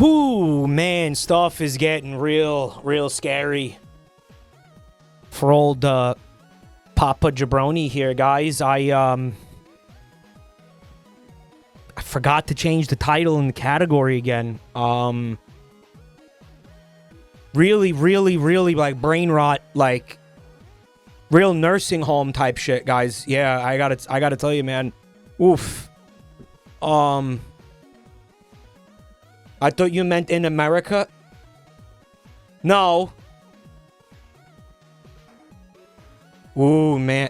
Whoo, man, stuff is getting real scary for old Papa Jabroni here, guys. I forgot to change the title and the category again. Really like brain rot, like real nursing home type shit, guys. Yeah, I gotta tell you, man. Oof. I thought you meant in America. No. Ooh, man.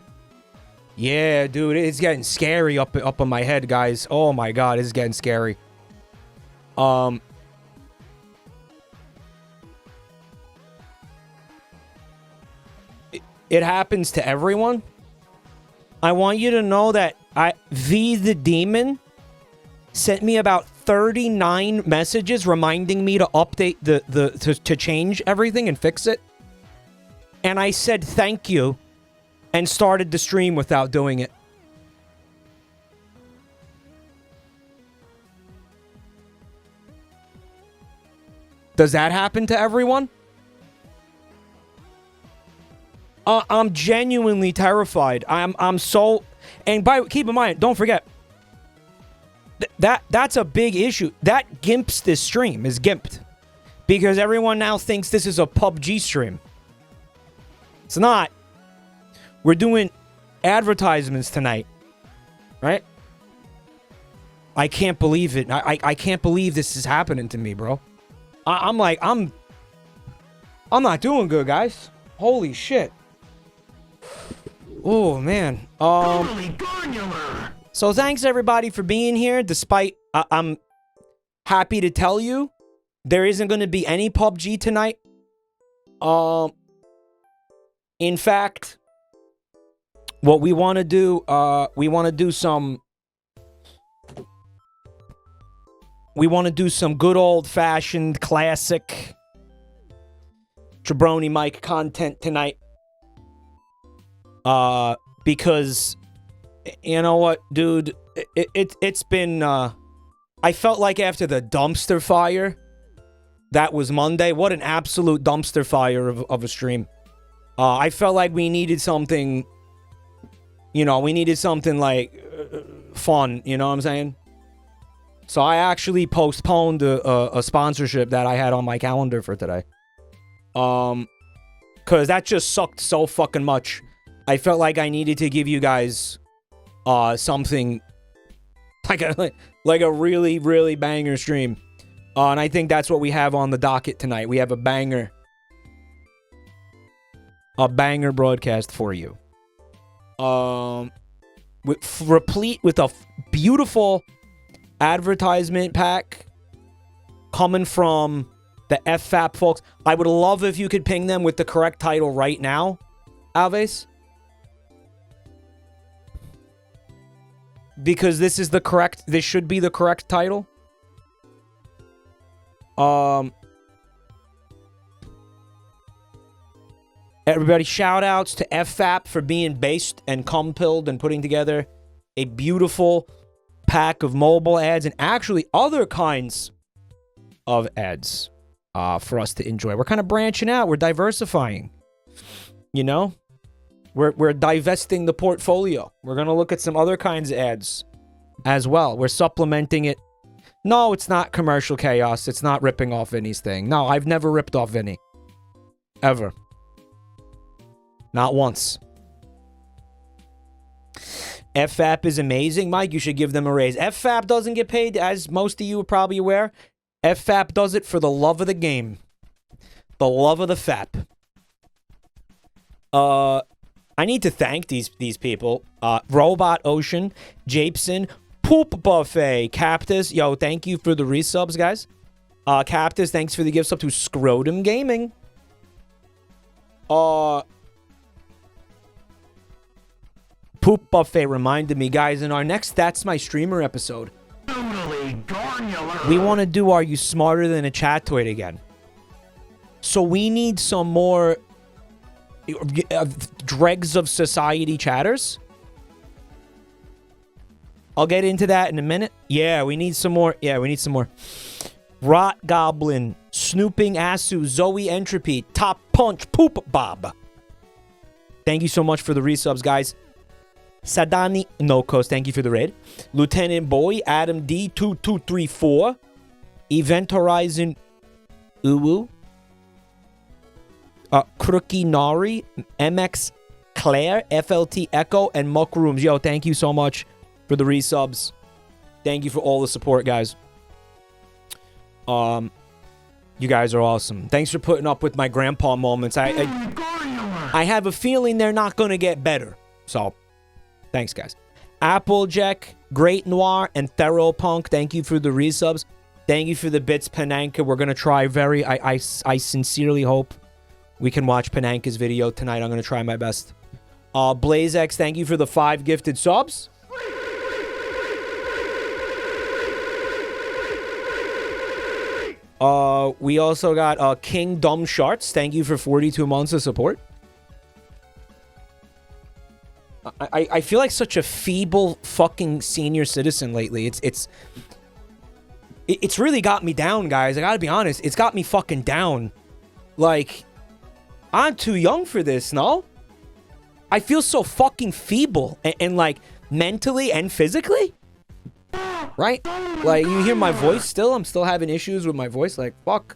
Yeah, dude, it's getting scary up on my head, guys. Oh my god, it's getting scary. It happens to everyone. I want you to know that V the Demon sent me about 39 messages reminding me to update to change everything and fix it. And I said thank you and started the stream without doing it. Does that happen to everyone? I'm genuinely terrified. I'm so... And keep in mind, don't forget, that's a big issue. That gimps this stream, is gimped. Because everyone now thinks this is a PUBG stream. It's not. We're doing advertisements tonight. Right? I can't believe it. I can't believe this is happening to me, bro. I'm not doing good, guys. Holy shit. Oh, man. So thanks, everybody, for being here. Despite, I'm happy to tell you, there isn't going to be any PUBG tonight. In fact, what we want to do, we want to do some good old-fashioned, classic Jabronimike content tonight. Because, you know what, dude, it's been, I felt like after the dumpster fire, that was Monday, what an absolute dumpster fire of a stream. I felt like we needed something, like, fun, you know what I'm saying? So I actually postponed a sponsorship that I had on my calendar for today. Cause that just sucked so fucking much. I felt like I needed to give you guys something like a really banger stream. And I think that's what we have on the docket tonight. We have a banger broadcast for you. Replete with a beautiful advertisement pack coming from the FFAP folks. I would love if you could ping them with the correct title right now, Alves. Because this should be the correct title. Everybody, shout outs to FFAP for being based and compiled and putting together a beautiful pack of mobile ads and actually other kinds of ads for us to enjoy. We're kind of branching out. We're diversifying. You know? We're divesting the portfolio. We're going to look at some other kinds of ads as well. We're supplementing it. No, it's not commercial chaos. It's not ripping off Vinny's thing. No, I've never ripped off Vinny. Ever. Not once. FFAP is amazing. Mike, you should give them a raise. FFAP doesn't get paid, as most of you are probably aware. FFAP does it for the love of the game. The love of the FAP. I need to thank these people. Robot Ocean, Japeson, Poop Buffet, Cactus. Yo, thank you for the resubs, guys. Cactus, thanks for the gift sub to Scrotum Gaming. Poop Buffet reminded me, guys, in our next That's My Streamer episode, we want to do Are You Smarter Than a Chattoid again. So we need some more dregs of society chatters. I'll get into that in a minute. Yeah, we need some more. Rot Goblin, Snooping Asu, Zoe Entropy, Top Punch, Poop Bob. Thank you so much for the resubs, guys. Sadani Nokos, thank you for the raid. Lieutenant Boy, Adam D2234, Event Horizon Uwu, Crookie Nari, MX Claire, FLT Echo, and Muck Rooms. Yo, thank you so much for the resubs. Thank you for all the support, guys. You guys are awesome. Thanks for putting up with my grandpa moments. I have a feeling they're not going to get better. So, thanks, guys. Applejack, Great Noir, and Theropunk, thank you for the resubs. Thank you for the bits, Pananka. We're going to try I sincerely hope we can watch Pananka's video tonight. I'm going to try my best. BlazeX, thank you for the 5 gifted subs. We also got King Dumb Sharts. Thank you for 42 months of support. I feel like such a feeble fucking senior citizen lately. It's really got me down, guys. I gotta be honest. It's got me fucking down. Like, I'm too young for this, no? I feel so fucking feeble and like mentally and physically. Right? Like, you hear my voice still? I'm still having issues with my voice. Like, fuck.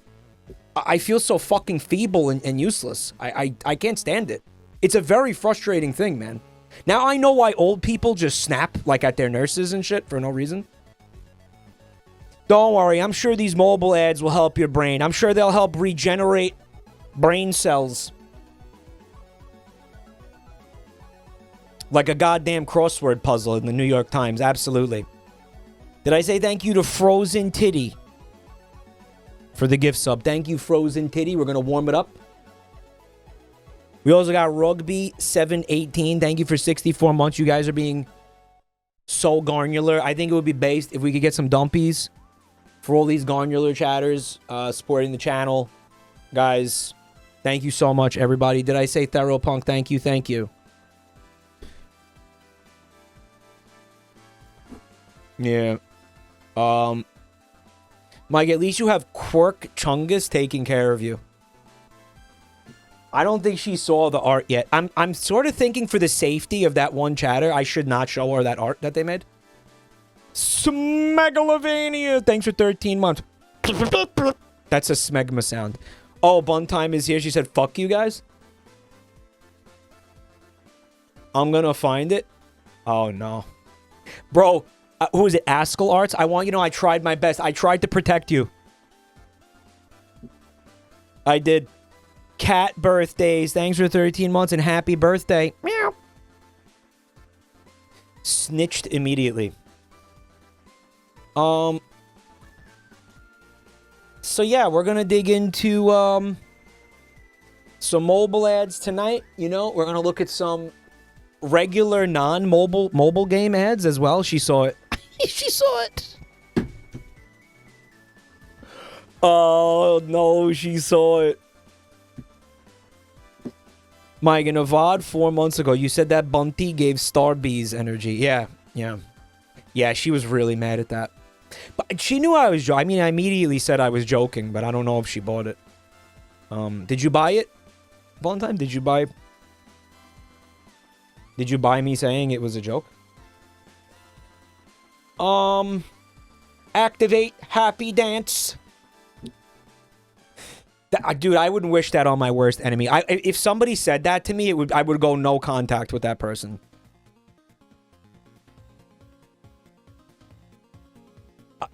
I feel so fucking feeble and useless. I can't stand it. It's a very frustrating thing, man. Now I know why old people just snap, like, at their nurses and shit for no reason. Don't worry. I'm sure these mobile ads will help your brain. I'm sure they'll help regenerate brain cells. Like a goddamn crossword puzzle in the New York Times. Absolutely. Did I say thank you to Frozen Titty for the gift sub? Thank you, Frozen Titty. We're going to warm it up. We also got Rugby 718. Thank you for 64 months. You guys are being so garnular. I think it would be based if we could get some dumpies for all these garnular chatters supporting the channel. Guys, thank you so much, everybody. Did I say Theropunk? Thank you. Thank you. Yeah. Mike, at least you have Quirk Chungus taking care of you. I don't think she saw the art yet. I'm sort of thinking for the safety of that one chatter, I should not show her that art that they made. Smegalovania! Thanks for 13 months. That's a smegma sound. Oh, Buntime is here. She said, fuck you guys. I'm gonna find it. Oh, no. Bro, who is it? Askell Arts? I want you to know I tried my best. I tried to protect you. I did. Cat birthdays. Thanks for 13 months and happy birthday. Meow. Snitched immediately. So yeah, we're gonna dig into some mobile ads tonight. You know, we're gonna look at some regular non-mobile game ads as well. She saw it. She saw it. Oh no, she saw it. Mike, in a VOD 4 months ago, you said that Bunty gave Star Bees energy. Yeah. Yeah, she was really mad at that. But she knew I was joking. I mean, I immediately said I was joking, but I don't know if she bought it. Did you buy it? Valentine, did you buy me saying it was a joke? Activate happy dance. Dude, I wouldn't wish that on my worst enemy. If somebody said that to me, I would go no contact with that person.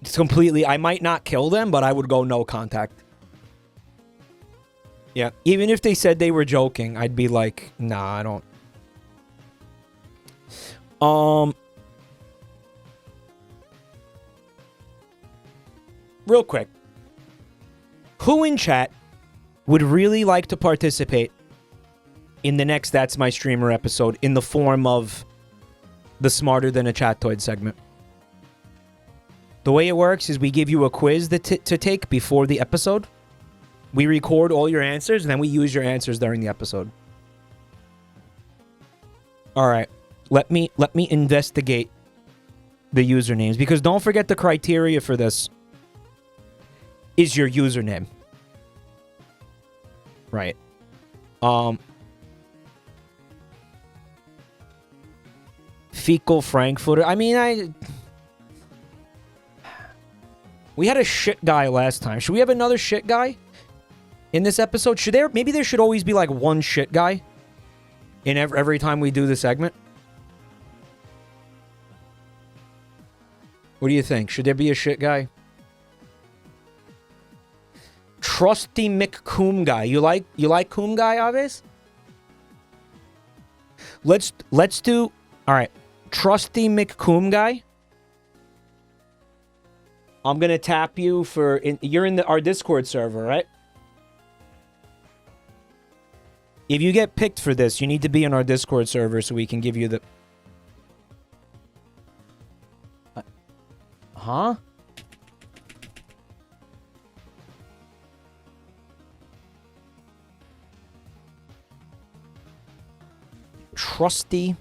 It's completely, I might not kill them, but I would go no contact. Yeah, even if they said they were joking, I'd be like, nah, I don't. Real quick. Who in chat would really like to participate in the next That's My Streamer episode in the form of the Smarter Than a Chattoid segment? The way it works is we give you a quiz to take before the episode. We record all your answers, and then we use your answers during the episode. All right. Let me investigate the usernames, because don't forget the criteria for this. is your username. Right. Fecal Frankfurter. I mean, we had a shit guy last time. Should we have another shit guy in this episode? Maybe there should always be like one shit guy in every time we do the segment. What do you think? Should there be a shit guy? Trusty McCoom guy. You like Coom guy, Aves? Let's do. All right. Trusty McCoom guy. I'm gonna tap you for. You're in our Discord server, right? If you get picked for this, you need to be in our Discord server so we can give you the. Huh? Trusty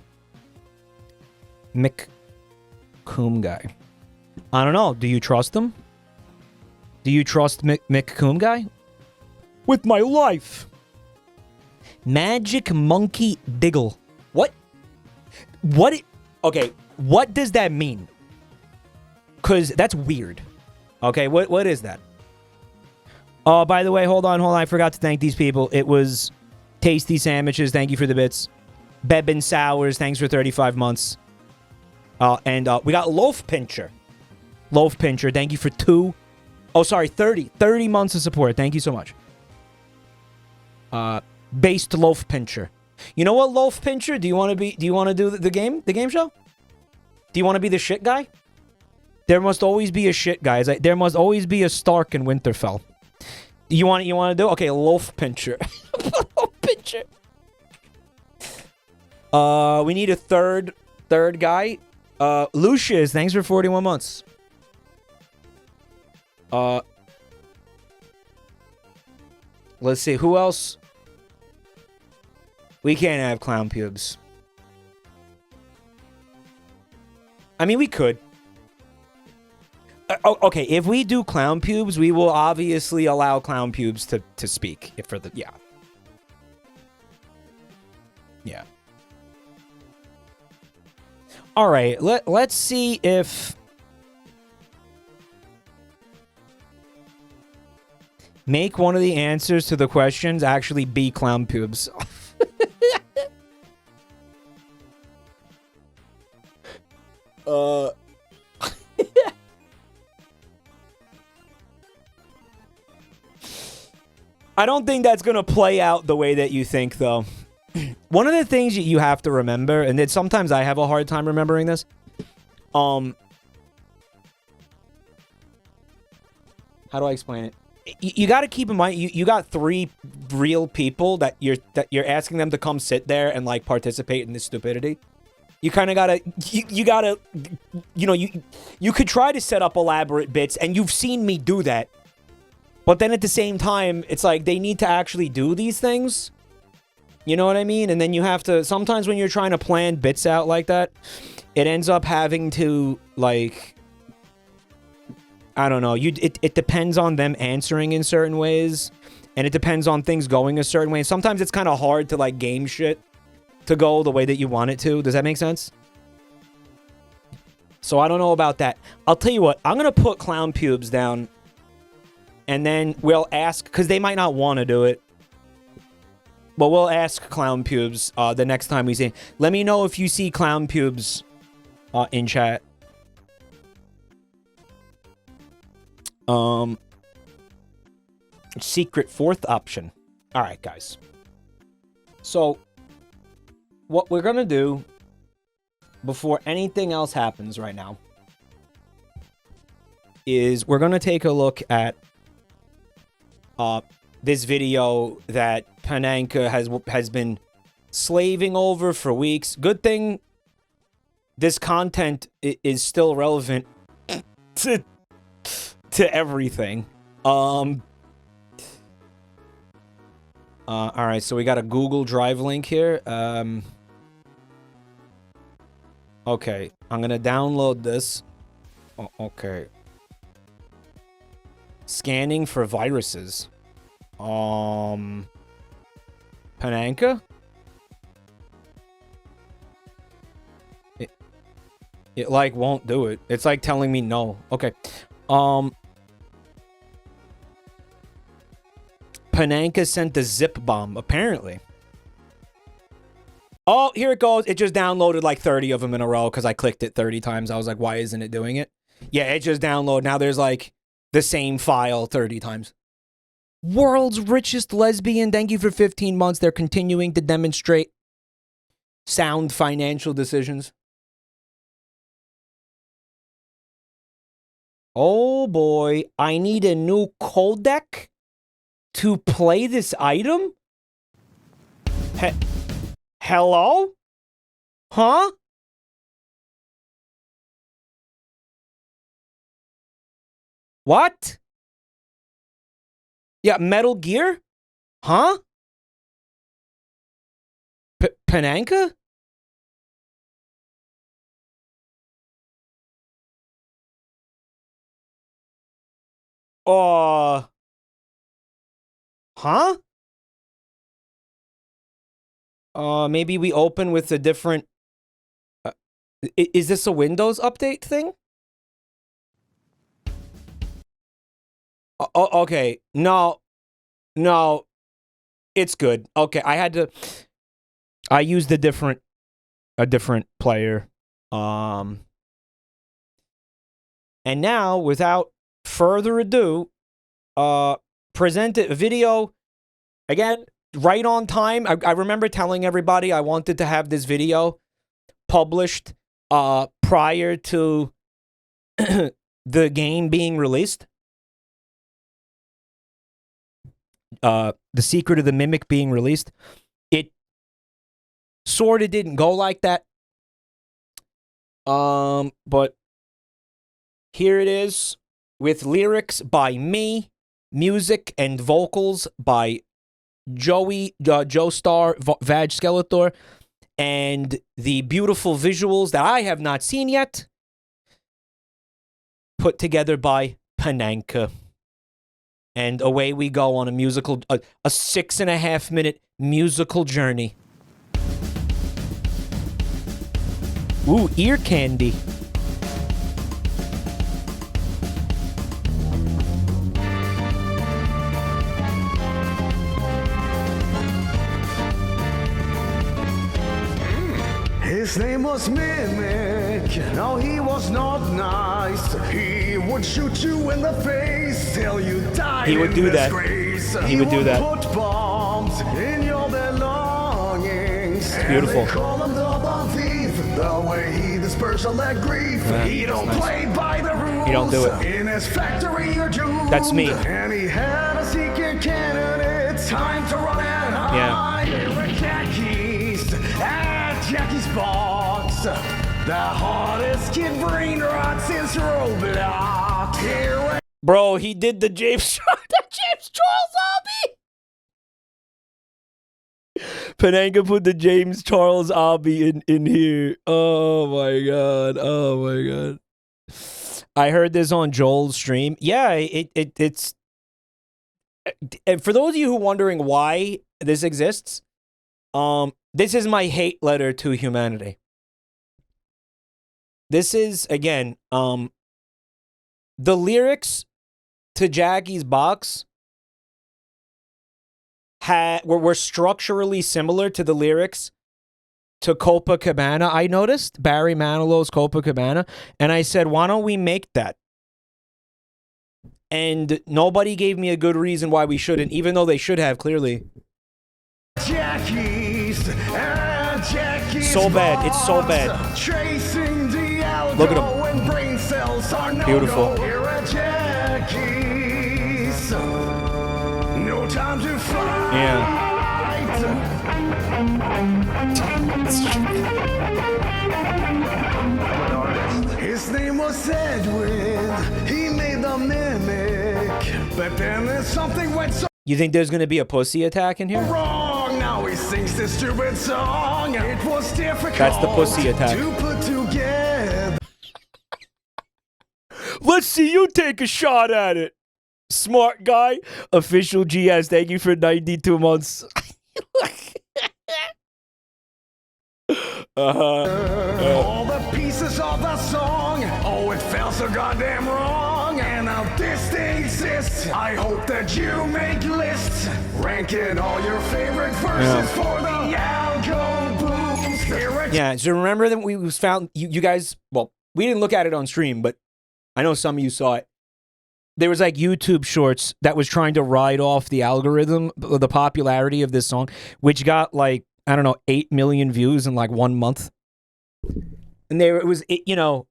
McCoom guy. I don't know. Do you trust him? Do you trust McCoom guy? With my life. Magic Monkey Diggle. What? Okay, what does that mean? Because that's weird. Okay, what is that? Oh, by the way, hold on. I forgot to thank these people. It was Tasty Sandwiches. Thank you for the bits. Bebin Sours. Thanks for 35 months. And we got Loaf Pincher. Loaf Pincher. Thank you for 30 months of support. Thank you so much. Based Loaf Pincher. You know what, Loaf Pincher? Do you want to do the game show? Do you want to be the shit guy? There must always be a shit guy. There must always be a Stark in Winterfell. You want to do? Okay, Loaf Pincher. Loaf Pincher. We need a third guy. Lucius, thanks for 41 months. Let's see, who else? We can't have clown pubes. I mean, we could. Okay, if we do clown pubes, we will obviously allow clown pubes to speak. Yeah. All right, let's see if make one of the answers to the questions actually be clown pubes. I don't think that's going to play out the way that you think, though. One of the things you have to remember, and that sometimes I have a hard time remembering this, how do I explain it? You got to keep in mind, you got 3 real people that you're asking them to come sit there and like participate in this stupidity. You kind of gotta, you could try to set up elaborate bits, and you've seen me do that. But then at the same time, it's like they need to actually do these things. You know what I mean? And then you have to, sometimes when you're trying to plan bits out like that, it ends up having to, like, I don't know. It depends on them answering in certain ways. And it depends on things going a certain way. And sometimes it's kind of hard to, like, game shit to go the way that you want it to. Does that make sense? So I don't know about that. I'll tell you what. I'm going to put clown pubes down. And then we'll ask, because they might not want to do it. But we'll ask clown pubes the next time we see. Let me know if you see clown pubes in chat. Secret 4th option. All right, guys. So, what we're going to do before anything else happens right now is we're going to take a look at this video that Panenka has been slaving over for weeks. Good thing this content is still relevant to everything. All right, so we got a Google Drive link here. Okay, I'm gonna download this. Oh, okay. Scanning for viruses. Pananka? It like won't do it. It's like telling me no. Okay. Pananka sent a zip bomb, apparently. Oh, here it goes. It just downloaded like 30 of them in a row because I clicked it 30 times. I was like, why isn't it doing it? Yeah, it just downloaded. Now there's like the same file 30 times. World's richest lesbian. Thank you for 15 months. They're continuing to demonstrate sound financial decisions. Oh boy, I need a new codec to play this item? Hello? Huh? What? Yeah, Metal Gear? Huh? Pananka? Huh? Maybe we open with a different... is this a Windows update thing? Okay. No. No. It's good. Okay, I used a different player. And now, without further ado, present a video again, right on time. I remember telling everybody I wanted to have this video published prior to the game being released. The Secret of the Mimic being released. It sort of didn't go like that. But here it is with lyrics by me, music and vocals by Joestar Vag Skeletor, and the beautiful visuals that I have not seen yet, put together by Pananka. And away we go on a musical, a 6.5 minute musical journey. Ooh, ear candy. His name was Mimic, no he was not nice. He would shoot you in the face till you died. He would do that. He would do that. Put bombs in your belongings. It's beautiful. And they call him the bomb thief, the way he dispersed all that grief. Yeah, he don't nice. play by the rules. He don't do it. In his factory you're doomed. That's me. And he had a secret cannon. It's time to run and hide. Yeah. Jackie's box, the hardest kid brain rot since Roblox. Here, bro, he did the James Charles Obby. Pananka put the James Charles Obby in here. Oh my god. Oh my god. I heard this on Joel's stream. Yeah, it's. And for those of you who are wondering why this exists, this is my hate letter to humanity. This is, again, the lyrics to Jackie's box were structurally similar to the lyrics to Copacabana. I noticed Barry Manilow's Copacabana, and I said, why don't we make that? And nobody gave me a good reason why we shouldn't, even though they should have, clearly. Jackie's so bad. It's so bad. Look at him. Brain cells are no beautiful. No time to fight. Yeah. His name was Edwin. He made the Mimic. But then there's something went so You think there's gonna be a pussy attack in here? wrong. Now he sings this stupid song. It was difficult. That's the pussy attack. To put together. Let's see you take a shot at it. Smart guy. Official GS. Thank you for 92 months. All the pieces of the song, oh, it felt so goddamn wrong. And now this thing exists. I hope that you make lists, ranking all your favorite verses for the algo booms. Yeah, so remember that we found, you guys, well, we didn't look at it on stream, but I know some of you saw it. There was like YouTube shorts that was trying to ride off the algorithm, the popularity of this song, which got like, I don't know, 8 million views in like 1 month. And there it was, you know,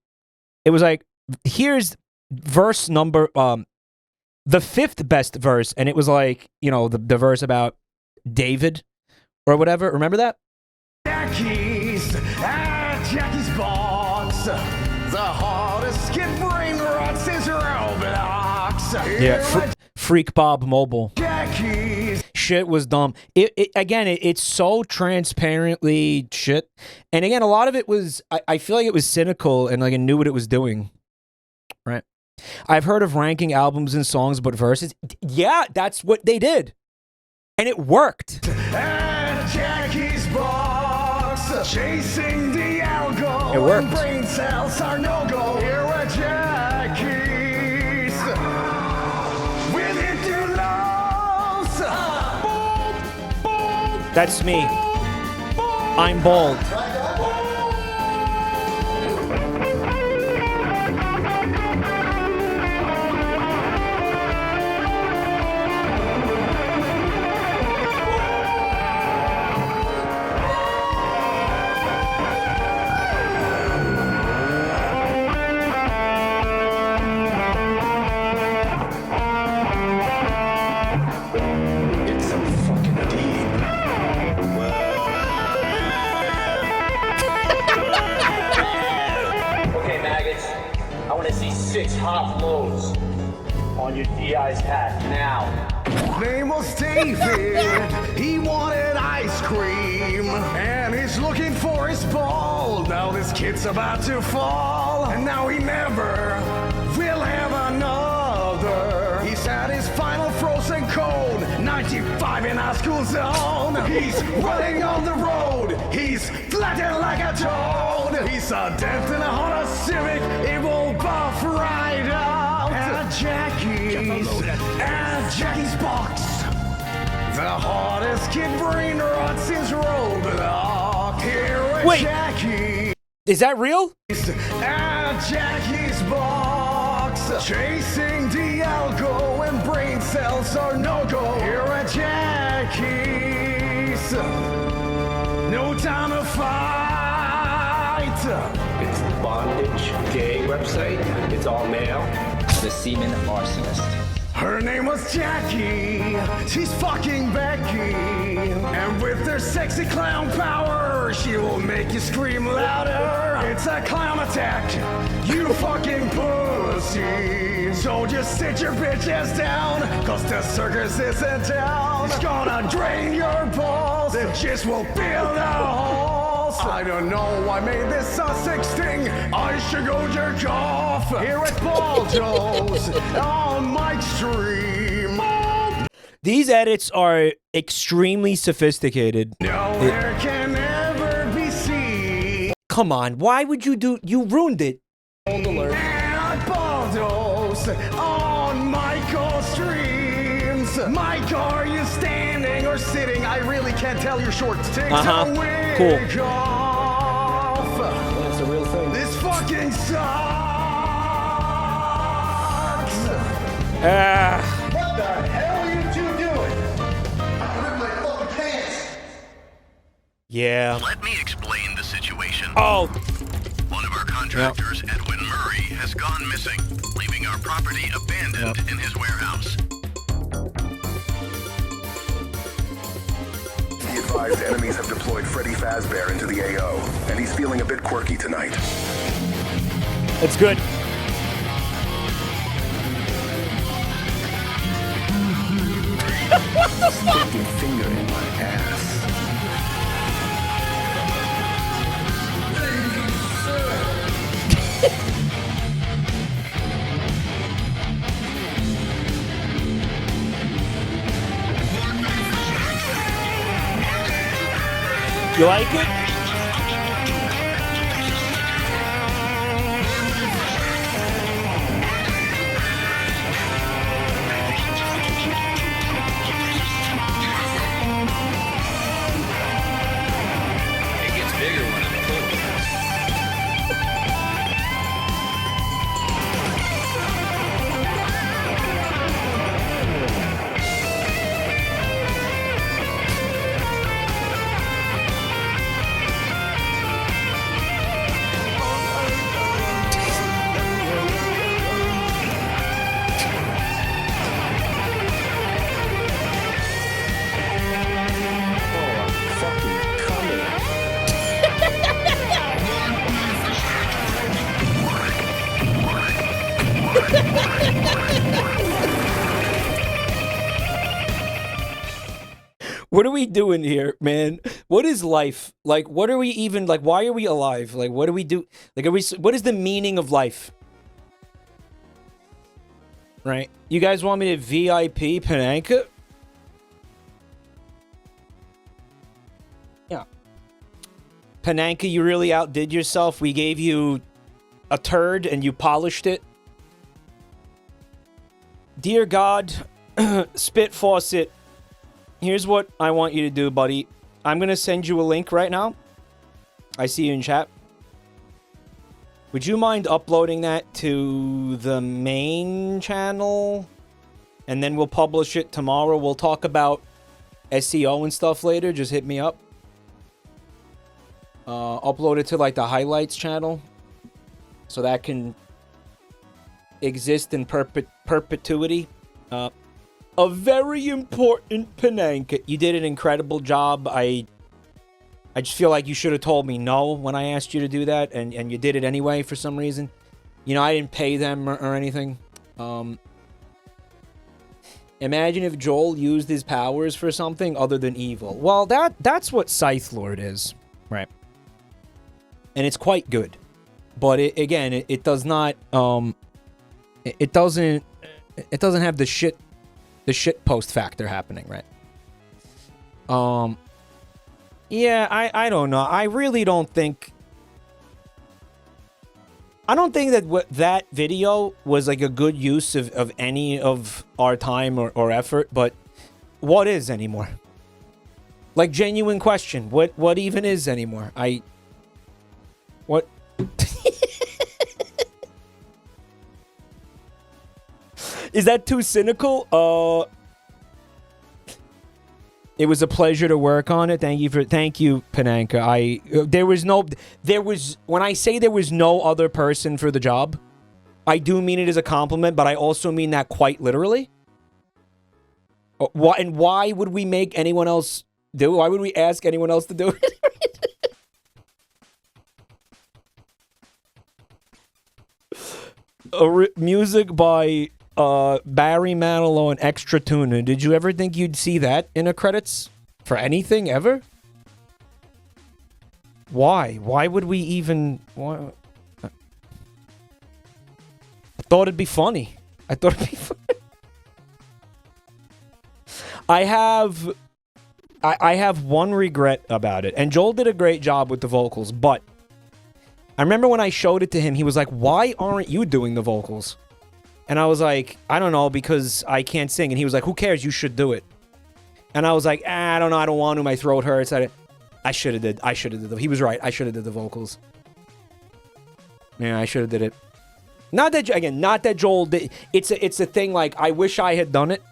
it was like, here's verse number, the 5th best verse. And it was like, you know, the verse about David or whatever. Remember that? Jackie's box. The hardest kid brain rots his Roblox. Yeah, Freak Bob Mobile. Jackie's. Shit was dumb. It's so transparently shit. And again, a lot of it was, I feel like it was cynical and like it knew what it was doing. Right? I've heard of ranking albums and songs but verses. Yeah, that's what they did. And it worked. At Jackie's box, chasing the algo. It worked. Brain cells are no-go. Here at Jackie's. With it too lows. That's me. I'm bald. Top loads on your DI's hat now. Name was David. He wanted ice cream, and he's looking for his ball. Now this kid's about to fall, and now he never will have another. He's at his final frozen cone, 95 in high school zone. He's running on the road. He's flattened like a toad. He's a dent in a Honda Civic. It will buff right out. At Jackie's box. The hardest kid brain rots his Roblox. Here at Wait. Jackie. Is that real? At Jackie's box. Chasing the algo and brain cells are no-go. Here at Jackie's. No time to fight. It's the bondage gay website. It's all male. The semen arsonist. Her name was Jackie. She's fucking Becky. And with her sexy clown power, she will make you scream louder. It's a clown attack. You fucking pussy. So just sit your bitch ass down, cause the circus is in town. It's gonna drain your balls. It just will fill the holes. I don't know, I made this a sex thing. I should go jerk off. Here at Baldo's on Mike Stream. These edits are extremely sophisticated. Nowhere can ever be seen. Come on, why would you do? You ruined it. At Baldo's on Michael Streams. Mike, are you standing or sitting? I really can't tell your shorts. Take a wig Cool. off. That's a real thing. This fucking sucks. What the hell are you two doing? Rip my fucking pants. Yeah. Let me explain the situation. Oh. One of our contractors, Edwin Murray, has gone missing, leaving our property abandoned in his warehouse. Be advised, enemies have deployed Freddy Fazbear into the AO, and he's feeling a bit quirky tonight. That's good. What the fuck? Sticking finger in my ass. You like it? It gets bigger when I'm cooking. What are we doing here, man? What is life? Like, what are we even, like, why are we alive? Like, what do we do? Like, what is the meaning of life? Right? You guys want me to VIP Pananka? Yeah. Pananka, you really outdid yourself. We gave you a turd and you polished it. Dear God, Spit Faucet, here's what I want you to do, buddy. I'm going to send you a link right now. I see you in chat. Would you mind uploading that to the main channel? And then we'll publish it tomorrow. We'll talk about SEO and stuff later. Just hit me up. Upload it to like the highlights channel. So that can exist in perpetuity. A very important Pananka. You did an incredible job. I just feel like you should have told me no when I asked you to do that, and you did it anyway for some reason. You know, I didn't pay them or anything. Imagine if Joel used his powers for something other than evil. Well, that's what Scythe Lord is, right? And it's quite good, but it does not. It doesn't have the shit post factor happening, right? Yeah, I don't know. I really don't think... I don't think that that video was like a good use of any of our time or effort, but what is anymore? Like, genuine question. What even is anymore? What? Is that too cynical? It was a pleasure to work on it. Thank you, Pananka. When I say there was no other person for the job, I do mean it as a compliment, but I also mean that quite literally. Why would we make anyone else do it? Why would we ask anyone else to do it? Music by Barry Manilow and Extra Tuna. Did you ever think you'd see that in the credits for anything ever? Why? Why would we even? Why? I thought it'd be funny. I have one regret about it, and Joel did a great job with the vocals, but I remember when I showed it to him, he was like, "Why aren't you doing the vocals?" And I was like, "I don't know, because I can't sing." And he was like, "Who cares? You should do it." And I was like, I don't know. I don't want to. My throat hurts. I should have did. He was right. I should have did the vocals. Yeah, I should have did it. Not that Joel did. It's a thing, like, I wish I had done it.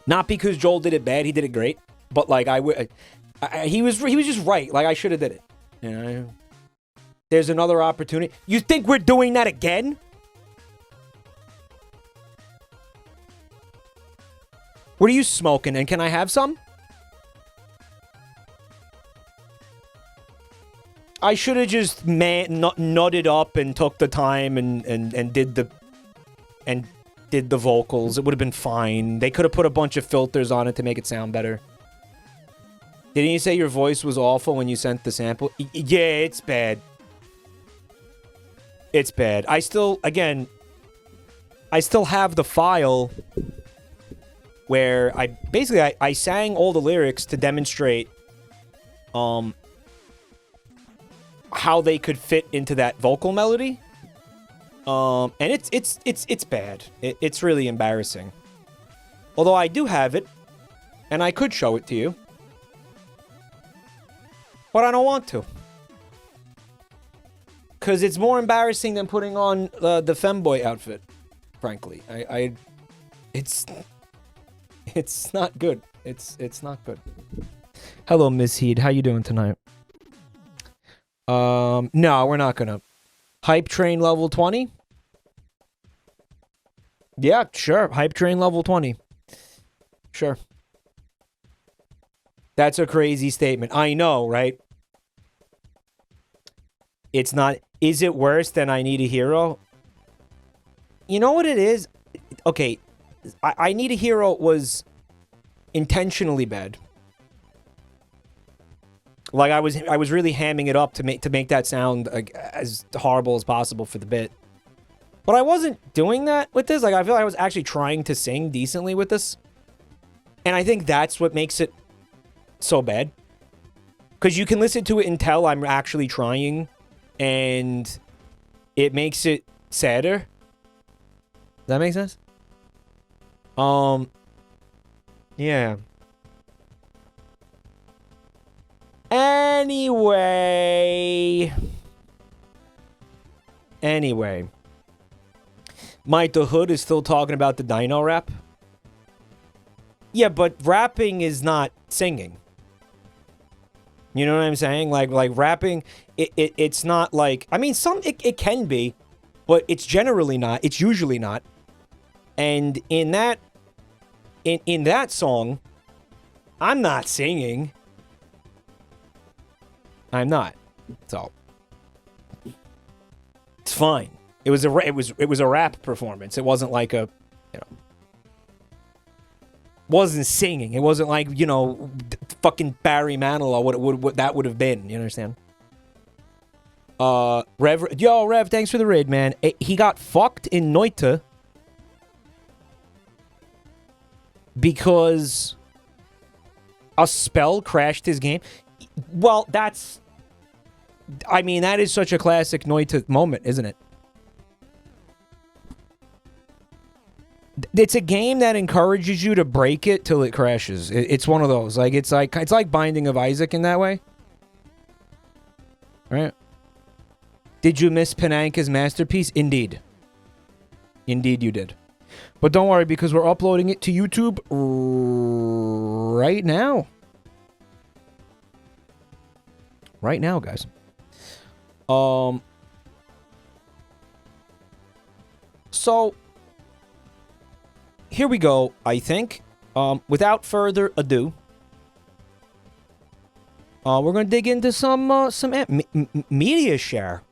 Not because Joel did it bad. He did it great. But, like, he was just right. Like, I should have did it. You know? There's another opportunity. You think we're doing that again? What are you smoking? And can I have some? I should have just nutted up and took the time and did the vocals. It would have been fine. They could have put a bunch of filters on it to make it sound better. Didn't you say your voice was awful when you sent the sample? Yeah, it's bad. It's bad. I still have the file where I sang all the lyrics to demonstrate how they could fit into that vocal melody. And it's bad. It's really embarrassing. Although I do have it, and I could show it to you, but I don't want to. Because it's more embarrassing than putting on the femboy outfit, frankly. It's not good. It's not good. Hello, Miss Heed. How you doing tonight? No, we're not gonna. Hype train level 20? Yeah, sure. Hype train level 20. Sure. That's a crazy statement. I know, right? It's not... Is it worse than I Need a Hero? You know what it is? Okay, I Need a Hero was intentionally bad. Like I was really hamming it up to make that sound as horrible as possible for the bit. But I wasn't doing that with this. Like I feel like I was actually trying to sing decently with this. And I think that's what makes it so bad. Because you can listen to it and tell I'm actually trying. And it makes it sadder. Does that make sense? Yeah. Anyway. Mike the Hood is still talking about the dino rap. Yeah, but rapping is not singing. You know what I'm saying? Like rapping, it's not like... I mean, it can be, but it's generally not. It's usually not. And in that song, I'm not singing. I'm not. So it's fine. It was a rap performance. It wasn't like a, wasn't singing. It wasn't like, fucking Barry Manilow, what that would have been. You understand? Rev, thanks for the raid, man. He got fucked in Noita because a spell crashed his game. Well, that is such a classic Noita moment, isn't it? It's a game that encourages you to break it till it crashes. It's one of those. It's like Binding of Isaac in that way. Right? Did you miss Pananka's masterpiece? Indeed. Indeed you did. But don't worry, because we're uploading it to YouTube right now. Right now, guys. So here we go, I think. Without further ado, we're going to dig into some media share.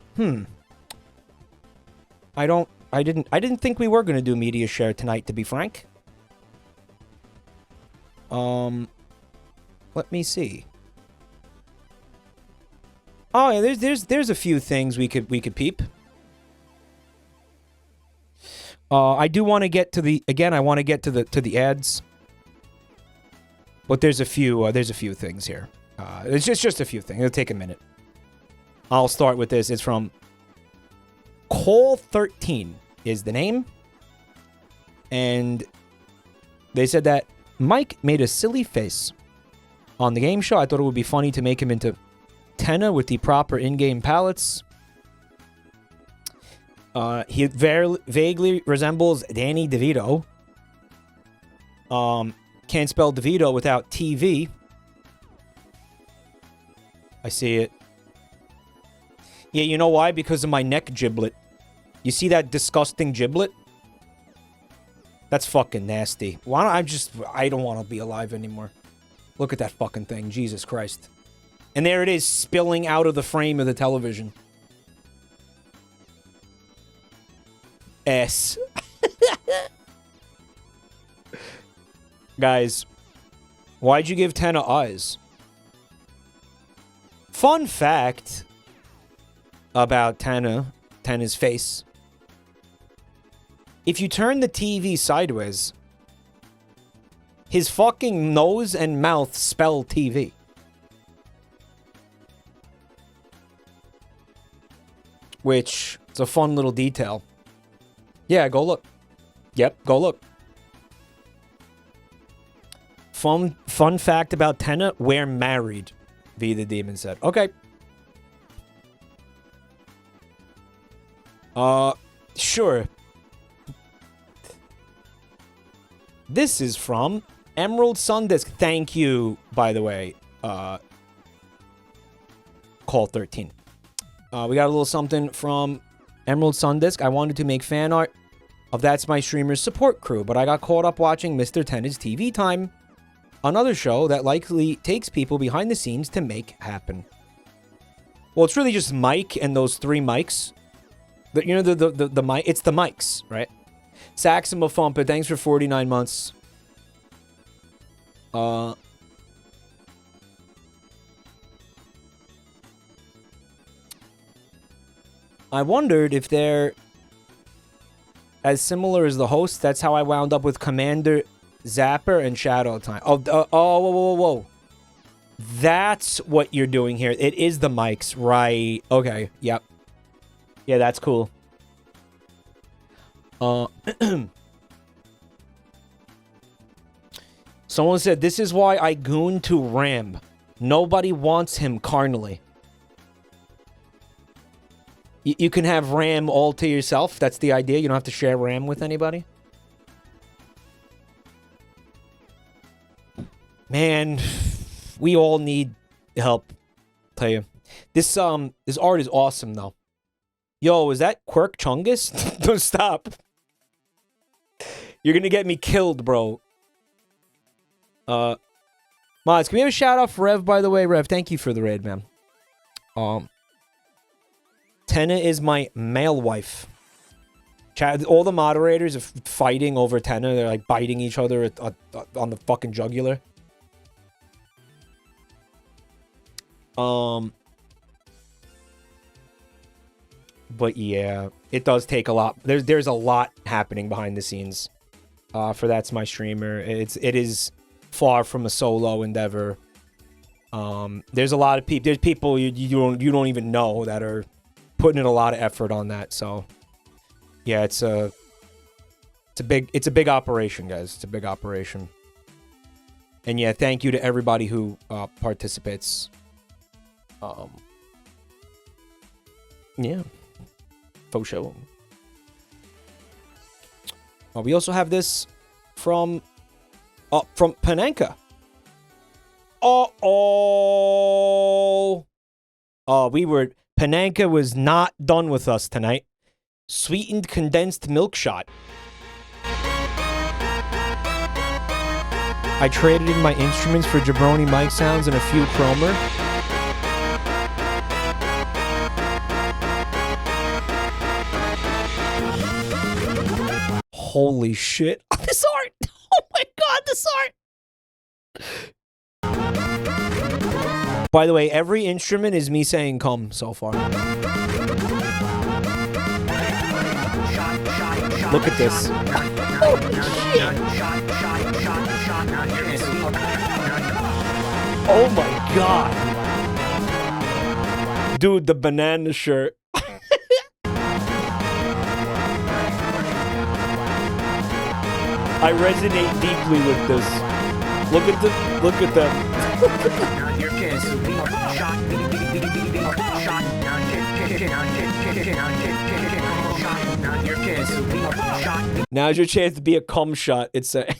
I didn't think we were going to do media share tonight, to be frank. Let me see. Oh, yeah, there's a few things we could peep. I do want to get to the ads. But there's a few things here. It's just a few things. It'll take a minute. I'll start with this. It's from Cole13 is the name. And they said that Mike made a silly face on the game show. I thought it would be funny to make him into Tenna with the proper in-game palettes. He vaguely resembles Danny DeVito. Can't spell DeVito without TV. I see it. Yeah, you know why? Because of my neck giblet. You see that disgusting giblet? That's fucking nasty. Why don't I don't want to be alive anymore. Look at that fucking thing. Jesus Christ. And there it is, spilling out of the frame of the television. S. Guys, why'd you give Tenna eyes? Fun fact about Tenna's face. If you turn the TV sideways, his fucking nose and mouth spell TV. which it's a fun little detail. Yeah, go look. Yep, go look. Fun fact about Tenna, we're married, V the Demon said. Okay. Sure. This is from Emerald Sundisk. Thank you, by the way, Call 13. We got a little something from Emerald Sundisk. I wanted to make fan art of That's My Streamer's support crew, but I got caught up watching Mr. Tenna's TV Time, another show that likely takes people behind the scenes to make happen. Well, it's really just Mike and those 3 mics. You know, the mic, it's the mics, right? Saxima Fumpa, thanks for 49 months. I wondered if they're as similar as the hosts. That's how I wound up with Commander Zapper and Shadow Time. Whoa. That's what you're doing here. It is the mics, right? Okay, yep. Yeah, that's cool. Someone said, this is why I goon to Ram. Nobody wants him carnally. You can have Ram all to yourself. That's the idea. You don't have to share Ram with anybody. Man, we all need help. I'll tell you. This art is awesome, though. Yo, is that Quirk Chungus? Don't stop. You're gonna get me killed, bro. Mods, can we have a shout out for Rev, by the way? Rev, thank you for the raid, man. Tenna is my male wife. All the moderators are fighting over Tenna. They're like biting each other on the fucking jugular. But yeah, it does take a lot. There's a lot happening behind the scenes. For That's My Streamer. It is far from a solo endeavor. There's a lot of people. There's people you don't even know that are putting in a lot of effort on that. So yeah, it's a big operation, guys. It's a big operation. And yeah, thank you to everybody who participates. Yeah. Faux show. We also have this from Panenka. Panenka was not done with us tonight. Sweetened condensed milk shot. I traded in my instruments for Jabroni mic sounds and a few chromer. Holy shit. This art! Oh my god, this art! By the way, every instrument is me saying come so far. Look at this. Holy shit! Oh my god! Dude, the banana shirt. I resonate deeply with this. Look at them. Now's your chance to be a cum shot. It's saying.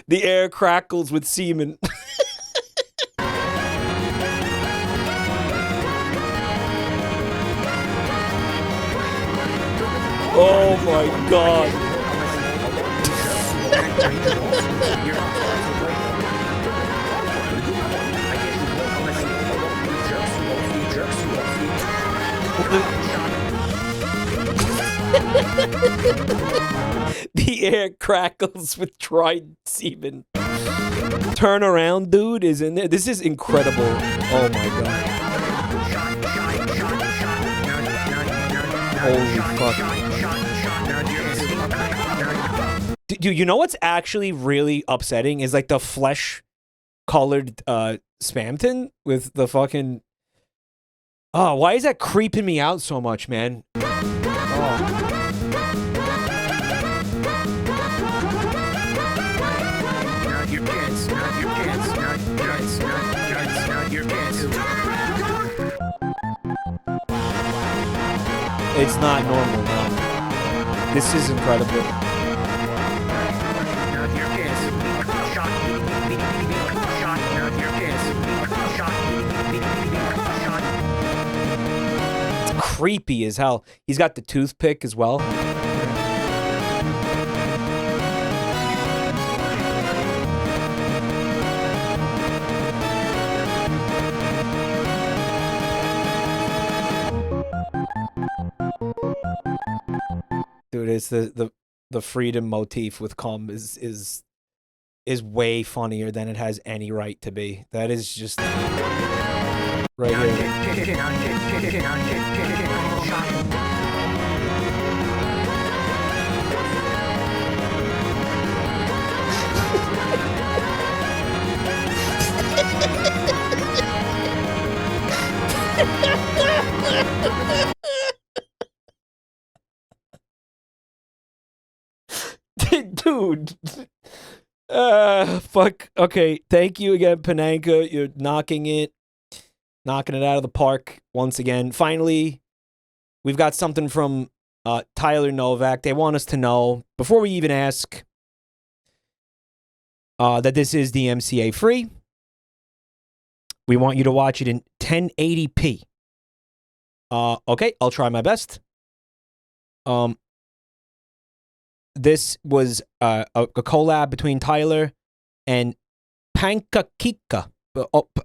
The air crackles with semen. Oh my god. The air crackles with dried semen. Turn around, dude, is in there. This is incredible. Oh my god. Holy fuck. Dude, you know what's actually really upsetting is like the flesh-colored Spamton with the fucking... Oh, why is that creeping me out so much, man? Oh. It's not normal, no. This is incredible. It's creepy as hell. He's got the toothpick as well. Dude, it's the freedom motif with cum is way funnier than it has any right to be. That is just right here. Dude. Fuck. Okay, thank you again, Panenka. You're knocking it out of the park once again. Finally, we've got something from Tyler Novak. They want us to know, before we even ask, that this is DMCA free. We want you to watch it in 1080p. Okay, I'll try my best. This was a collab between Tyler and Panenka.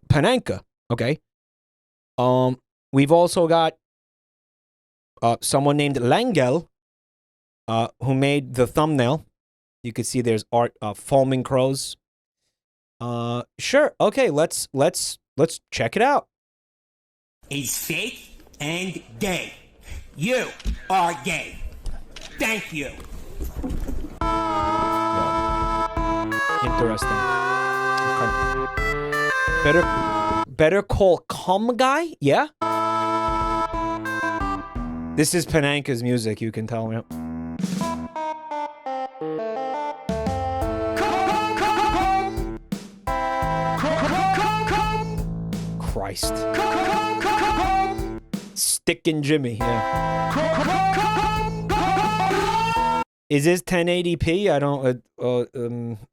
Panenka. Okay. We've also got someone named Langel, who made the thumbnail. You can see there's art of foaming crows. Sure. Okay. Let's check it out. Is fake and gay. You are gay. Thank you. Interesting. Okay. Better call Cum Guy? Yeah? This is Panenka's music, you can tell me. Christ. Stickin' Jimmy, yeah. Is this 1080p? I don't,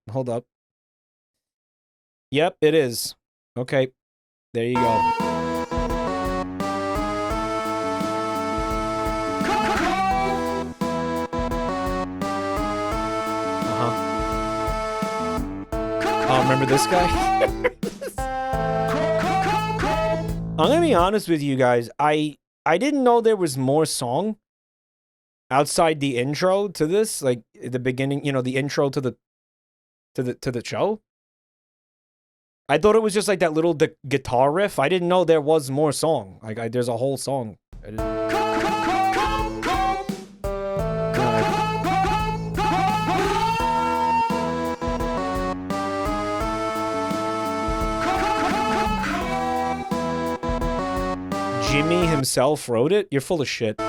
hold up. Yep, it is. Okay. There you go. Oh, remember this guy? I'm gonna be honest with you guys. I didn't know there was more song outside the intro to this, like at the beginning, you know, the intro to the show. I thought it was just like that little guitar riff. I didn't know there was more song. Like there's a whole song. Jimmy himself wrote it? You're full of shit.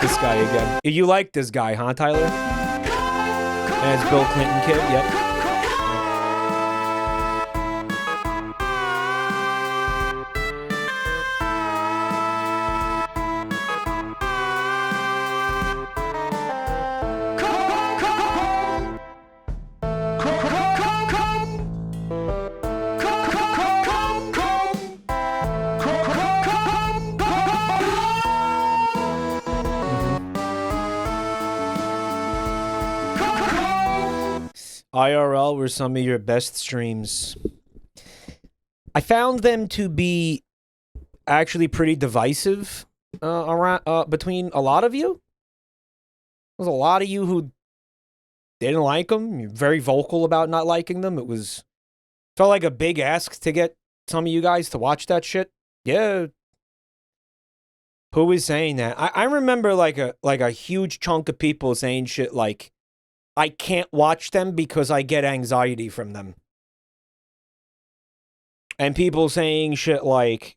This guy again. You like this guy, huh, Tyler? And it's Bill Clinton kid, yep. IRL were some of your best streams. I found them to be actually pretty divisive around between a lot of you. There's a lot of you who They didn't like them. You're very vocal about not liking them. Felt like a big ask to get some of you guys to watch that shit. Yeah. Who was saying that? I remember like a huge chunk of people saying shit like, I can't watch them because I get anxiety from them. And people saying shit like,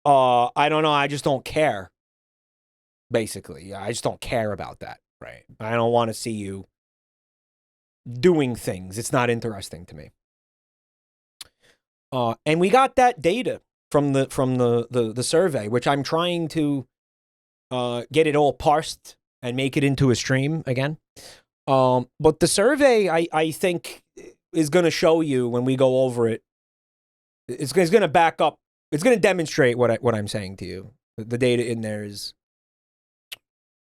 I don't know, I just don't care. Basically, I just don't care about that, right? I don't want to see you doing things. It's not interesting to me. And we got that data from the survey, which I'm trying to get it all parsed and make it into a stream again. But the survey, I think, is going to show you when we go over it. It's going to back up. It's going to demonstrate what I'm saying to you. The data in there is.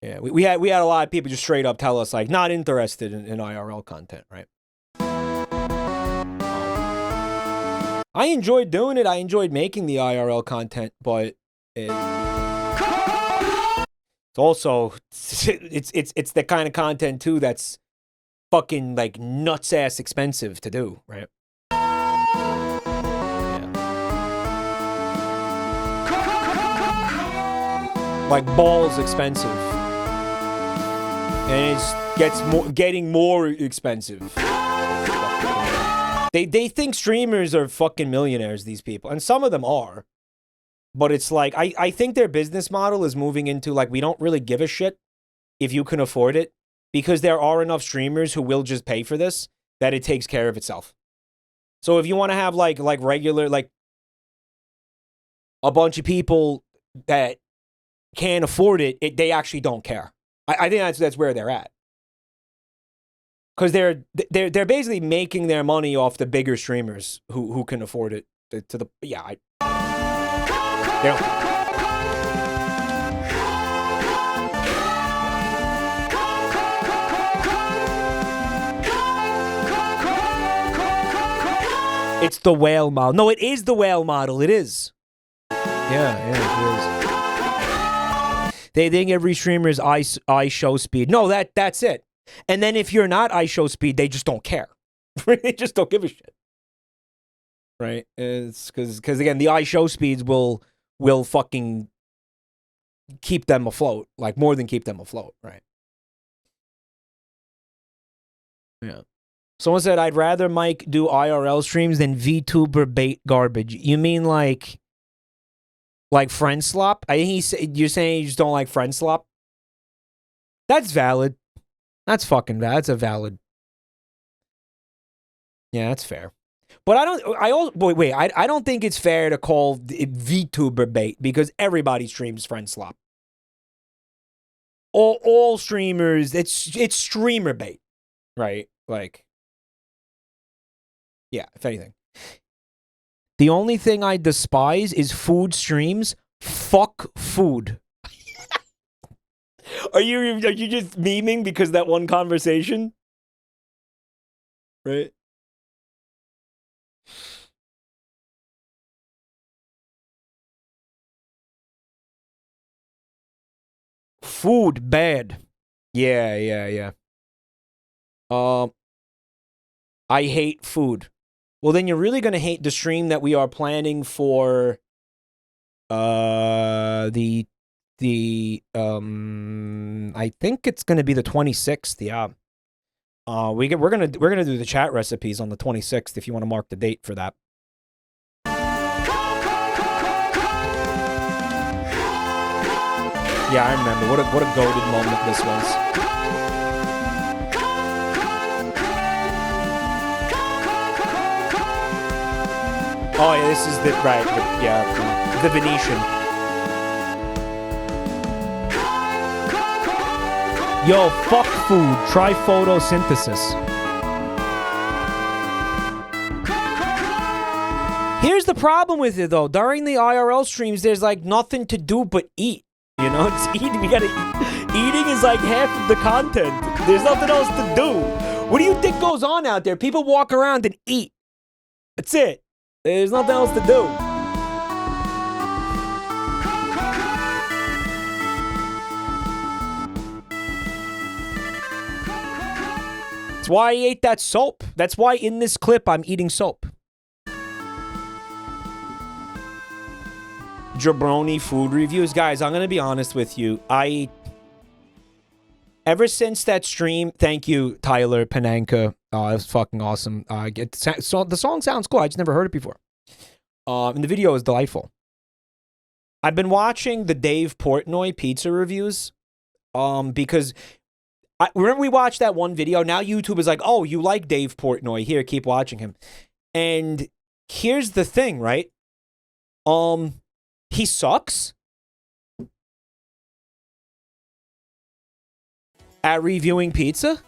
Yeah, we had a lot of people just straight up tell us like not interested in IRL content, right? I enjoyed doing it. I enjoyed making the IRL content, but it's also it's the kind of content too that's fucking like nuts ass expensive to do, right? Yeah. Like balls expensive. And it's getting more expensive. They think streamers are fucking millionaires, these people. And some of them are. But it's like, I think their business model is moving into like, we don't really give a shit if you can afford it. Because there are enough streamers who will just pay for this that it takes care of itself. So if you want to have like regular, like a bunch of people that can't afford it, they actually don't care. I think that's where they're at. Because they're basically making their money off the bigger they don't. It's the whale model. No, it is the whale model. It is. Yeah, it is. They think every streamer is eye show speed. No, that's it. And then if you're not eye show speed, they just don't care. They just don't give a shit. Right? It's because again, the eye show speeds will fucking keep them afloat. Like more than keep them afloat, right? Yeah. Someone said, I'd rather Mike do IRL streams than VTuber bait garbage. You mean like friend slop? I think you're saying you just don't like friend slop? That's valid. That's fucking valid. That's a valid. Yeah, that's fair. But I don't think it's fair to call it VTuber bait because everybody streams friend slop. All streamers, it's streamer bait, right? Like, yeah, if anything. The only thing I despise is food streams. Fuck food. Are you just memeing because that one conversation? Right? Food bad. Yeah. I hate food. Well, then you're really going to hate the stream that we are planning for I think it's going to be the 26th, yeah. We're going to do the chat recipes on the 26th if you want to mark the date for that. Yeah, I remember. What a goated moment this was. Oh, yeah, this is the Venetian. Yo, fuck food. Try photosynthesis. Here's the problem with it, though. During the IRL streams, there's like nothing to do but eat. You know, it's eating. We gotta eat. Eating is like half of the content. There's nothing else to do. What do you think goes on out there? People walk around and eat. That's it. There's nothing else to do. That's why I ate that soap. That's why in this clip I'm eating soap. Jabroni food reviews. Guys, I'm going to be honest with you. Ever since that stream, thank you, Tyler Pananka. Oh, it was fucking awesome. The song sounds cool. I just never heard it before. And the video is delightful. I've been watching the Dave Portnoy pizza reviews because remember we watched that one video? Now YouTube is like, oh, you like Dave Portnoy. Here, keep watching him. And here's the thing, right? He sucks at reviewing pizza.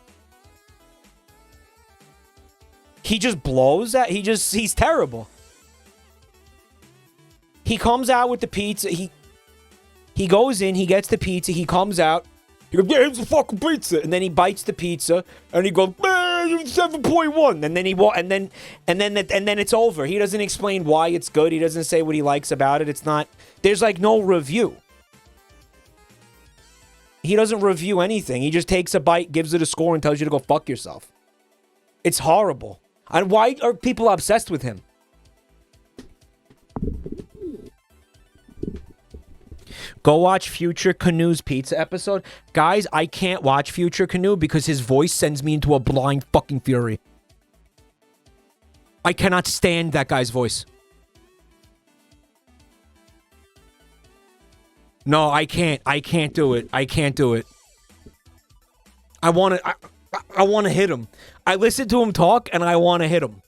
He just blows at, he's terrible. He comes out with the pizza. He goes in, he gets the pizza, he comes out. He goes, yeah, here's the fucking pizza. And then he bites the pizza and he goes, man, 7.1. And then it's over. He doesn't explain why it's good. He doesn't say what he likes about it. It's not, there's like no review. He doesn't review anything. He just takes a bite, gives it a score, and tells you to go fuck yourself. It's horrible. And why are people obsessed with him? Go watch Future Canoe's pizza episode. Guys, I can't watch Future Canoe because his voice sends me into a blind fucking fury. I cannot stand that guy's voice. No, I can't. I can't do it. I can't do it. I want to hit him. I listen to him talk and I want to hit him.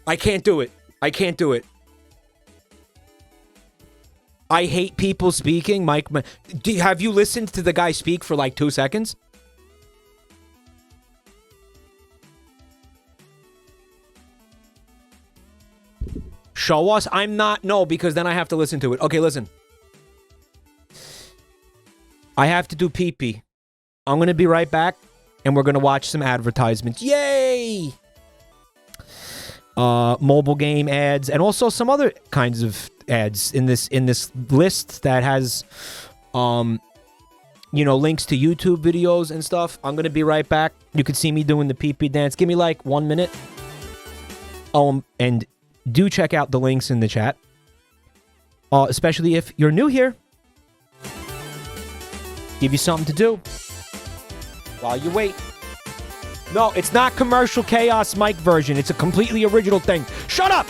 I can't do it. I can't do it. I hate people speaking. Mike, have you listened to the guy speak for like 2 seconds? Show us? I'm not. No, because then I have to listen to it. Okay, listen. I have to do pee-pee. I'm going to be right back, and we're going to watch some advertisements. Yay! Mobile game ads, and also some other kinds of ads in this list that has, links to YouTube videos and stuff. I'm going to be right back. You can see me doing the pee-pee dance. Give me like 1 minute. And do check out the links in the chat. Especially if you're new here. Give you something to do while you wait. No, it's not Commercial Chaos Mike version. It's a completely original thing. Shut up!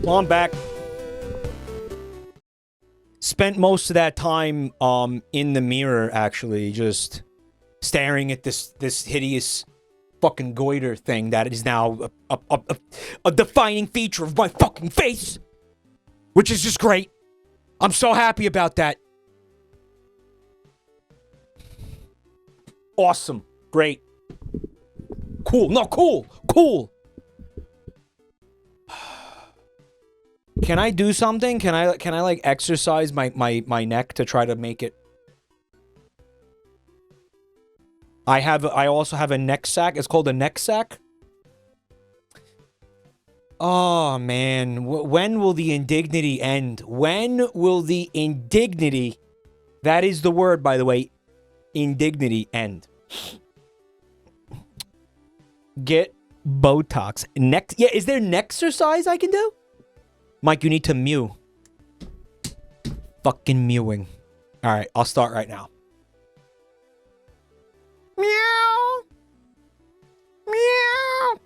Well, I'm back. Spent most of that time in the mirror, actually, just staring at this hideous fucking goiter thing that is now a defining feature of my fucking face, which is just great. I'm so happy about that. Awesome. Great. Cool. No, cool. Cool. Can I do something? Can I like exercise my neck to try to make it? I also have a neck sack. It's called a neck sack. Oh man, when will the indignity end? When will the indignity, that is the word, by the way, indignity end? Get Botox. Neck, yeah, is there neck exercise I can do? Mike, you need to mew. Fucking mewing. Alright, I'll start right now. Meow. Meow.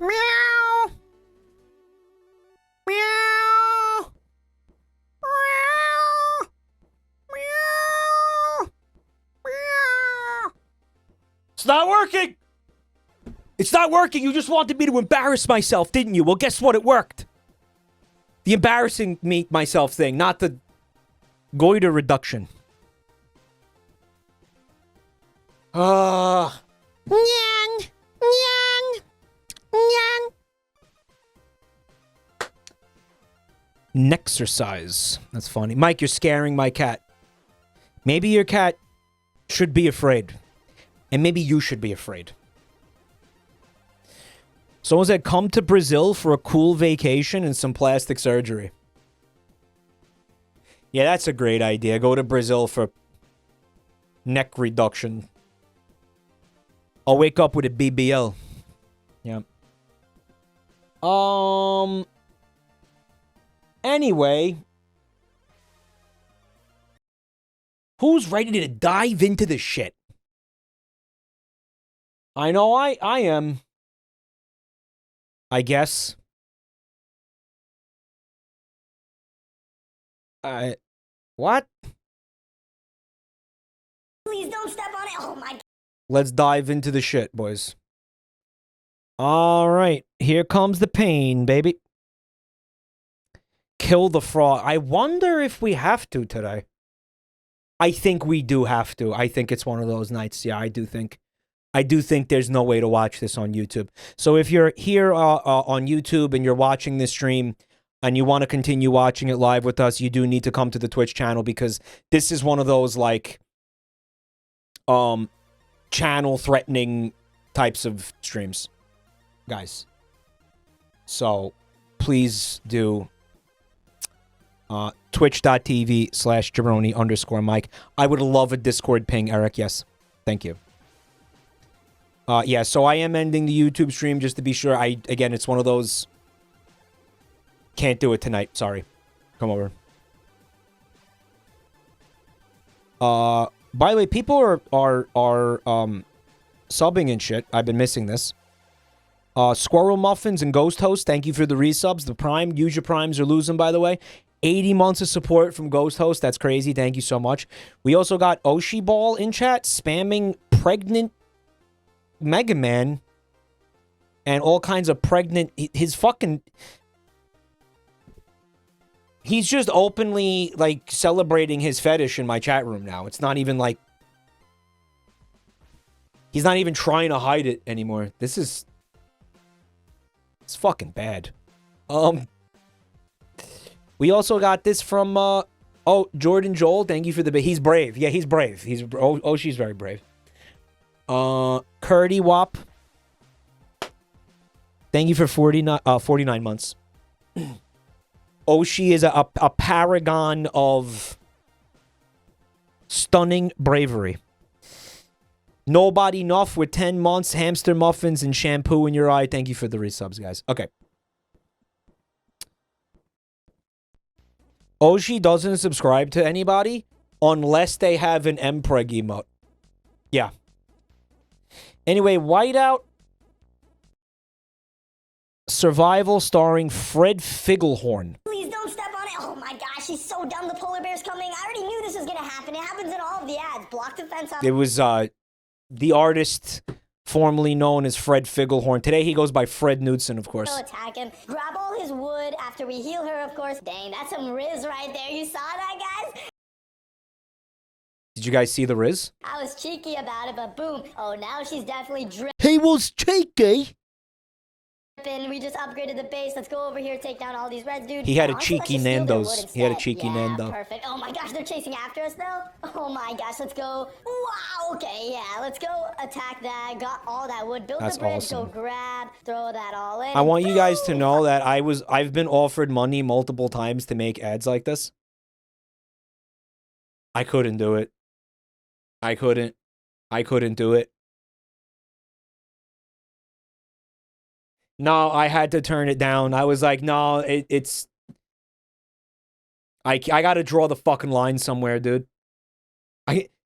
Meow. Meow. Meow. Meow. Meow. It's not working. It's not working. You just wanted me to embarrass myself, didn't you? Well, guess what? It worked. The embarrassing myself thing, not the goiter reduction. Nyang. Nyang. Nyang. Nexercise. That's funny. Mike, you're scaring my cat. Maybe your cat should be afraid. And maybe you should be afraid. Someone said, come to Brazil for a cool vacation and some plastic surgery. Yeah, that's a great idea. Go to Brazil for neck reduction. I'll wake up with a BBL. Yeah. Anyway. Who's ready to dive into this shit? I know I am. I guess. What? Please don't step on it. Oh my God. Let's dive into the shit, boys. All right. Here comes the pain, baby. Kill the frog. I wonder if we have to today. I think we do have to. I think it's one of those nights. Yeah, I do think there's no way to watch this on YouTube. So if you're here on YouTube and you're watching this stream and you want to continue watching it live with us, you do need to come to the Twitch channel because this is one of those, like, channel-threatening types of streams, guys. So please do twitch.tv/jabroni_mike. I would love a Discord ping, Eric. Yes. Thank you. Yeah, so I am ending the YouTube stream just to be sure. Again, it's one of those... Can't do it tonight. Sorry. Come over. By the way, people are subbing and shit. I've been missing this. Squirrel Muffins and Ghost Host, thank you for the resubs. The Prime, use your Primes or lose them, by the way. 80 months of support from Ghost Host. That's crazy. Thank you so much. We also got Oshi Ball in chat, spamming pregnant Mega Man and all kinds of pregnant... His fucking... He's just openly, like, celebrating his fetish in my chat room now. It's not even, like... He's not even trying to hide it anymore. This is... It's fucking bad. We also got this from, oh, Jordan Joel. Thank you for the... He's brave. Yeah, he's brave. She's very brave. Curdy Wop. Thank you for 49 months. Oshi is a paragon of stunning bravery. Nobody Nuff with 10 months, hamster muffins and shampoo in your eye. Thank you for the resubs, guys. Okay. Oshi doesn't subscribe to anybody unless they have an Mpreg emote. Yeah. Anyway, Whiteout Survival starring Fred Figglehorn. Please don't step on it. Oh my gosh, she's so dumb. The polar bear's coming. I already knew this was gonna happen. It happens in all of the ads. Block the fence up. It was the artist formerly known as Fred Figglehorn. Today he goes by Fred Knudsen, of course. Attack him. Grab all his wood after we heal her, of course. Dang, that's some Riz right there. You saw that, guys? Did you guys see the Riz? I was cheeky about it, but boom. Oh, now she's definitely dripping. He was cheeky. We just upgraded the base. Let's go over here, take down all these reds, dude. He had a Honestly, cheeky let's just steal their wood Nando's. He had a instead. cheeky Yeah, Nando. Perfect. Oh my gosh, they're chasing after us now. Oh my gosh, let's go. Wow. Okay, yeah, let's go attack that. Got all that wood. Build That's the bridge. awesome. Go grab. Throw that all in. I want you guys to know that I've been offered money multiple times to make ads like this. I couldn't do it. I couldn't do it. No, I had to turn it down. I was like, no, it's... I gotta draw the fucking line somewhere, dude.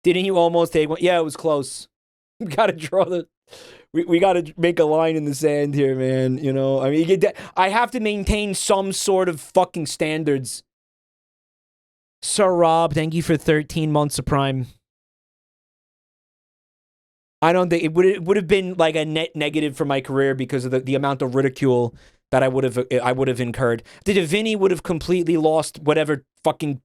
Didn't you almost take one? Yeah, it was close. We gotta draw the... We gotta make a line in the sand here, man. You know, I mean, I have to maintain some sort of fucking standards. Sir Rob, thank you for 13 months of Prime. I don't think it would have been like a net negative for my career because of the amount of ridicule that I would have incurred. The Vinny would have completely lost whatever fucking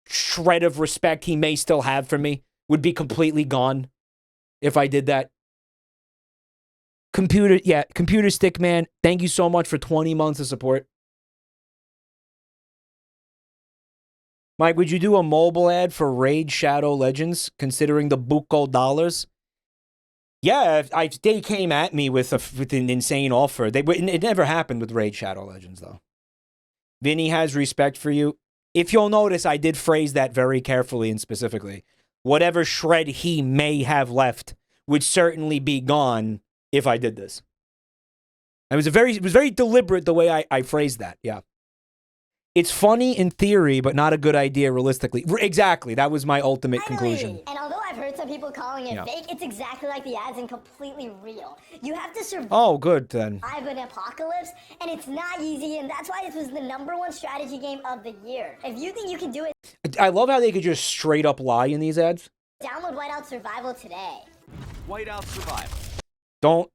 shred of respect he may still have for me. Would be completely gone if I did that. Computer Stick Man, thank you so much for 20 months of support. Mike, would you do a mobile ad for Raid Shadow Legends, considering the buco dollars? Yeah, they came at me with an insane offer. It never happened with Raid Shadow Legends, though. Vinny has respect for you. If you'll notice, I did phrase that very carefully and specifically. Whatever shred he may have left would certainly be gone if I did this. It was very deliberate the way I phrased that, yeah. It's funny in theory, but not a good idea realistically. Exactly, that was my ultimate conclusion. And although I've heard some people calling it fake, it's exactly like the ads and completely real. You have to survive. Oh, good then. An apocalypse, and it's not easy, and that's why this was the #1 strategy game of the year. If you think you can do it, I love how they could just straight up lie in these ads. download Whiteout Survival today. Whiteout Survival. Don't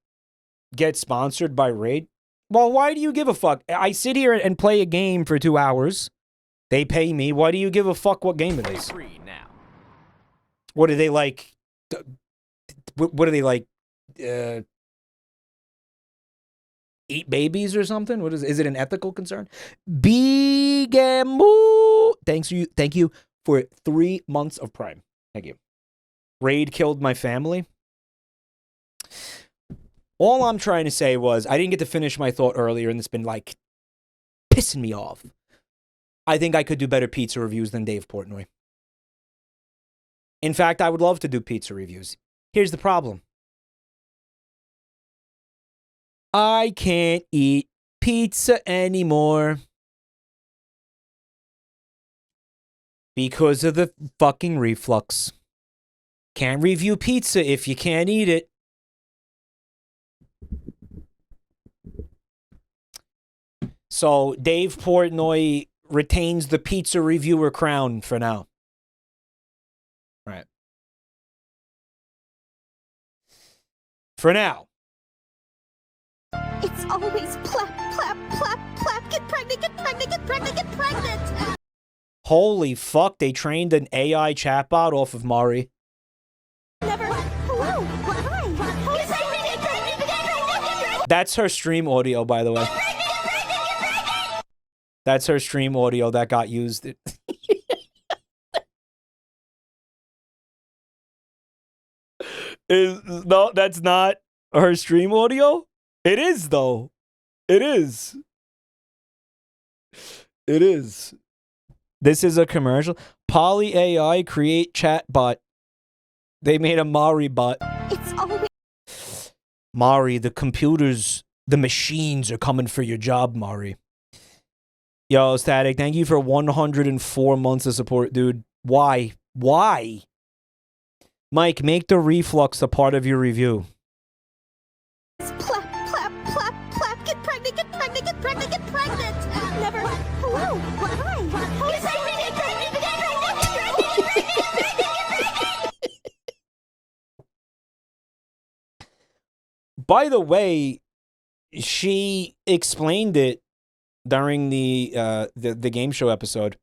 get sponsored by Raid. Well, why do you give a fuck? I sit here and play a game for 2 hours. They pay me. Why do you give a fuck what game it is? Free now. What are they like? What are they like? Eat babies or something? What is it an ethical concern? Bigamoo. Thank you for 3 months of Prime. Thank you. Raid killed my family. All I'm trying to say was, I didn't get to finish my thought earlier, and it's been, like, pissing me off. I think I could do better pizza reviews than Dave Portnoy. In fact, I would love to do pizza reviews. Here's the problem. I can't eat pizza anymore. Because of the fucking reflux. Can't review pizza if you can't eat it. So Dave Portnoy retains the pizza reviewer crown for now. Right. For now. It's always plap, plap, plap, plap. Get pregnant, get pregnant, get pregnant, get pregnant. Holy fuck, they trained an AI chatbot off of Mari. Never. Hello. Hi. That's her stream audio, by the way. That's her stream audio that got used. No, that's not her stream audio? It is, though. It is. It is. This is a commercial. Poly AI create chatbot. They made a Mari bot. It's always Mari, the computers, the machines are coming for your job, Mari. Yo, Static, thank you for 104 months of support, dude. Why? Why? Mike, make the reflux a part of your review. plap, plap, plap, plap. Get pregnant, By the way, she explained it during the game show episode.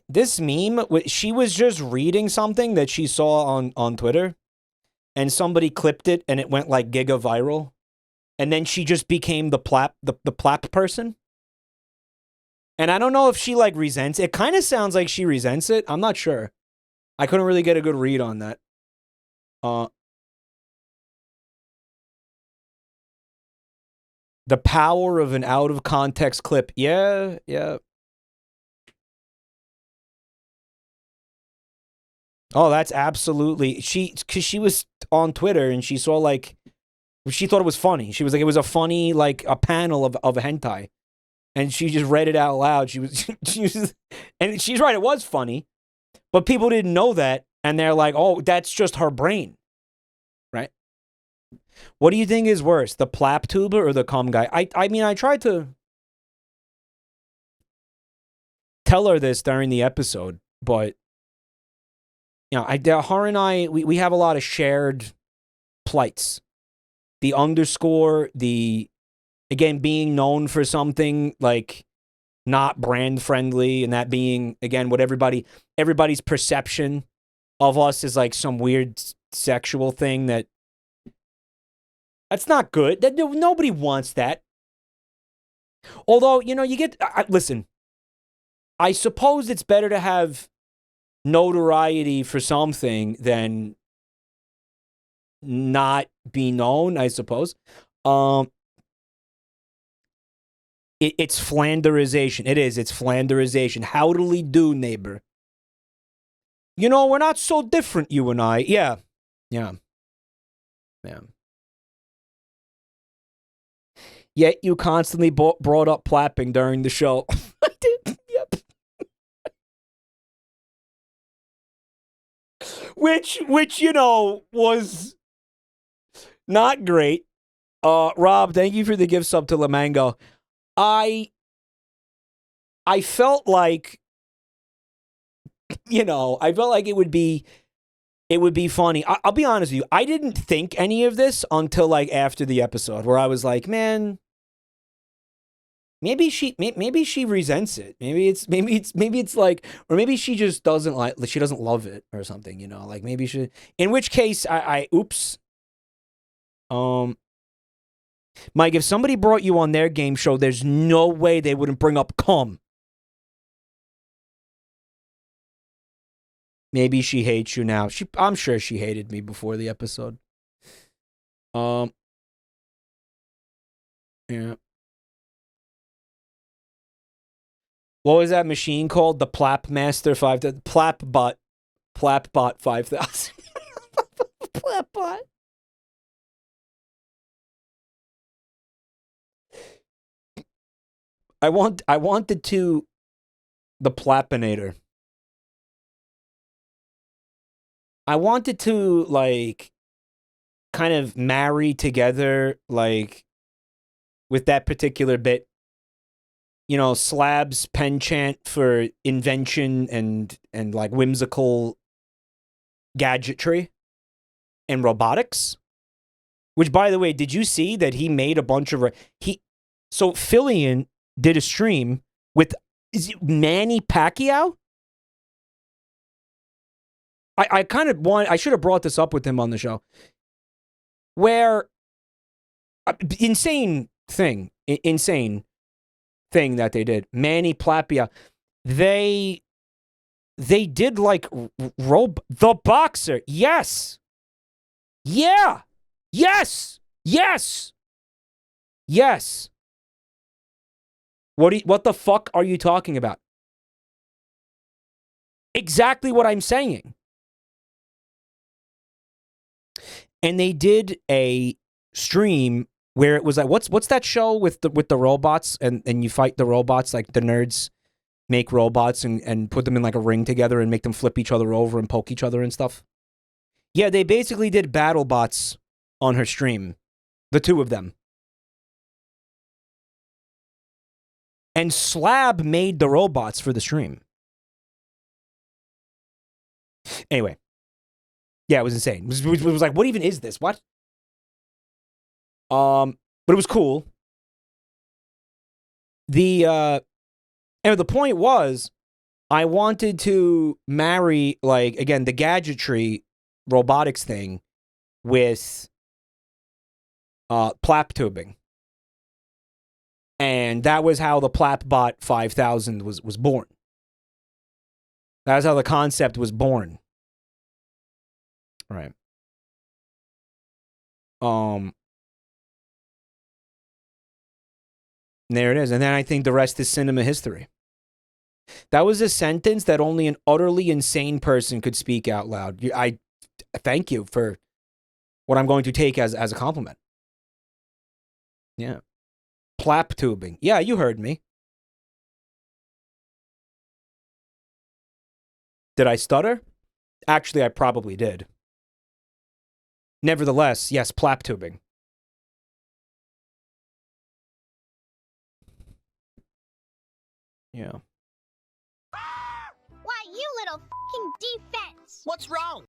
This meme, she was just reading something that she saw on Twitter, and somebody clipped it, and it went like giga viral, and then she just became the plap person. And I don't know if she like resents it. It kind of sounds like she resents it. I'm not sure. I couldn't really get a good read on that. The power of an out of context clip. Yeah. Oh, that's absolutely because she was on Twitter and she saw like she thought it was funny. She was like it was a funny like a panel of a hentai, and she just read it out loud. She was and she's right. It was funny, but people didn't know that, and they're like, oh, that's just her brain, right? What do you think is worse, the plap tuber or the cum guy? I mean, I tried to tell her this during the episode, but you know, her and I, we have a lot of shared plights. The underscore, again, being known for something like not brand friendly, and that being, again, what everybody's perception of us is like some weird sexual thing that's not good. Nobody wants that. Although, you know, you get, listen, I suppose it's better to have notoriety for something than not be known, I suppose. It's Flanderization. It is. It's Flanderization. Howdily do, neighbor. You know, we're not so different, you and I. Yeah. Yet you constantly brought up plapping during the show. I did. Yep. Which you know was not great. Rob, thank you for the gift sub to Lamango. I felt like, you know, I felt like it would be funny. I'll be honest with you. I didn't think any of this until like after the episode, where I was like, man, maybe she resents it. Maybe it's like, or maybe she just doesn't she doesn't love it or something, you know, like maybe she, in which case oops. Mike, if somebody brought you on their game show, there's no way they wouldn't bring up cum. Maybe she hates you now. I'm sure she hated me before the episode. Yeah. What was that machine called? The Plap Master 5,000. Plapbot 5,000. Plapbot. I wanted to the Plapinator. I wanted to like kind of marry together like with that particular bit. You know, Slab's penchant for invention and like whimsical gadgetry and robotics. Which, by the way, did you see that he made a bunch of so Fillion did a stream with Manny Pacquiao? I kind of I should have brought this up with him on the show. Where insane thing that they did. Manny Pacquiao. They did like the boxer. Yes. Yeah. Yes. Yes. Yes. What the fuck are you talking about? Exactly what I'm saying. And they did a stream where it was like, what's that show with the robots and you fight the robots, like the nerds make robots and put them in like a ring together and make them flip each other over and poke each other and stuff. Yeah, they basically did battle bots on her stream. The two of them. And Slab made the robots for the stream. Anyway. Yeah, it was insane. It was like, what even is this? What? But it was cool. And the point was, I wanted to marry, like, again, the gadgetry robotics thing with plap tubing. And that was how the Plapbot 5000 was born. That was how the concept was born. Right. There it is. And then I think the rest is cinema history. That was a sentence that only an utterly insane person could speak out loud. I thank you for what I'm going to take as a compliment. Yeah. Plap tubing. Yeah, you heard me. Did I stutter? Actually, I probably did. Nevertheless, yes, plap tubing. Yeah. Why, you little fucking defense! What's wrong?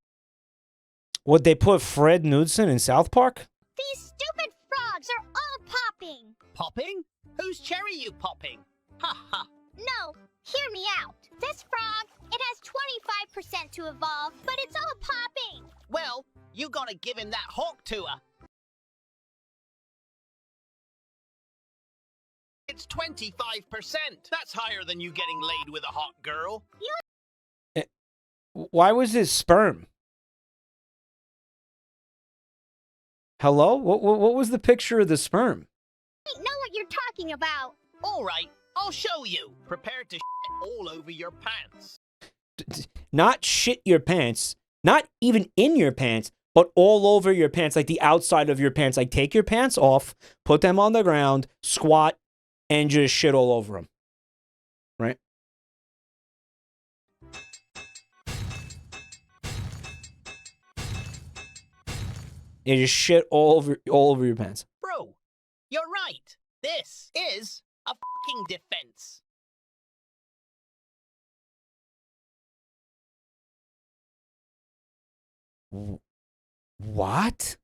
Would they put Fred Knudsen in South Park? These stupid frogs are all popping! Popping? Whose cherry you popping? Ha ha. No, hear me out. This frog, it has 25% to evolve, but it's all popping! Well, you gotta give him that hawk tour. It's 25%. That's higher than you getting laid with a hot girl. Why was this sperm? Hello? What was the picture of the sperm? I know what you're talking about. All right, I'll show you. Prepare to shit all over your pants. Not shit your pants, not even in your pants, but all over your pants, like the outside of your pants. Like, take your pants off, put them on the ground, squat, and just shit all over them. Right? You just shit all over your pants. Bro, you're right. This is a fucking defense. What?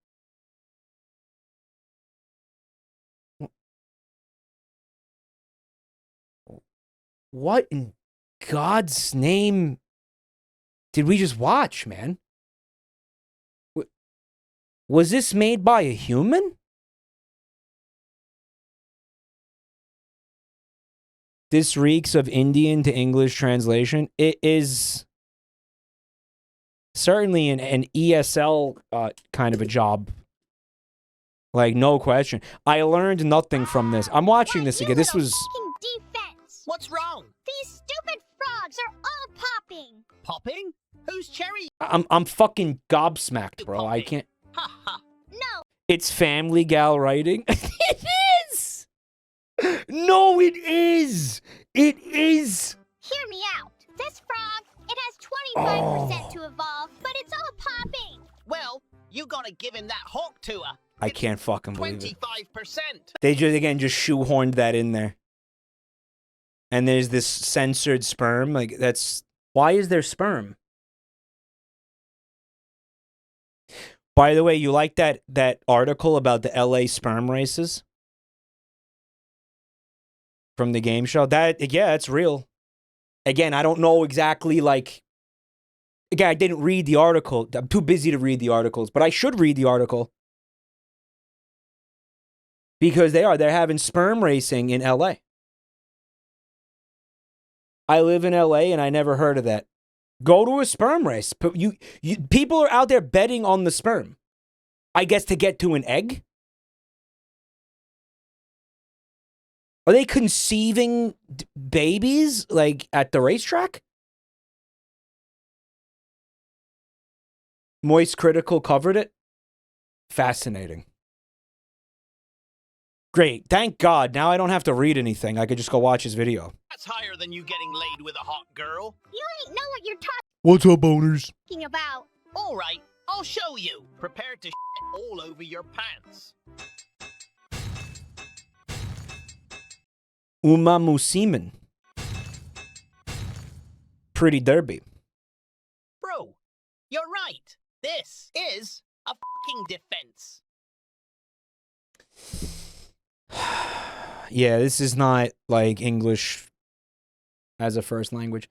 What in God's name did we just watch, man? Was this made by a human? This reeks of Indian to English translation. It is certainly an ESL kind of a job. Like, no question. I learned nothing from this. I'm watching this again. This was... Defense. What's wrong? These stupid frogs are all popping. Popping? Whose cherry? I'm fucking gobsmacked, bro. I can't... Ha ha. No. It's Family Gal writing. It is! No, it is! It is! Hear me out. This frog, it has 25% to evolve, but it's all popping. Well, you gotta give him that hawk tour. I can't fucking believe it. 25%. They just, again, just shoehorned that in there. And there's this censored sperm. Like, that's... Why is there sperm? By the way, you like that article about the LA sperm races? From the game show? Yeah, it's real. Again, I don't know exactly, like... Again, I didn't read the article. I'm too busy to read the articles. But I should read the article. Because they're having sperm racing in LA. I live in LA and I never heard of that. Go to a sperm race. People are out there betting on the sperm. I guess to get to an egg? Are they conceiving babies, like, at the racetrack? Moist Critical covered it. Fascinating. Great. Thank God. Now I don't have to read anything. I could just go watch his video. That's higher than you getting laid with a hot girl. You ain't know what you're What's up, owners? talking about. All right, I'll show you. Prepare to shit all over your pants. Uma Musiman. Pretty derby. Bro, you're right. This is a fucking defense. Yeah, this is not like English as a first language.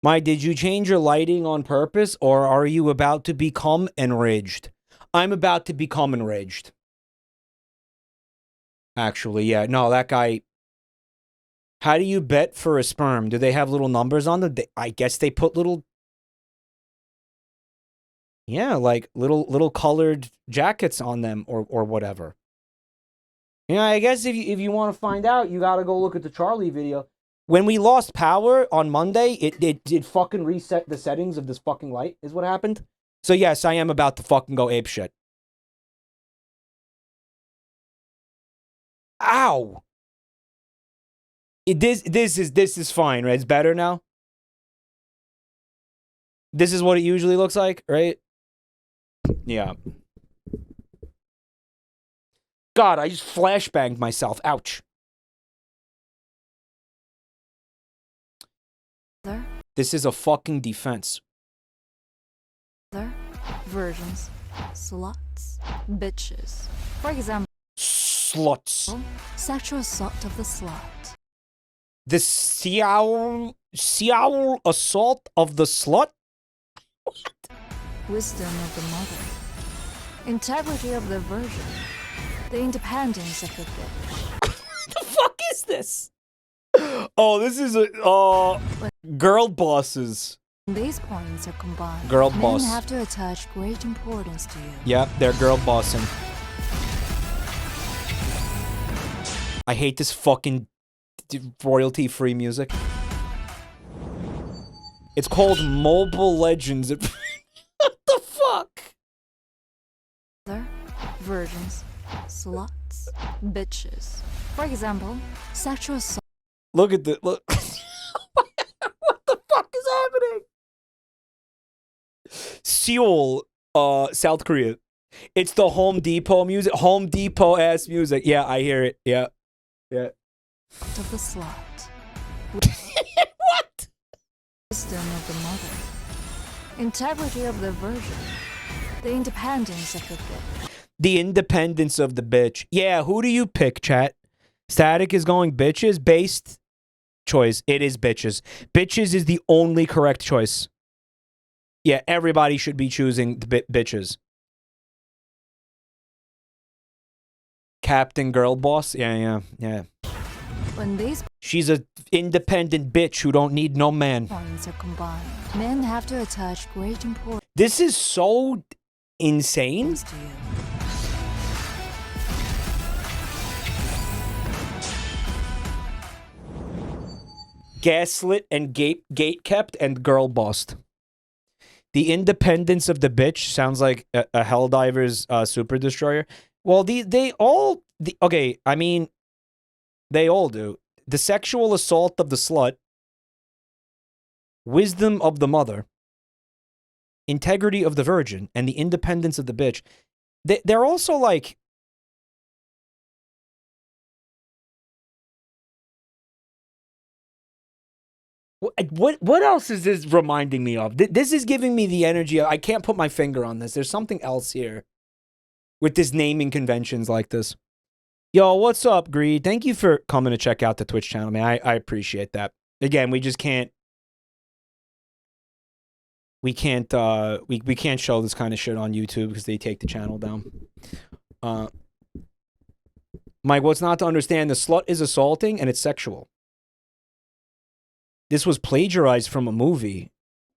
Did you change your lighting on purpose, or are you about to become enraged? I'm about to become enraged. Actually, yeah. No, that guy... How do you bet for a sperm? Do they have little numbers on them? I guess they put little... Yeah, like little colored jackets on them or whatever. Yeah, I guess if you want to find out, you gotta go look at the Charlie video. When we lost power on Monday, it did fucking reset the settings of this fucking light, is what happened. So yes, I am about to fucking go apeshit. Ow! This is fine, right? It's better now. This is what it usually looks like, right? Yeah. God, I just flashbanged myself. Ouch. This is a fucking defense. Versions. Sluts. Bitches. For example... Sluts. Sexual assault of the slut. The sexual assault of the slut? What? Wisdom of the mother. Integrity of the virgin. The independence of the bitch. What the fuck is this? Oh, this is a girl bosses. These points are combined. Girl Men boss. have to attach great importance to you. Yep, they're girl bossing. I hate this fucking royalty-free music. It's called Mobile Legends. What the fuck? Virgins. Sluts. Bitches. For example, sexual assault. Look at the look. What the fuck is happening? Seoul, South Korea. It's the Home Depot music. Home Depot ass music. Yeah, I hear it. Yeah. Yeah. Of the slut. What? Wisdom of the mother. Integrity of the virgin. The independence of the bitch. The independence of the bitch. Yeah, who do you pick, chat? Static is going bitches based choice. It is bitches. Bitches is the only correct choice. Yeah, everybody should be choosing the bitches. Captain Girl Boss? Yeah. When these She's a independent bitch who don't need no man. points are combined, men have to attach great importance This is so insane. to you. Gaslit and gate kept and girl bossed. The independence of the bitch sounds like a Helldiver's super destroyer. Well, they all do. The sexual assault of the slut, wisdom of the mother, integrity of the virgin, and the independence of the bitch. They're also like... What else is this reminding me of? This is giving me the energy. I can't put my finger on this. There's something else here with this naming conventions like this. Yo, what's up, Greed? Thank you for coming to check out the Twitch channel, man. I appreciate that. Again, we just can't... We can't show this kind of shit on YouTube because they take the channel down. Mike, what's not to understand? The slut is assaulting and it's sexual. This was plagiarized from a movie.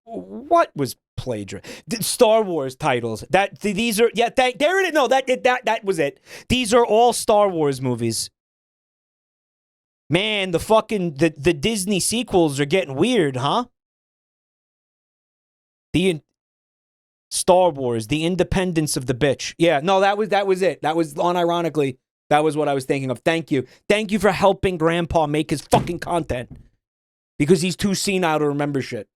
What was plagiarized? Star Wars titles. These are there it is. No, that was it. These are all Star Wars movies. Man, the Disney sequels are getting weird, huh? Star Wars, The Independence of the Bitch. Yeah, no, that was it. That was unironically, that was what I was thinking of. Thank you. Thank you for helping Grandpa make his fucking content. Because he's too senile to remember shit.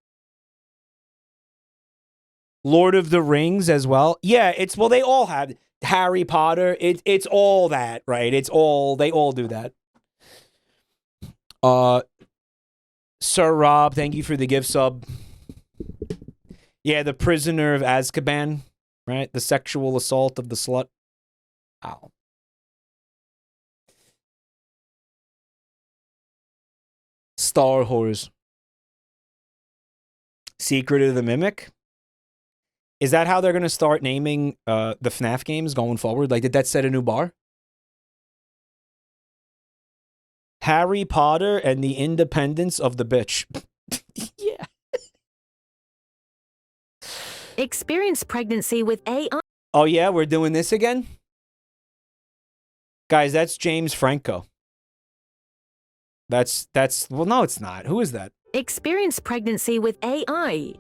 Lord of the Rings as well. Yeah, they all have Harry Potter. It's all that, right? They all do that. Sir Rob, thank you for the gift sub. Yeah, the Prisoner of Azkaban, right? The sexual assault of the slut. Ow. Star Wars. Secret of the Mimic? Is that how they're going to start naming the FNAF games going forward? Like, did that set a new bar? Harry Potter and the Independence of the Bitch. Yeah. Experience pregnancy with AI. Oh, yeah? We're doing this again? Guys, that's James Franco. That's, well, no, it's not. Who is that? Experience pregnancy with AI.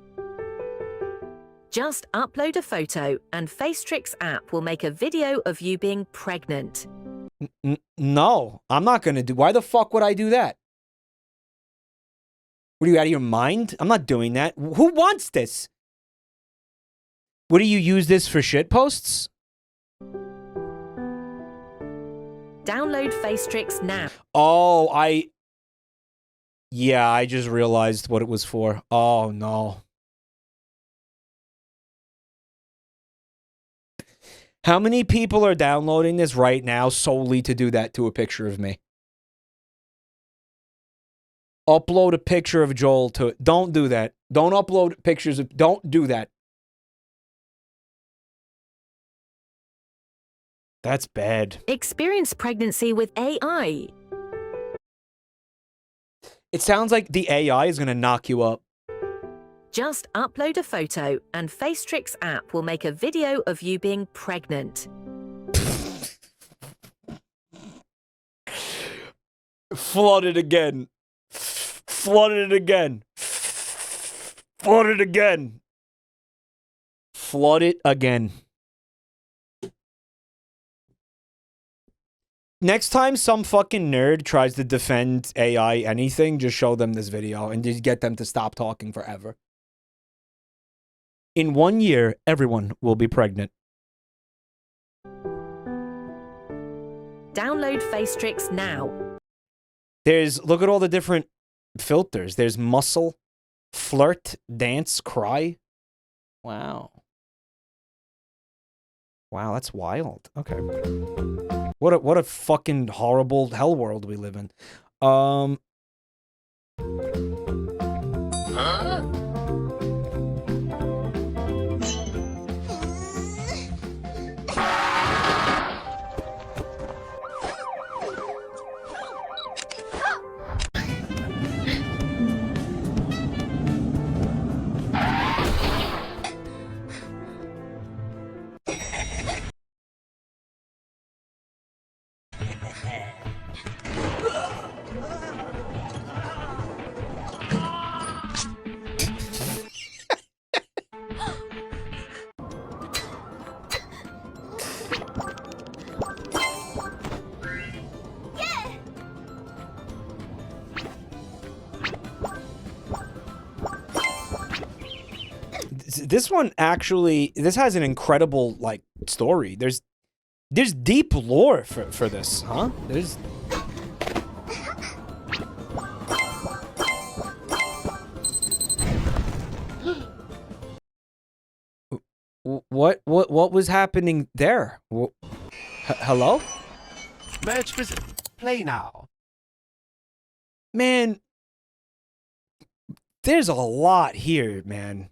Just upload a photo and Facetrix app will make a video of you being pregnant. No, I'm not going to do. Why the fuck would I do that? What are you, out of your mind? I'm not doing that. Who wants this? What do you use this for, shit posts? Download Facetrix now. Oh, yeah, I just realized what it was for. Oh, no. How many people are downloading this right now solely to do that to a picture of me? Upload a picture of Joel to it. Don't do that. Don't upload pictures of... Don't do that. That's bad. Experience pregnancy with AI. It sounds like the AI is going to knock you up. Just upload a photo and Facetrix app will make a video of you being pregnant. Flood it again. Flood it again. Flood it again. Flood it again. Next time some fucking nerd tries to defend AI anything, just show them this video and just get them to stop talking forever. In 1 year, everyone will be pregnant. Download Facetrix now. Look at all the different filters. There's muscle, flirt, dance, cry. Wow. Wow, that's wild. Okay. What a fucking horrible hell world we live in. Huh? This one actually, this has an incredible, like, story. There's deep lore for this, huh? There's... What was happening there? Hello? Merge visit. Play now. Man, there's a lot here, man.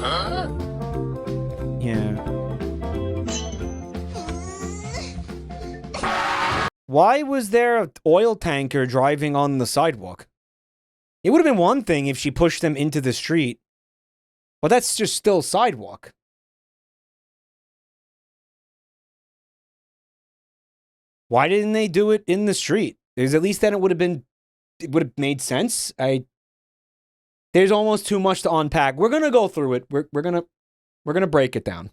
Huh? Yeah. Why was there an oil tanker driving on the sidewalk? It would have been one thing if she pushed them into the street. But that's just still sidewalk. Why didn't they do it in the street? Because at least then it would have made sense. There's almost too much to unpack. We're gonna go through it. We're gonna break it down.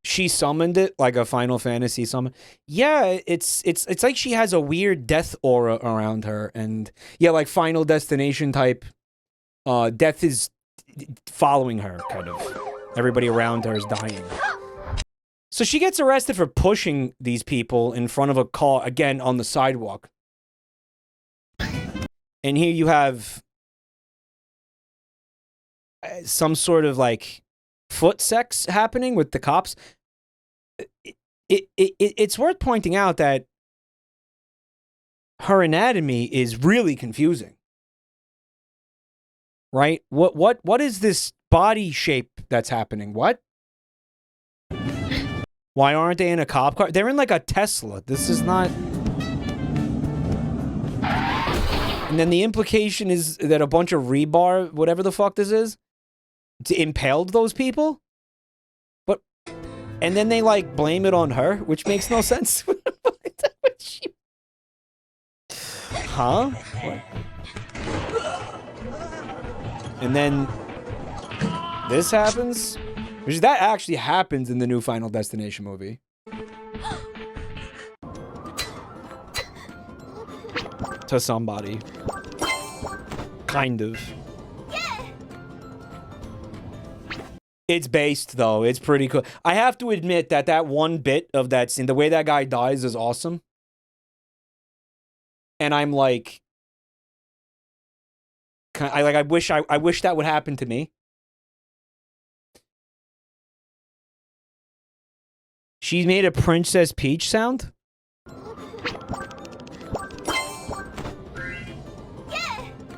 She summoned it like a Final Fantasy summon. Yeah, it's like she has a weird death aura around her, and yeah, like Final Destination type. Death is following her, kind of. Everybody around her is dying. So she gets arrested for pushing these people in front of a car, again, on the sidewalk. And here you have some sort of, like, foot sex happening with the cops. it's worth pointing out that her anatomy is really confusing. Right? What is this body shape that's happening? What? Why aren't they in a cop car? They're in like a Tesla. This is not... And then the implication is that a bunch of rebar, whatever the fuck this is, impaled those people? But... And then they, like, blame it on her, which makes no sense. Huh? What? And then... This happens? Which that actually happens in the new Final Destination movie. To somebody. Kind of. It's based, though. It's pretty cool. I have to admit that that one bit of that scene, the way that guy dies is awesome. And I'm like... I wish that would happen to me. She made a Princess Peach sound?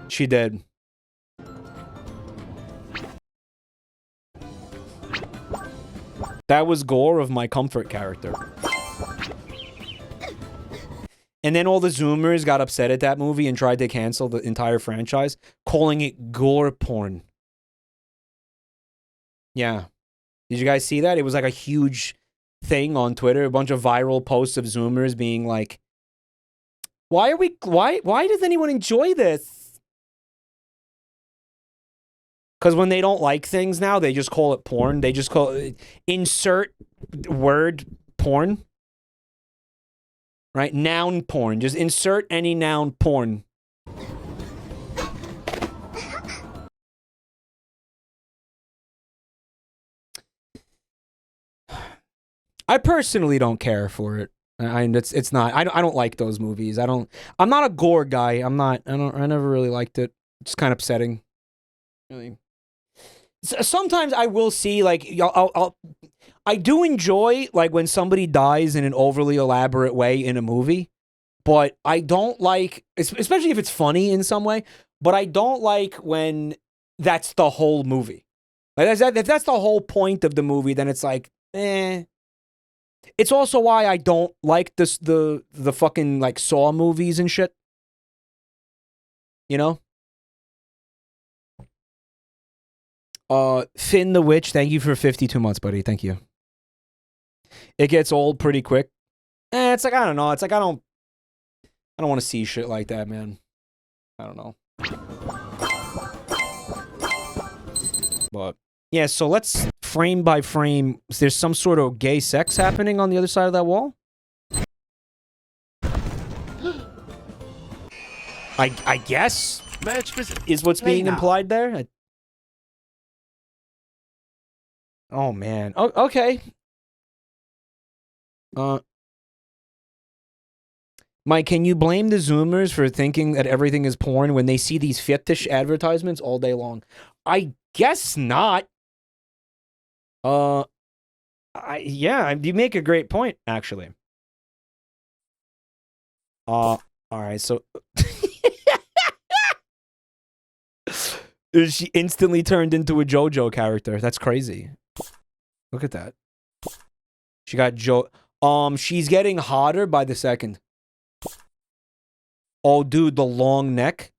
She did. That was Gore of My Comfort character. And then all the Zoomers got upset at that movie and tried to cancel the entire franchise, calling it gore porn. Yeah. Did you guys see that? It was like a huge thing on Twitter, a bunch of viral posts of Zoomers being like, why does anyone enjoy this? Because when they don't like things now, they just call it porn. They just call it, insert word porn. Right? Noun porn. Just insert any noun porn. I personally don't care for it. It's not. I don't like those movies. I'm not a gore guy. I never really liked it. It's kind of upsetting. Really. Sometimes I will see, like, I do enjoy, like, when somebody dies in an overly elaborate way in a movie, but I don't like, especially if it's funny in some way, but I don't like when that's the whole movie. Like, if that's the whole point of the movie, then it's like, eh. It's also why I don't like the fucking, like, Saw movies and shit. You know? Finn the Witch, thank you for 52 months, buddy. Thank you. It gets old pretty quick. It's like, I don't know. It's like, I don't want to see shit like that, man. I don't know. But, yeah, so let's frame by frame. There's some sort of gay sex happening on the other side of that wall? I guess is what's being implied there. Oh, man. Oh, okay. Mike, can you blame the Zoomers for thinking that everything is porn when they see these fetish advertisements all day long? I guess not. Yeah, you make a great point, actually. All right, so... She instantly turned into a JoJo character. That's crazy. Look at that. She got she's getting hotter by the second. Oh, dude, the long neck.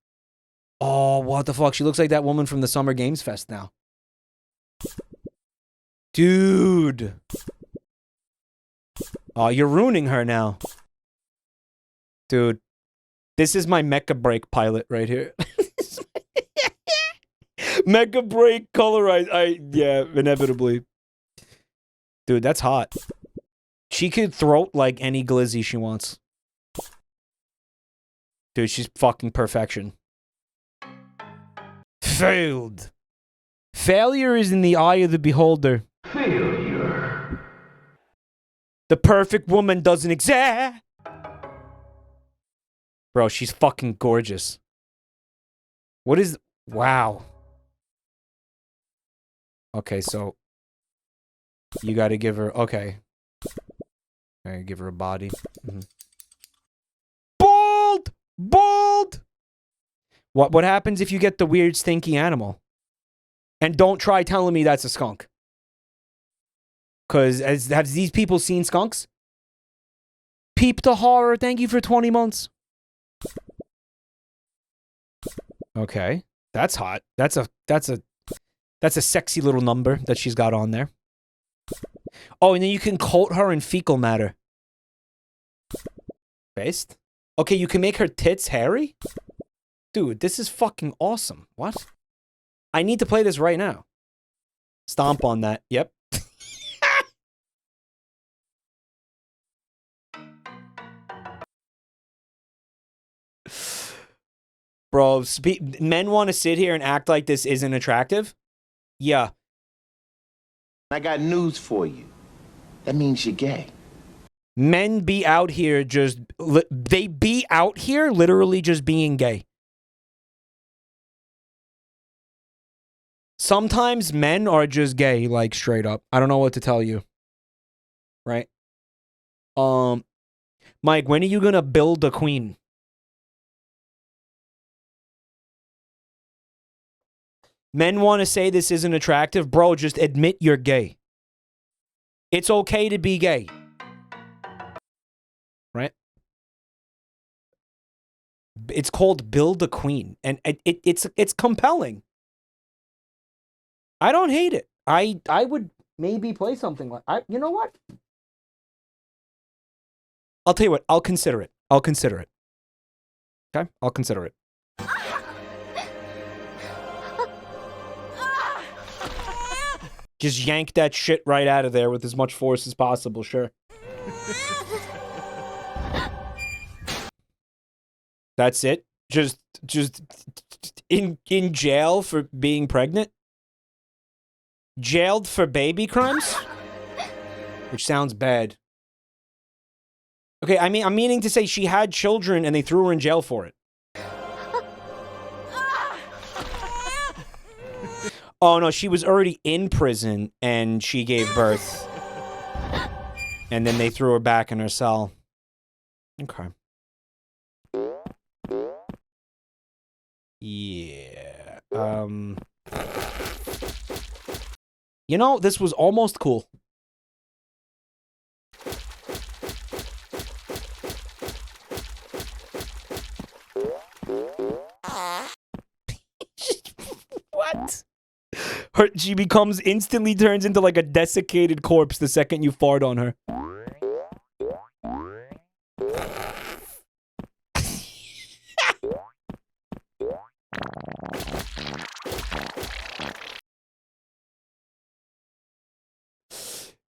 Oh, what the fuck? She looks like that woman from the Summer Games Fest now. Dude. Oh, you're ruining her now. Dude. This is my Mecha Break pilot right here. Mecha Break colorized. Yeah, inevitably. Dude, that's hot. She could throat like any glizzy she wants. Dude, she's fucking perfection. Failed. Failure is in the eye of the beholder. Failure. The perfect woman doesn't exist. Bro, she's fucking gorgeous. What is... Wow. Okay, so... You gotta give her... Okay. All right, give her a body. Mm-hmm. Bald! Bald! What happens if you get the weird stinky animal? And don't try telling me that's a skunk. Because have these people seen skunks? Peep the horror. Thank you for 20 months. Okay. That's hot. That's a sexy little number that she's got on there. Oh, and then you can coat her in fecal matter. Based? Okay, you can make her tits hairy? Dude, this is fucking awesome. What? I need to play this right now. Stomp on that. Yep. Bro, men want to sit here and act like this isn't attractive? Yeah. I got news for you. That means you're gay. Men be out here just... They be out here literally just being gay. Sometimes men are just gay, like, straight up. I don't know what to tell you. Right? Mike, when are you gonna build a queen? Men want to say this isn't attractive. Bro, just admit you're gay. It's okay to be gay. Right? It's called Build a Queen. And it's compelling. I don't hate it. I would maybe play something like... you know what? I'll tell you what. I'll consider it. I'll consider it. Okay? I'll consider it. Just yank that shit right out of there with as much force as possible, sure. That's it? Just in jail for being pregnant? Jailed for baby crimes? Which sounds bad. Okay, I'm meaning to say she had children and they threw her in jail for it. Oh, no, she was already in prison, and she gave birth. And then they threw her back in her cell. Okay. Yeah. You know, this was almost cool. What? She instantly turns into like a desiccated corpse the second you fart on her.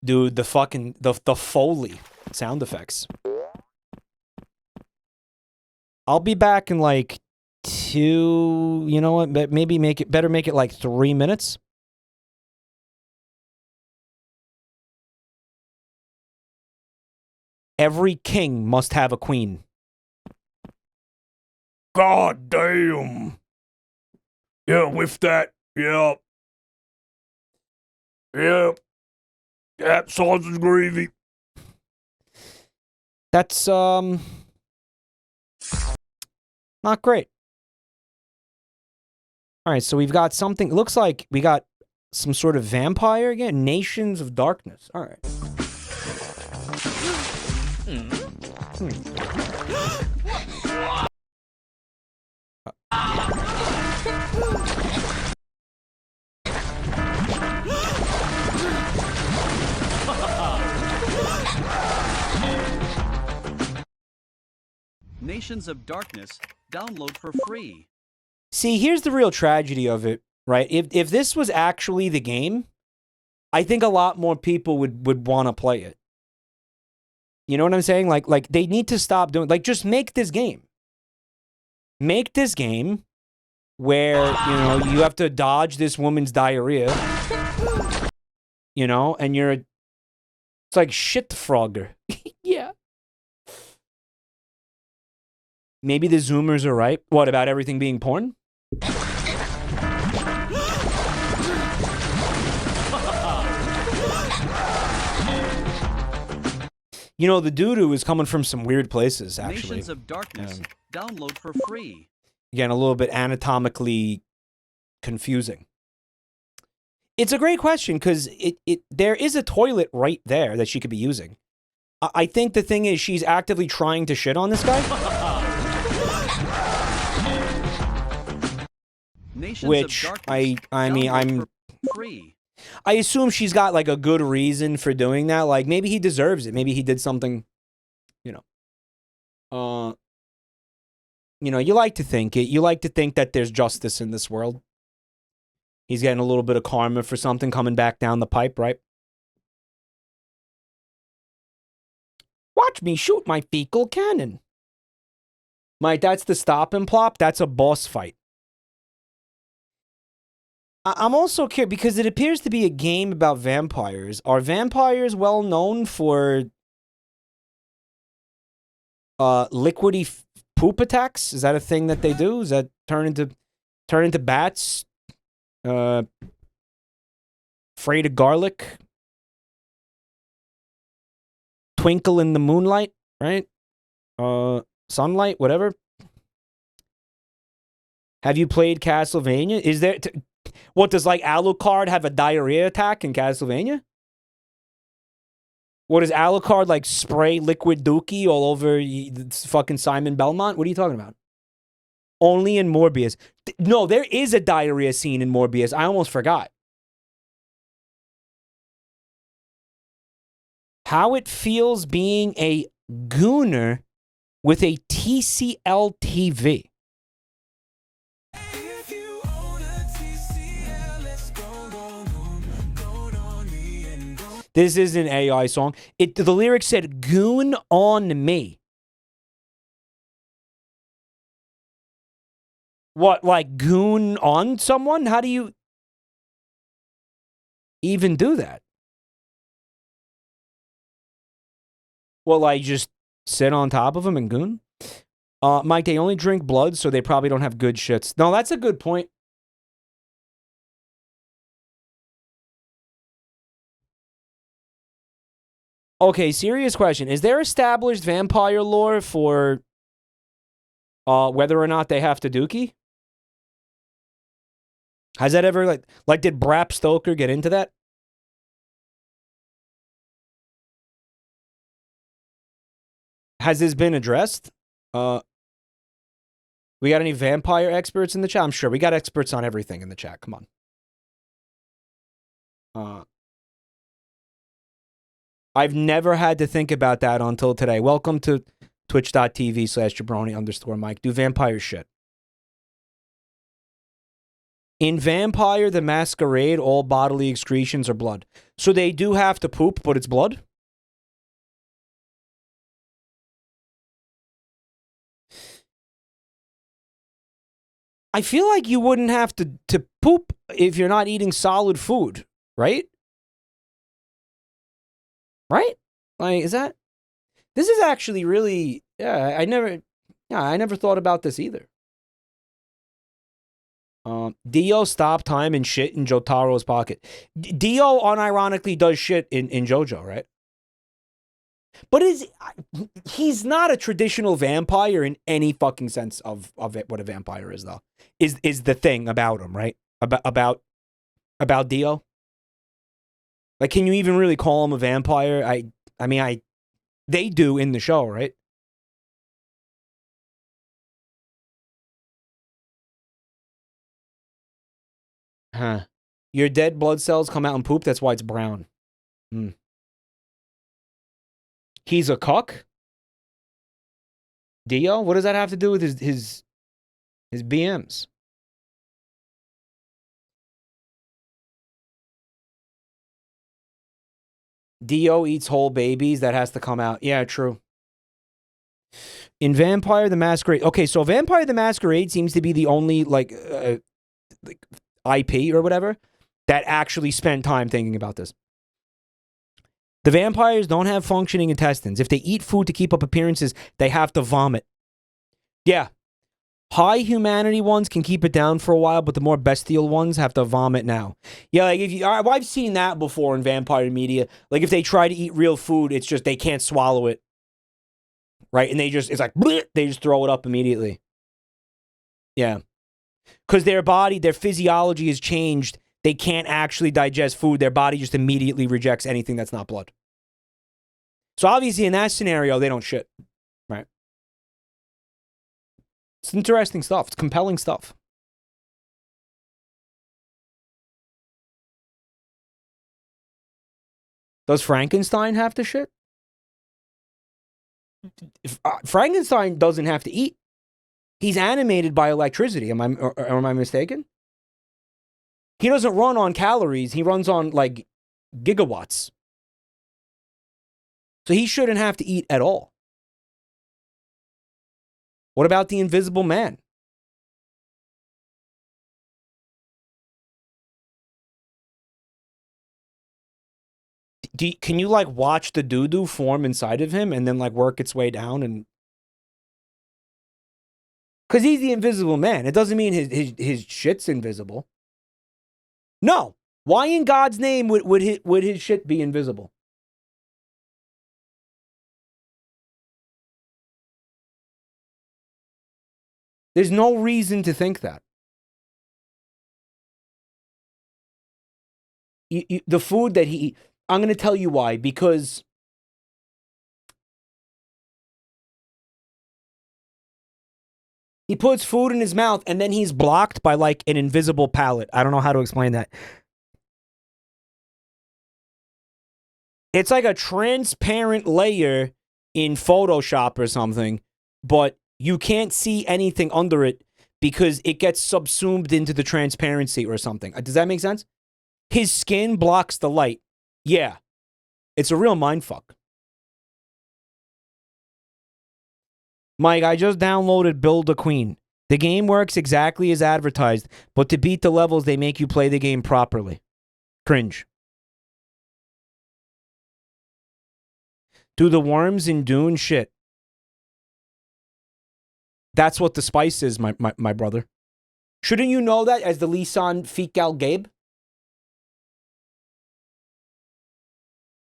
Dude, the fucking, the Foley sound effects. I'll be back in like 2, you know what, maybe better make it like 3 minutes. Every king must have a queen. God damn. Yeah, with that, yeah. Yeah. That sausage gravy. That's, not great. Alright, so we've got something, it looks like we got some sort of vampire again. Nations of Darkness. Alright. Nations of Darkness, download for free. See, here's the real tragedy of it, right? If this was actually the game, I think a lot more people would want to play it. You know what I'm saying? Like they need to stop doing, like, just make this game. Make this game where, you know, you have to dodge this woman's diarrhea. You know, and it's like shit Frogger. Yeah. Maybe the Zoomers are right. What, about everything being porn? You know, the doo-doo is coming from some weird places, actually. Nations of Darkness. Download for free. Again, a little bit anatomically confusing. It's a great question because there is a toilet right there that she could be using. I think the thing is she's actively trying to shit on this guy. Which I mean, I'm free. I assume she's got like a good reason for doing that. Like maybe he deserves it. Maybe he did something, you know. You know, you like to think it. You like to think that there's justice in this world. He's getting a little bit of karma for something coming back down the pipe, right? Watch me shoot my fecal cannon. Mike, that's the stop and plop. That's a boss fight. I'm also curious because it appears to be a game about vampires. Are vampires well known for liquidy poop attacks? Is that a thing that they do? Is that turn into bats? Afraid of garlic? Twinkle in the moonlight, right? Sunlight, whatever. Have you played Castlevania? Is there... What, does, like, Alucard have a diarrhea attack in Castlevania? What, does Alucard, like, spray liquid dookie all over fucking Simon Belmont? What are you talking about? Only in Morbius. No, there is a diarrhea scene in Morbius. I almost forgot. How it feels being a gooner with a TCL TV. This is an AI song. The lyrics said, goon on me. What, like goon on someone? How do you even do that? Well, like just sit on top of them and goon? Mike, they only drink blood, so they probably don't have good shits. No, that's a good point. Okay, serious question. Is there established vampire lore for whether or not they have to dookie? Has that ever, like did Bram Stoker get into that? Has this been addressed? We got any vampire experts in the chat? I'm sure we got experts on everything in the chat. Come on. I've never had to think about that until today. Welcome to twitch.tv/jabroni_Mike. Do vampire shit. In Vampire the Masquerade, all bodily excretions are blood. So they do have to poop, but it's blood? I feel like you wouldn't have to poop if you're not eating solid food, right? Right? Like, is that... This is actually really... Yeah, I never thought about this either. Dio stopped time and shit in Jotaro's pocket. Dio unironically does shit in JoJo, right? But he's not a traditional vampire in any fucking sense of it, what a vampire is, though. Is the thing about him, right? About Dio? Like, can you even really call him a vampire? I mean, they do in the show, right? Huh. Your dead blood cells come out and poop, that's why it's brown. He's a cuck? Dio? What does that have to do with his BMs? Dio eats whole babies. That has to come out. Yeah, true. In Vampire the Masquerade. Okay, so Vampire the Masquerade seems to be the only, like IP or whatever that actually spent time thinking about this. The vampires don't have functioning intestines. If they eat food to keep up appearances, they have to vomit. Yeah. High humanity ones can keep it down for a while, but the more bestial ones have to vomit now. Yeah, like if you, I've seen that before in vampire media. Like if they try to eat real food, it's just they can't swallow it, right? And they just, it's like bleh, they just throw it up immediately. Yeah, because their body, their physiology has changed. They can't actually digest food. Their body just immediately rejects anything that's not blood. So obviously, in that scenario, they don't shit, right? It's interesting stuff. It's compelling stuff. Does Frankenstein have to shit? Frankenstein doesn't have to eat. He's animated by electricity. Am I mistaken? He doesn't run on calories. He runs on like gigawatts. So he shouldn't have to eat at all. What about the Invisible Man? Can you like watch the doo-doo form inside of him and then like work its way down? And because he's the Invisible Man, it doesn't mean his shit's invisible. No. Why in God's name would his shit be invisible? There's no reason to think that. The food that he... I'm going to tell you why. Because he puts food in his mouth and then he's blocked by like an invisible palate. I don't know how to explain that. It's like a transparent layer in Photoshop or something, but you can't see anything under it because it gets subsumed into the transparency or something. Does that make sense? His skin blocks the light. Yeah. It's a real mindfuck. Mike, I just downloaded Build a Queen. The game works exactly as advertised, but to beat the levels, they make you play the game properly. Cringe. Do the worms in Dune shit? That's what the spice is, my brother. Shouldn't you know that as the Lisan Fecal Gabe?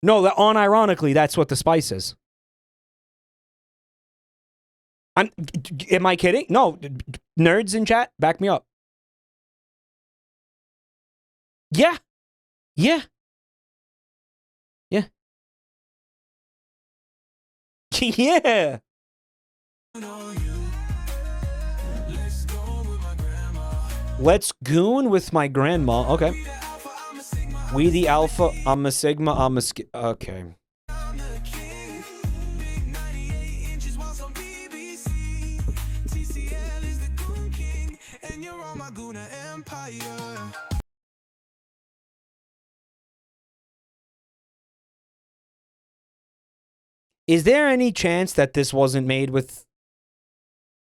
No, that unironically, that's what the spice is. Am I kidding? No, nerds in chat, back me up. Yeah. Yeah. Yeah. Yeah. Let's goon with my grandma. Okay. We the alpha, I'm a sigma, I'm a okay. Is there any chance that this wasn't made with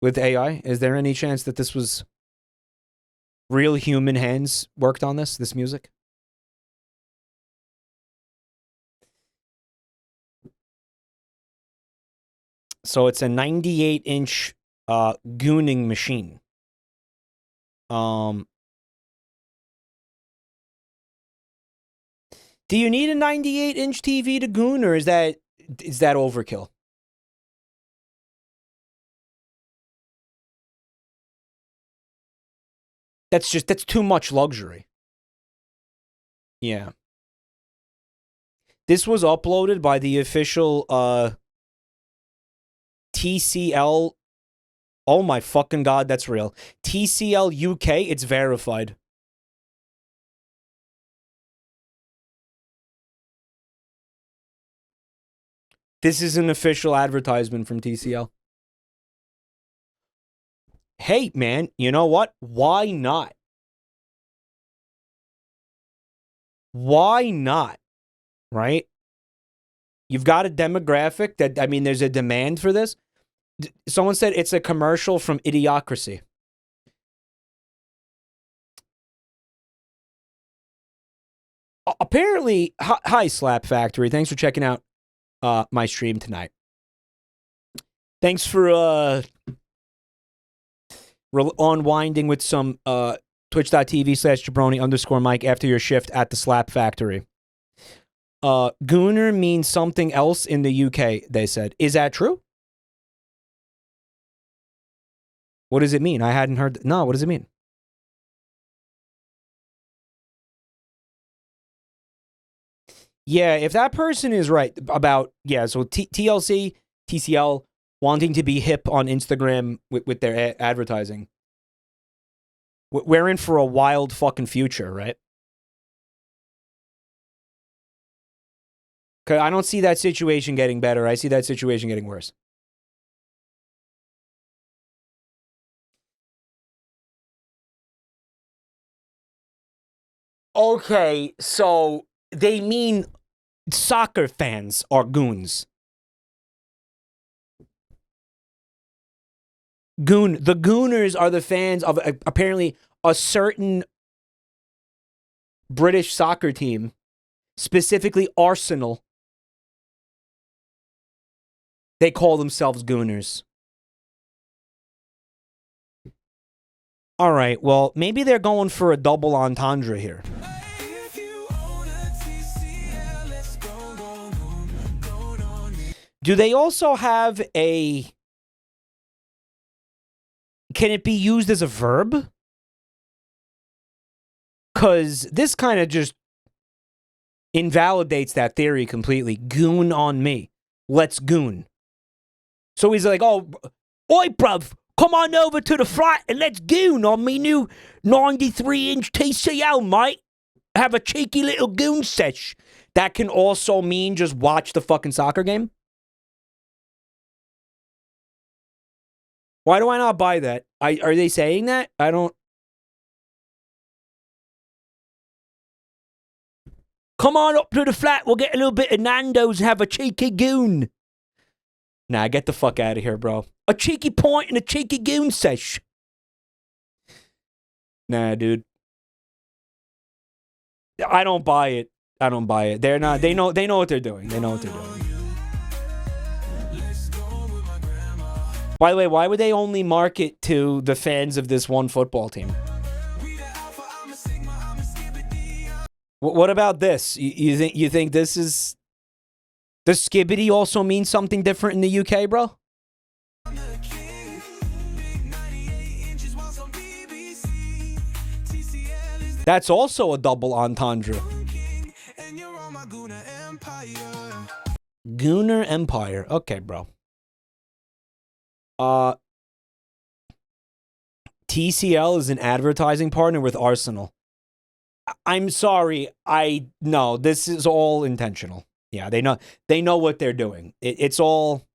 AI? Is there any chance that this was real human hands worked on this music? So it's a 98-inch gooning machine. Do you need a 98-inch TV to goon, or is that overkill? That's too much luxury. Yeah. This was uploaded by the official TCL. Oh my fucking God, that's real. TCL UK, it's verified. This is an official advertisement from TCL. Hey, man, you know what? Why not? Why not? Right? You've got a demographic that, I mean, there's a demand for this. Someone said it's a commercial from Idiocracy. Apparently, hi, Slap Factory. Thanks for checking out my stream tonight. Thanks for unwinding with some twitch.tv/jabroni_Mike after your shift at the Slap Factory. Gooner means something else in the UK, they said. Is that true? What does it mean? I hadn't heard. No, what does it mean? Yeah, if that person is right about, so TLC, TCL wanting to be hip on Instagram with their advertising, we're in for a wild fucking future, right? Because I don't see that situation getting better. I see that situation getting worse. Okay, so they mean soccer fans are goons. The gooners are the fans of apparently a certain British soccer team, specifically Arsenal. They call themselves gooners. All right, well, maybe they're going for a double entendre here. Do they also have a... Can it be used as a verb? Because this kind of just invalidates that theory completely. Goon on me. Let's goon. So he's like, oh, oi, bruv, come on over to the flat and let's goon on me new 93-inch TCL, mate. Have a cheeky little goon sesh. That can also mean just watch the fucking soccer game. Why do I not buy that? Are they saying that? I don't... Come on up to the flat. We'll get a little bit of Nando's and have a cheeky goon. Nah, get the fuck out of here, bro. A cheeky point and a cheeky goon sesh. Nah, dude. I don't buy it. I don't buy it. They're not... They know what they're doing. They know what they're doing. By the way, why would they only market to the fans of this one football team? What about this? You think this is... Does skibbity also mean something different in the UK, bro? That's also a double entendre. Gooner Empire. Okay, bro. TCL is an advertising partner with Arsenal. I'm sorry. No, this is all intentional. Yeah, they know what they're doing. It's all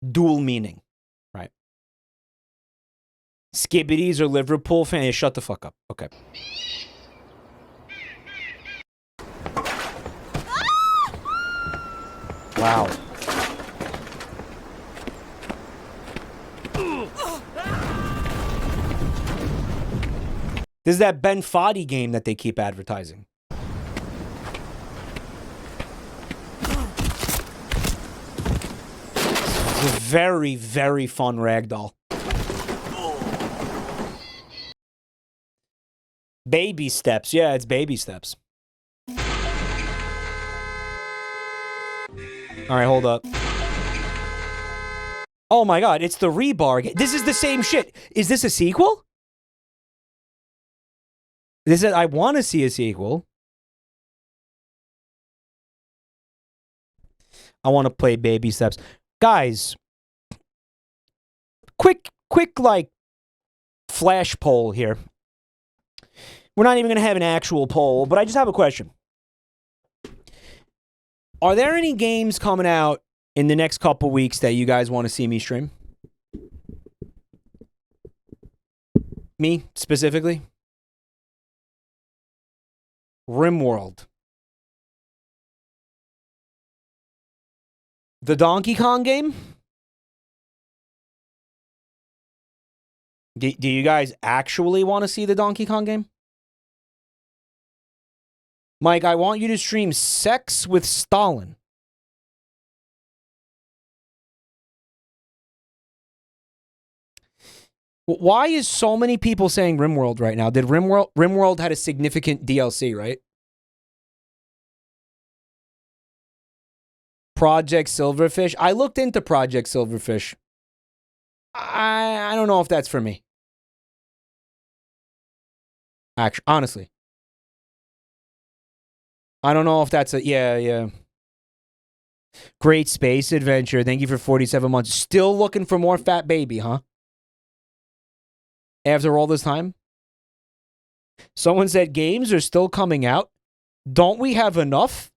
dual meaning, right? Skibbities or Liverpool fans. Shut the fuck up. Okay. Wow. This is that Ben Foddy game that they keep advertising. It's a very, very fun ragdoll. Baby steps. Yeah, it's baby steps. All right, hold up. Oh my god, it's the Rebar game. This is the same shit. Is this a sequel? This is, I want to see a sequel. I want to play baby steps. Guys, quick, like, flash poll here. We're not even going to have an actual poll, but I just have a question. Are there any games coming out in the next couple weeks that you guys want to see me stream? Me, specifically? RimWorld. The Donkey Kong game? Do you guys actually want to see the Donkey Kong game? Mike, I want you to stream Sex with Stalin. Why is so many people saying RimWorld right now? Did RimWorld had a significant DLC, right? Project Silverfish. I looked into Project Silverfish. I don't know if that's for me. Actually, honestly. I don't know if that's a... Yeah. Great Space Adventure. Thank you for 47 months. Still looking for more Fat Baby, huh? After all this time? Someone said games are still coming out. Don't we have enough?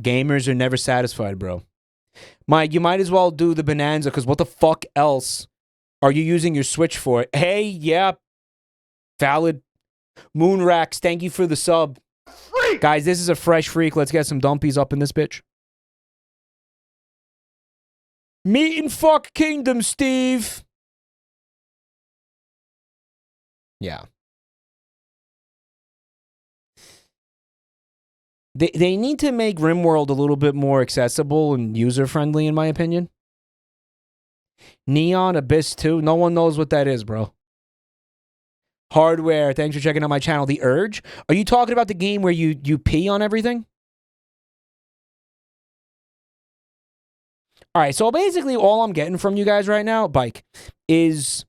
Gamers are never satisfied, bro. Mike, you might as well do the Bonanza, because what the fuck else are you using your Switch for? Hey, yeah. Valid. Moonrax, thank you for the sub. Freak! Guys, this is a fresh freak. Let's get some dumpies up in this bitch. Meat and fuck kingdom, Steve. Yeah. They need to make RimWorld a little bit more accessible and user-friendly, in my opinion. Neon Abyss 2. No one knows what that is, bro. Hardware. Thanks for checking out my channel. The Urge. Are you talking about the game where you pee on everything? All right, so basically all I'm getting from you guys right now, Bike, is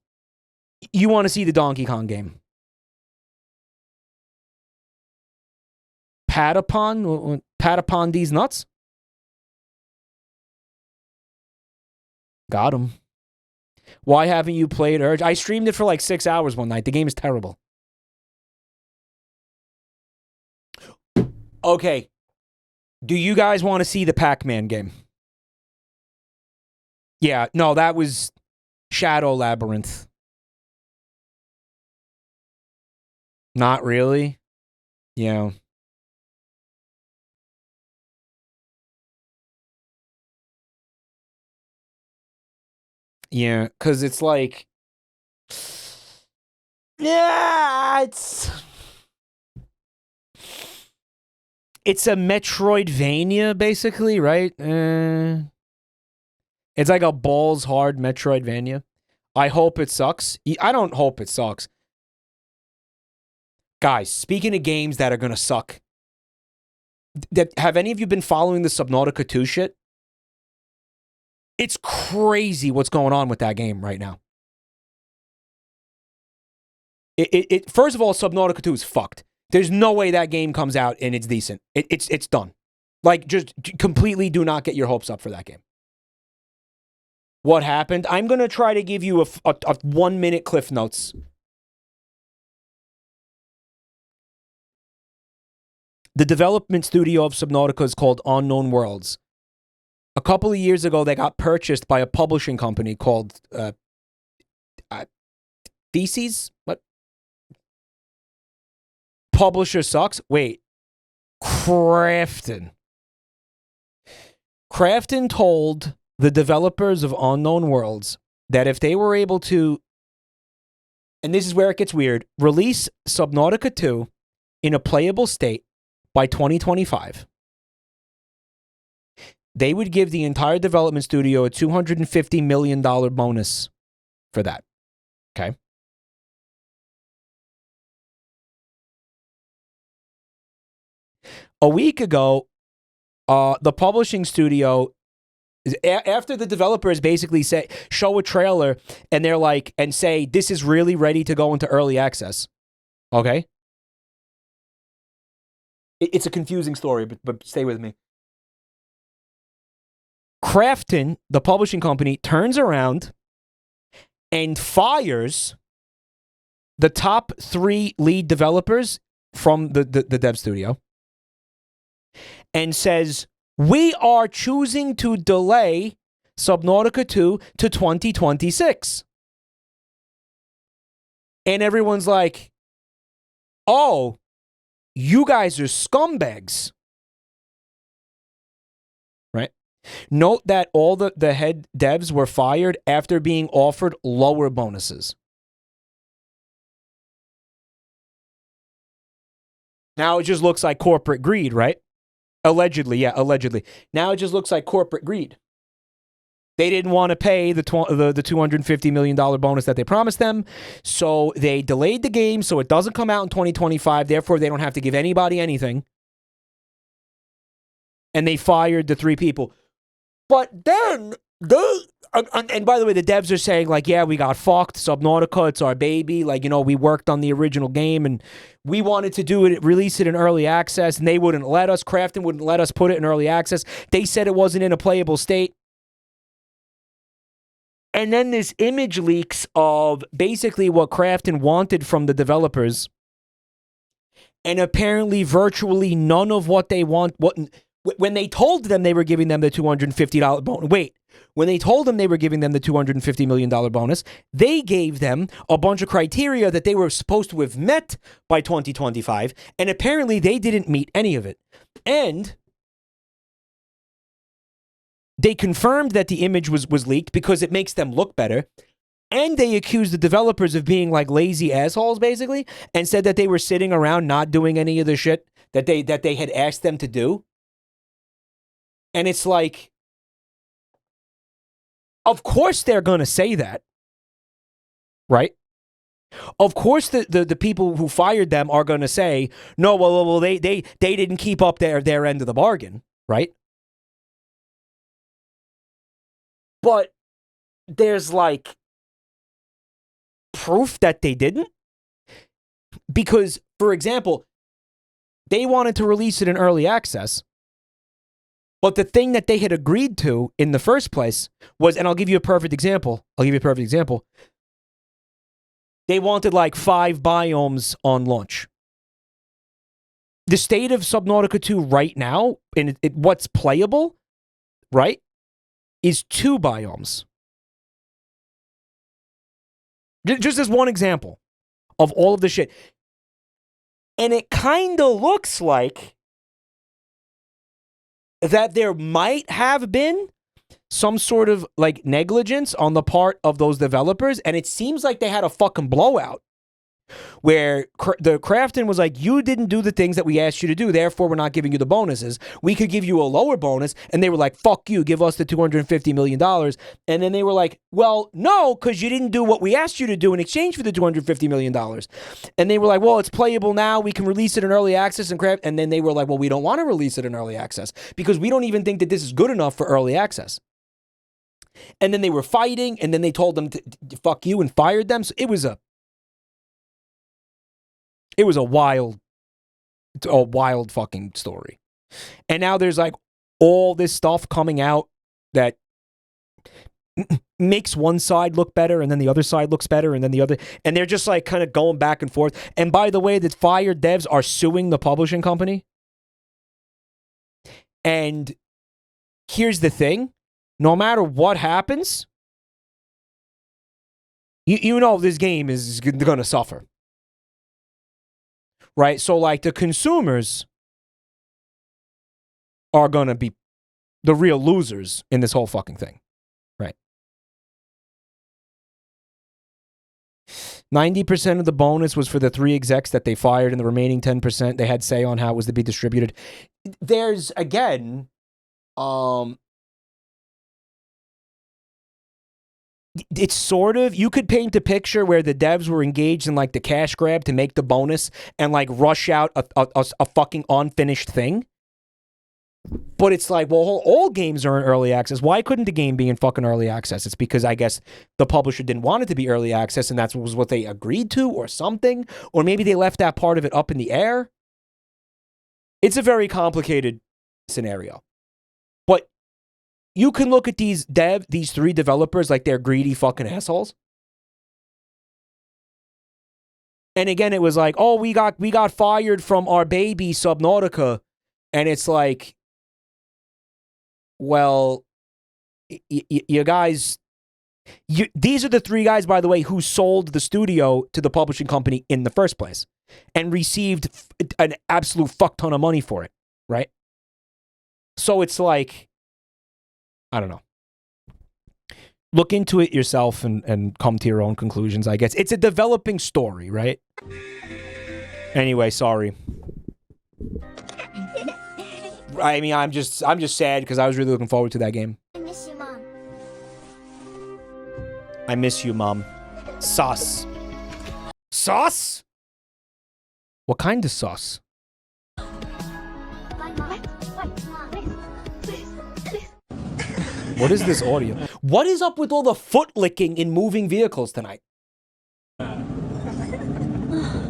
you want to see the Donkey Kong game. Patapon these nuts? Got him. Why haven't you played Urge? I streamed it for like 6 hours one night. The game is terrible. Okay. Do you guys want to see the Pac-Man game? Yeah, no, that was Shadow Labyrinth. Not really? Yeah. Yeah, because it's like... Yeah, it's a Metroidvania, basically, right? It's like a balls-hard Metroidvania. I hope it sucks. I don't hope it sucks. Guys, speaking of games that are going to suck, have any of you been following the Subnautica 2 shit? It's crazy what's going on with that game right now. First of all, Subnautica 2 is fucked. There's no way that game comes out and it's decent. It's done. Like, just completely do not get your hopes up for that game. What happened? I'm going to try to give you a 1-minute Cliff Notes. The development studio of Subnautica is called Unknown Worlds. A couple of years ago, they got purchased by a publishing company called Theses? What? Publisher sucks? Wait. Crafton. Crafton told the developers of Unknown Worlds that if they were able to, and this is where it gets weird, release Subnautica 2 in a playable state by 2025, they would give the entire development studio a $250 million bonus for that. Okay? A week ago, the publishing studio, after the developers basically show a trailer and they're like, and say, this is really ready to go into early access. Okay? It's a confusing story, but stay with me. Crafton, the publishing company, turns around and fires the top 3 lead developers from the dev studio and says, we are choosing to delay Subnautica 2 to 2026. And everyone's like, oh, you guys are scumbags. Right? Note that all the head devs were fired after being offered lower bonuses. Now it just looks like corporate greed, right? Allegedly, yeah, allegedly. Now it just looks like corporate greed. They didn't want to pay the $250 million bonus that they promised them, so they delayed the game so it doesn't come out in 2025. Therefore, they don't have to give anybody anything. And they fired the 3 people. But then and by the way, the devs are saying, like, yeah, we got fucked. Subnautica, it's our baby. Like, you know, we worked on the original game and we wanted to do it, release it in early access, and they wouldn't let us. Krafton wouldn't let us put it in early access. They said it wasn't in a playable state. And then this image leaks of basically what Krafton wanted from the developers. And apparently virtually none of what they want, when they told them they were giving them the $250 bonus, when they told them they were giving them the $250 million bonus, they gave them a bunch of criteria that they were supposed to have met by 2025, and apparently they didn't meet any of it. And they confirmed that the image was leaked because it makes them look better. And they accused the developers of being like lazy assholes, basically, and said that they were sitting around not doing any of the shit that they had asked them to do. And it's like, of course they're going to say that, right? Of course the people who fired them are going to say, no, well, they didn't keep up their end of the bargain, right? But there's like proof that they didn't. Because, for example, they wanted to release it in early access. But the thing that they had agreed to in the first place was, and I'll give you a perfect example. They wanted like 5 biomes on launch. The state of Subnautica 2 right now, and what's playable, right, is 2 biomes. Just as one example of all of the shit. And it kind of looks like that there might have been some sort of like negligence on the part of those developers, and it seems like they had a fucking blowout where the Krafton was like, you didn't do the things that we asked you to do, therefore we're not giving you the bonuses. We could give you a lower bonus, and they were like, fuck you, give us the $250 million. And then they were like, well, no, because you didn't do what we asked you to do in exchange for the $250 million. And they were like, well, it's playable now, we can release it in early access. And then they were like, well, we don't want to release it in early access because we don't even think that this is good enough for early access. And then they were fighting, and then they told them to fuck you and fired them. So it was a wild fucking story. And now there's like all this stuff coming out that makes one side look better, and then the other side looks better, and then the other, and they're just like kind of going back and forth. And by the way, the fired devs are suing the publishing company. And here's the thing, no matter what happens, you know this game is going to suffer. Right? So, like, the consumers are going to be the real losers in this whole fucking thing. Right? 90% of the bonus was for the 3 execs that they fired, and the remaining 10% they had say on how it was to be distributed. There's, again, it's sort of, you could paint a picture where the devs were engaged in like the cash grab to make the bonus and like rush out a fucking unfinished thing. But it's like, well, all games are in early access. Why couldn't the game be in fucking early access? It's because I guess the publisher didn't want it to be early access, and that was what they agreed to or something. Or maybe they left that part of it up in the air. It's a very complicated scenario. But you can look at these 3 developers like they're greedy fucking assholes. And again, it was like, oh, we got fired from our baby Subnautica. And it's like, well, you guys, these are the 3 guys, by the way, who sold the studio to the publishing company in the first place and received an absolute fuck ton of money for it, right? So it's like, I don't know. Look into it yourself and come to your own conclusions, I guess. It's a developing story, right? Anyway, sorry. I mean, I'm just sad because I was really looking forward to that game. I miss you, Mom. I miss you, Mom. Sauce. Sauce? What kind of sauce? What is this audio? What is up with all the foot licking in moving vehicles tonight?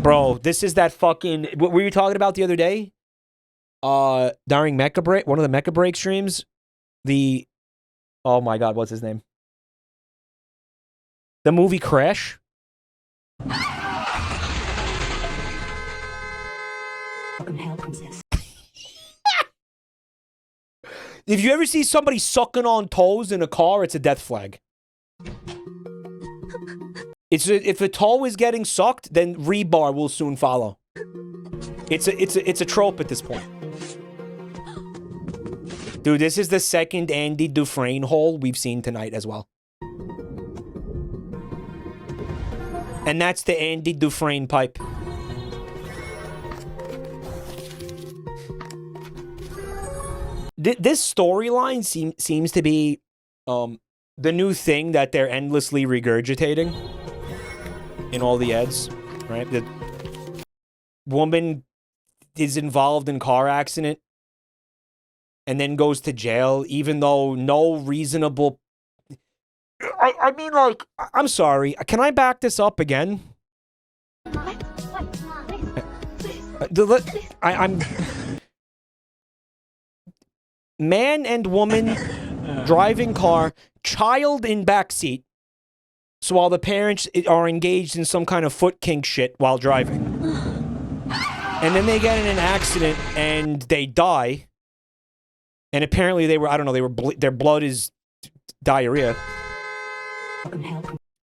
Bro, this is that fucking... What were you talking about the other day? During Mecha Break, one of the Mecha Break streams, oh my god, what's his name? The movie Crash. If you ever see somebody sucking on toes in a car, it's a death flag. If a toe is getting sucked, then rebar will soon follow. It's a trope at this point. Dude, this is the second Andy Dufresne hole we've seen tonight as well. And that's the Andy Dufresne pipe. This storyline seems to be the new thing that they're endlessly regurgitating in all the ads, right? The woman is involved in car accident and then goes to jail, even though no reasonable... I mean, like, I'm sorry. Can I back this up again? I'm... Man and woman driving car, child in backseat. So while the parents are engaged in some kind of foot kink shit while driving. And then they get in an accident and they die. And apparently they were, I don't know, their blood is diarrhea.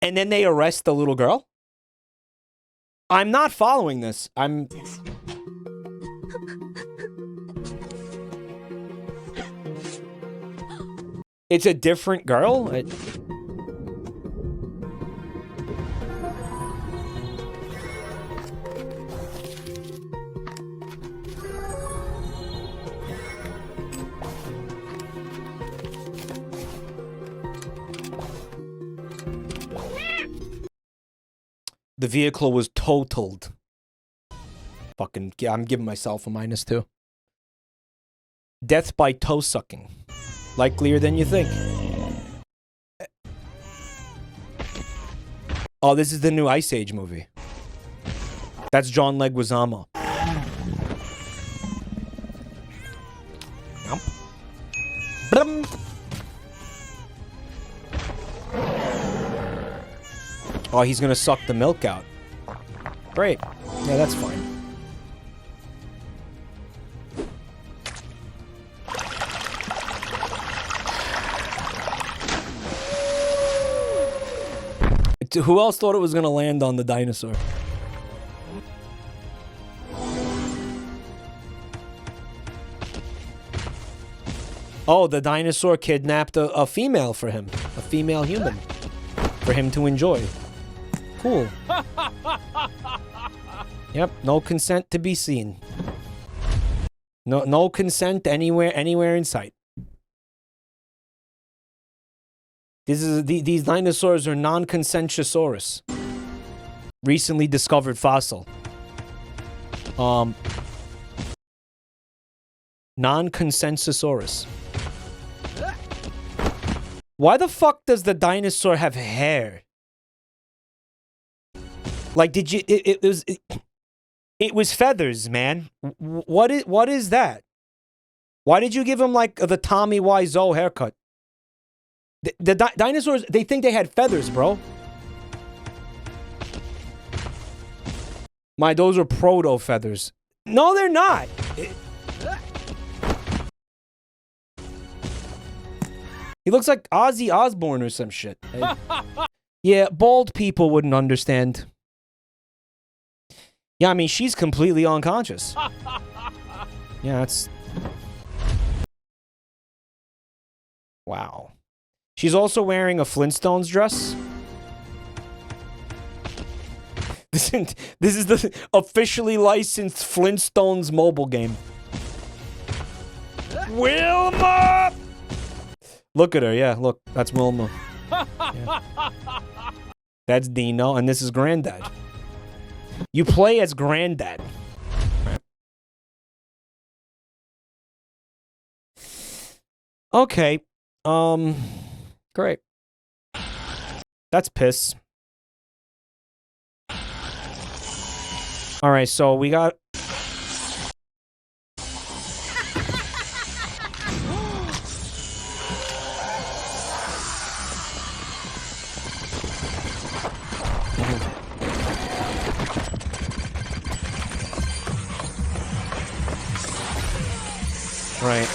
And then they arrest the little girl? I'm not following this. It's a different girl? The vehicle was totaled. Fucking, yeah, I'm giving myself a -2. Death by toe sucking. Likelier than you think. Oh, this is the new Ice Age movie. That's John Leguizamo. Oh, he's gonna suck the milk out. Great. Yeah, that's fine. Who else thought it was gonna land on the dinosaur? Oh, the dinosaur kidnapped a female for him. A female human. For him to enjoy. Cool. Yep, no consent to be seen. No consent anywhere in sight. These dinosaurs are non-consensuosaurus. Recently discovered fossil. Non-consensuosaurus. Why the fuck does the dinosaur have hair? Like, did you... It was feathers, man. What is that? Why did you give him, like, the Tommy Wiseau haircut? The dinosaurs, they think they had feathers, bro. Those are proto-feathers. No, they're not. He looks like Ozzy Osbourne or some shit. Yeah, bald people wouldn't understand. Yeah, I mean, she's completely unconscious. Yeah, that's... Wow. She's also wearing a Flintstones dress. This is the officially licensed Flintstones mobile game. Wilma! Look at her, yeah, look. That's Wilma. Yeah. That's Dino, and this is Granddad. You play as Granddad. Okay. Great. That's piss. All right, so we got... Right.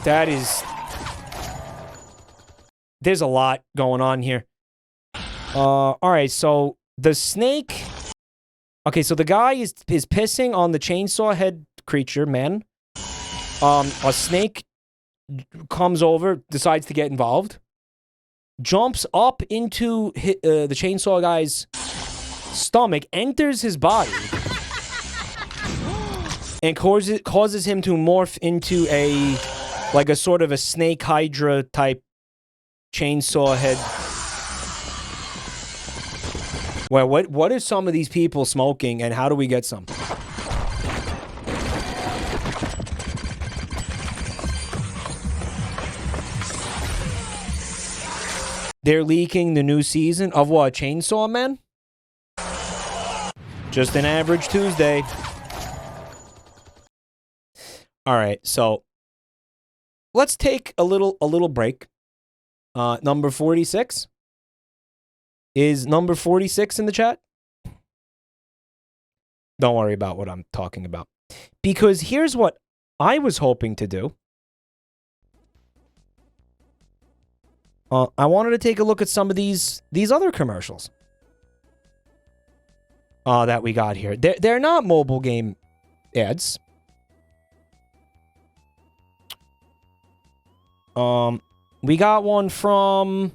That is... There's a lot going on here. Alright, so the snake... Okay, so the guy is pissing on the chainsaw head creature, man. A snake comes over, decides to get involved. Jumps up into the chainsaw guy's stomach, enters his body. And causes him to morph into a sort of a snake hydra type chainsaw head. Well, what are some of these people smoking, and how do we get some? They're leaking the new season of what? Chainsaw Man? Just an average Tuesday. All right, so let's take a little break. Number 46. Is number 46 in the chat? Don't worry about what I'm talking about. Because here's what I was hoping to do. I wanted to take a look at some of these other commercials that we got here. They're not mobile game ads. We got one from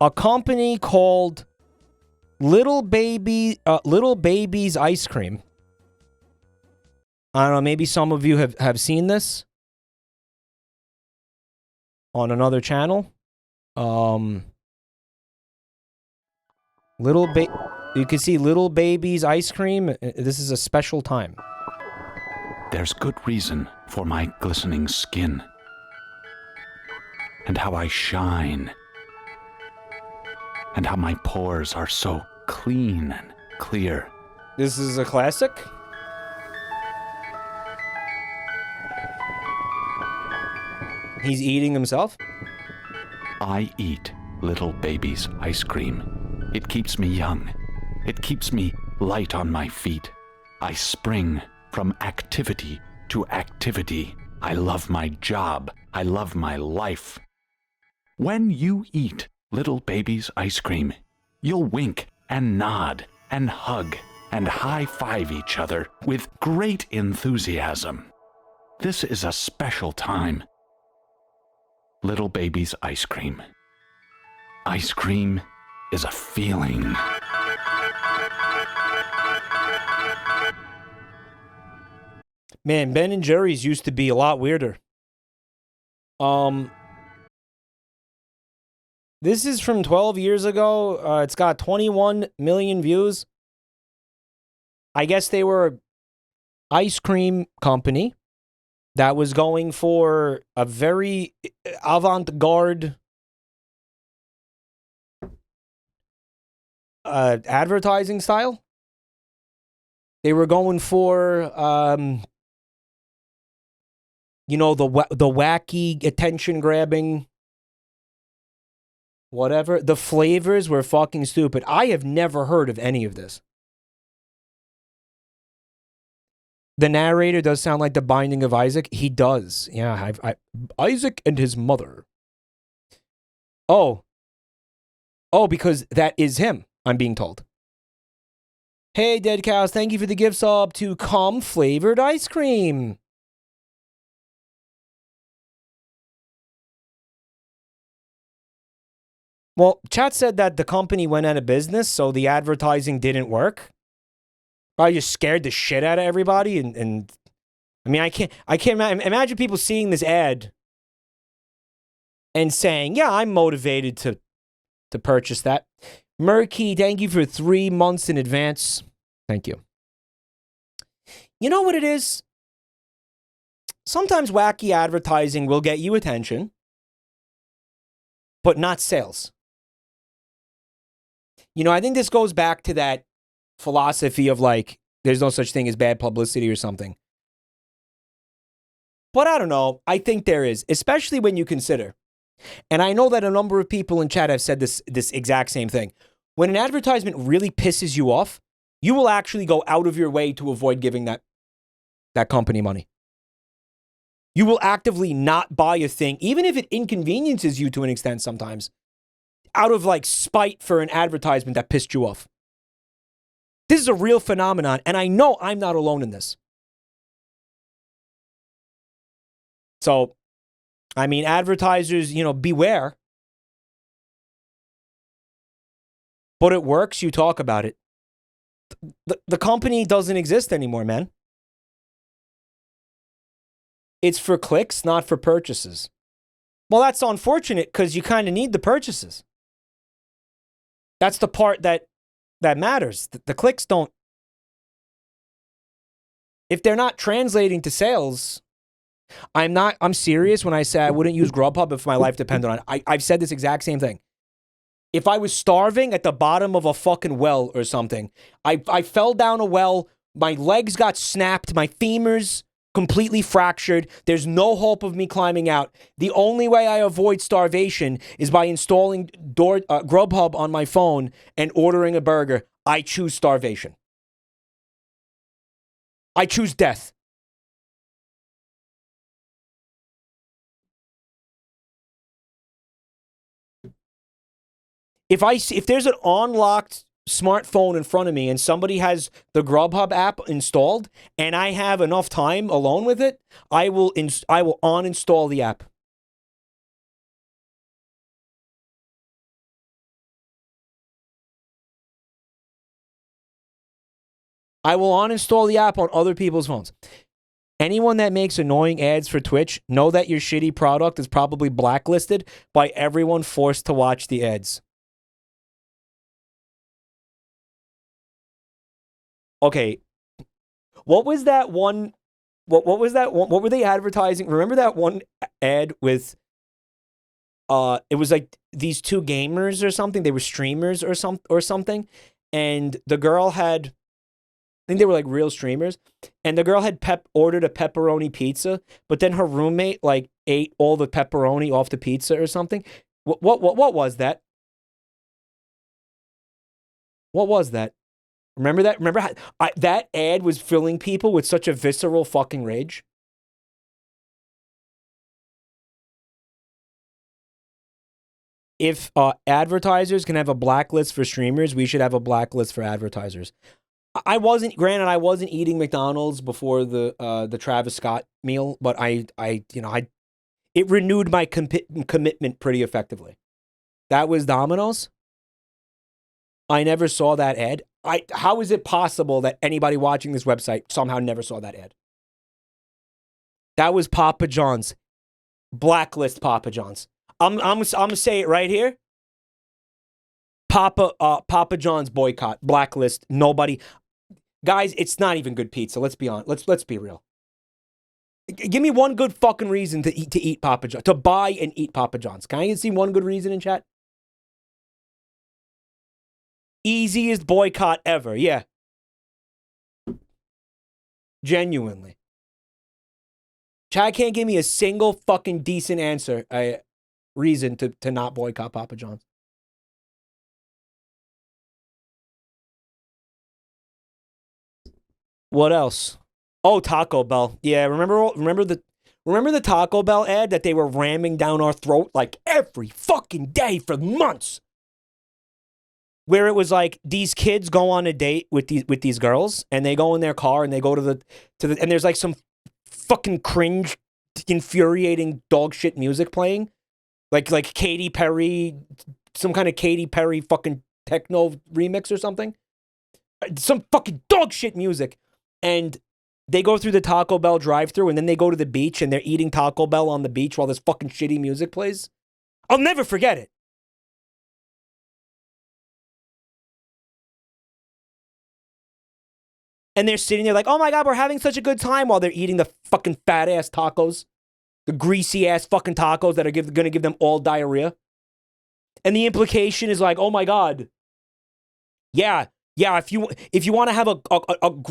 a company called Little Baby's Ice Cream. I don't know, maybe some of you have seen this on another channel. You can see Little Baby's Ice Cream. This is a special time. There's good reason for my glistening skin, and how I shine, and how my pores are so clean and clear. This is a classic. He's eating himself. I eat Little Baby's ice cream. It keeps me young. It keeps me light on my feet. I spring from activity to activity. I love my job. I love my life. When you eat Little Baby's ice cream, you'll wink and nod and hug and high-five each other with great enthusiasm. This is a special time. Little Baby's ice cream. Ice cream is a feeling. Man, Ben & Jerry's used to be a lot weirder. This is from 12 years ago. It's got 21 million views. I guess they were an ice cream company that was going for a very avant-garde advertising style. They were going for, you know, the wacky, attention-grabbing, whatever. The flavors were fucking stupid. I have never heard of any of this. The narrator does sound like the Binding of Isaac. He does. Yeah, Isaac and his mother. Oh, because that is him, I'm being told. Hey, Dead Cows, thank you for the gift sub to Flavored Ice Cream. Well, chat said that the company went out of business, so the advertising didn't work. Probably just scared the shit out of everybody, and I mean, I can't imagine people seeing this ad and saying, yeah, I'm motivated to purchase that. Murky, thank you for 3 months in advance. Thank you. You know what it is? Sometimes wacky advertising will get you attention, but not sales. You know, I think this goes back to that philosophy of like, there's no such thing as bad publicity or something. But I don't know. I think there is, especially when you consider, and I know that a number of people in chat have said this exact same thing. When an advertisement really pisses you off, you will actually go out of your way to avoid giving that company money. You will actively not buy a thing, even if it inconveniences you to an extent sometimes, out of like spite for an advertisement that pissed you off. This is a real phenomenon, and I know I'm not alone in this. So, I mean, advertisers, you know, beware. But it works, you talk about it. The company doesn't exist anymore, man. It's for clicks, not for purchases. Well, that's unfortunate because you kind of need the purchases. That's the part that matters. The clicks don't. If they're not translating to sales, I'm serious when I say I wouldn't use Grubhub if my life depended on it. I've said this exact same thing. If I was starving at the bottom of a fucking well or something, I fell down a well, my legs got snapped, my femurs completely fractured, there's no hope of me climbing out. The only way I avoid starvation is by installing Grubhub on my phone and ordering a burger. I choose starvation. I choose death. If there's an unlocked smartphone in front of me and somebody has the Grubhub app installed and I have enough time alone with it, I will uninstall the app. I will uninstall the app on other people's phones. Anyone that makes annoying ads for Twitch, know that your shitty product is probably blacklisted by everyone forced to watch the ads. Okay, what was that one? What was that one? What were they advertising? Remember that one ad with? It was like these two gamers or something. They were streamers or something, and the girl had. I think they were like real streamers, and the girl had ordered a pepperoni pizza, but then her roommate like ate all the pepperoni off the pizza or something. What was that? What was that? Remember that? Remember how that ad was filling people with such a visceral fucking rage? If advertisers can have a blacklist for streamers, we should have a blacklist for advertisers. I wasn't eating McDonald's before the Travis Scott meal, but it renewed my commitment pretty effectively. That was Domino's. I never saw that ad. How is it possible that anybody watching this website somehow never saw that ad? That was Papa John's. Blacklist Papa John's. I'm gonna say it right here. Papa John's boycott. Blacklist. Nobody. Guys, it's not even good pizza. Let's be honest. Let's be real. Give me one good fucking reason to eat Papa John's, to buy and eat Papa John's. Can I see one good reason in chat? Easiest boycott ever, yeah. Genuinely. Chad can't give me a single fucking decent answer, reason to not boycott Papa John's. What else? Oh, Taco Bell. Yeah, remember the Taco Bell ad that they were ramming down our throat like every fucking day for months? Where it was like these kids go on a date with these girls and they go in their car and they go to the and there's like some fucking cringe, infuriating dog shit music playing, like Katy Perry, some kind of Katy Perry fucking techno remix or something, some fucking dog shit music, and they go through the Taco Bell drive-thru and then they go to the beach and they're eating Taco Bell on the beach while this fucking shitty music plays. I'll never forget it. And they're sitting there like, oh my God, we're having such a good time while they're eating the fucking fat ass tacos. The greasy ass fucking tacos that are going to give them all diarrhea. And the implication is like, oh my God. Yeah, if you want to have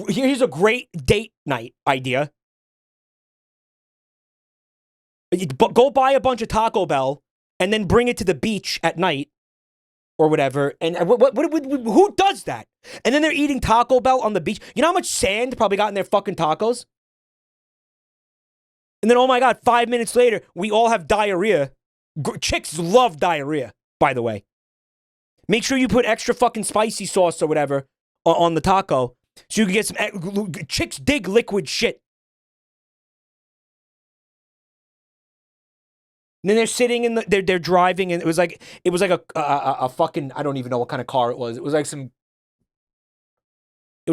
here's a great date night idea. Go buy a bunch of Taco Bell and then bring it to the beach at night or whatever. And who does that? And then they're eating Taco Bell on the beach. You know how much sand probably got in their fucking tacos? And then, oh my God, 5 minutes later, we all have diarrhea. Chicks love diarrhea, by the way. Make sure you put extra fucking spicy sauce or whatever on the taco so you can get some... Chicks dig liquid shit. And then they're sitting in they're driving, and it was like a fucking, I don't even know what kind of car it was. It was like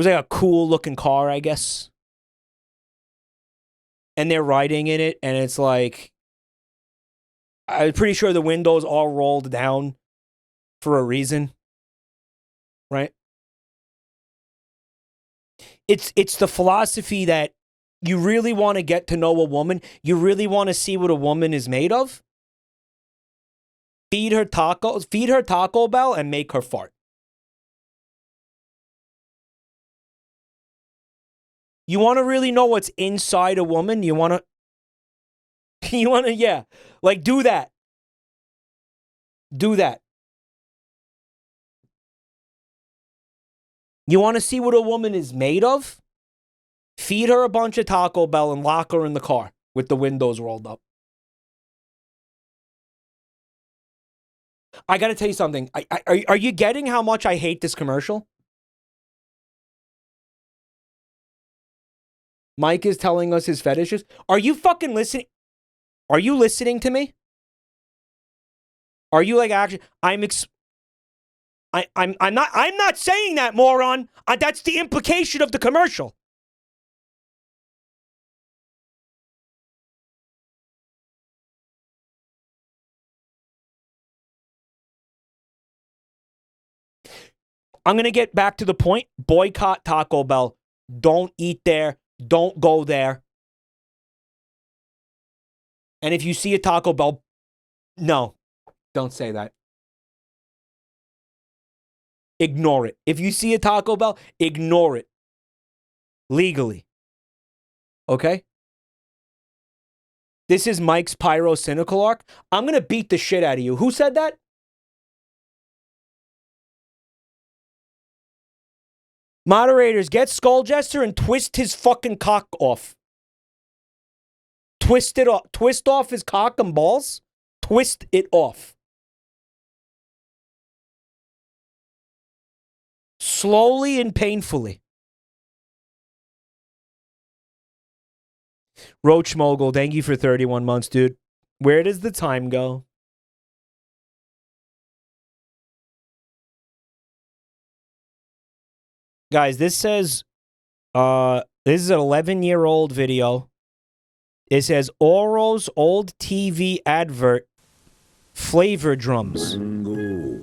a cool looking car, I guess. And they're riding in it, and it's like, I'm pretty sure the windows all rolled down for a reason, right? It's the philosophy that you really want to get to know a woman. You really want to see what a woman is made of. Feed her Taco Bell, and make her fart. You want to really know what's inside a woman? You want to, yeah, like do that. Do that. You want to see what a woman is made of? Feed her a bunch of Taco Bell and lock her in the car with the windows rolled up. I got to tell you something. Are you getting how much I hate this commercial? Mike is telling us his fetishes. Are you fucking listening? Are you listening to me? Are you like actually? I'm not saying that, moron. That's the implication of the commercial. I'm going to get back to the point. Boycott Taco Bell. Don't eat there. Don't go there. And if you see a Taco Bell, no, don't say that. Ignore it. If you see a Taco Bell, ignore it. Legally. Okay? This is Mike's Pyro Cynical arc. I'm going to beat the shit out of you. Who said that? Moderators, get Skull Jester and twist his fucking cock off. Twist it off. Twist off his cock and balls. Twist it off. Slowly and painfully. Roach Mogul, thank you for 31 months, dude. Where does the time go? Guys, this says, this is an 11-year-old video. It says, Oro's old TV advert, flavor drums. Mango.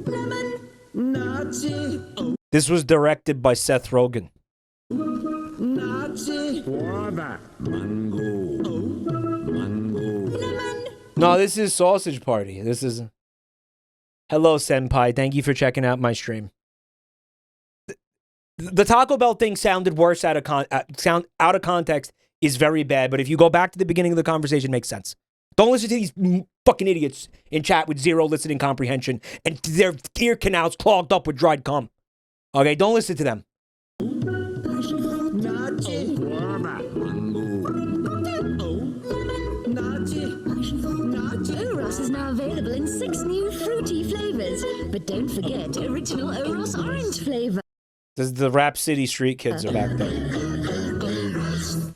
Lemon. Nazi. This was directed by Seth Rogen. Nazi. Guava. Mango. Mango. Lemon. No, this is Sausage Party. This is... Hello, Senpai. Thank you for checking out my stream. The Taco Bell thing sounded worse out of context is very bad, but if you go back to the beginning of the conversation, it makes sense. Don't listen to these fucking idiots in chat with zero listening comprehension and their ear canals clogged up with dried cum. Okay, don't listen to them. Oros is now available in 6 new fruity flavors, but don't forget original Oros orange flavor. This is the Rap City Street Kids are back there.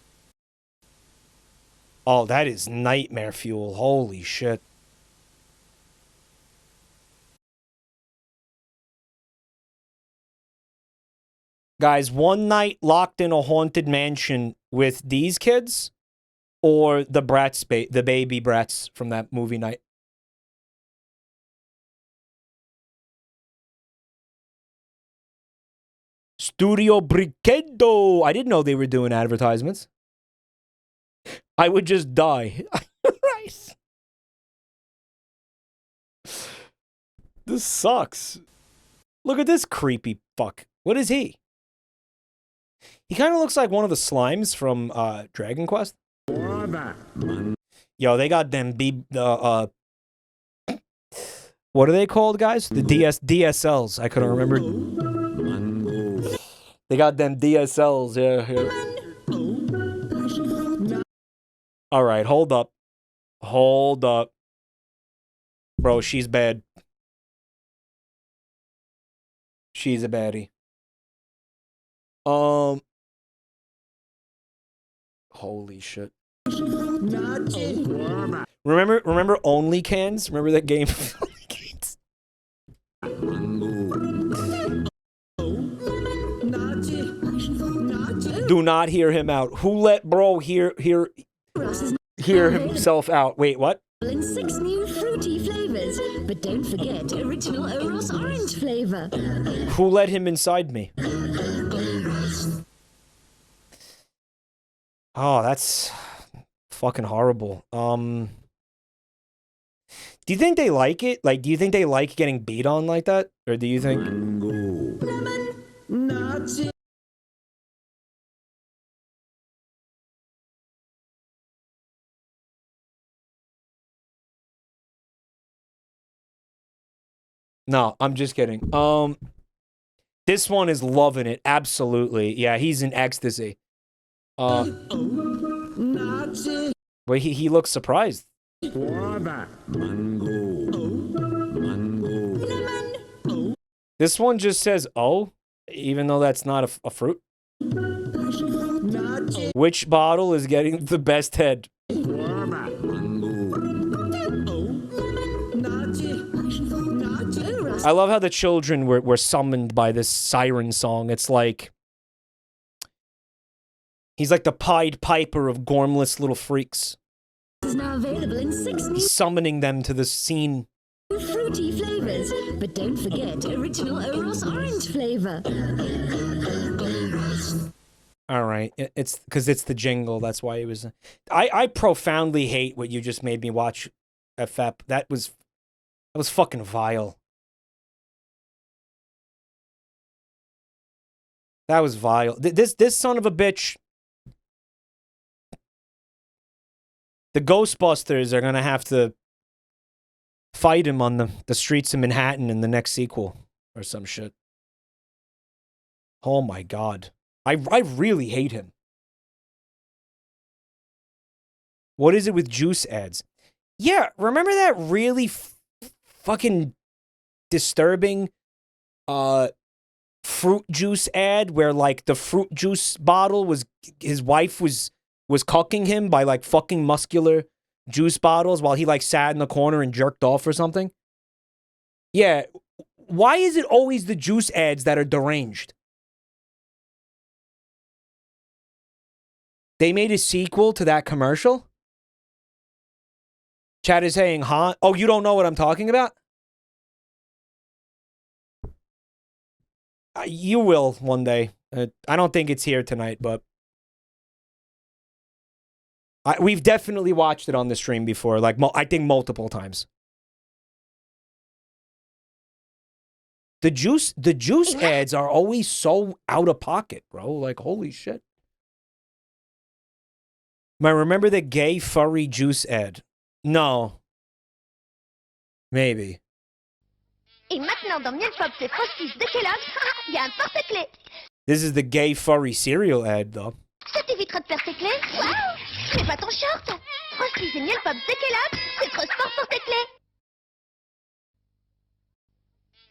Oh, that is nightmare fuel. Holy shit. Guys, one night locked in a haunted mansion with these kids or the the baby brats from that movie night. Studio Briquedo. I didn't know they were doing advertisements. I would just die. Rice. This sucks. Look at this creepy fuck. What is he? He kind of looks like one of the slimes from Dragon Quest. Yo, they got them what are they called, guys? The DSLs. I couldn't remember. They got them DSLs. Yeah. All right, hold up. Hold up. Bro, she's bad. She's a baddie. Holy shit. Remember Only Cans? Remember that game? Do not hear him out. Who let bro hear himself out? Wait, what? In 6 new fruity flavors, but don't forget original Oros orange flavor. Who let him inside me? Oh, that's fucking horrible. Do you think they like it? Like, do you think they like getting beat on like that? Or do you think... No, I'm just kidding. This one is loving it. Absolutely. Yeah, he's in ecstasy. Well, he looks surprised. This one just says, oh, even though that's not a fruit. Which bottle is getting the best head? I love how the children were summoned by this siren song. It's like... He's like the Pied Piper of gormless little freaks. Is now available in 6 new summoning them to the scene. Fruity flavors, but don't forget original Oros orange flavor. All right, it's because it's the jingle. That's why it was. I profoundly hate what you just made me watch, FF. That was fucking vile. That was vile. This son of a bitch. The Ghostbusters are gonna have to fight him on the streets of Manhattan in the next sequel or some shit. Oh my god. I really hate him. What is it with juice ads? Yeah, remember that really fucking disturbing fruit juice ad where like the fruit juice bottle was his wife was cucking him by like fucking muscular juice bottles while he like sat in the corner and jerked off or something? Yeah. Why is it always the juice ads that are deranged? They made a sequel to that commercial? Chad is saying, huh? Oh, you don't know what I'm talking about? You will one day. I don't think it's here tonight, but we've definitely watched it on the stream before, like I think multiple times. The juice ads are always so out of pocket, bro. Like, holy shit. I remember the gay furry juice ad. No. Maybe. Et maintenant, dans Miel Pop, c'est Frosties de Kellogg's, il y a un porte-clés. This is the gay furry cereal ad, though. Ça t'évitera de perdre tes clés. Waouh! Mets pas ton short. Frosties et Miel Pop de Kellogg's, c'est trop sport pour tes clés.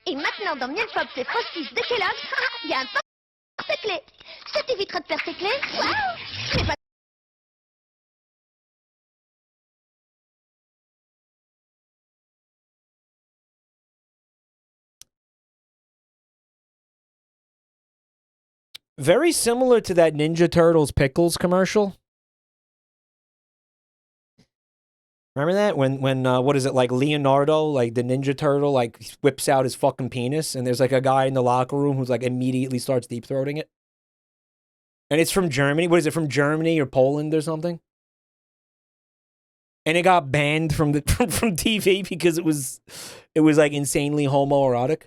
Et maintenant, dans Miel Pop, c'est Frosties de Kellogg's, il y a un porte-clés. Ça t'évitera de perdre tes clés. Waouh! Mets pas Very similar to that Ninja Turtles pickles commercial. Remember that when what is it, like Leonardo, like the Ninja Turtle, like whips out his fucking penis, and there's like a guy in the locker room who's like immediately starts deep throating it, and it's from Germany. What is it, from Germany or Poland or something? And it got banned from the from TV because it was like insanely homoerotic.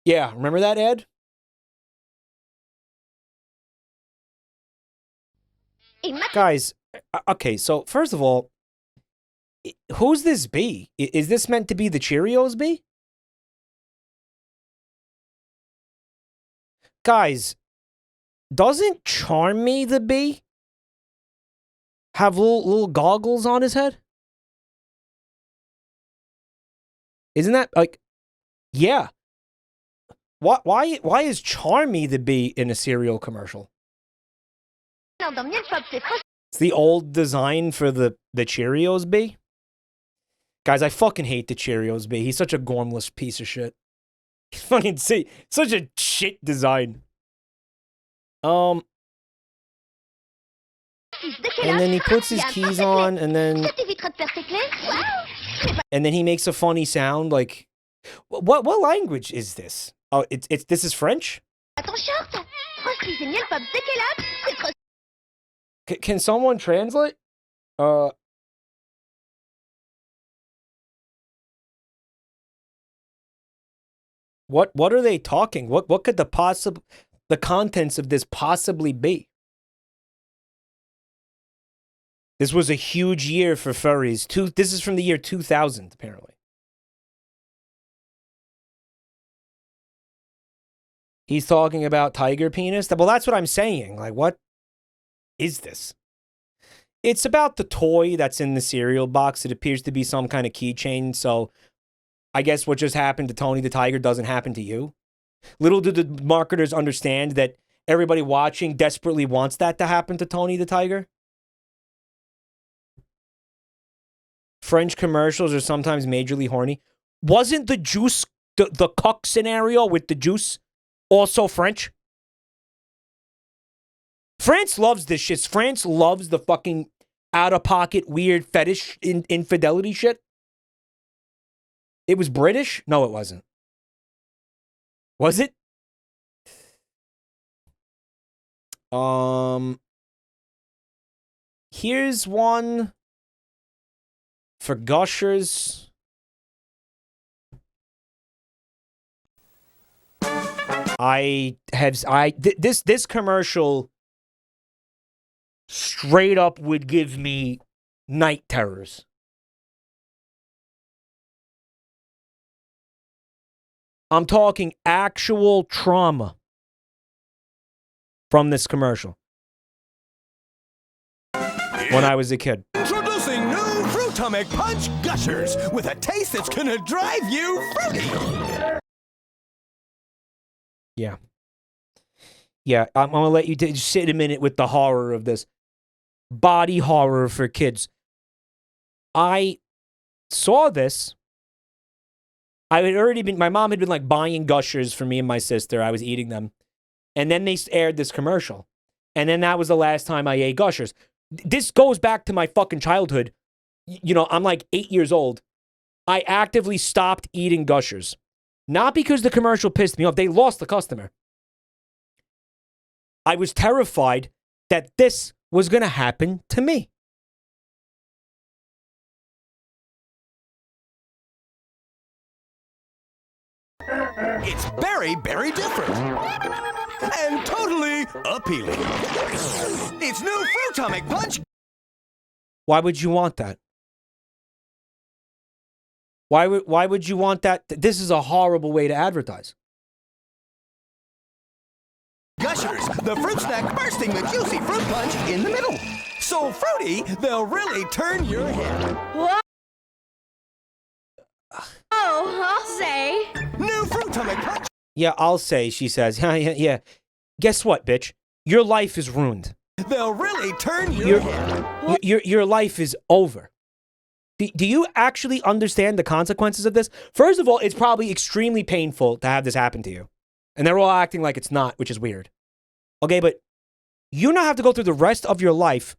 Yeah, remember that, Ed? Guys, okay, so first of all, who's this bee? Is this meant to be the Cheerios bee? Guys, doesn't Charmy the bee have little goggles on his head? Isn't that like, yeah. Why is Charmy the bee in a cereal commercial? It's the old design for the Cheerios bee. Guys, I fucking hate the Cheerios bee. He's such a gormless piece of shit. He's fucking such a shit design. And then he puts his keys on, and then he makes a funny sound like, what language is this? Oh, this is French? Can someone translate? What are they talking? What could the contents of this possibly be? This was a huge year for furries. This is from the year 2000, apparently. He's talking about tiger penis. Well, that's what I'm saying. Like, what is this? It's about the toy that's in the cereal box. It appears to be some kind of keychain, so I guess what just happened to Tony the Tiger doesn't happen to you. Little do the marketers understand that everybody watching desperately wants that to happen to Tony the Tiger. French commercials are sometimes majorly horny. Wasn't the juice, the cuck scenario with the juice also French? France loves this shit. France loves the fucking out-of-pocket, weird fetish infidelity shit. It was British? No, it wasn't. Was it? Here's one for Gushers. This commercial straight up would give me night terrors. I'm talking actual trauma from this commercial when I was a kid. Introducing new Fruitomic Punch Gushers with a taste that's gonna drive you fruity. Yeah. Yeah, I'm going to let you just sit a minute with the horror of this. Body horror for kids. I saw this. My mom had been like buying Gushers for me and my sister. I was eating them. And then they aired this commercial. And then that was the last time I ate Gushers. This goes back to my fucking childhood. You know, I'm like 8 years old. I actively stopped eating Gushers. Not because the commercial pissed me off. They lost the customer. I was terrified that this was going to happen to me. It's very, very different. And totally appealing. It's new Fruitomic Punch. Why would you want that? Why would you want that? This is a horrible way to advertise. Gushers, the fruit snack bursting the juicy fruit punch in the middle. So fruity, they'll really turn your head. What? Oh, I'll say. New Fruitomic Punch. Yeah, I'll say, she says. Yeah. Guess what, bitch? Your life is ruined. They'll really turn your head. Your life is over. Do you actually understand the consequences of this? First of all, it's probably extremely painful to have this happen to you. And they're all acting like it's not, which is weird. Okay, but you now have to go through the rest of your life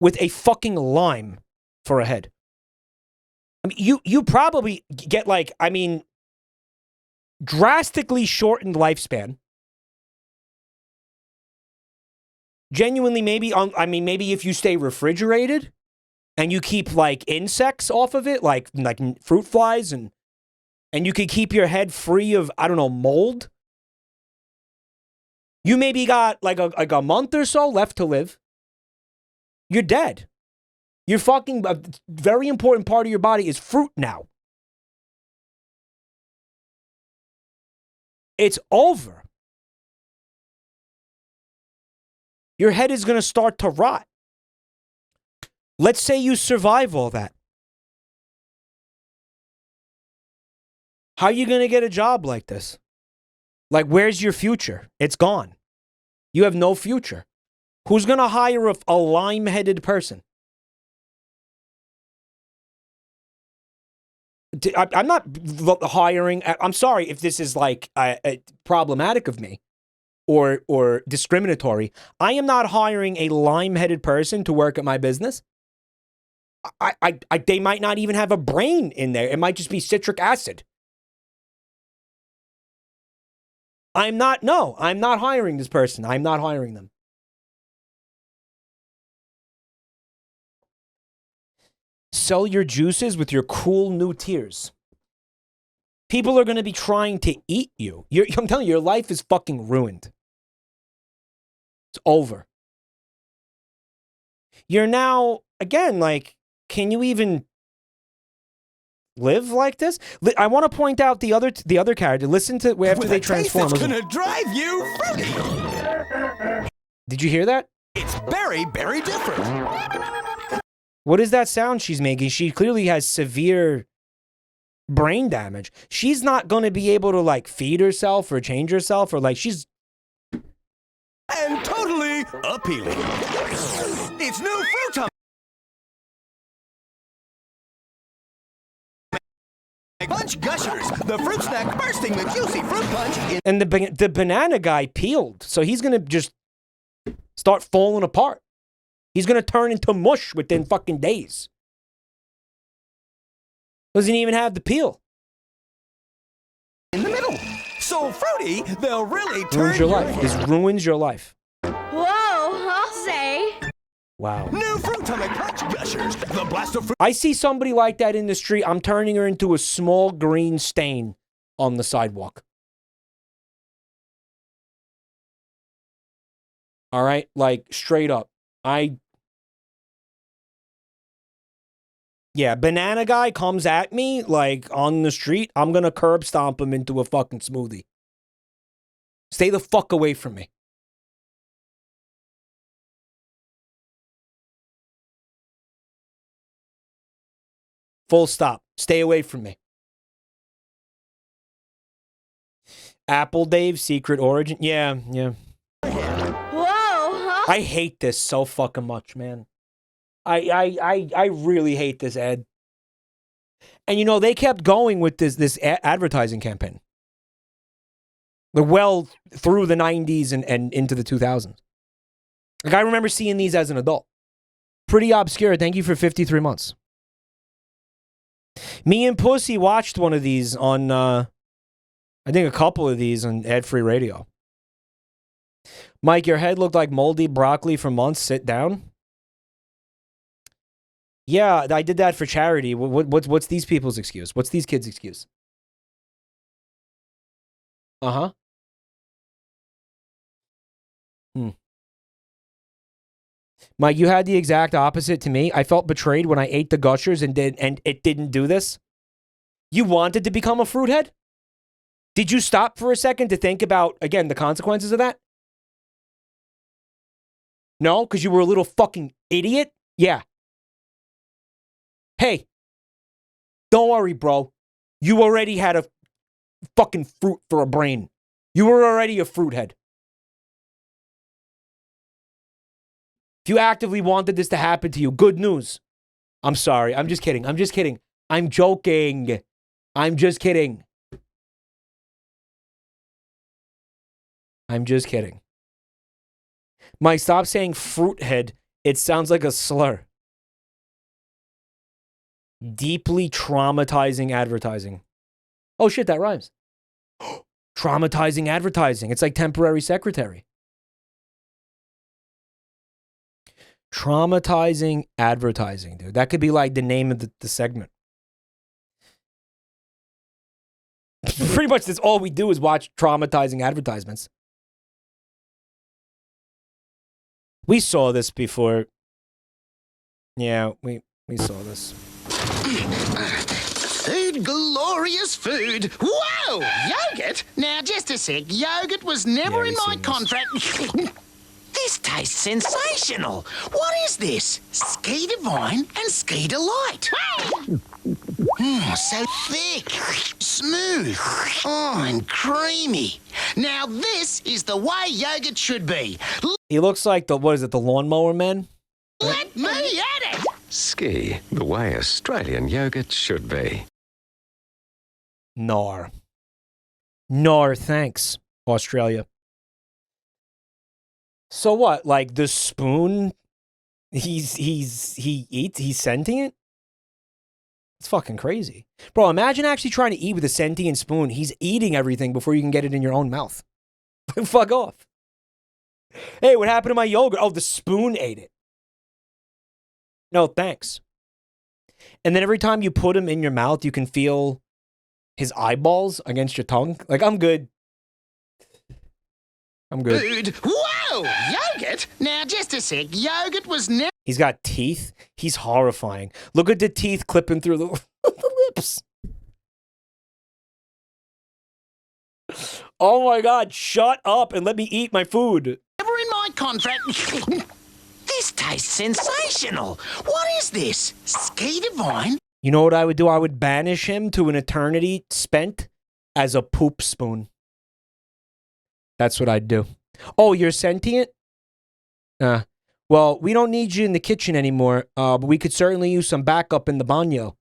with a fucking lime for a head. I mean, you probably get like, I mean, drastically shortened lifespan. Genuinely, maybe maybe if you stay refrigerated and you keep like insects off of it, like fruit flies, and you could keep your head free of, I don't know, mold. You maybe got like a month or so left to live. You're dead. You're fucking, a very important part of your body is fruit now. It's over. Your head is going to start to rot. Let's say you survive all that. How are you going to get a job like this? Like, where's your future? It's gone. You have no future. Who's going to hire a lime-headed person? I'm not hiring. I'm sorry if this is like problematic of me or discriminatory. I am not hiring a lime-headed person to work at my business. They might not even have a brain in there. It might just be citric acid. I'm not hiring this person. I'm not hiring them. Sell your juices with your cool new tears. People are going to be trying to eat you. I'm telling you, your life is fucking ruined. It's over. You're now, again, like, can you even live like this? I want to point out the other character. Listen to where after they transform. It's gonna drive you fruity. Did you hear that? It's very, very different. What is that sound she's making? She clearly has severe brain damage. She's not going to be able to like feed herself or change herself, or like she's and totally appealing. It's new fruit punch gushers, the fruit snack bursting the juicy fruit punch. And the banana guy peeled, so he's going to just start falling apart. He's going to turn into mush within fucking days. Doesn't even have the peel. In the middle. So fruity, they'll really turn ruins your life. This ruins your life. Whoa, I'll say. Wow. New fruit punch gushers, the blast of fruit. I see somebody like that in the street. I'm turning her into a small green stain on the sidewalk. All right? Like, straight up. Yeah, banana guy comes at me, like, on the street, I'm gonna curb stomp him into a fucking smoothie. Stay the fuck away from me. Full stop. Stay away from me. Apple Dave, Secret Origin. Yeah. Whoa, I hate this so fucking much, man. I really hate this ad. And you know, they kept going with this advertising campaign. Well through the 90s and into the 2000s. Like, I remember seeing these as an adult. Pretty obscure. Thank you for 53 months. Me and Pussy watched one of these on, I think a couple of these on Ad Free Radio. Mike, your head looked like moldy broccoli for months. Sit down. Yeah, I did that for charity. What's these people's excuse? What's these kids' excuse? Uh-huh. Mike, you had the exact opposite to me. I felt betrayed when I ate the gushers and it didn't do this. You wanted to become a fruit head? Did you stop for a second to think about, again, the consequences of that? No, because you were a little fucking idiot? Yeah. Hey, don't worry, bro. You already had a fucking fruit for a brain. You were already a fruit head. If you actively wanted this to happen to you, good news. I'm sorry. I'm just kidding. I'm joking. I'm just kidding. I'm just kidding. Mike, stop saying fruit head. It sounds like a slur. Deeply traumatizing advertising. Oh shit, that rhymes. Traumatizing advertising. It's like temporary secretary. Traumatizing advertising, dude. That could be like the name of the segment. Pretty much that's all we do is watch traumatizing advertisements. We saw this before. Yeah, we saw this. Food, glorious food. Whoa! Yogurt? Now, just a sec. Yogurt was never in my contract. This tastes sensational. What is this? Ski Divine and Ski Delight. So thick, smooth, and creamy. Now, this is the way yogurt should be. He looks like the lawnmower man? Let me at it! Ski, the way Australian yogurt should be. Nar, thanks, Australia. So what? Like the spoon? He eats. He's sentient. It's fucking crazy, bro. Imagine actually trying to eat with a sentient spoon. He's eating everything before you can get it in your own mouth. Fuck off. Hey, what happened to my yogurt? Oh, the spoon ate it. No, thanks. And then every time you put him in your mouth, you can feel his eyeballs against your tongue. Like, I'm good. I'm good. Food. Whoa! Yogurt? Now, just a sec. Yogurt was never... He's got teeth. He's horrifying. Look at the teeth clipping through the, the lips. Oh my God, shut up and let me eat my food. Never in my contract. This tastes sensational. What is this? Ski Divine? You know what I would do? I would banish him to an eternity spent as a poop spoon. That's what I'd do. Oh, you're sentient? Well, we don't need you in the kitchen anymore, but we could certainly use some backup in the baño.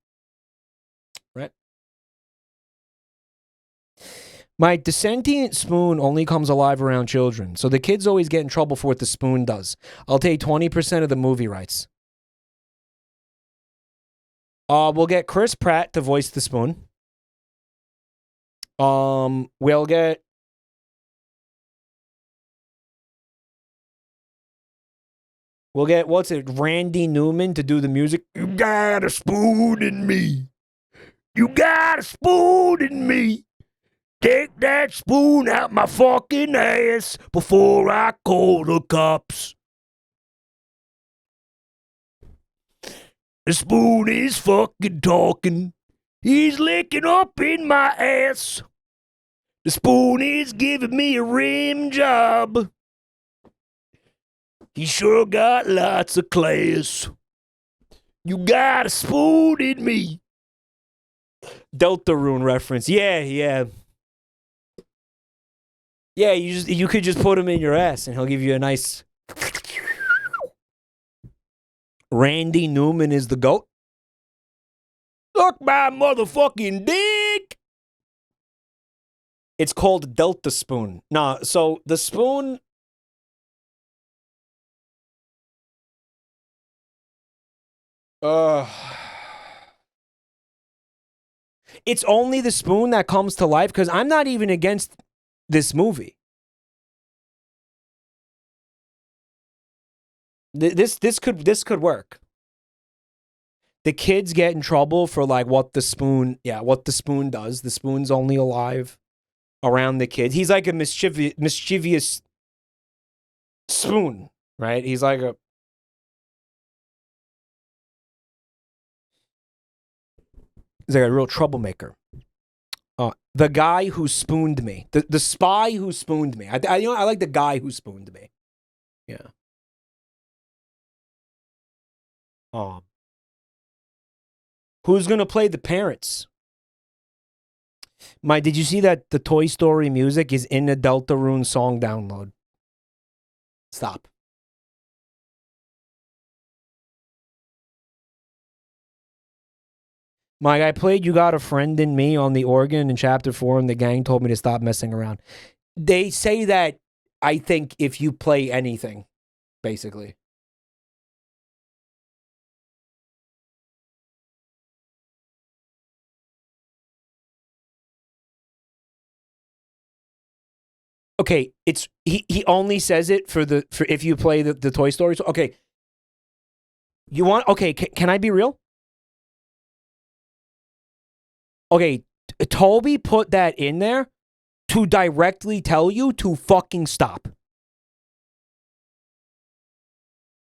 Right? The sentient spoon only comes alive around children, so the kids always get in trouble for what the spoon does. I'll take 20% of the movie rights. We'll get Chris Pratt to voice the spoon. We'll get... what's it, Randy Newman to do the music. You got a spoon in me. You got a spoon in me. Take that spoon out my fucking ass before I call the cops. The spoon is fucking talking. He's licking up in my ass. The spoon is giving me a rim job. He sure got lots of class. You got a spoon in me. Deltarune reference. Yeah. Yeah, you could just put him in your ass and he'll give you a nice... Randy Newman is the GOAT. Suck my motherfucking dick. It's called Delta Spoon. Nah, so the spoon... It's only the spoon that comes to life because I'm not even against this movie. This could work. The kids get in trouble for like what the spoon does. The spoon's only alive around the kids. He's like a mischievous spoon, right? He's like a... He's like a real troublemaker. The guy who spooned me. The spy who spooned me. I like the guy who spooned me. Yeah. Who's gonna play the parents? Did you see that the Toy Story music is in the Deltarune song download? Stop. Mike, I played You Got a Friend in Me on the organ in Chapter 4, and the gang told me to stop messing around. They say that, I think, if you play anything, basically. Okay, it's he only says it for if you play the Toy Story. Okay, you want can I be real? Okay, Toby put that in there to directly tell you to fucking stop.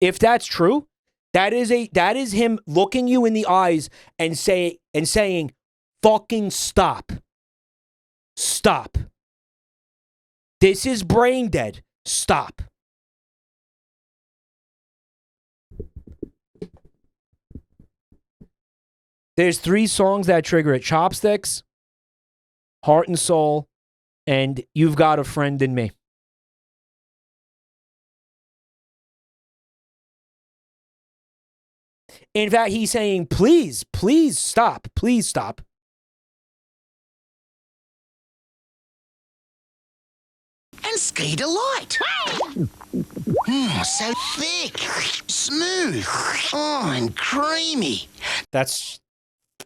If that's true, that is him looking you in the eyes and saying, fucking stop. Stop. This is brain dead. Stop. There's 3 songs that trigger it. Chopsticks, Heart and Soul, and You've Got a Friend in Me. In fact, he's saying, please, please stop. Please stop. And ski delight. So thick, smooth, and creamy. That's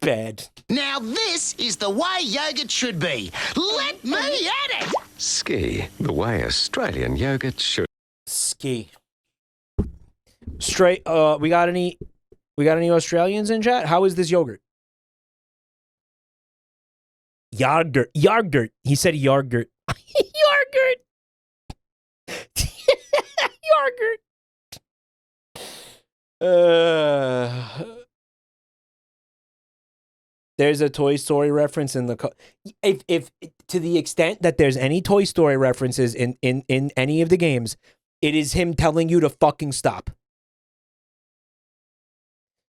bad. Now this is the way yogurt should be. Let me at it. Ski, the way Australian yogurt should. Ski. Straight. We got any Australians in chat? How is this yogurt? Yogurt. Yogurt. He said yogurt. Yogurt. Yogurt. There's a Toy Story reference in the if to the extent that there's any Toy Story references in any of the games, it is him telling you to fucking stop.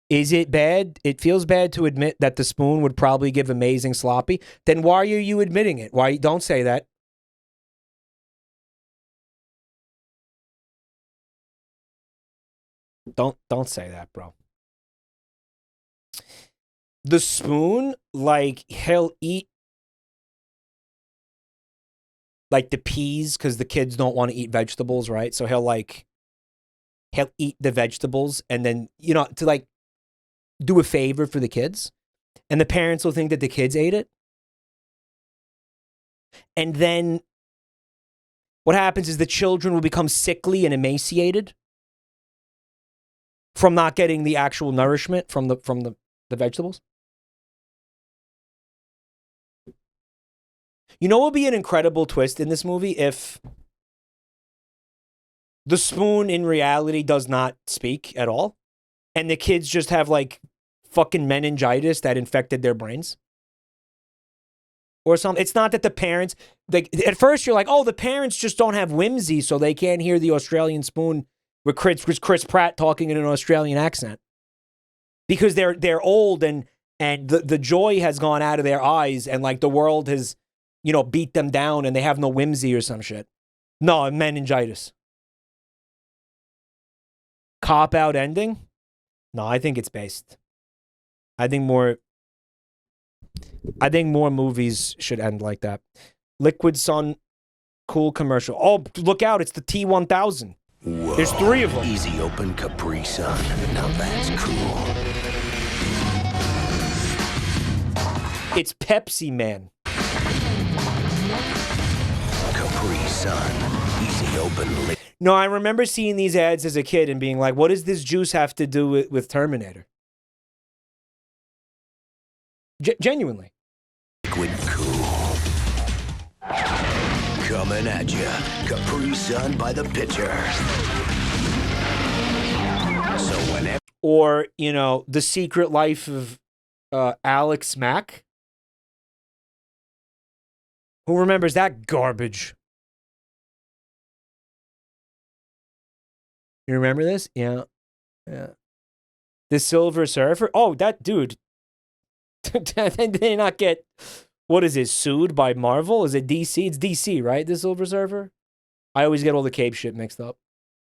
Is it bad? It feels bad to admit that the spoon would probably give amazing sloppy. Then why are you admitting it? Why don't say that? Don't say that, bro. The spoon, like, he'll eat like the peas because the kids don't want to eat vegetables, right? So he'll eat the vegetables and then, to like do a favor for the kids. And the parents will think that the kids ate it. And then what happens is the children will become sickly and emaciated from not getting the actual nourishment from the vegetables. You know what would be an incredible twist in this movie if the spoon in reality does not speak at all and the kids just have like fucking meningitis that infected their brains? Or something. It's not that the parents, like, at first you're like, oh, the parents just don't have whimsy so they can't hear the Australian spoon with Chris Pratt talking in an Australian accent. Because they're old and the joy has gone out of their eyes and like the world has, beat them down and they have no whimsy or some shit. No, meningitis. Cop-out ending? No, I think it's based. I think more movies should end like that. Liquid Sun, cool commercial. Oh, look out, it's the T-1000. Whoa. There's 3 of them. Easy open Capri Sun. Now that's cool. It's Pepsi Man. Capri Sun. Easy open. No, I remember seeing these ads as a kid and being like, what does this juice have to do with Terminator? Genuinely. Liquid cool. Coming at ya. Capri Sun by the pitcher. So whenever. Or, The Secret Life of Alex Mack. Who remembers that garbage? You remember this? Yeah. The Silver Surfer. Oh, that dude. Did they not get, what is it, sued by Marvel? Is it DC? It's DC, right? The Silver Surfer? I always get all the Cape shit mixed up.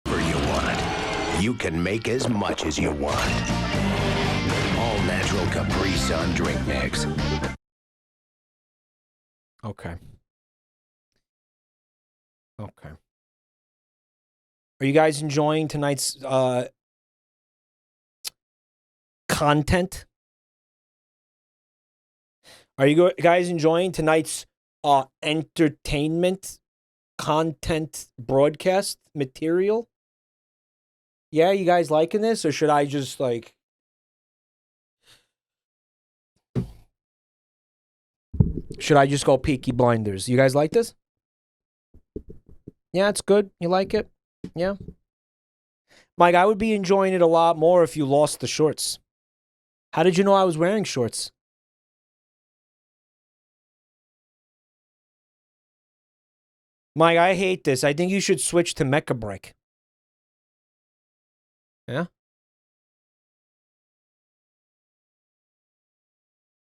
Whatever you want, you can make as much as you want. All natural Capri Sun drink mix. Okay. Are you guys enjoying tonight's content? Are you guys enjoying tonight's entertainment content broadcast material. Yeah, you guys liking this, or should I just like? Should I just go Peaky Blinders? You guys like this? Yeah, it's good. You like it? Yeah. Mike, I would be enjoying it a lot more if you lost the shorts. How did you know I was wearing shorts? Mike, I hate this. I think you should switch to Mecha Break. Yeah?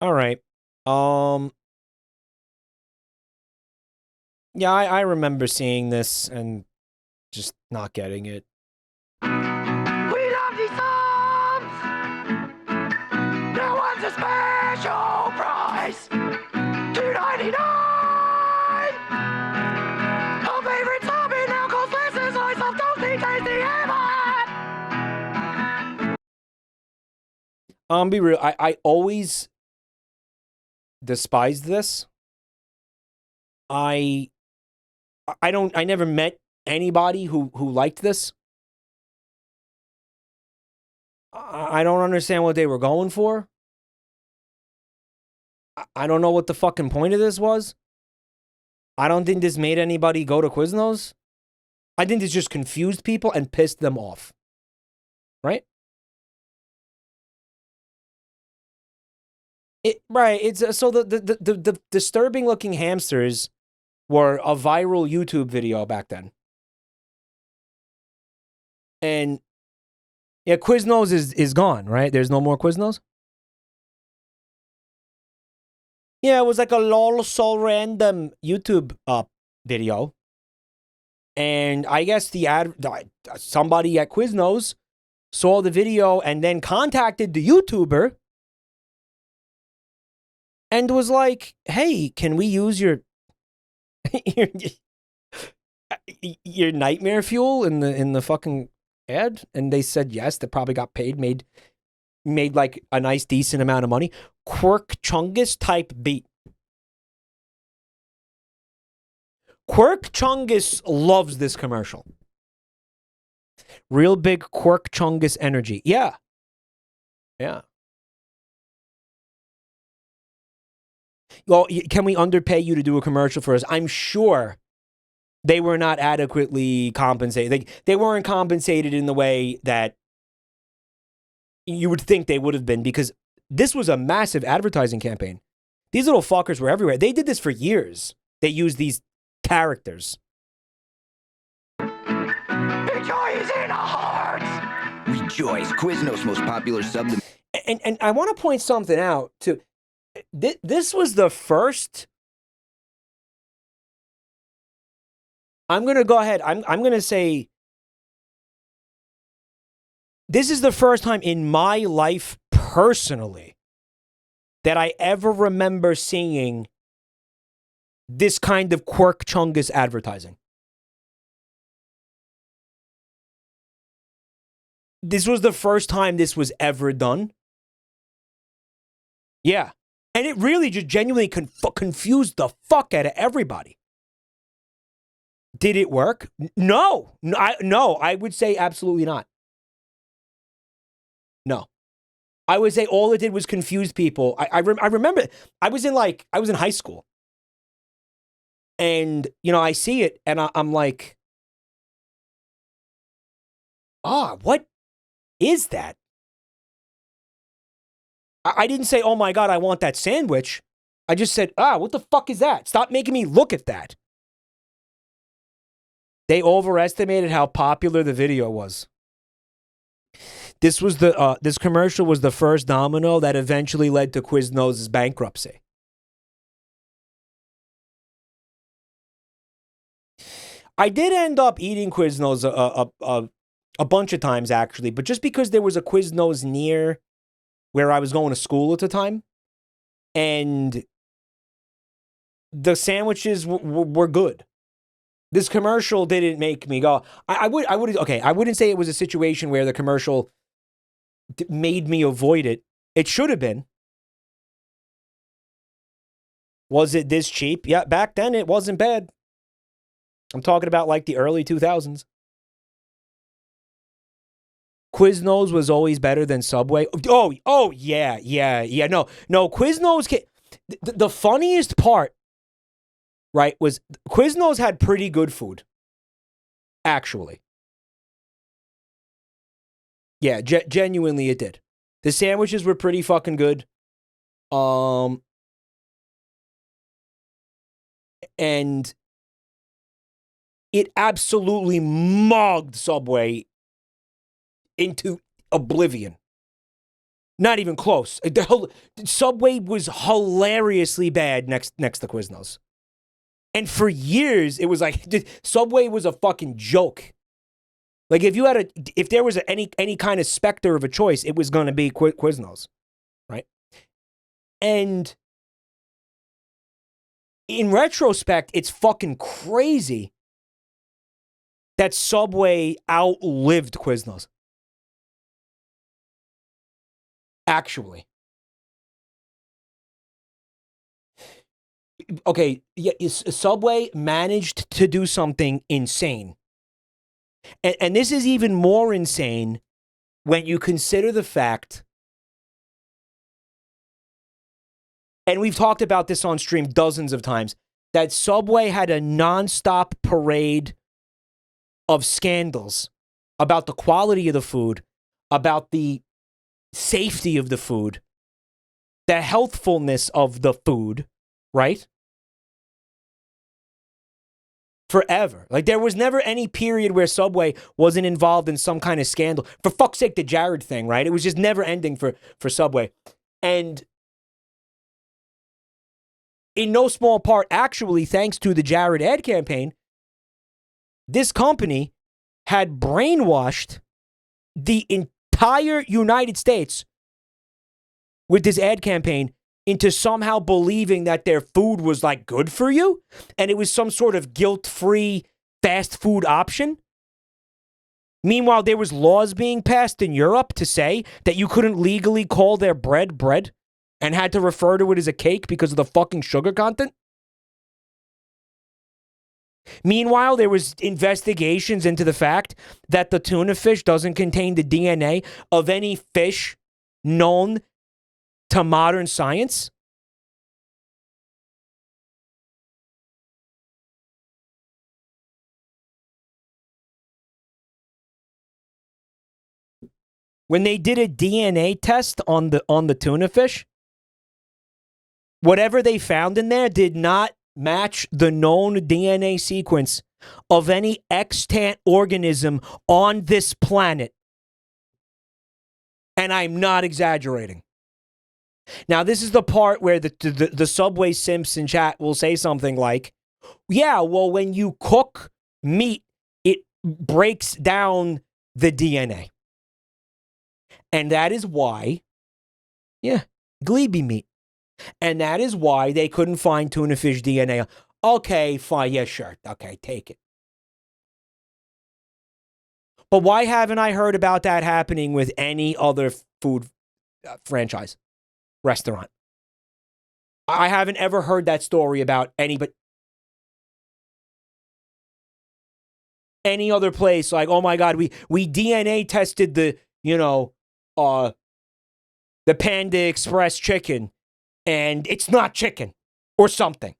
All right. Yeah, I remember seeing this and just not getting it. We love these subs! No one's a special price! $2.99! Our favorite sub in now costs less than slice of toasty tasty ever! Be real. I always despised this. I never met anybody who liked this. I don't understand what they were going for. I don't know what the fucking point of this was. I don't think this made anybody go to Quiznos. I think this just confused people and pissed them off. Right? Right. It's so the disturbing looking hamsters were a viral YouTube video back then. And yeah, Quiznos is gone, right? There's no more Quiznos? Yeah, it was like a lol so random YouTube video. And I guess somebody at Quiznos saw the video and then contacted the YouTuber and was like, "Hey, can we use your your nightmare fuel in the fucking ad?" And they said yes. They probably got paid, made like a nice decent amount of money. Quirk Chungus type beat. Quirk Chungus loves this commercial. Real big Quirk Chungus energy. Yeah. Yeah. Well, can we underpay you to do a commercial for us? I'm sure they were not adequately compensated. They weren't compensated in the way that you would think they would have been, because this was a massive advertising campaign. These little fuckers were everywhere. They did this for years. They used these characters. The joy is in our hearts! Rejoice, Quiznos' most popular sub. And I want to point something out, too. This was the first... I'm going to go ahead. I'm going to say... This is the first time in my life, personally, that I ever remember seeing this kind of Quirk Chungus advertising. This was the first time this was ever done. Yeah. And it really just genuinely confused the fuck out of everybody. Did it work? No. I would say absolutely not. No. I would say all it did was confuse people. I remember, I was in high school. And, I see it and I'm like, what is that? I didn't say, oh my God, I want that sandwich. I just said, what the fuck is that? Stop making me look at that. They overestimated how popular the video was. This commercial was the first domino that eventually led to Quiznos' bankruptcy. I did end up eating Quiznos a bunch of times, actually, but just because there was a Quiznos near where I was going to school at the time, and the sandwiches were good. This commercial didn't make me go. I wouldn't say it was a situation where the commercial made me avoid it. It should have been. Was it this cheap? Yeah, back then it wasn't bad. I'm talking about like the early 2000s. Quiznos was always better than Subway. Oh, yeah. No, Quiznos. The funniest part, right, was Quiznos had pretty good food. Actually. Yeah, genuinely it did. The sandwiches were pretty fucking good. And it absolutely mugged Subway into oblivion. Not even close. Subway was hilariously bad next to Quiznos. And for years, it was like, Subway was a fucking joke. Like, if there was any kind of specter of a choice, it was going to be Quiznos, right? And in retrospect, it's fucking crazy that Subway outlived Quiznos. Actually. Okay, yeah, Subway managed to do something insane. And this is even more insane when you consider the fact, and we've talked about this on stream dozens of times, that Subway had a nonstop parade of scandals about the quality of the food, about the safety of the food, the healthfulness of the food, right? Forever. Like, there was never any period where Subway wasn't involved in some kind of scandal. For fuck's sake, the Jared thing, right? It was just never ending for Subway. And in no small part, actually, thanks to the Jared ad campaign, this company had brainwashed the entire United States with this ad campaign into somehow believing that their food was like good for you and it was some sort of guilt-free fast food option. Meanwhile, there was laws being passed in Europe to say that you couldn't legally call their bread and had to refer to it as a cake because of the fucking sugar content. Meanwhile, there was investigations into the fact that the tuna fish doesn't contain the DNA of any fish known to modern science. When they did a DNA test on the tuna fish, whatever they found in there did not match the known DNA sequence of any extant organism on this planet. And I'm not exaggerating. Now, this is the part where the Subway simps in chat will say something like, yeah, well, when you cook meat, it breaks down the DNA. And that is why, glebe meat. And that is why they couldn't find tuna fish DNA. Okay, fine, yeah, sure. Okay, take it. But why haven't I heard about that happening with any other food franchise, restaurant? I haven't ever heard that story about any other place. Like, oh my God, we DNA tested the Panda Express chicken, and it's not chicken or something.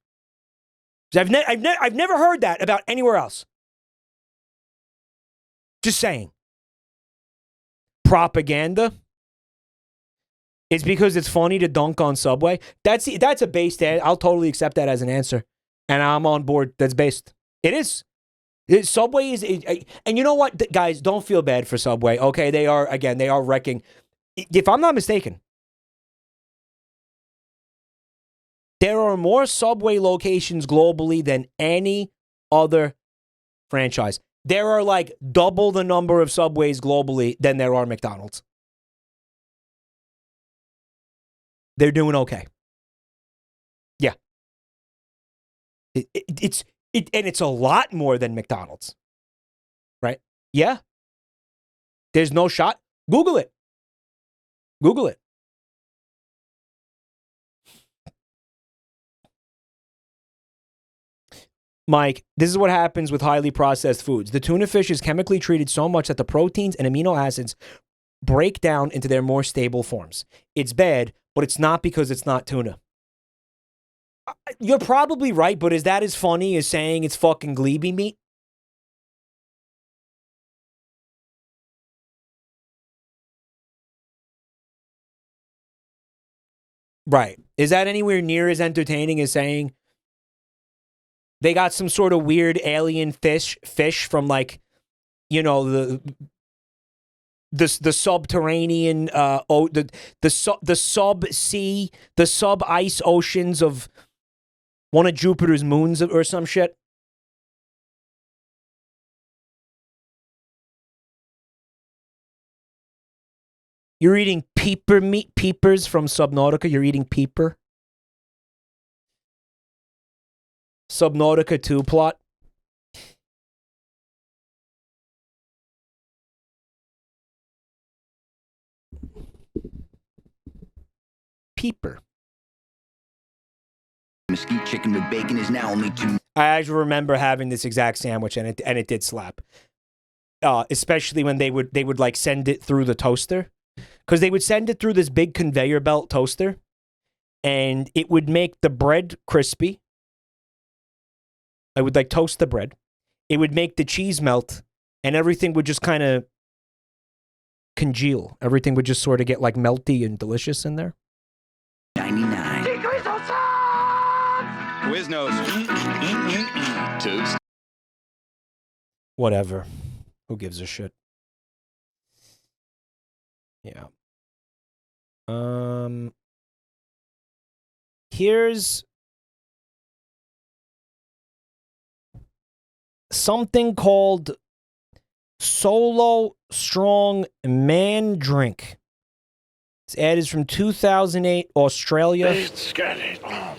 I've never heard that about anywhere else. Just saying. Propaganda. It's because it's funny to dunk on Subway. That's a based ad. I'll totally accept that as an answer, and I'm on board. That's based. It is. Subway is, and you know what, guys? Don't feel bad for Subway. Okay, they are wrecking. If I'm not mistaken, there are more Subway locations globally than any other franchise. There are like double the number of Subways globally than there are McDonald's. They're doing okay. Yeah. It's a lot more than McDonald's. Right? Yeah. There's no shot. Google it. Google it. Mike, this is what happens with highly processed foods. The tuna fish is chemically treated so much that the proteins and amino acids break down into their more stable forms. It's bad, but it's not because it's not tuna. You're probably right, but is that as funny as saying it's fucking glebe meat? Right. Is that anywhere near as entertaining as saying they got some sort of weird alien fish from like, you know, the subterranean the sub-sea, the sub-ice oceans of one of Jupiter's moons or some shit? You're eating peeper meat, peepers from Subnautica. You're eating peeper. Subnautica 2 plot. Peeper. Mesquite chicken with bacon is now only $2. I actually remember having this exact sandwich, and it did slap. Especially when they would like send it through the toaster, because they would send it through this big conveyor belt toaster, and it would make the bread crispy. I would like toast the bread. It would make the cheese melt, and everything would just kind of congeal. Everything would just sort of get like melty and delicious in there. 99. Quiznos. Toast. Whatever. Who gives a shit? Yeah. Here's something called Solo Strong Man Drink. This ad is from 2008, Australia. Let's get it on.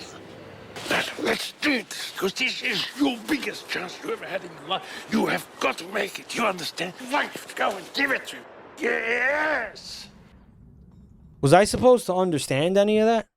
Let's do this, because this is your biggest chance you ever had in your life. You have got to make it, you understand? Right, go and give it to him. Yes! Was I supposed to understand any of that?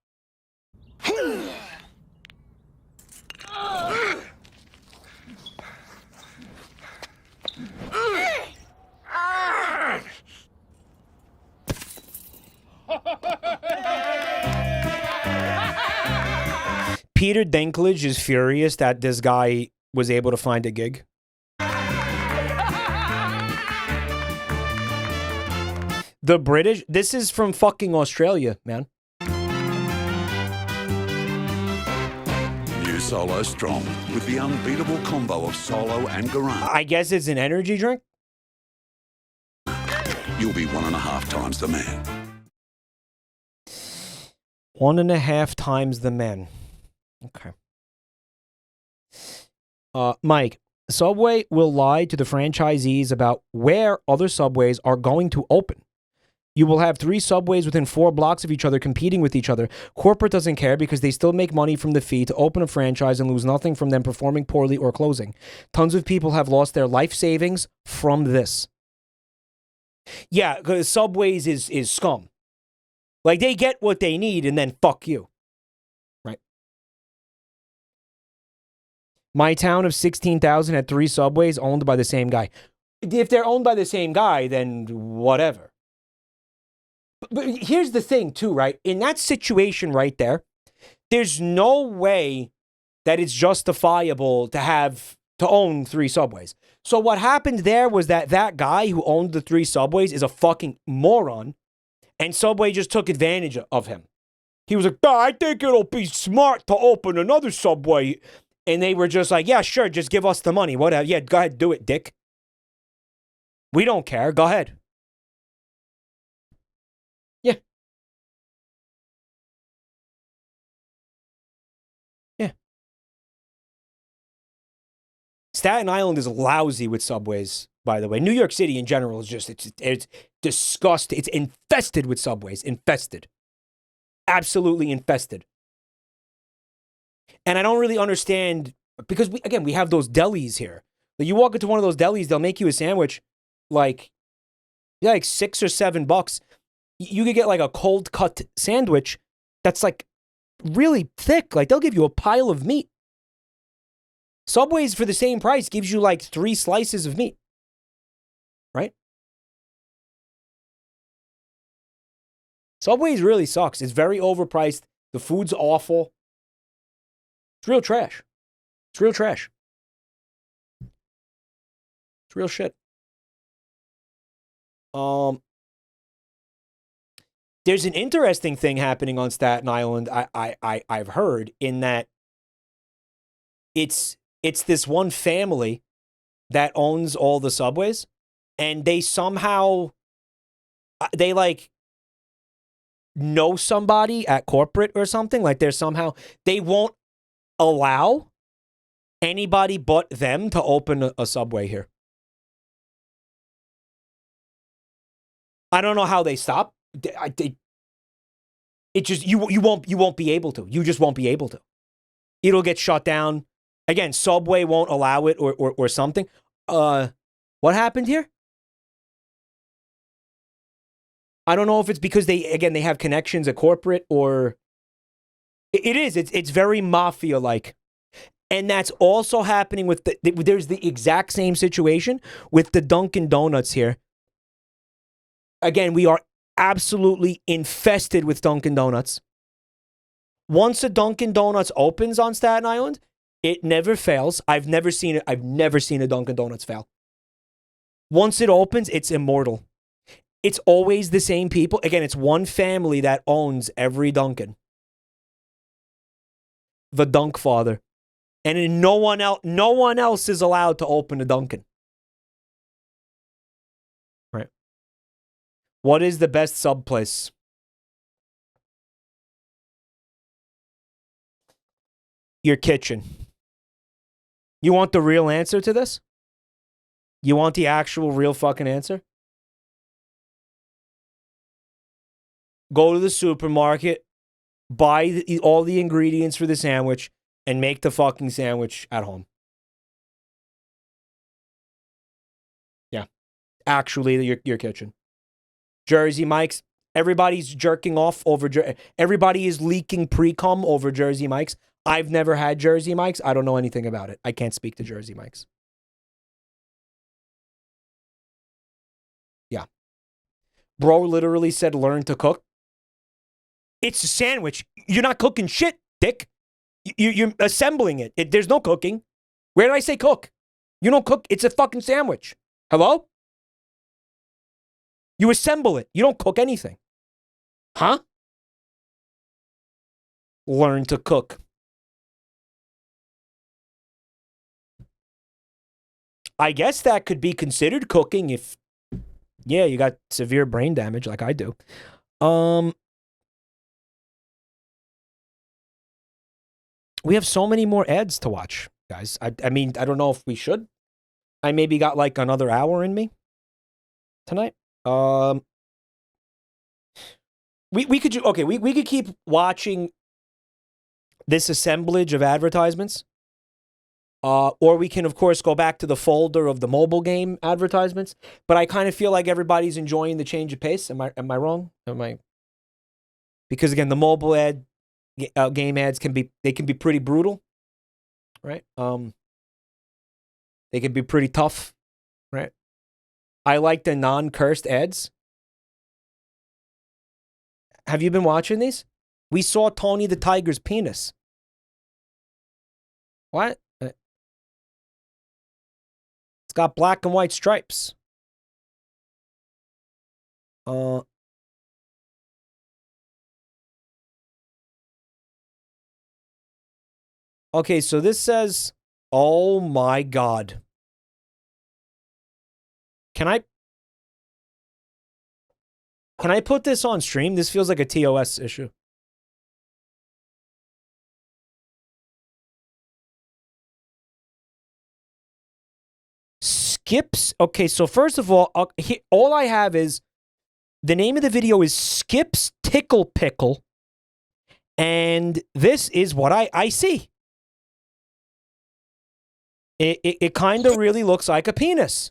Peter Dinklage is furious that this guy was able to find a gig. The British, this is from fucking Australia, man. New Solo Strong with the unbeatable combo of Solo and Guarana. I guess it's an energy drink? You'll be 1.5 times the man. 1.5 times the man. Okay. Mike, Subway will lie to the franchisees about where other Subways are going to open. You will have 3 Subways within 4 blocks of each other competing with each other. Corporate doesn't care because they still make money from the fee to open a franchise and lose nothing from them performing poorly or closing. Tons of people have lost their life savings from this. Yeah, because Subways is scum. Like, they get what they need and then fuck you. Right. My town of 16,000 had 3 Subways owned by the same guy. If they're owned by the same guy, then whatever. But here's the thing, too, right? In that situation right there, there's no way that it's justifiable to own 3 Subways. So what happened there was that guy who owned the 3 Subways is a fucking moron, and Subway just took advantage of him. He was like, I think it'll be smart to open another Subway. And they were just like, yeah, sure, just give us the money. Whatever. Yeah, go ahead, do it, dick. We don't care. Go ahead. Yeah. Yeah. Staten Island is lousy with Subways, by the way. New York City in general is just, it's disgusting. It's infested with Subways. Infested. Absolutely infested. And I don't really understand, because, we have those delis here. Like, you walk into one of those delis, they'll make you a sandwich, like $6 or $7. You could get, like, a cold-cut sandwich that's, like, really thick. Like, they'll give you a pile of meat. Subway's for the same price gives you like 3 slices of meat. Right? Subway's really sucks. It's very overpriced. The food's awful. It's real trash. It's real trash. It's real shit. There's an interesting thing happening on Staten Island. I've heard in that it's this one family that owns all the subways, and they somehow they like know somebody at corporate or something. Like they're somehow they won't allow anybody but them to open a subway here. I don't know how they stop. It just you won't be able to. You just won't be able to. It'll get shut down. Again, Subway won't allow it or something. What happened here? I don't know if it's because they have connections at corporate or it is. It's very mafia like. And that's also happening with there's the exact same situation with the Dunkin' Donuts here. Again, we are absolutely infested with Dunkin' Donuts. Once a Dunkin' Donuts opens on Staten Island, it never fails. I've never seen it. I've never seen a Dunkin' Donuts fail. Once it opens, it's immortal. It's always the same people. Again, it's one family that owns every Dunkin'. The Dunk Father. And no one else is allowed to open a Dunkin'. Right. What is the best sub place? Your kitchen. You want the real answer to this? You want the actual real fucking answer? Go to the supermarket, buy all the ingredients for the sandwich, and make the fucking sandwich at home. Yeah. Actually, your kitchen. Jersey Mike's. Everybody's jerking off over... Everybody is leaking pre-cum over Jersey Mike's. I've never had Jersey Mike's. I don't know anything about it. I can't speak to Jersey Mike's. Yeah. Bro literally said, learn to cook. It's a sandwich. You're not cooking shit, dick. You're assembling it. There's no cooking. Where did I say cook? You don't cook. It's a fucking sandwich. Hello? You assemble it. You don't cook anything. Huh? Learn to cook. I guess that could be considered cooking if, yeah, you got severe brain damage like I do. We have so many more ads to watch, guys. I mean, I don't know if we should. I maybe got like another hour in me tonight. We could keep watching this assemblage of advertisements. Or we can, of course, go back to the folder of the mobile game advertisements. But I kind of feel like everybody's enjoying the change of pace. Am I wrong? Because again, the mobile game ads can be pretty brutal, right? They can be pretty tough, right? I like the non-cursed ads. Have you been watching these? We saw Tony the Tiger's penis. What? It's got black and white stripes. Okay, so this says, oh my God. Can I put this on stream? This feels like a TOS issue. Skips. Okay, so first of all I have is the name of the video is Skips Tickle Pickle, and this is what I see. It kind of really looks like a penis.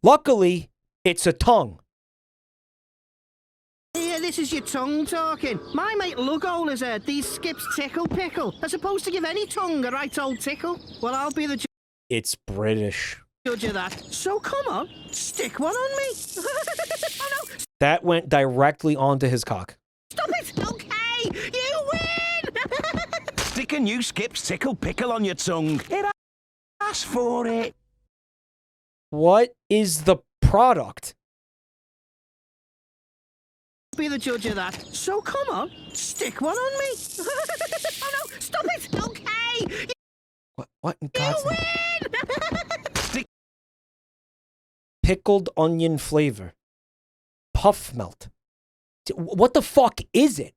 Luckily, it's a tongue. Yeah, this is your tongue talking. My mate Lughole has heard these skips tickle pickle, as opposed to give any tongue a right old tickle. Well, I'll be the It's British. judge of that. So come on, stick one on me. Oh no! That went directly onto his cock. Stop it! Okay, you win! Stick a new Skip's tickle pickle on your tongue. It asks for it. What is the product? Be the judge of that. So come on, stick one on me. Oh no! Stop it! Okay. What in God's name? Pickled onion flavor. Puff melt. What the fuck is it?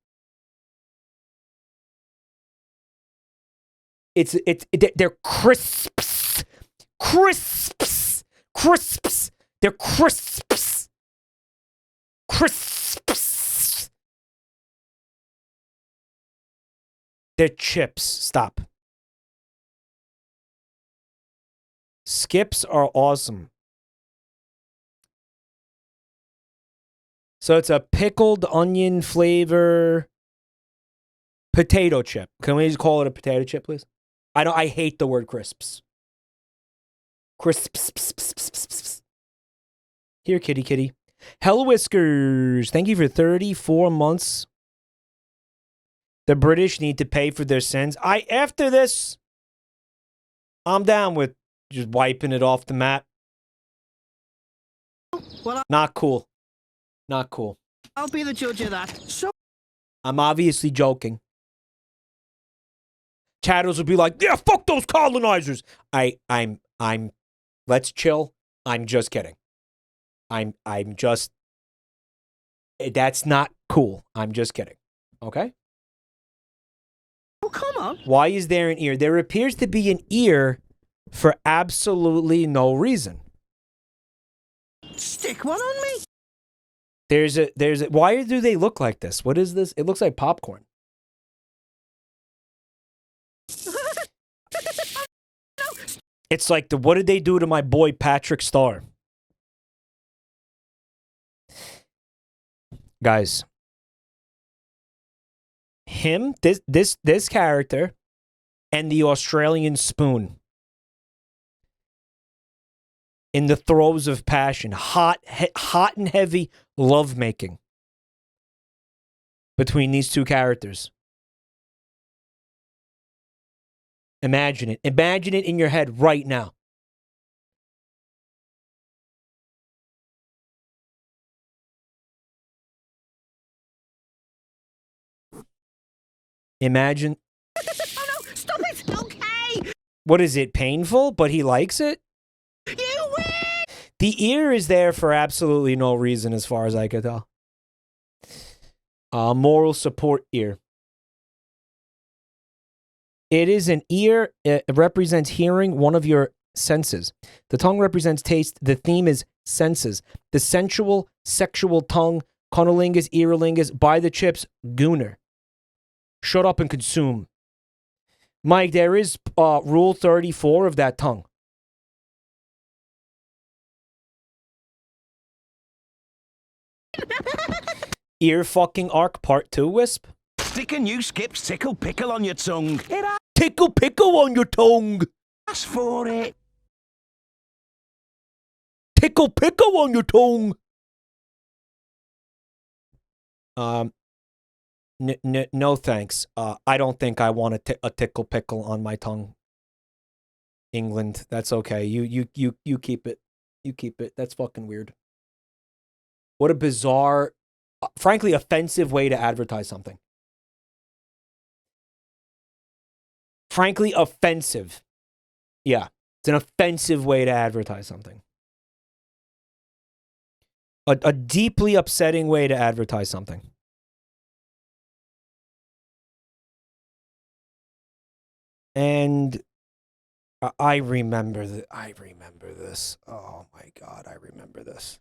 They're crisps. Crisps. Crisps. They're crisps. Crisps. They're chips. Stop. Skips are awesome. So it's a pickled onion flavor potato chip. Can we just call it a potato chip, please? I hate the word crisps. Crisps. Here, kitty kitty. Hell Whiskers, thank you for 34 months. The British need to pay for their sins. After this, I'm down with just wiping it off the map. Well, Not cool. Not cool. I'll be the judge of that. So I'm obviously joking. Chatters will be like, yeah, fuck those colonizers. I'm let's chill. I'm just kidding. I'm just, that's not cool. I'm just kidding. Okay? Oh, come on. Why is there an ear? There appears to be an ear for absolutely no reason. Stick one on me. There's a, why do they look like this? What is this? It looks like popcorn. It's like what did they do to my boy Patrick Starr? Guys. Him, this character, and the Australian spoon. In the throes of passion, hot and heavy lovemaking between these two characters. Imagine it. Imagine it in your head right now. Imagine. Oh no! Stop it! Okay. What is it? Painful, but he likes it? You win! The ear is there for absolutely no reason as far as I could tell. Moral support ear. It is an ear. It represents hearing, one of your senses. The tongue represents taste. The theme is senses. The sensual, sexual tongue, conolingus, earalingus, buy the chips, gooner. Shut up and consume. Mike, there is rule 34 of that tongue. Ear fucking arc part 2, Wisp. Stick a new Skip's tickle pickle on your tongue. Tickle pickle on your tongue. Ask for it. Tickle pickle on your tongue. No thanks. I don't think I want a tickle pickle on my tongue. England, that's okay. You keep it. You keep it. That's fucking weird. What a bizarre, frankly offensive way to advertise something. Frankly offensive. Yeah, it's an offensive way to advertise something. A deeply upsetting way to advertise something. And I remember this. Oh my God, I remember this.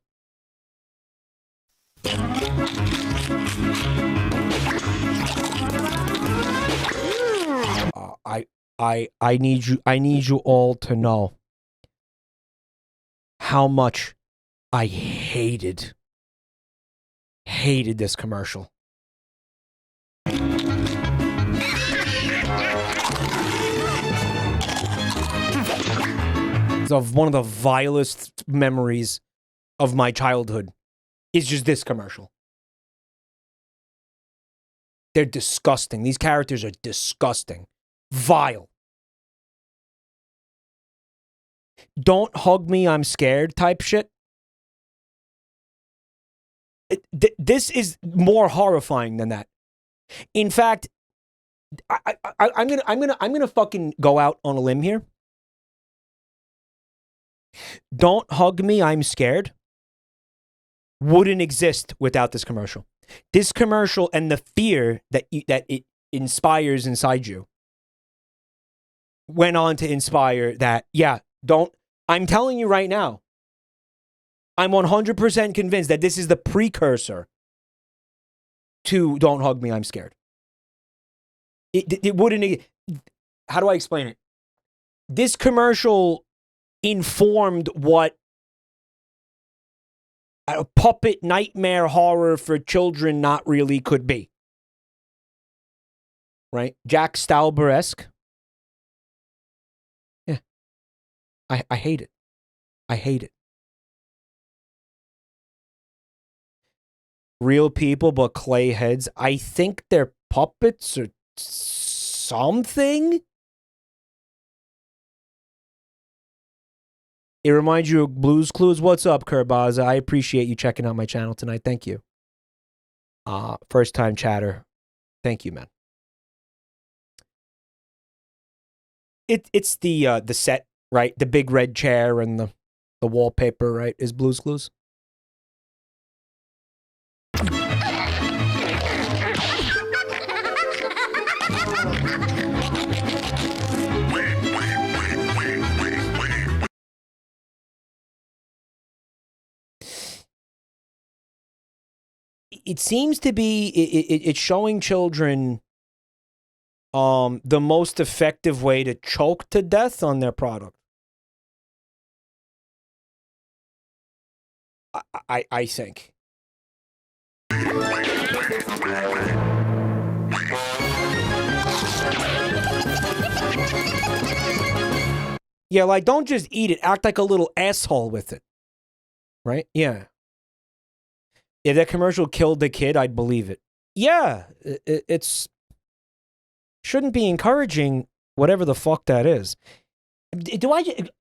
I need you all to know how much I hated hated this commercial. It's one of the vilest memories of my childhood. Is just this commercial. They're disgusting. These characters are disgusting. Vile. Don't hug me, I'm scared type shit. This is more horrifying than that. In fact, I'm gonna fucking go out on a limb here. Don't hug me, I'm scared wouldn't exist without this commercial. This commercial and the fear that it inspires inside you went on to inspire that, yeah, I'm telling you right now, I'm 100% convinced that this is the precursor to Don't Hug Me, I'm Scared. It wouldn't, how do I explain it? This commercial informed what a puppet nightmare horror for children not really could be. Right? Jack Stauber-esque. Yeah. I hate it. I hate it. Real people, but clay heads. I think they're puppets or something. It reminds you of Blue's Clues. What's up, Kerbaza? I appreciate you checking out my channel tonight. Thank you. First time chatter. Thank you, man. It's the set, right? The big red chair and the wallpaper, right? Is Blue's Clues. It seems to be it's showing children the most effective way to choke to death on their product. I think. Yeah, like don't just eat it. Act like a little asshole with it. Right? Yeah. If that commercial killed the kid, I'd believe it. Yeah, it's shouldn't be encouraging whatever the fuck that is.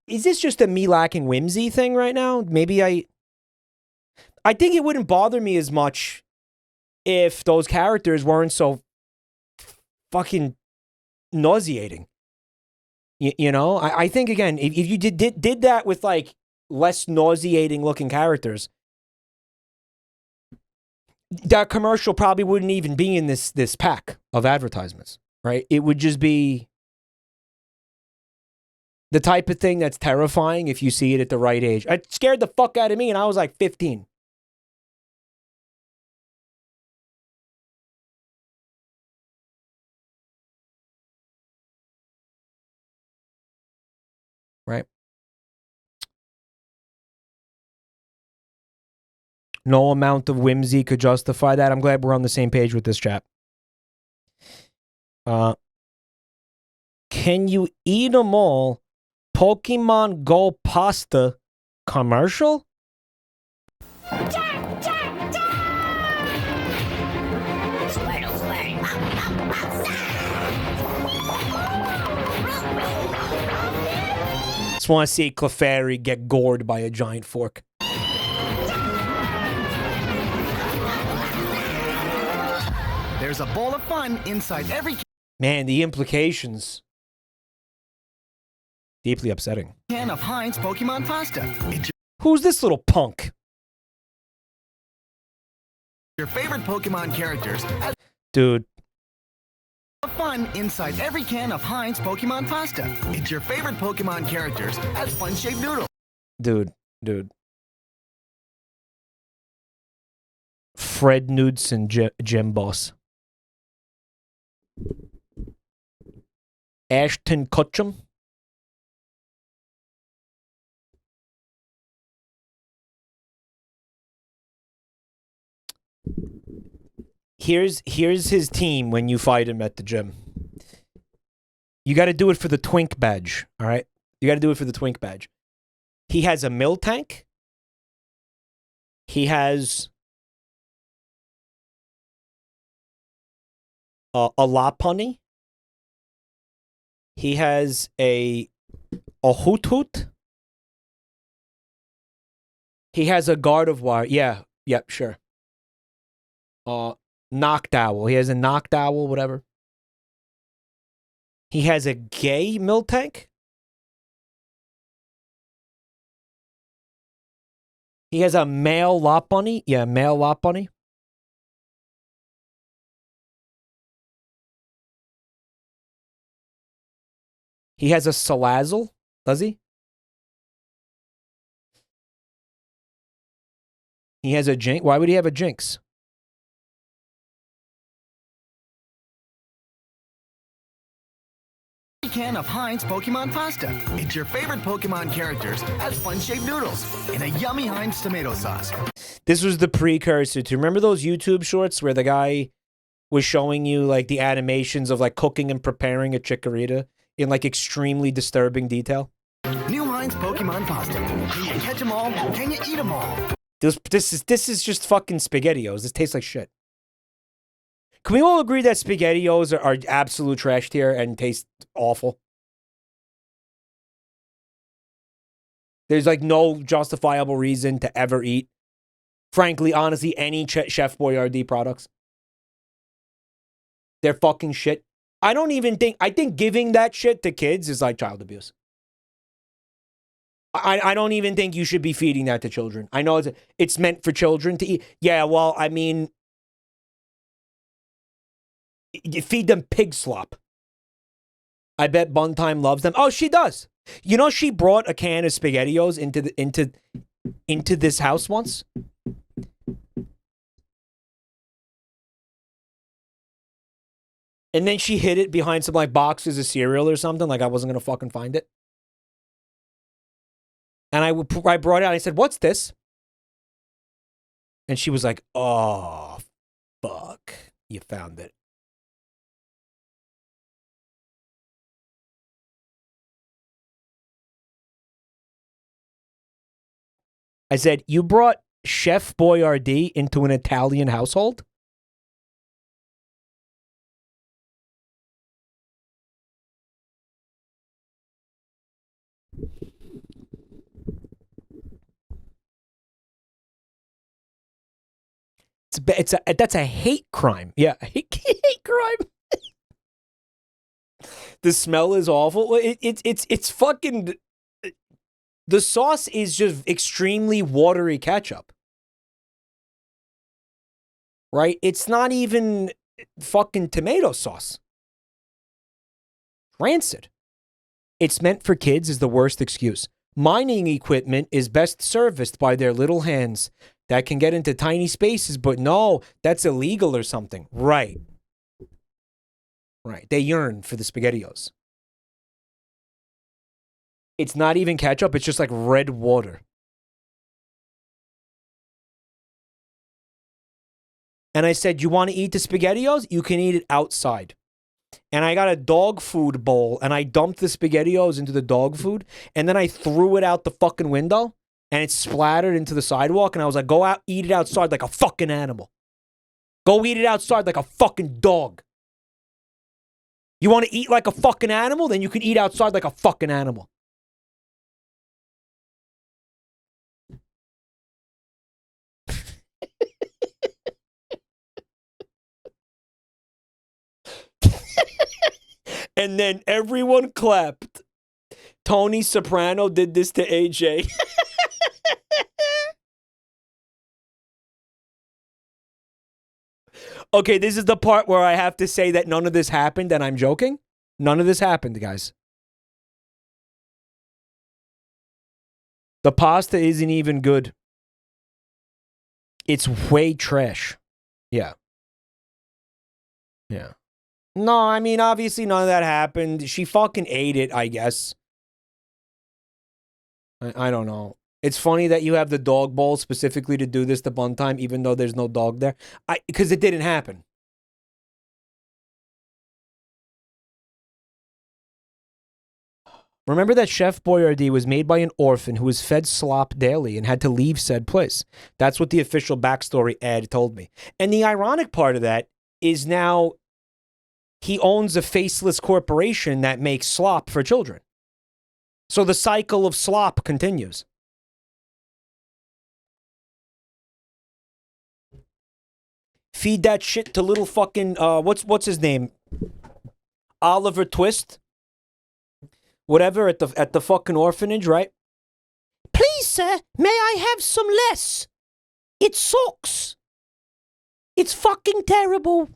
Is this just a me lacking whimsy thing right now? Maybe I think it wouldn't bother me as much if those characters weren't so fucking nauseating. You know, I think again, if you did that with like less nauseating looking characters, that commercial probably wouldn't even be in this pack of advertisements, right? It would just be the type of thing that's terrifying if you see it at the right age. It scared the fuck out of me, and I was like 15. Right? No amount of whimsy could justify that. I'm glad we're on the same page with this chap. Can you eat them all? Pokemon Go pasta commercial? Just want to see Clefairy get gored by a giant fork. There's a bowl of fun inside every Man, the implications. Deeply upsetting. can of Heinz Pokemon pasta. It's Who's this little punk? your favorite Pokemon characters. Dude. Fun inside every can of Heinz Pokemon pasta. It's your favorite Pokemon characters as fun-shaped noodles. Dude. Fred Knudsen, Gym Boss. Ashton Kutcher. Here's his team when you fight him at the gym. You got to do it for the twink badge, all right? You got to do it for the twink badge. He has a mill tank. He has a lapani. He has a hoot hoot. He has a guard of wire. Yeah, yep, sure. Knocked owl. He has a knocked owl, whatever. He has a gay mill tank. He has a male lot bunny. Yeah, male lot bunny. He has a salazzle. Does he? He has a jinx. Why would he have a jinx? Can of Heinz Pokemon pasta. It's your favorite Pokemon characters as fun-shaped noodles in a yummy Heinz tomato sauce. This was the precursor to, remember those YouTube shorts where the guy was showing you like the animations of like cooking and preparing a chikorita in like extremely disturbing detail? New Heinz Pokemon pasta. Can you catch them all? Can you eat them all? This is just fucking SpaghettiOs. This tastes like shit. Can we all agree that SpaghettiOs are absolute trash tier and taste awful? There's like no justifiable reason to ever eat, frankly, honestly, any Chef Boyardee products. They're fucking shit. I think giving that shit to kids is like child abuse. I don't even think you should be feeding that to children. I know it's meant for children to eat. Yeah, well, I mean, you feed them pig slop. I bet Buntime loves them. Oh, she does. You know, she brought a can of SpaghettiOs into this house once. And then she hid it behind some like boxes of cereal or something. Like I wasn't gonna fucking find it. And I brought it out. I said, "What's this?" And she was like, "Oh, fuck, you found it." I said, "You brought Chef Boyardee into an Italian household?" That's a hate crime. Yeah, hate crime. The smell is awful. It's fucking. The sauce is just extremely watery ketchup. Right? It's not even fucking tomato sauce. Rancid. It's meant for kids is the worst excuse. Mining equipment is best serviced by their little hands that can get into tiny spaces, but no, that's illegal or something. Right. Right. They yearn for the SpaghettiOs. It's not even ketchup. It's just like red water. And I said, you want to eat the SpaghettiOs? You can eat it outside. And I got a dog food bowl, and I dumped the SpaghettiOs into the dog food, and then I threw it out the fucking window, and it splattered into the sidewalk, and I was like, go out, eat it outside like a fucking animal. Go eat it outside like a fucking dog. You want to eat like a fucking animal? Then you can eat outside like a fucking animal. And then everyone clapped. Tony Soprano did this to AJ. Okay, this is the part where I have to say that none of this happened, and I'm joking. None of this happened, guys. The pasta isn't even good. It's way trash. Yeah. Yeah. No, I mean, obviously none of that happened. She fucking ate it, I guess. I don't know. It's funny that you have the dog bowl specifically to do this to Buntime, even though there's no dog there. Because it didn't happen. Remember that Chef Boyardee was made by an orphan who was fed slop daily and had to leave said place. That's what the official backstory ad told me. And the ironic part of that is now he owns a faceless corporation that makes slop for children. So the cycle of slop continues. Feed that shit to little fucking, what's his name? Oliver Twist? Whatever, at the fucking orphanage, right? Please, sir, may I have some less? It sucks. It's fucking terrible.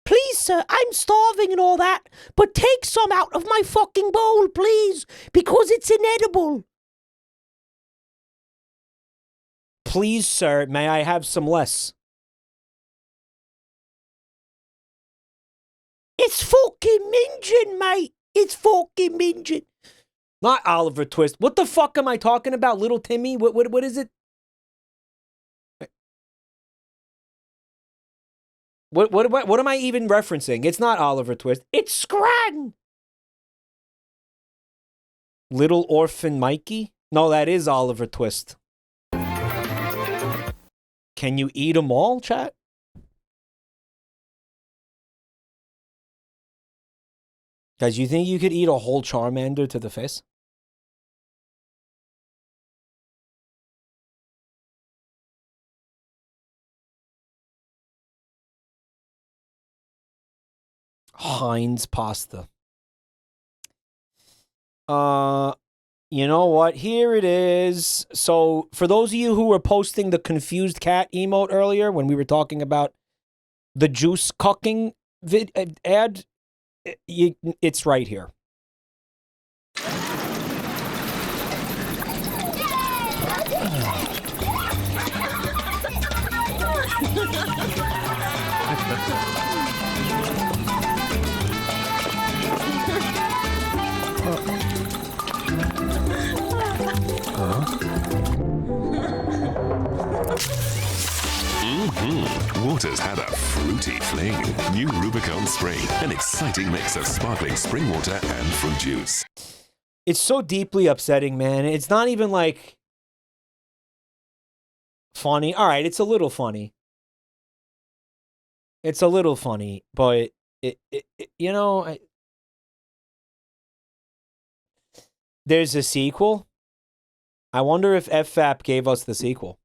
Please, sir, I'm starving and all that, but take some out of my fucking bowl, please, because it's inedible. Please, sir, may I have some less? It's fucking minging, mate. It's fucking minging. Not Oliver Twist. What the fuck am I talking about? Little Timmy? What is it? What am I even referencing? It's not Oliver Twist. It's Scranton. Little Orphan Mikey? No, that is Oliver Twist. Can you eat them all, chat? Guys, you think you could eat a whole Charmander to the face? Heinz pasta. You know what? Here it is. So, for those of you who were posting the confused cat emote earlier when we were talking about the juice cucking ad, it's right here. Water's had a fruity fling. New Rubicon Spring, an exciting mix of sparkling spring water and fruit juice. It's so deeply upsetting, man. It's not even like funny. All right, it's a little funny. It's a little funny, but you know, there's a sequel. I wonder if FFAP gave us the sequel.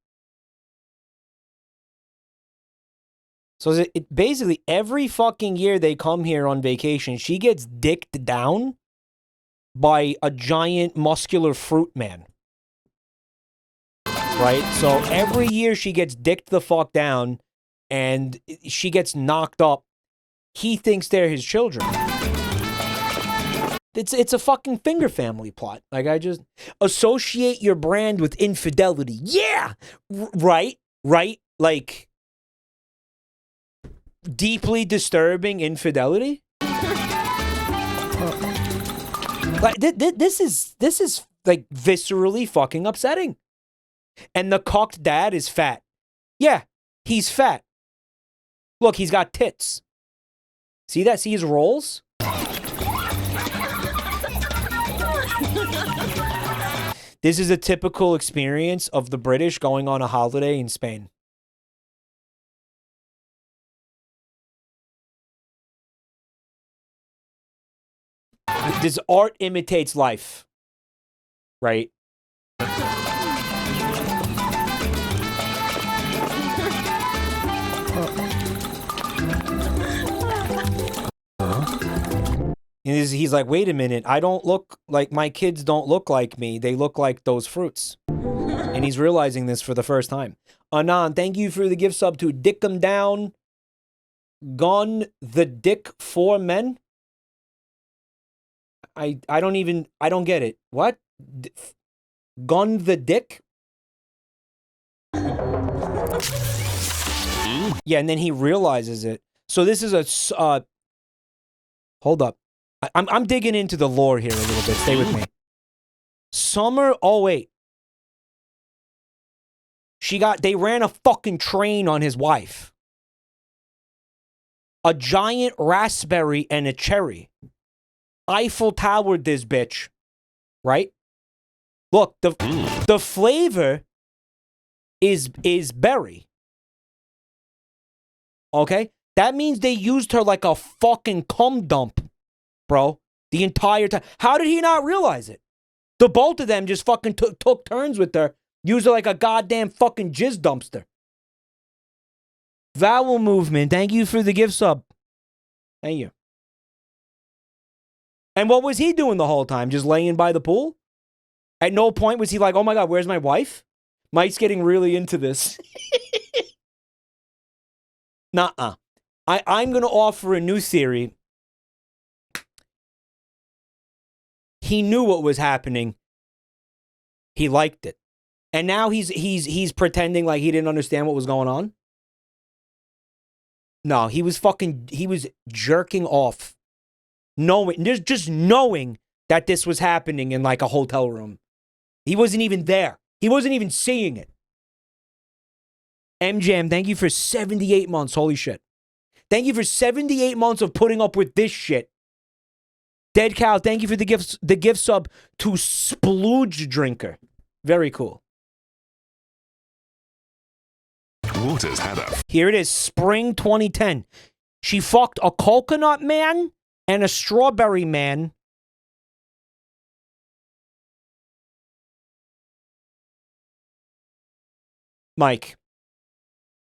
So it basically every fucking year they come here on vacation, she gets dicked down by a giant muscular fruit man. Right? So every year she gets dicked the fuck down and she gets knocked up. He thinks they're his children. It's a fucking finger family plot. Like, I just associate your brand with infidelity. Yeah! Right? Like, deeply disturbing infidelity? Like, this is like viscerally fucking upsetting. And the cocked dad is fat. Yeah, he's fat. Look, he's got tits. See that? See his rolls? This is a typical experience of the British going on a holiday in Spain. This art imitates life, right? And he's like, wait a minute, I don't look like, my kids don't look like me. They look like those fruits. And he's realizing this for the first time. Anon, thank you for the gift sub to Dick 'em Down. Gone the Dick for Men. I don't get it. What? Gun the Dick? Yeah, and then he realizes it. So this is a, hold up. I'm digging into the lore here a little bit. Stay with me. Summer 08. They ran a fucking train on his wife. A giant raspberry and a cherry. Eiffel Towered this bitch, right? Look, the flavor is berry. Okay? That means they used her like a fucking cum dump, bro. The entire time. How did he not realize it? The both of them just fucking took turns with her. Used her like a goddamn fucking jizz dumpster. Vowel movement. Thank you for the gift sub. Thank you. And what was he doing the whole time? Just laying by the pool? At no point was he like, oh my God, where's my wife? Mike's getting really into this. Nuh-uh. I'm going to offer a new theory. He knew what was happening. He liked it. And now he's pretending like he didn't understand what was going on. No, he was jerking off. Just knowing that this was happening in like a hotel room. He wasn't even there. He wasn't even seeing it. MJM, thank you for 78 months. Holy shit. Thank you for 78 months of putting up with this shit. Dead Cow, thank you for the gift sub to Splooge Drinker. Very cool. Waters had a... Here it is, spring 2010. She fucked a coconut man and a strawberry man. Mike,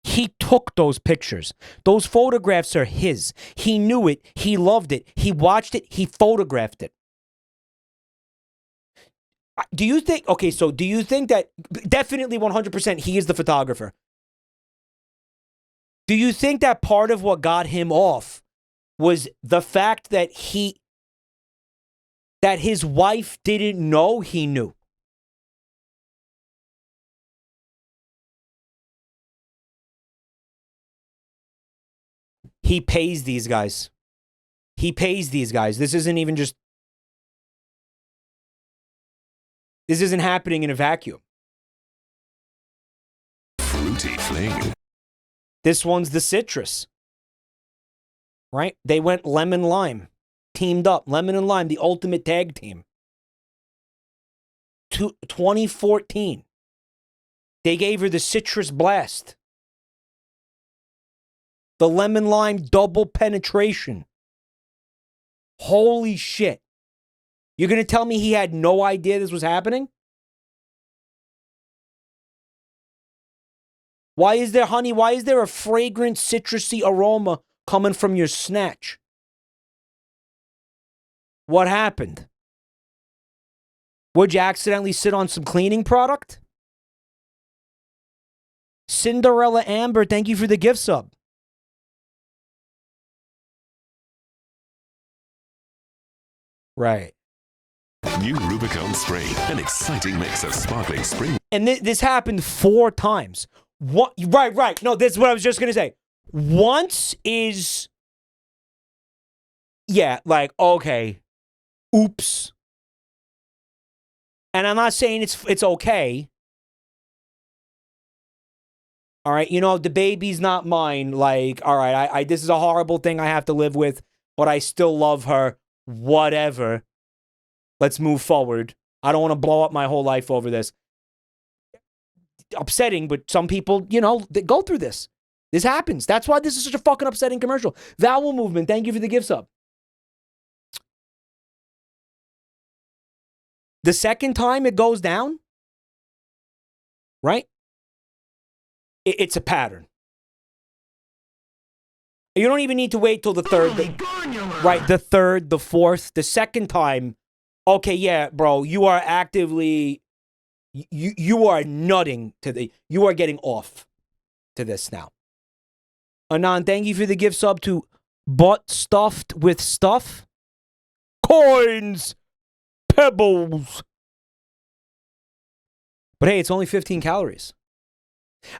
he took those pictures. Those photographs are his. He knew it. He loved it. He watched it. He photographed it. Do you think, okay, so do you think that, definitely 100% he is the photographer. Do you think that part of what got him off was the fact that his wife didn't know he knew? He pays these guys. He pays these guys. This isn't even just... This isn't happening in a vacuum. Fruity fling. This one's the citrus. Right? They went lemon lime. Teamed up. Lemon and lime, the ultimate tag team. 2014. They gave her the citrus blast. The lemon lime double penetration. Holy shit. You're going to tell me he had no idea this was happening? Why is there, honey, why is there a fragrant citrusy aroma coming from your snatch? What happened? Would you accidentally sit on some cleaning product? Cinderella Amber, thank you for the gift sub. Right. New Rubicon Spring, an exciting mix of sparkling spring. And this happened 4 times. What? Right. No, this is what I was just going to say. Once is, yeah, like, okay, oops. And I'm not saying it's okay. All right, you know, the baby's not mine. Like, all right, I this is a horrible thing I have to live with, but I still love her. Whatever. Let's move forward. I don't want to blow up my whole life over this. Upsetting, but some people, you know, they go through this. This happens. That's why this is such a fucking upsetting commercial. Vowel movement, thank you for the gift sub. The second time it goes down, right? It's a pattern. You don't even need to wait till the third. Right, the third, the fourth, the second time. Okay, yeah, bro, you are actively, you are nutting to you are getting off to this now. Anand, thank you for the gift sub to Butt Stuffed with Stuff. Coins, pebbles. But hey, it's only 15 calories.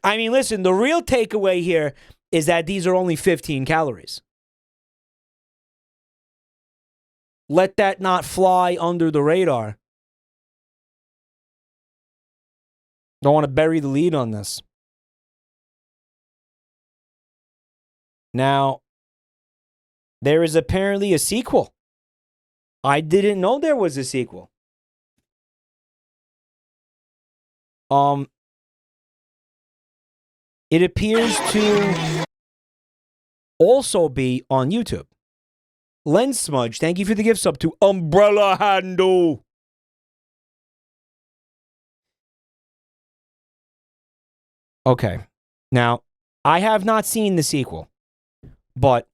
I mean, listen, the real takeaway here is that these are only 15 calories. Let that not fly under the radar. Don't want to bury the lead on this. Now, there is apparently a sequel. I didn't know there was a sequel. It appears to also be on YouTube. Lens Smudge, thank you for the gift sub to Umbrella Handle. Okay. Now, I have not seen the sequel, but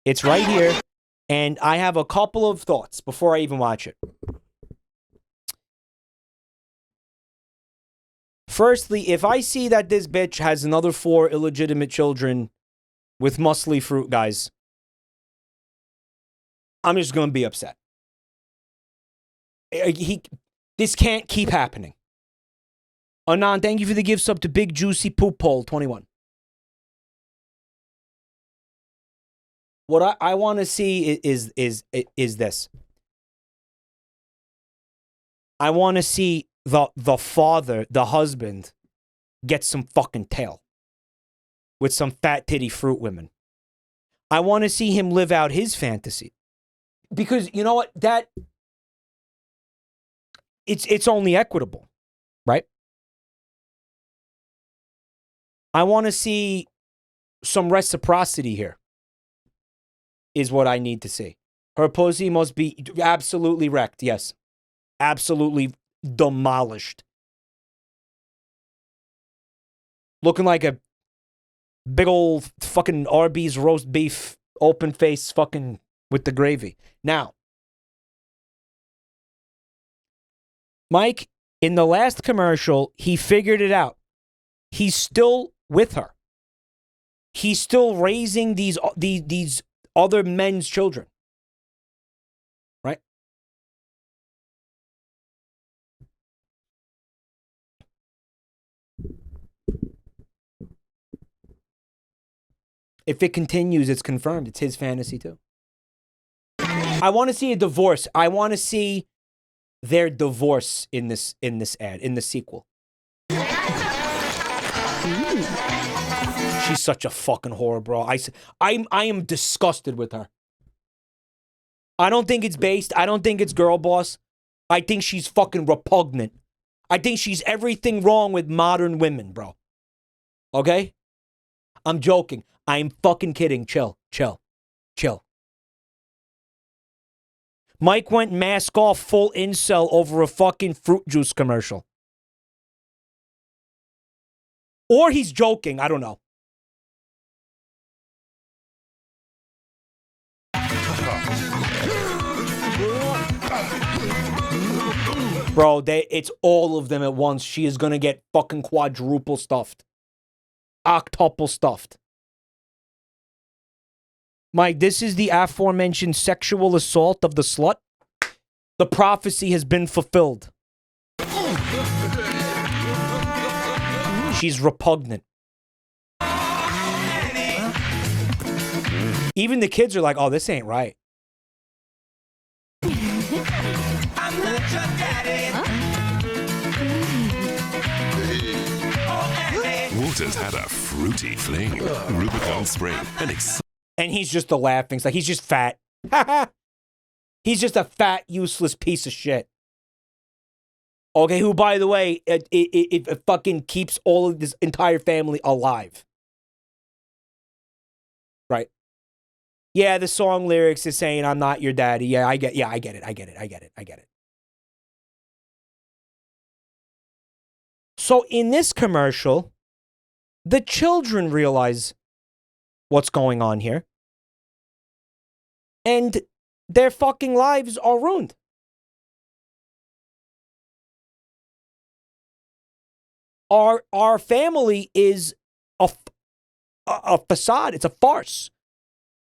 it's right here, and I have a couple of thoughts before I even watch it. Firstly, if I see that this bitch has another 4 illegitimate children with muscly fruit guys, I'm just going to be upset. This can't keep happening. Anand, thank you for the gift sub to Big Juicy Poop Hole 21. What I want to see is this. I want to see the father, the husband, get some fucking tail with some fat titty fruit women. I want to see him live out his fantasy. Because you know what? That it's only equitable, right? I want to see some reciprocity here. Is what I need to see. Her pussy must be absolutely wrecked. Yes. Absolutely demolished. Looking like a big old fucking Arby's roast beef, open face fucking with the gravy. Now, Mike, in the last commercial, he figured it out. He's still with her. He's still raising these other men's children. Right? If it continues, it's confirmed. It's his fantasy too. I want to see a divorce. I want to see their divorce in this ad, in the sequel. She's such a fucking whore, bro. I am disgusted with her. I don't think it's based. I don't think it's girl boss. I think she's fucking repugnant. I think she's everything wrong with modern women, bro. Okay? I'm joking. I'm fucking kidding. Chill. Mike went mask off full incel over a fucking fruit juice commercial. Or he's joking. I don't know. Bro, it's all of them at once. She is going to get fucking quadruple stuffed. Octuple stuffed. Mike, this is the aforementioned sexual assault of the slut. The prophecy has been fulfilled. She's repugnant. Even the kids are like, oh, this ain't right. Water's had a fruity fling. Rubicon Spring. And he's just laughing. It's like he's just fat. He's just a fat, useless piece of shit. Okay, who, by the way, it fucking keeps all of this entire family alive. Right? Yeah, the song lyrics is saying, I'm not your daddy. Yeah, I get it. So in this commercial, the children realize what's going on here. And their fucking lives are ruined. Our family is a facade. It's a farce.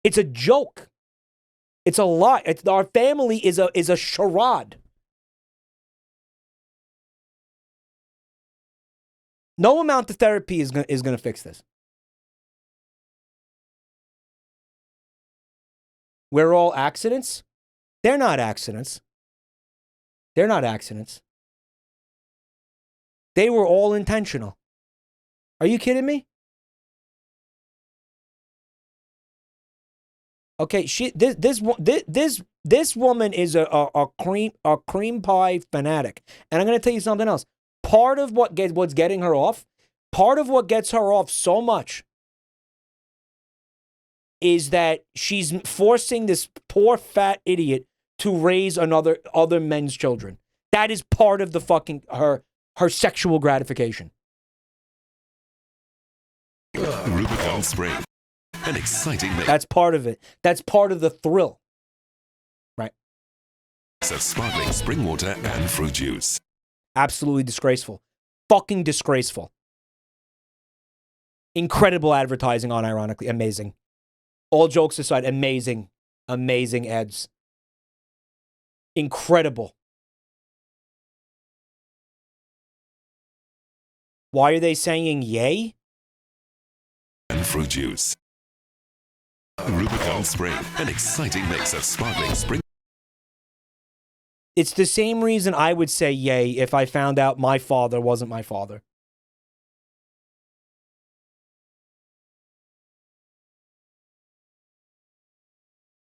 It's a joke. It's a lie. Our family is a charade. No amount of therapy is gonna fix this. We're all accidents? They're not accidents. They're not accidents. They were all intentional. Are you kidding me? Okay, this woman is a cream pie fanatic, and I'm gonna tell you something else. Part of what's getting her off, part of what gets her off so much, is that she's forcing this poor fat idiot to raise other men's children. That is part of the fucking her sexual gratification. Rubicon Spring. An exciting mix That's part of it. That's part of the thrill. Right. of sparkling spring water and fruit juice. Absolutely disgraceful. Fucking disgraceful. Incredible advertising, unironically. Amazing. All jokes aside, amazing. Amazing ads. Incredible. Why are they saying yay? And fruit juice. Rubicon Spring, an exciting mix of sparkling spring. It's the same reason I would say yay if I found out my father wasn't my father.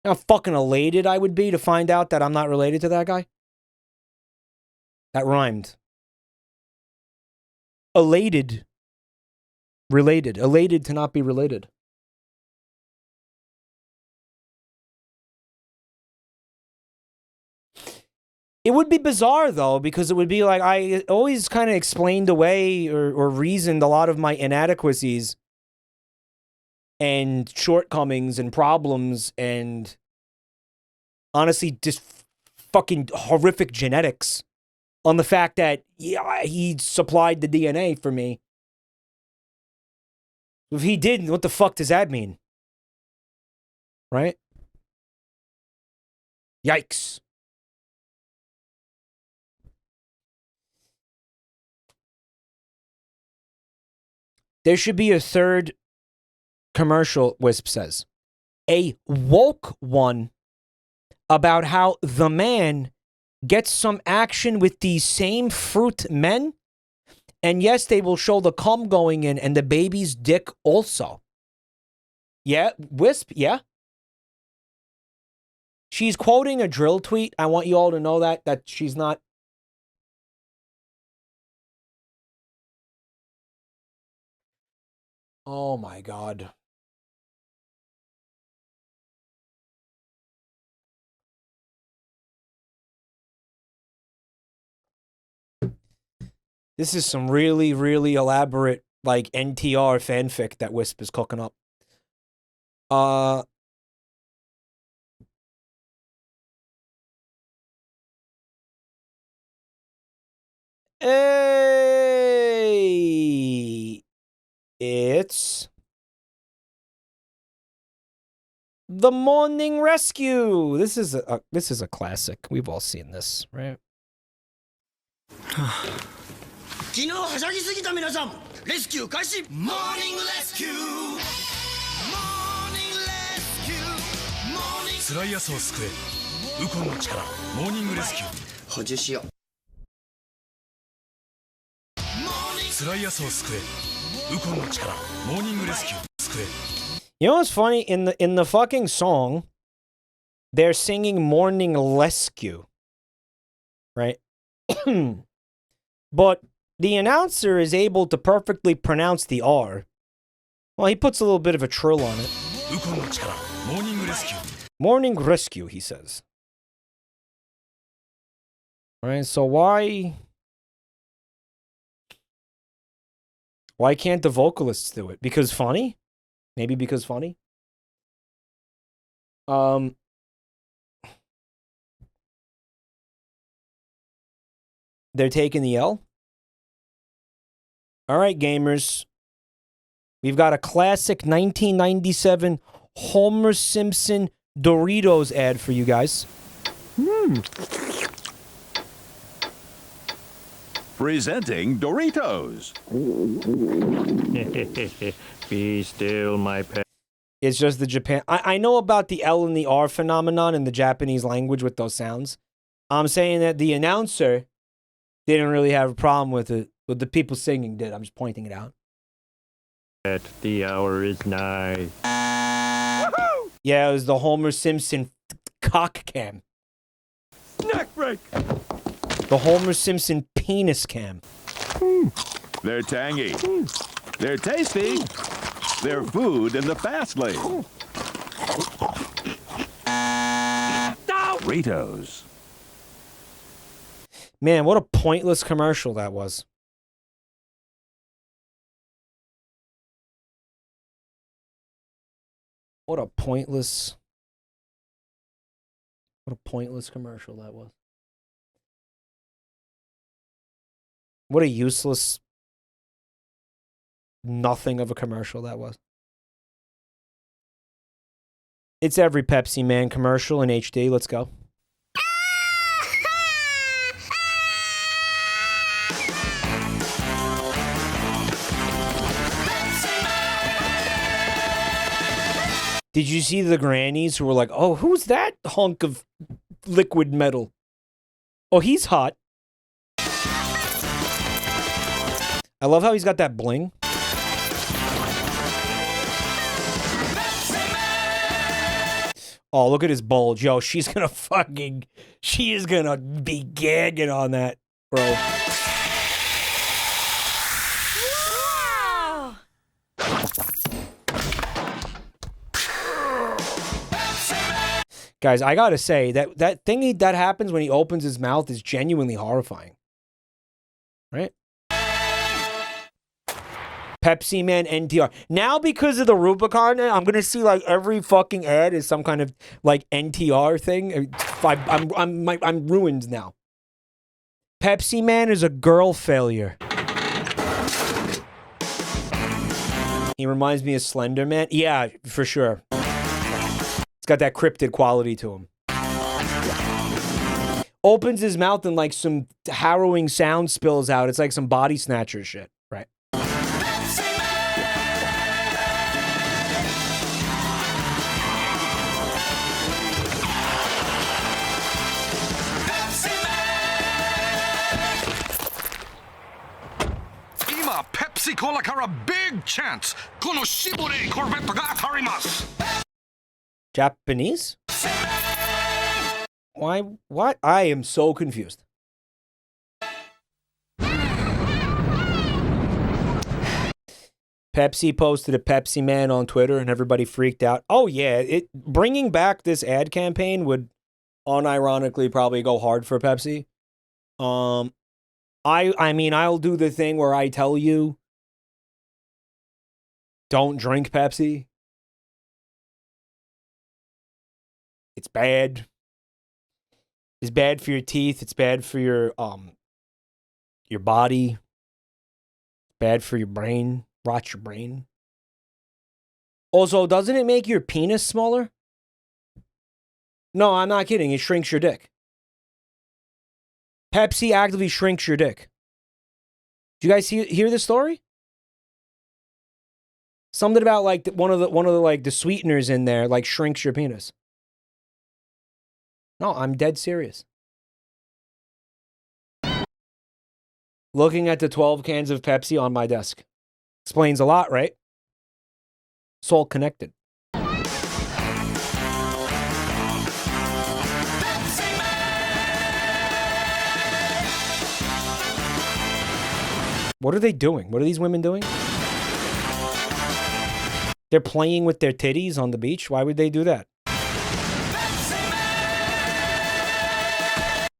How fucking elated I would be to find out that I'm not related to that guy. That rhymed. Elated. Related. Elated to not be related. It would be bizarre, though, because it would be like I always kind of explained away or reasoned a lot of my inadequacies and shortcomings and problems and honestly just fucking horrific genetics on the fact that he supplied the DNA for me. If he didn't, what the fuck does that mean? Right? Yikes. There should be a third commercial, Wisp says. A woke one about how the man gets some action with these same fruit men. And yes, they will show the cum going in and the baby's dick also. Yeah, Wisp, yeah. She's quoting a drill tweet. I want you all to know that she's not. Oh my God. This is some really, really elaborate, like, NTR fanfic that Wisp is cooking up. Hey, it's The Morning Rescue. This is a classic. We've all seen this, right? 昨日はしゃぎすぎた皆さんレスキュー開始モーニングレスキューモーニングレスキューモーニング辛い朝を救えウコンの力モーニングレスキュー補充しよう辛い朝を救えウコンの力モーニングレスキュー救え You know what's funny? In the fucking song, they're singing Morning Rescue. Right? But the announcer is able to perfectly pronounce the R. Well, he puts a little bit of a trill on it. Morning Rescue, he says. Alright, so why can't the vocalists do it? Because funny? Maybe because funny? They're taking the L? Alright, gamers. We've got a classic 1997 Homer Simpson Doritos ad for you guys. Presenting Doritos. Be still, my pet. It's just the Japan. I know about the L and the R phenomenon in the Japanese language with those sounds. I'm saying that the announcer didn't really have a problem with it. But the people singing did. I'm just pointing it out. The hour is nigh. Yeah, it was the Homer Simpson cock cam. Neck break. The Homer Simpson penis cam. They're tangy. They're tasty. They're food in the fast lane. Doritos. Man, what a pointless commercial that was. What a pointless commercial that was. What a useless nothing of a commercial that was. It's every Pepsi Man commercial in HD. Let's go. Did you see the grannies who were like, oh, who's that hunk of liquid metal? Oh, he's hot. I love how he's got that bling. Oh, look at his bulge. Yo, she is going to be gagging on that, bro. Guys, I gotta say, that thing that happens when he opens his mouth is genuinely horrifying. Right? Pepsi Man NTR. Now, because of the Rubicon, I'm gonna see like every fucking ad is some kind of like NTR thing. I'm ruined now. Pepsi Man is a girl failure. He reminds me of Slender Man. Yeah, for sure. It's got that cryptid quality to him. Opens his mouth and like some harrowing sound spills out. It's like some body snatcher shit, right? Ima Pepsi Cola kara big chance. Kono shibore Corvette ga atarimasu. Japanese? Why? What? I am so confused. Pepsi posted a Pepsi Man on Twitter and everybody freaked out. Oh yeah, bringing back this ad campaign would unironically probably go hard for Pepsi. I mean, I'll do the thing where I tell you don't drink Pepsi. It's bad. It's bad for your teeth. It's bad for your body. Bad for your brain. Rots your brain. Also, doesn't it make your penis smaller? No, I'm not kidding. It shrinks your dick. Pepsi actively shrinks your dick. Did you guys hear this story? Something about like one of the like the sweeteners in there like shrinks your penis. No, I'm dead serious. Looking at the 12 cans of Pepsi on my desk. Explains a lot, right? It's all connected. What are they doing? What are these women doing? They're playing with their titties on the beach? Why would they do that?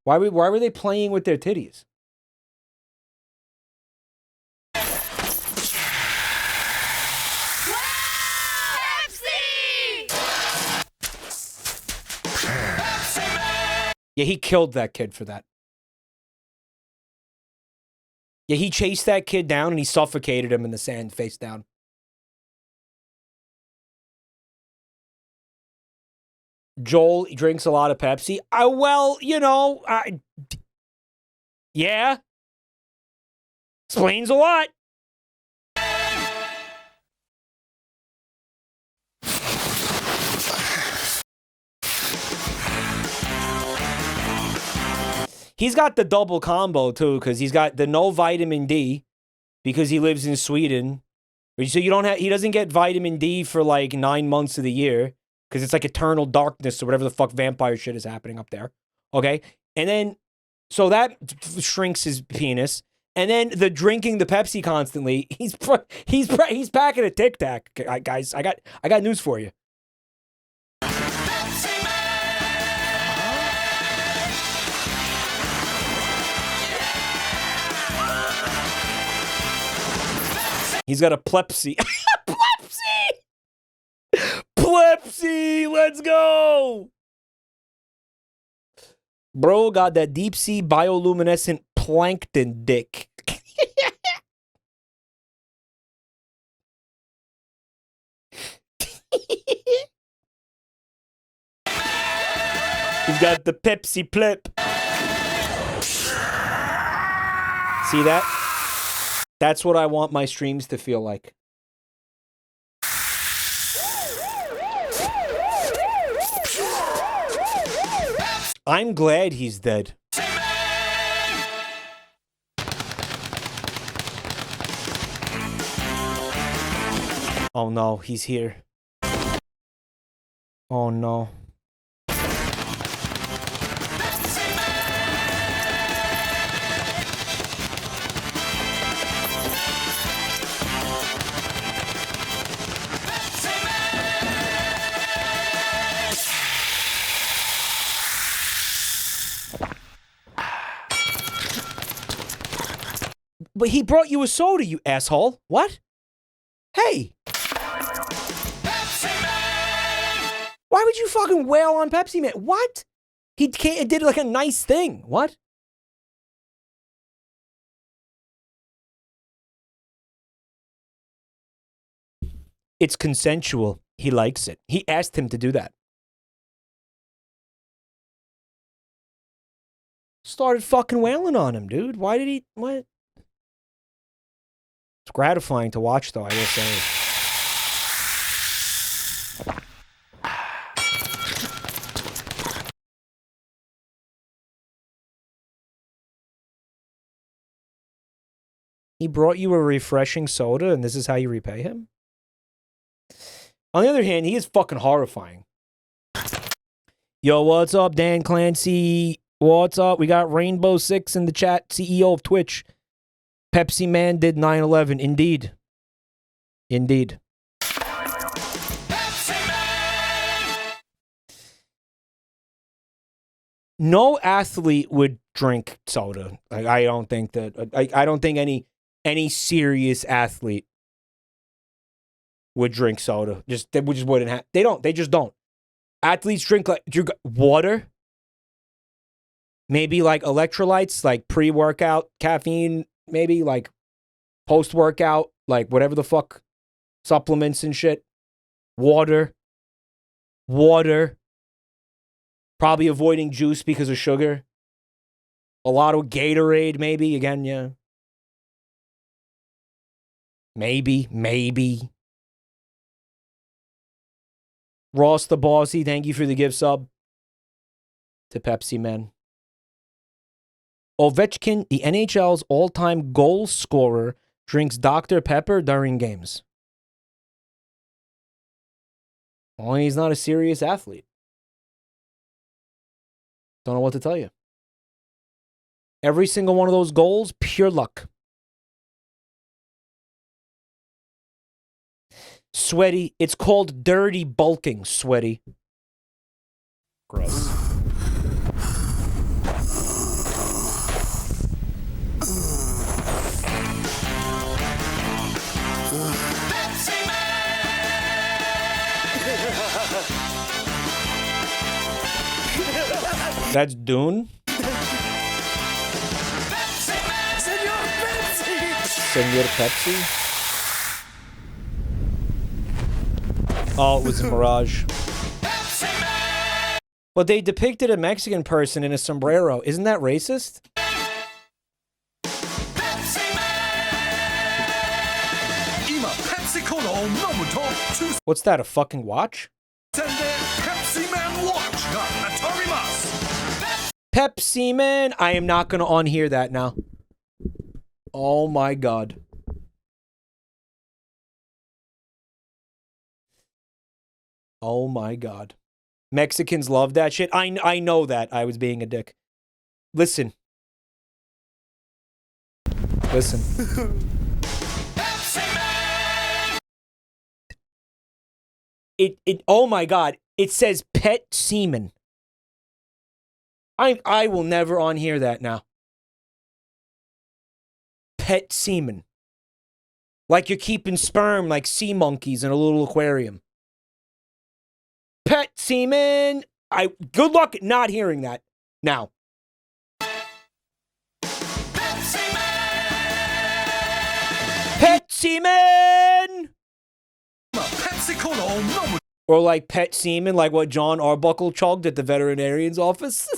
Why were they playing with their titties? Yeah, he killed that kid for that. Yeah, he chased that kid down and he suffocated him in the sand face down. Joel drinks a lot of Pepsi. Well, you know, yeah. Explains a lot. He's got the double combo, too, because he's got the no vitamin D because he lives in Sweden. So he doesn't get vitamin D for like 9 months of the year. because it's like eternal darkness or whatever the fuck vampire shit is happening up there. Okay, and then so that shrinks his penis, and then the drinking the Pepsi constantly. He's packing a Tic Tac, guys. I got news for you. He's got a plepsy. Plepsy! Let's go! Bro got that deep sea bioluminescent plankton dick. He's got the Pepsi plep. See that? That's what I want my streams to feel like. I'm glad he's dead. Oh no, he's here. Oh no. But he brought you a soda, you asshole. What? Hey. Why would you fucking wail on Pepsi Man? What? He did like a nice thing. What? It's consensual. He likes it. He asked him to do that. Started fucking wailing on him, dude. Why did he... What? It's gratifying to watch, though, I will say. He brought you a refreshing soda, and this is how you repay him? On the other hand, he is fucking horrifying. Yo, what's up, Dan Clancy? What's up? We got Rainbow Six in the chat, CEO of Twitch. Pepsi Man did 9/11. Indeed. Indeed. No athlete would drink soda. Like, I don't think that. I don't think any serious athlete would drink soda. They just wouldn't have. They don't. They just don't. Athletes drink water. Maybe like electrolytes, like pre-workout caffeine. Maybe like post-workout, like whatever the fuck, supplements and shit. Water. Probably avoiding juice because of sugar. A lot of Gatorade, maybe. Again, yeah. Maybe. Ross the Bossy, thank you for the gift sub to Pepsi Man. Ovechkin, the NHL's all-time goal scorer, drinks Dr. Pepper during games. Only he's not a serious athlete. Don't know what to tell you. Every single one of those goals, pure luck. Sweaty. It's called dirty bulking, Sweaty. Gross. That's Dune? Senor Pepsi? Oh, it was a mirage. But they depicted a Mexican person in a sombrero. Isn't that racist? What's that, a fucking watch? Pepsi Man! I am not going to unhear that now. Oh my god. Oh my God. Mexicans love that shit. I know that. I was being a dick. Listen. Listen. Oh my God. It says pet semen. I will never unhear that now. Pet semen. Like you're keeping sperm like sea monkeys in a little aquarium. Pet semen. Good luck not hearing that now. Pet semen. Or like pet semen, like what John Arbuckle chugged at the veterinarian's office.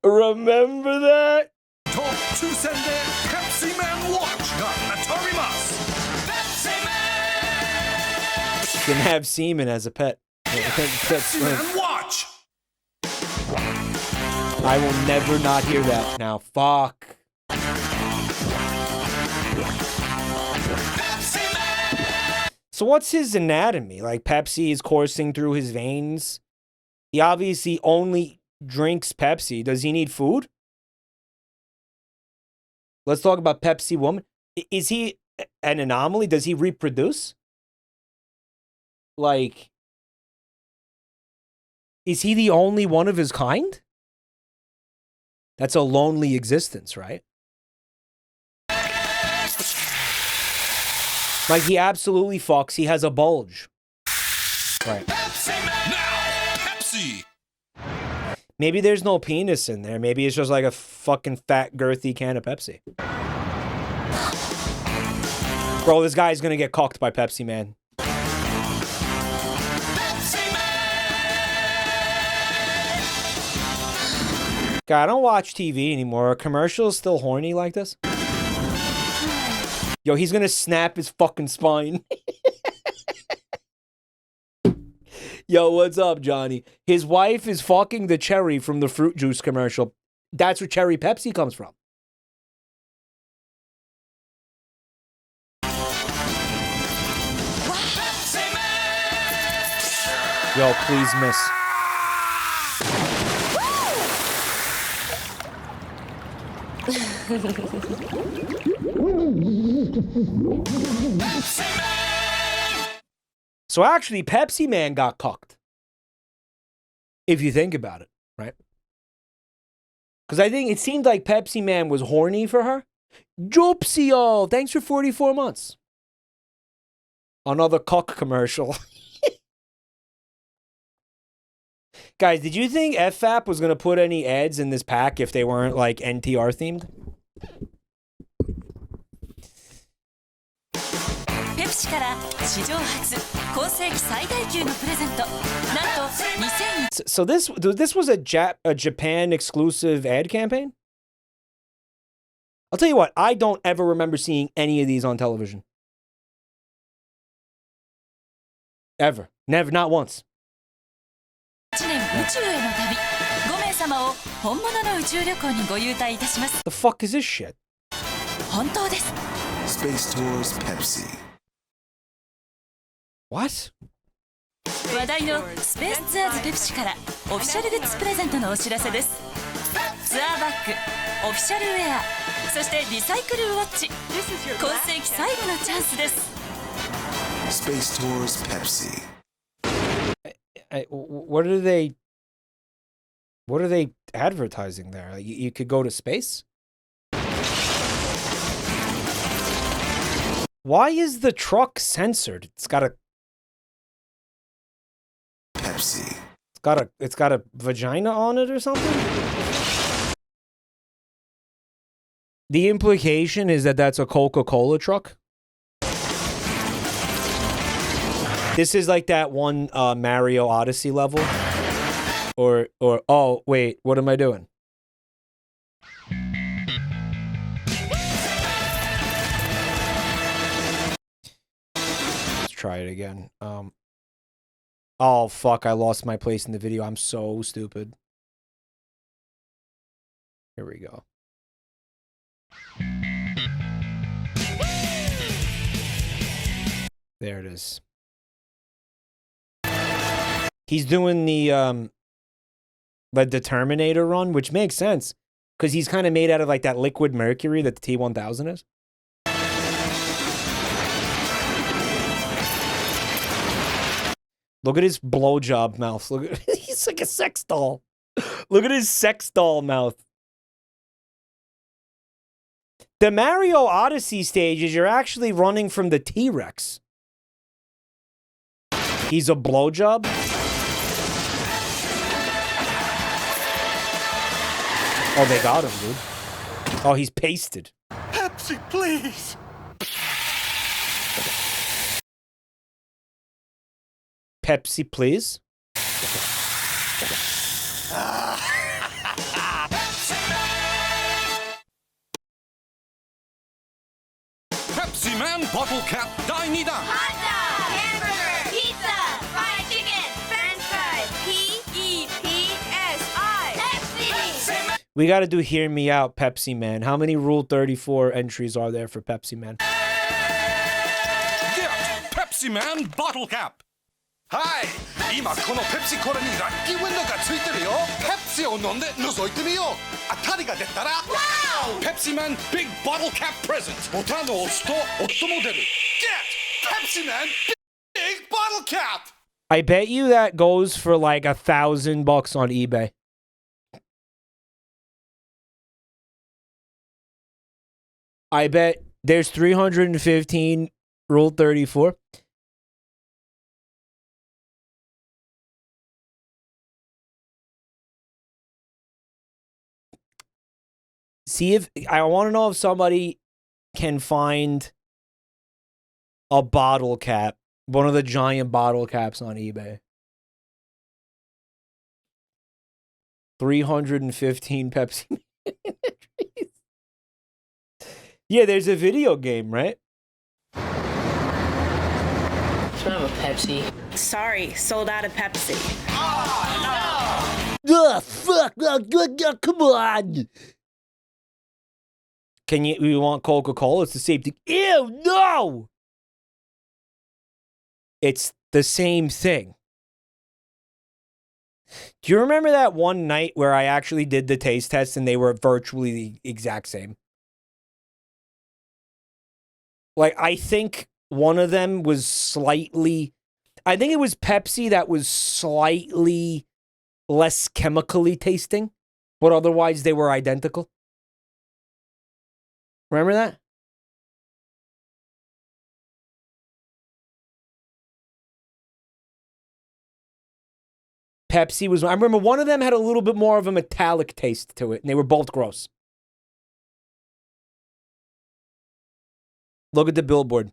Remember that? Can have semen as a pet. Watch. I will never not hear that now. Fuck. So what's his anatomy? Like Pepsi is coursing through his veins. He obviously only drinks Pepsi. Does he need food? Let's talk about Pepsi woman. Is he an anomaly? Does he reproduce? Like, is he the only one of his kind? That's a lonely existence, right? Like, he absolutely fucks. He has a bulge. Right. Now, Pepsi. Maybe there's no penis in there. Maybe it's just like a fucking fat, girthy can of Pepsi. Bro, this guy's gonna get cocked by Pepsi, man. God, I don't watch TV anymore. Are commercials still horny like this? Yo, he's gonna snap his fucking spine. Yo, what's up, Johnny? His wife is fucking the cherry from the fruit juice commercial. That's where cherry Pepsi comes from. Yo, please miss. So actually, Pepsi Man got cocked. If you think about it, right? Because I think it seemed like Pepsi Man was horny for her. Jopsio, thanks for 44 months. Another cock commercial. Guys, did you think FFAP was going to put any ads in this pack if they weren't like NTR themed? So this was a Japan exclusive ad campaign? I'll tell you what, I don't ever remember seeing any of these on television. Ever. Never, not once. The fuck is this shit? Space Tours Pepsi. What? 話題のスペースツアーズペプシからオフィシャルグッズプレゼントのお知らせです。ツアーバッグ、オフィシャルウェア、そしてリサイクルウォッチ。今世紀最後のチャンスです。Space Tours Pepsi. What are they advertising there? Like, you could go to space? Why is the truck censored? It's got a Pepsi. It's got a vagina on it or something? The implication is that that's a Coca-Cola truck. This is like that one Mario Odyssey level. Or oh, wait, what am I doing? Let's try it again. Oh, fuck, I lost my place in the video. I'm so stupid. Here we go. There it is. He's doing the Determinator run, which makes sense because he's kind of made out of like that liquid mercury that the T-1000 is. Look at his blowjob mouth. Look at he's like a sex doll. Look at his sex doll mouth. The Mario Odyssey stages, you're actually running from the T-Rex. He's a blowjob. Oh, they got him, dude. Oh, he's pasted. Pepsi, please. Pepsi, please. Pepsi Man bottle cap 第2弾 Hot dog, hamburger, pizza, fried chicken, french fries, P-E-P-S-I, Pepsi! We got to do Hear Me Out, Pepsi Man. How many Rule 34 entries are there for Pepsi Man? Get Pepsi Man bottle cap. はい今このペプシコラにラッキーウィンドウがついてるよペプシを飲んで覗いてみよう当たりが出たらペプシマンビッグボトルキャッププレゼントボタンを押すと音も出る Get Pepsi Man Big Bottle Cap I bet you that goes for like $1,000 on eBay. I bet there's 315 Rule 34. See if I want to know if somebody can find a bottle cap, one of the giant bottle caps on eBay. 315 Pepsi. Yeah, there's a video game, right? Can I have a Pepsi? Sorry, sold out of Pepsi. Oh, no! Fuck! Come on! We want Coca-Cola? It's the same thing. Ew, no! It's the same thing. Do you remember that one night where I actually did the taste test and they were virtually the exact same? Like, I think one of them was slightly... I think it was Pepsi that was slightly less chemically tasting, but otherwise they were identical. Remember that? Pepsi was... I remember one of them had a little bit more of a metallic taste to it, and they were both gross. Look at the billboard.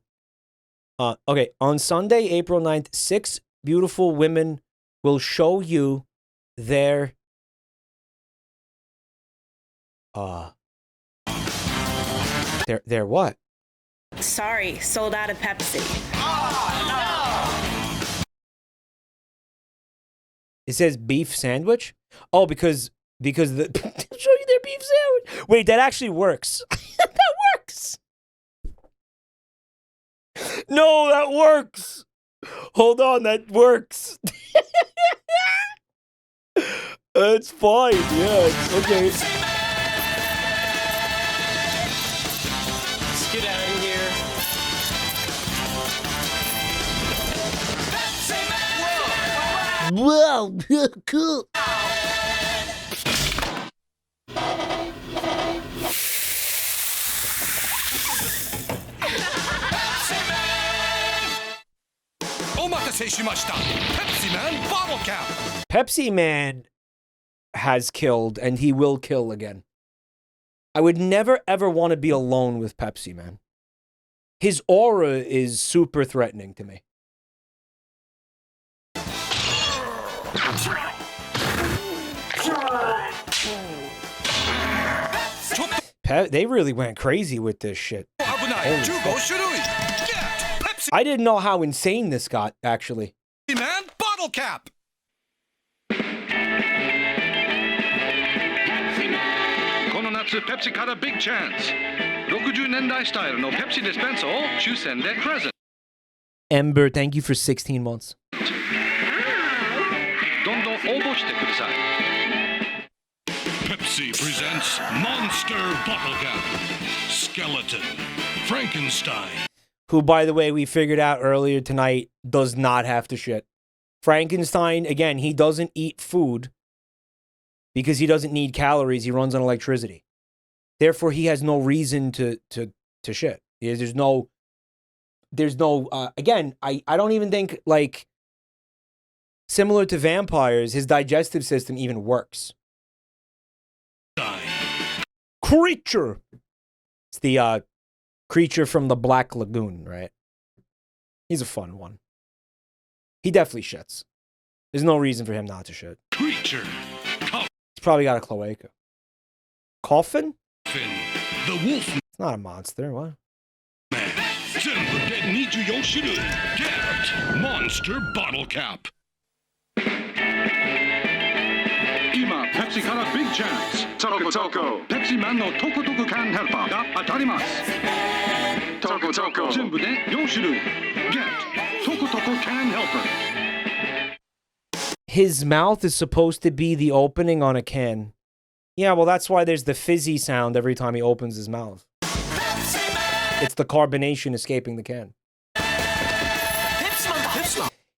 Okay, on Sunday, April 9th, 6 beautiful women will show you their... They're what? Sorry, sold out of Pepsi. It says beef sandwich? Oh, because the show you their beef sandwich. Wait, that actually works. That works. No, that works. Hold on, that works. It's fine. Yeah, it's okay. Get out of here. Whoa, cool. Pepsi Man bottle cap. Pepsi Man has killed, and he will kill again. I would never, ever want to be alone with Pepsi Man. His aura is super threatening to me. They really went crazy with this shit. I didn't know how insane this got, actually. Man, bottle cap. この夏、ペプシからビッグチャンス。60年代スタイルのペプシディスペンサーを抽選でプレゼント。 Ember, thank you for 16 months. どんどん応募してください。 Pepsi presents Monster Bottle Cap, Skeleton, Frankenstein. Who, by the way, we figured out earlier tonight, does not have to shit. Frankenstein, again, he doesn't eat food because he doesn't need calories. He runs on electricity. Therefore, he has no reason to shit. There's no, again, I don't even think, like, similar to vampires, his digestive system even works. Creature! It's the, creature from the Black Lagoon, right? He's a fun one. He definitely shits. There's no reason for him not to shit. Creature. He's probably got a cloaca. Coffin? The wolf. It's not a monster, what? Get Monster Bottle Cap. 今、ペプシからビッグチャンス。トコトコ。ペプシマンのトコトコ缶ヘルパーが当たります。トコトコ。全部で4種類。Get トコトコ缶ヘルパー。 His mouth is supposed to be the opening on a can. Yeah, well, that's why there's the fizzy sound every time he opens his mouth. It's the carbonation escaping the can.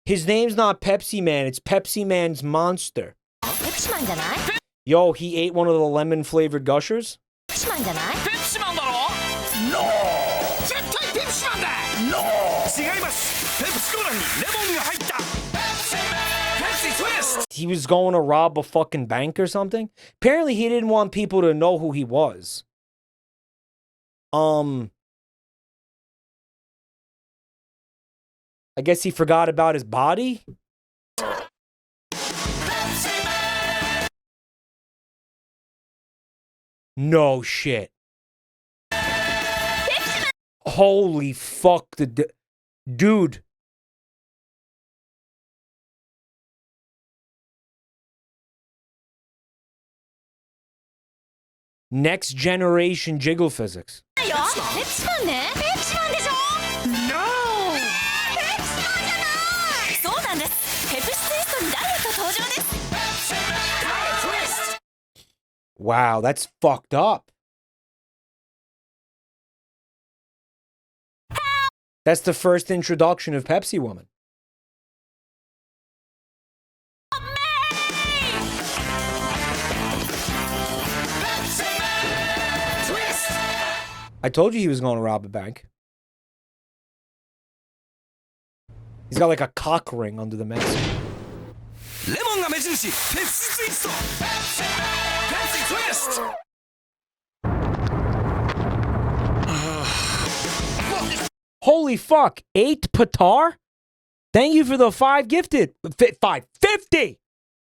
His name's not Pepsi Man, it's Pepsi Man's Monster. Yo, he ate one of the lemon-flavored gushers? He was going to rob a fucking bank or something? Apparently he didn't want people to know who he was. I guess he forgot about his body? No shit. Holy fuck, dude. Next generation jiggle physics. Wow, that's fucked up. That's the first introduction of Pepsi Woman. I told you he was going to rob a bank. He's got like a cock ring under the mask. Holy fuck, 8 Patar? Thank you for the 5 gifted. 550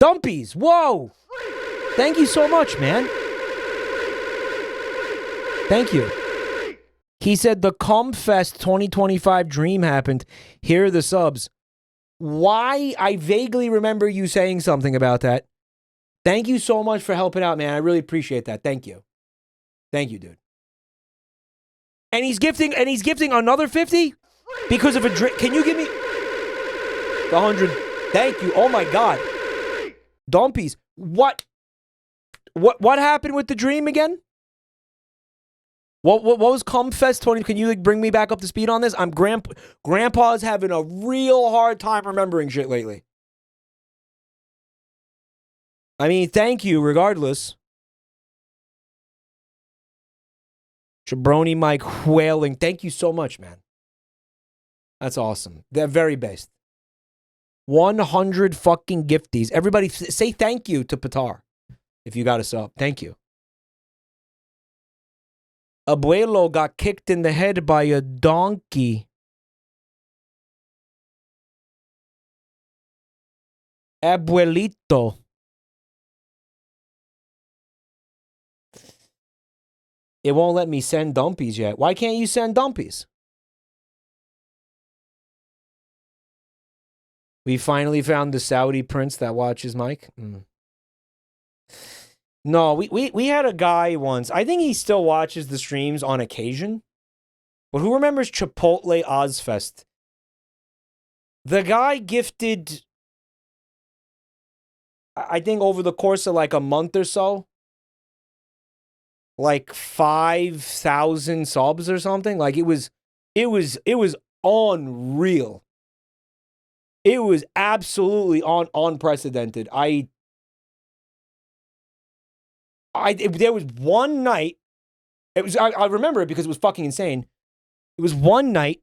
dumpies. Whoa. Thank you so much, man. Thank you. He said the Comfest 2025 dream happened. Here are the subs. Why? I vaguely remember you saying something about that. Thank you so much for helping out, man. I really appreciate that. Thank you. Thank you, dude. And he's gifting another 50 because of a drink. Can you give me the 100? Thank you. Oh my god. Dumpies. What happened with the dream again? What was Comfest 20? Can you like bring me back up to speed on this? Grandpa's having a real hard time remembering shit lately. I mean, thank you regardless. Jabronimike whaling. Thank you so much, man. That's awesome. They're very based. 100 fucking gifties. Everybody say thank you to Patar if you got us up. Thank you. Abuelo got kicked in the head by a donkey. Abuelito. It won't let me send dumpies yet. Why can't you send dumpies? We finally found the Saudi prince that watches Mike. No, we had a guy once. I think he still watches the streams on occasion. But who remembers Chipotle Ozfest? The guy gifted I think over the course of like a month or so, like 5,000 subs or something. Like it was unreal. It was absolutely unprecedented. There was one night. I remember it because it was fucking insane. It was one night.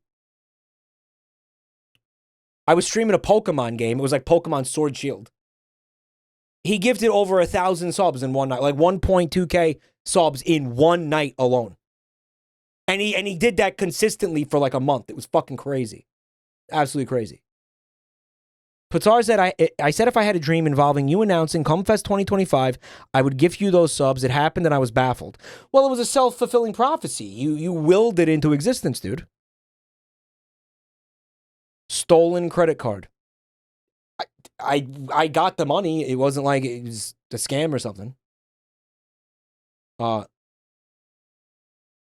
I was streaming a Pokemon game. It was like Pokemon Sword Shield. He gifted over 1,000 subs in one night, like 1.2K subs in one night alone. And he did that consistently for like a month. It was fucking crazy. Absolutely crazy. Patar said, I said if I had a dream involving you announcing Comfest 2025, I would gift you those subs. It happened and I was baffled. Well, it was a self-fulfilling prophecy. You willed it into existence, dude. Stolen credit card. I got the money. It wasn't like it was a scam or something.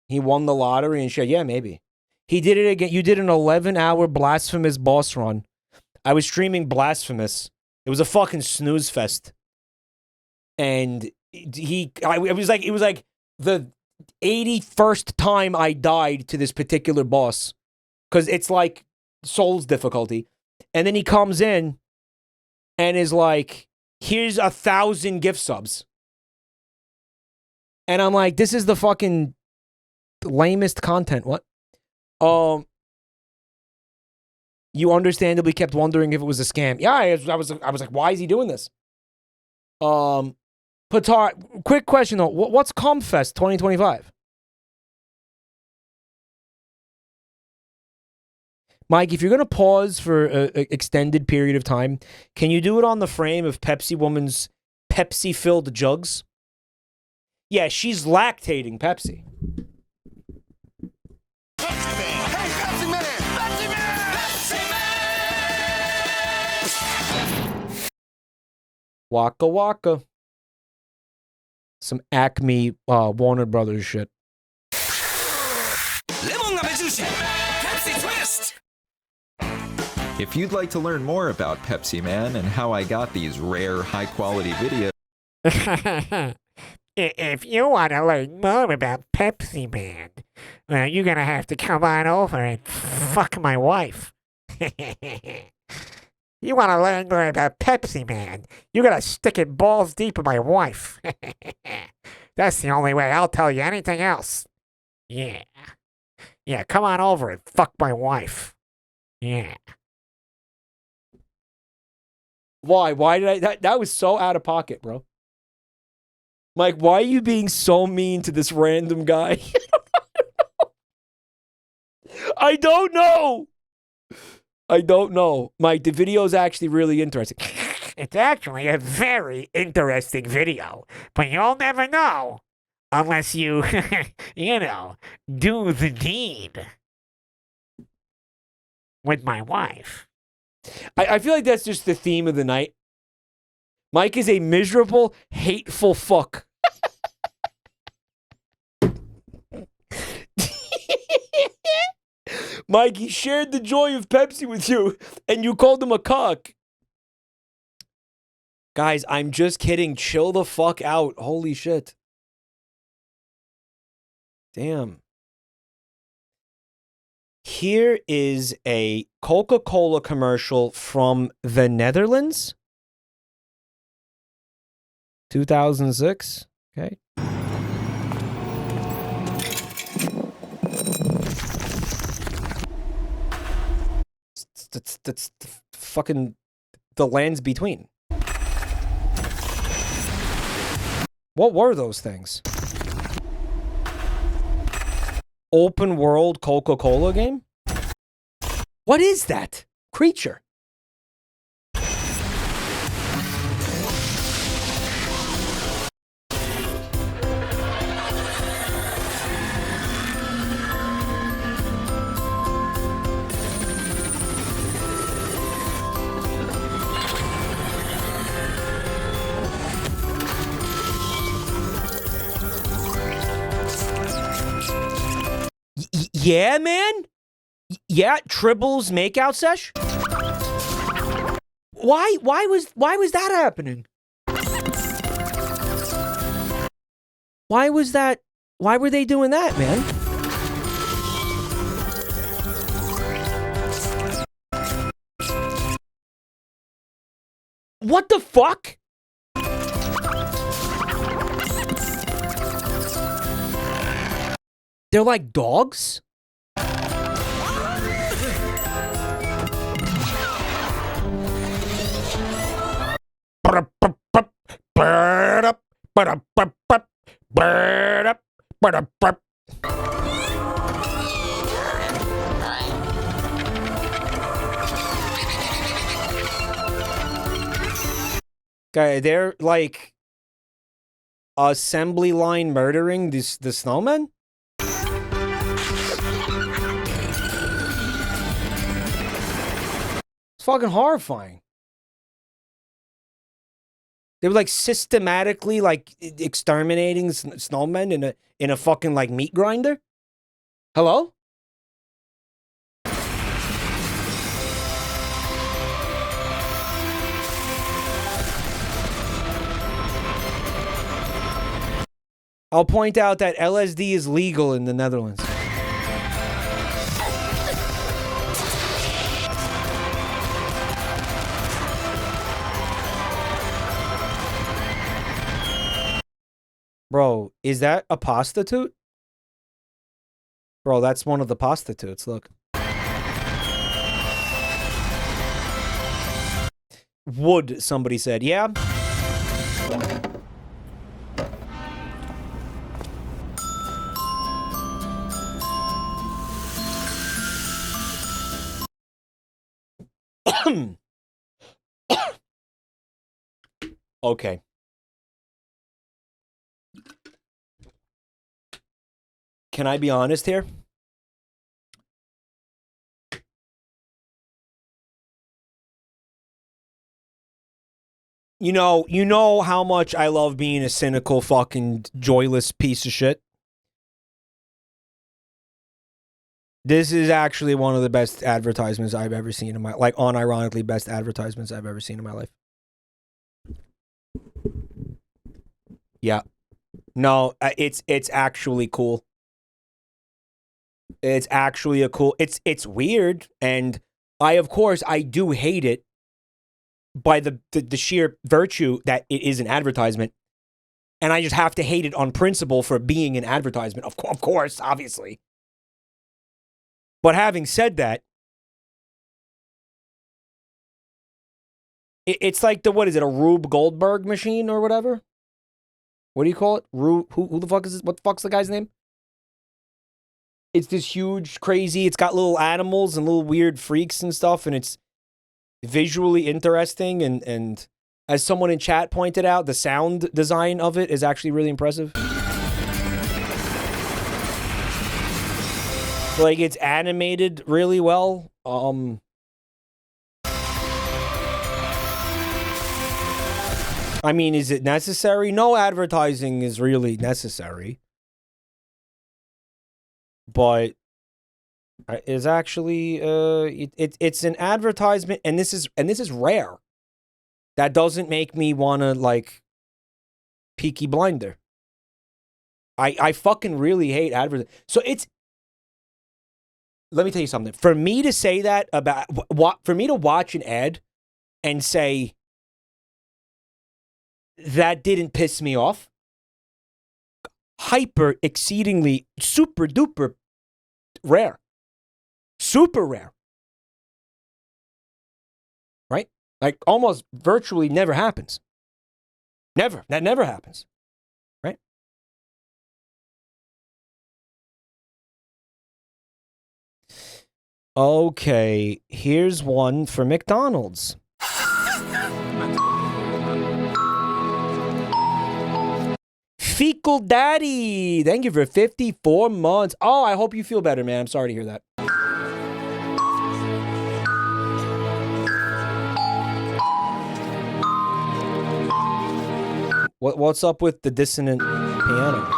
He won the lottery and shit. Yeah, maybe. He did it again. You did an 11-hour Blasphemous boss run. I was streaming Blasphemous. It was a fucking snooze fest. And it was like the 81st time I died to this particular boss. Because it's like Souls difficulty. And then he comes in and is like, here's 1,000 gift subs. And I'm like, this is the fucking lamest content. What? You understandably kept wondering if it was a scam. Yeah, I was like, why is he doing this? Patar, quick question though. What's Comfest 2025? Mike, if you're going to pause for an extended period of time, can you do it on the frame of Pepsi Woman's Pepsi-filled jugs? Yeah, she's lactating Pepsi. Waka waka. Some Acme Warner Brothers shit. Pepsi Twist! If you'd like to learn more about Pepsi Man and how I got these rare, high-quality videos... If you want to learn more about Pepsi Man, well, you're going to have to come on over and fuck my wife. You want to learn more about Pepsi Man, you got to stick it balls deep in my wife. That's the only way I'll tell you anything else. Yeah. Yeah, come on over and fuck my wife. Yeah. Why? Why did I... That was so out of pocket, bro. Mike, why are you being so mean to this random guy? I don't know. I don't know. Mike, the video is actually really interesting. It's actually a very interesting video, but you'll never know unless you, do the deed with my wife. I feel like that's just the theme of the night. Mike is a miserable, hateful fuck. Mike, he shared the joy of Pepsi with you, and you called him a cock. Guys, I'm just kidding. Chill the fuck out. Holy shit. Damn. Here is a Coca-Cola commercial from the Netherlands. 2006. Okay. That's fucking the lands between. What were those things? Open world Coca-Cola game? What is that creature? Yeah, man? Yeah, Tribble's makeout sesh? Why was that happening? Why was that? Why were they doing that, man? What the fuck? They're like dogs? Okay, they're like assembly line murdering the snowmen? It's fucking horrifying. They were like systematically like exterminating snowmen in a fucking like meat grinder. Hello? I'll point out that LSD is legal in the Netherlands. Bro, is that a prostitute? Bro, that's one of the prostitutes, look. Wood, somebody said. Yeah. Okay. Can I be honest here? You know how much I love being a cynical, fucking joyless piece of shit. This is actually one of the best advertisements I've ever seen in my, like, unironically best advertisements I've ever seen in my life. Yeah. No, it's actually cool. It's actually a cool, it's weird, and of course, I do hate it by the sheer virtue that it is an advertisement, and I just have to hate it on principle for being an advertisement, of course, obviously. But having said that, it's like what is it, a Rube Goldberg machine or whatever? What do you call it? Who the fuck is this? What the fuck's the guy's name? It's this huge, crazy, it's got little animals and little weird freaks and stuff, and it's visually interesting, and as someone in chat pointed out, the sound design of it is actually really impressive. Like, it's animated really well. I mean, is it necessary? No advertising is really necessary. But it's actually it's an advertisement, and this is rare. That doesn't make me wanna, like, Peaky Blinder. I fucking really hate advertising. So let me tell you something. For me to say that about for me to watch an ad and say that didn't piss me off, hyper, exceedingly, super duper rare. Super rare. Right? Like, almost virtually never happens. Never. That never happens. Right? Okay, here's one for McDonald's. Fecal Daddy, thank you for 54 months. Oh, I hope you feel better, man. I'm sorry to hear that. What's up with the dissonant piano?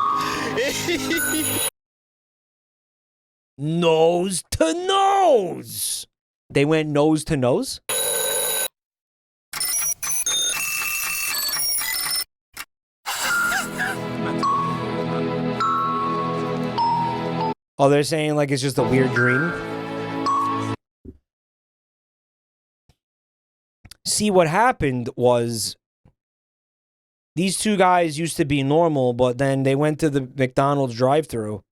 Nose to nose. They went nose to nose? Oh, they're saying like it's just a weird dream? See, what happened was these two guys used to be normal, but then they went to the McDonald's drive-thru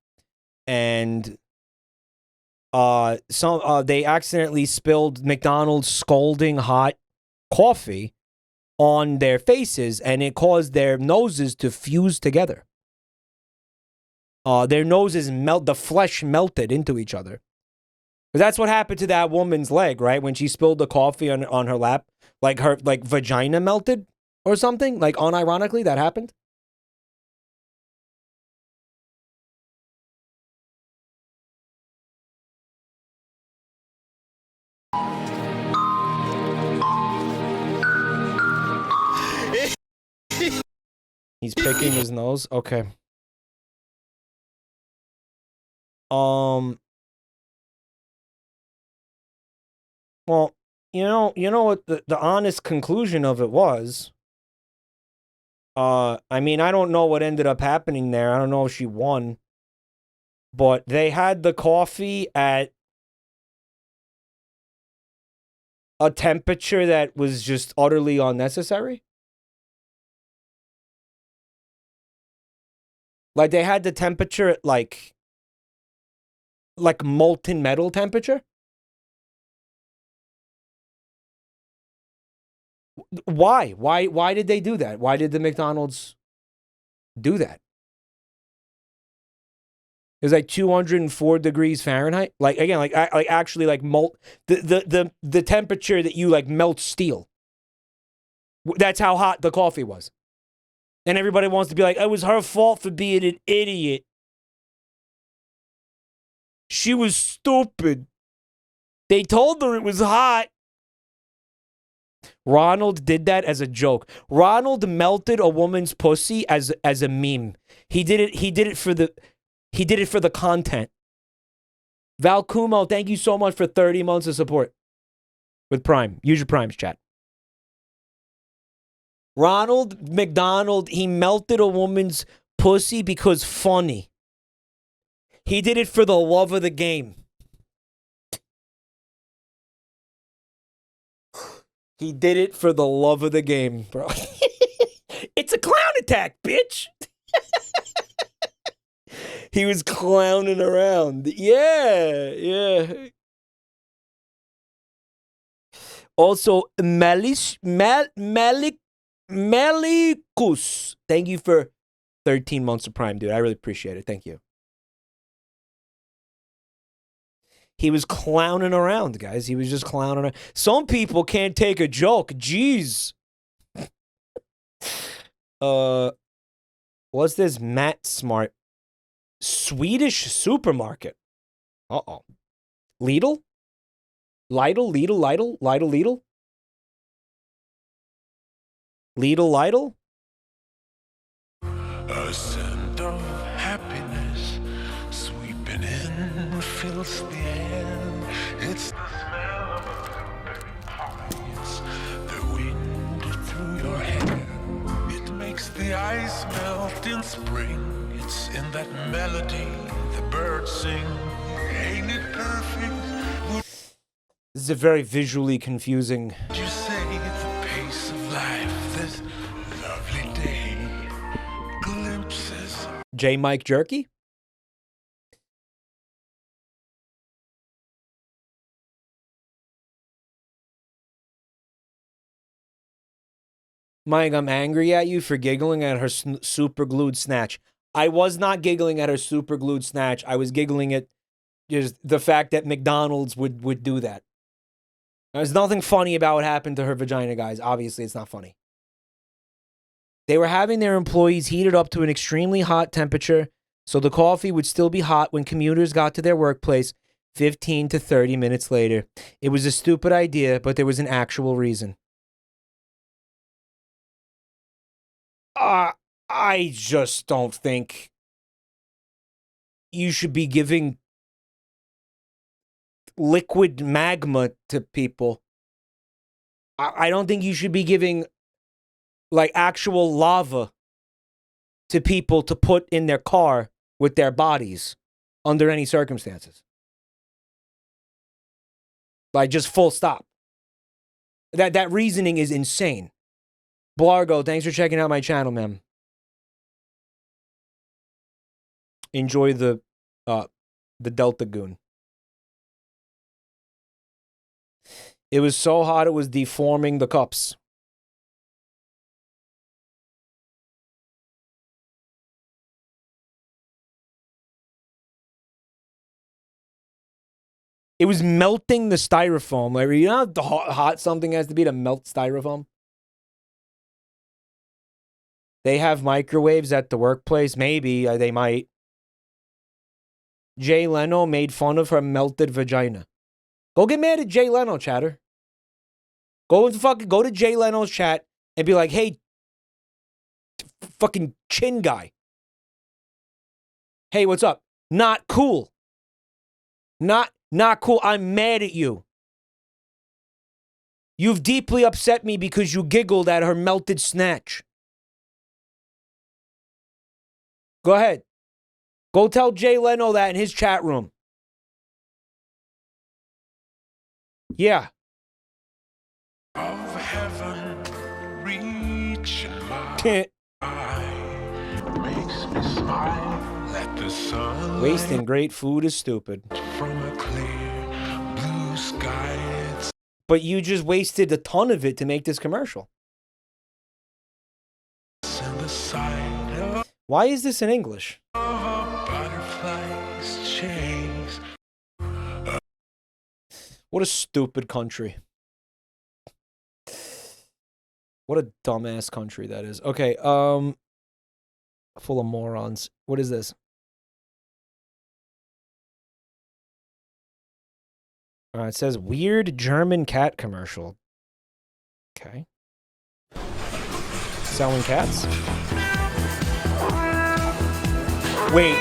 and they accidentally spilled McDonald's scalding hot coffee on their faces, and it caused their noses to fuse together. Their noses the flesh melted into each other. But that's what happened to that woman's leg, right? When she spilled the coffee on her lap, like her vagina melted or something, like unironically that happened. He's picking his nose. Okay. Well, you know what the honest conclusion of it was. I mean, I don't know what ended up happening there. I don't know if she won, but they had the coffee at a temperature that was just utterly unnecessary. Like they had the temperature at like molten metal temperature. Why? Why did they do that? Why did the McDonald's do that? It was like 204 degrees Fahrenheit. Like again, like actually like the temperature that you like melt steel. That's how hot the coffee was. And everybody wants to be like, it was her fault for being an idiot. She was stupid. They told her it was hot. Ronald did that as a joke. Ronald melted a woman's pussy as a meme. He did it for the content. Val Kumo, thank you so much for 30 months of support with Prime. Use your Primes, chat. Ronald McDonald, he melted a woman's pussy because funny. He did it for the love of the game. He did it for the love of the game, bro. It's a clown attack, bitch. He was clowning around. Yeah. Also, Malikus, thank you for 13 months of Prime, dude. I really appreciate it. Thank you. He was clowning around, guys. He was just clowning around. Some people can't take a joke. Jeez. What's this? Matt Smart. Swedish supermarket. Uh-oh. Lidl? Lidl? Lidl? A scent of happiness sweeping in fills the air. It's the smell of a blueberry pie. It's the wind through your hair. It makes the ice melt in spring. It's in that melody the birds sing. Ain't it perfect? This is a very visually confusing. Would you say the pace of life this lovely day? Glimpses. J. Mike Jerky? Mike, I'm angry at you for giggling at her super glued snatch. I was not giggling at her super glued snatch. I was giggling at just the fact that McDonald's would do that. There's nothing funny about what happened to her vagina, guys. Obviously, it's not funny. They were having their employees heated up to an extremely hot temperature so the coffee would still be hot when commuters got to their workplace 15 to 30 minutes later. It was a stupid idea, but there was an actual reason. I just don't think you should be giving liquid magma to people. I don't think you should be giving like actual lava to people to put in their car with their bodies. under any circumstances. Like, just full stop. That reasoning is insane. Blargo, thanks for checking out my channel, man. Enjoy the Delta Goon. It was so hot it was deforming the cups. It was melting the styrofoam. Like, you know how hot something has to be to melt styrofoam? They have microwaves at the workplace. Maybe. They might. Jay Leno made fun of her melted vagina. Go get mad at Jay Leno, chatter. Go to Jay Leno's chat and be like, hey, fucking chin guy. Hey, what's up? Not cool. Not cool. I'm mad at you. You've deeply upset me because you giggled at her melted snatch. Go ahead. Go tell Jay Leno that in his chat room. Yeah. Of heaven, reach Can't. Makes me smile. Let the sun Wasting great food is stupid. from a clear blue sky. But you just wasted a ton of it to make this commercial. It's in the sight of Why is this in English? a butterfly's chase. What a stupid country. What a dumbass country that is. Okay, full of morons. What is this? It says weird German cat commercial. Okay. Selling cats? Wait.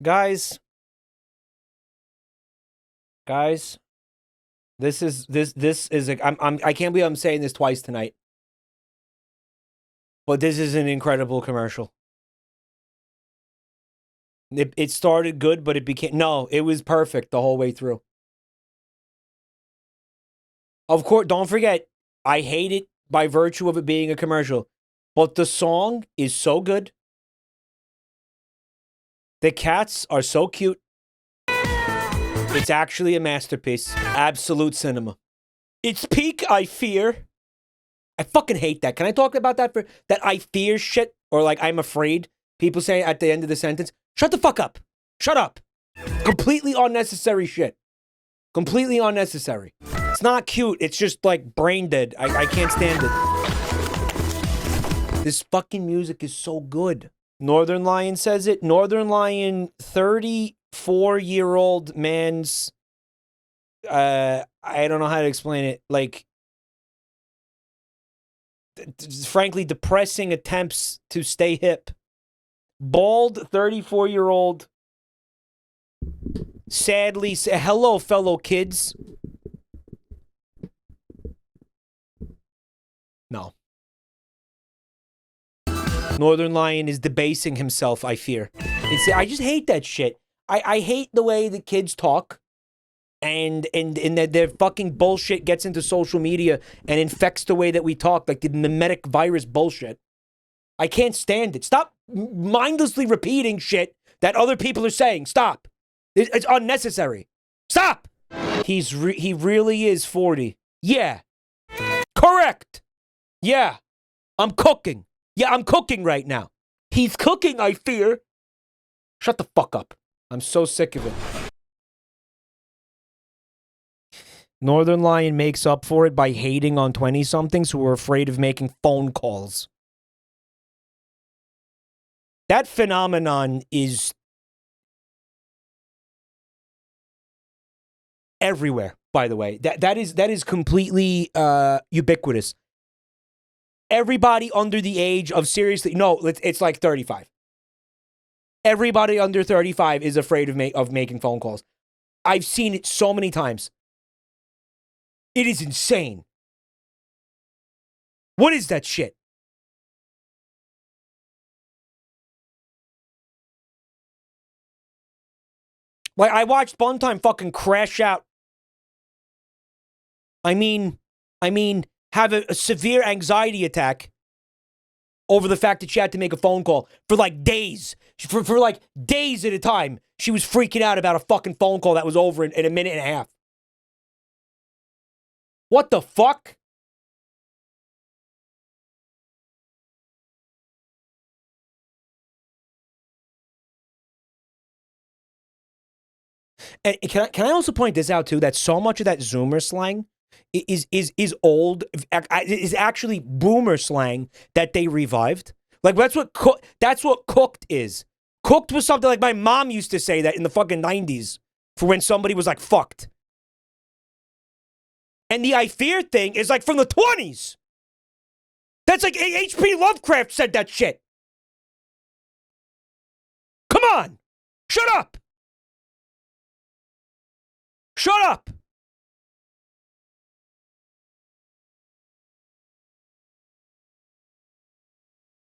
Guys, this is I can't believe I'm saying this twice tonight. But this is an incredible commercial. It started good, but it was perfect the whole way through. Of course, don't forget, I hate it by virtue of it being a commercial, but the song is so good. The cats are so cute. It's actually a masterpiece. Absolute cinema. It's peak I fear. I fucking hate that. Can I talk about that that I fear shit? Or like I'm afraid? People say at the end of the sentence, shut the fuck up. Shut up. Completely unnecessary shit. Completely unnecessary. It's not cute. It's just like brain dead. I can't stand it. This fucking music is so good. Northern Lion says it. Northern Lion, 34-year-old man's, I don't know how to explain it. Like, frankly, depressing attempts to stay hip. Bald, 34-year-old, sadly, hello, fellow kids. No. Northern Lion is debasing himself, I fear. I just hate that shit. I hate the way the kids talk and that their fucking bullshit gets into social media and infects the way that we talk, like the mimetic virus bullshit. I can't stand it. Stop mindlessly repeating shit that other people are saying. Stop. It's unnecessary. Stop. He really is 40. Yeah. Correct. Yeah. I'm cooking. Yeah, I'm cooking right now. He's cooking, I fear. Shut the fuck up. I'm so sick of it. Northern Lion makes up for it by hating on 20-somethings who are afraid of making phone calls. That phenomenon is everywhere, by the way. That is completely ubiquitous. Everybody under the age of it's like 35. Everybody under 35 is afraid of making phone calls. I've seen it so many times. It is insane. What is that shit? Like, I watched Buntime fucking crash out. I mean, have a severe anxiety attack over the fact that she had to make a phone call for like days. For like days at a time, she was freaking out about a fucking phone call that was over in a minute and a half. What the fuck? And can I also point this out too? That so much of that Zoomer slang is old. Is actually Boomer slang that they revived. Like that's what cooked is. Cooked was something like my mom used to say that in the fucking 90s for when somebody was like fucked. And the I fear thing is like from the 20s. That's like H.P. Lovecraft said that shit. Come on. Shut up. Shut up.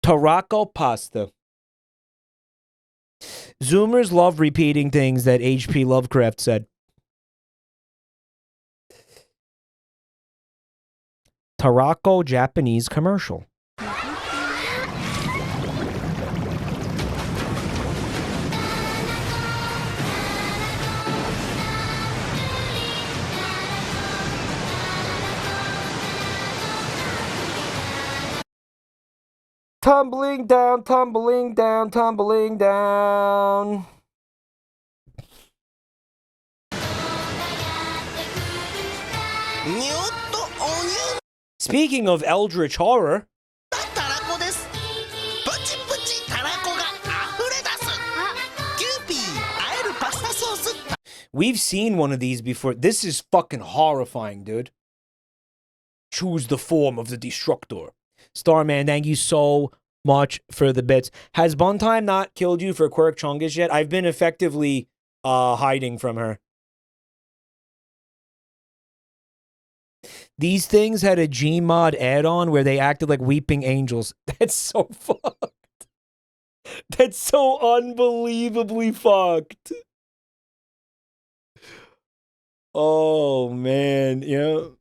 Tarraco pasta. Zoomers love repeating things that H.P. Lovecraft said. Tarraco Japanese commercial. Tumbling down, tumbling down, tumbling down. Speaking of eldritch horror, we've seen one of these before. This is fucking horrifying, dude. Choose the form of the destructor. Starman, thank you so much for the bits. Has Buntime not killed you for Quirk Chungus yet? I've been effectively hiding from her. These things had a Gmod add-on where they acted like weeping angels. That's so fucked. That's so unbelievably fucked. Oh man, you know.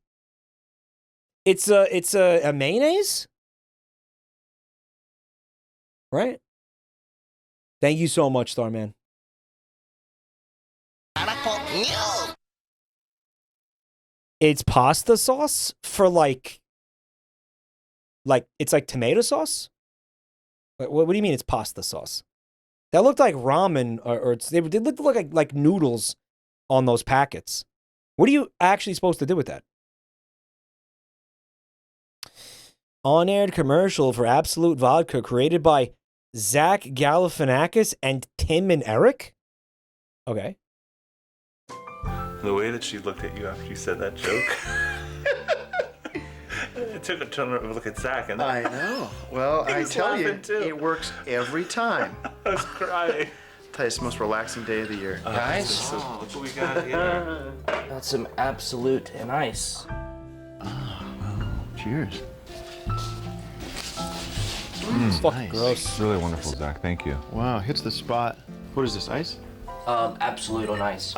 It's a mayonnaise? Right? Thank you so much, Starman. It's pasta sauce for like it's like tomato sauce? What do you mean it's pasta sauce? That looked like ramen or they looked like noodles on those packets. What are you actually supposed to do with that? On-aired commercial for Absolute Vodka created by Zach Galifianakis and Tim and Eric? Okay. The way that she looked at you after you said that joke. It took a turn to look at Zach. And I know. Well, I tell you, it works every time. I was crying. Tell you, it's the most relaxing day of the year. Guys, look what we got here. That's some absolute nice. Oh, well, cheers. It's fucking gross. Really wonderful, Zach. Thank you. Wow, hits the spot. What is this, ice? Absolute nice.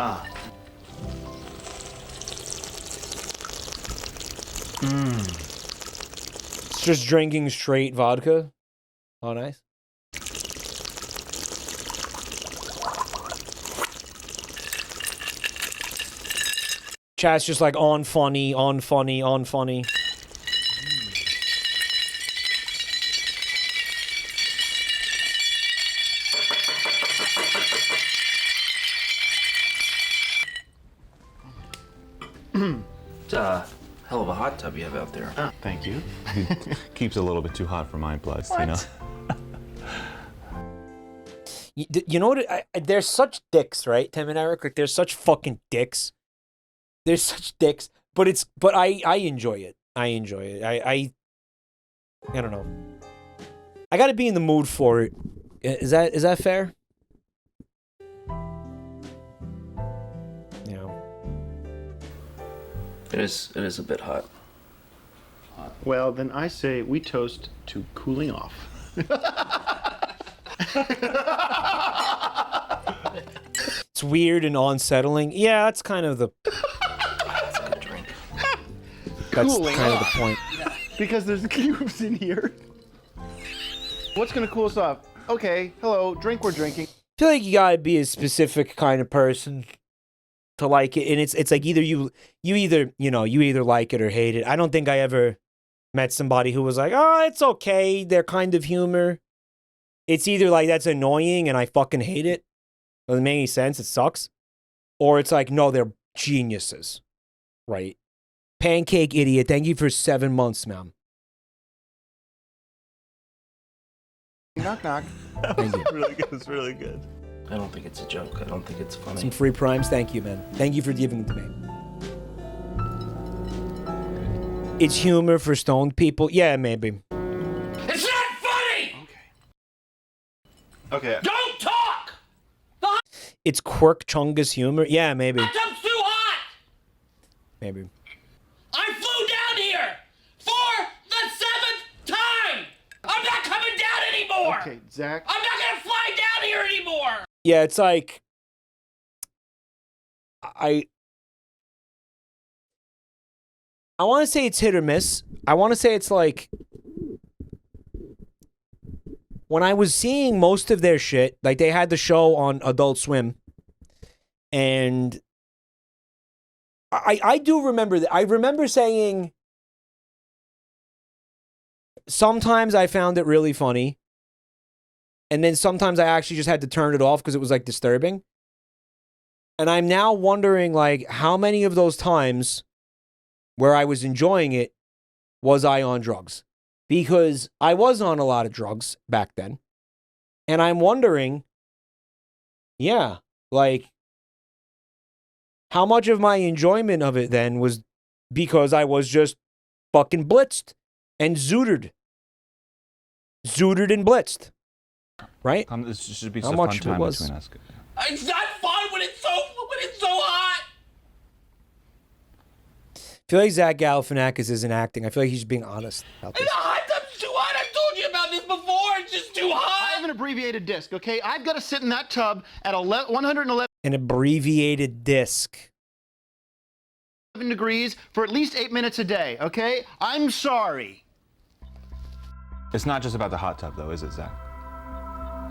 It's just drinking straight vodka. Oh, nice. Chat's just like on funny, on funny, on funny. It's a hell of a hot tub you have out there. Thank you. Keeps a little bit too hot for my blood, you know. You know what? They're such dicks, right, Tim and Eric? Like, they're such fucking dicks. They're such dicks. But I enjoy it. I enjoy it. I don't know. I got to be in the mood for it. Is that fair? Yeah. It is a bit hot. Well, then I say we toast to cooling off. It's weird and unsettling. Yeah, that's kind of the... That's a good drink. That's Cooling kind of the off. point. Because there's cubes in here. What's gonna cool us off? Okay, hello, drink we're drinking. I feel like you gotta be a specific kind of person to like it, and it's like either you either like it or hate it. I don't think I ever met somebody who was like, oh, it's okay, their kind of humor. It's either like that's annoying and I fucking hate it. Doesn't make any sense. It sucks. Or it's like, no, they're geniuses, right? Pancake idiot. Thank you for 7 months, ma'am. Knock knock. Thank you. Really good. It's really good. I don't think it's a joke. I don't think it's funny. Some free primes. Thank you, man. Thank you for giving it to me. It's humor for stoned people. Yeah, maybe. It's not funny! Okay. Don't talk! It's Quirk Chungus humor. Yeah, maybe. Hot tub's too hot! Maybe. I flew down here for the 7th time! I'm not coming down anymore! Okay, Zach. I'm not gonna fly down here anymore! Yeah, it's like I want to say it's hit or miss. I want to say it's like when I was seeing most of their shit, like they had the show on Adult Swim, and I do remember that. I remember saying sometimes I found it really funny, and then sometimes I actually just had to turn it off because it was like disturbing. And I'm now wondering, like, how many of those times where I was enjoying it was I on drugs? Because I was on a lot of drugs back then. And I'm wondering, yeah, like, how much of my enjoyment of it then was because I was just fucking blitzed and zootered. Zootered and blitzed. Right? This should be how some much fun it time was. between us. It's not fun when it's so hot! I feel like Zach Galifianakis isn't acting. I feel like he's being honest about And this. the hot tub's too hot! I've told you about this before! It's just too hot! I have an abbreviated disc, okay? I've got to sit in that tub at 111 An abbreviated disc. degrees for at least 8 minutes a day, okay? I'm sorry. It's not just about the hot tub, though, is it, Zach?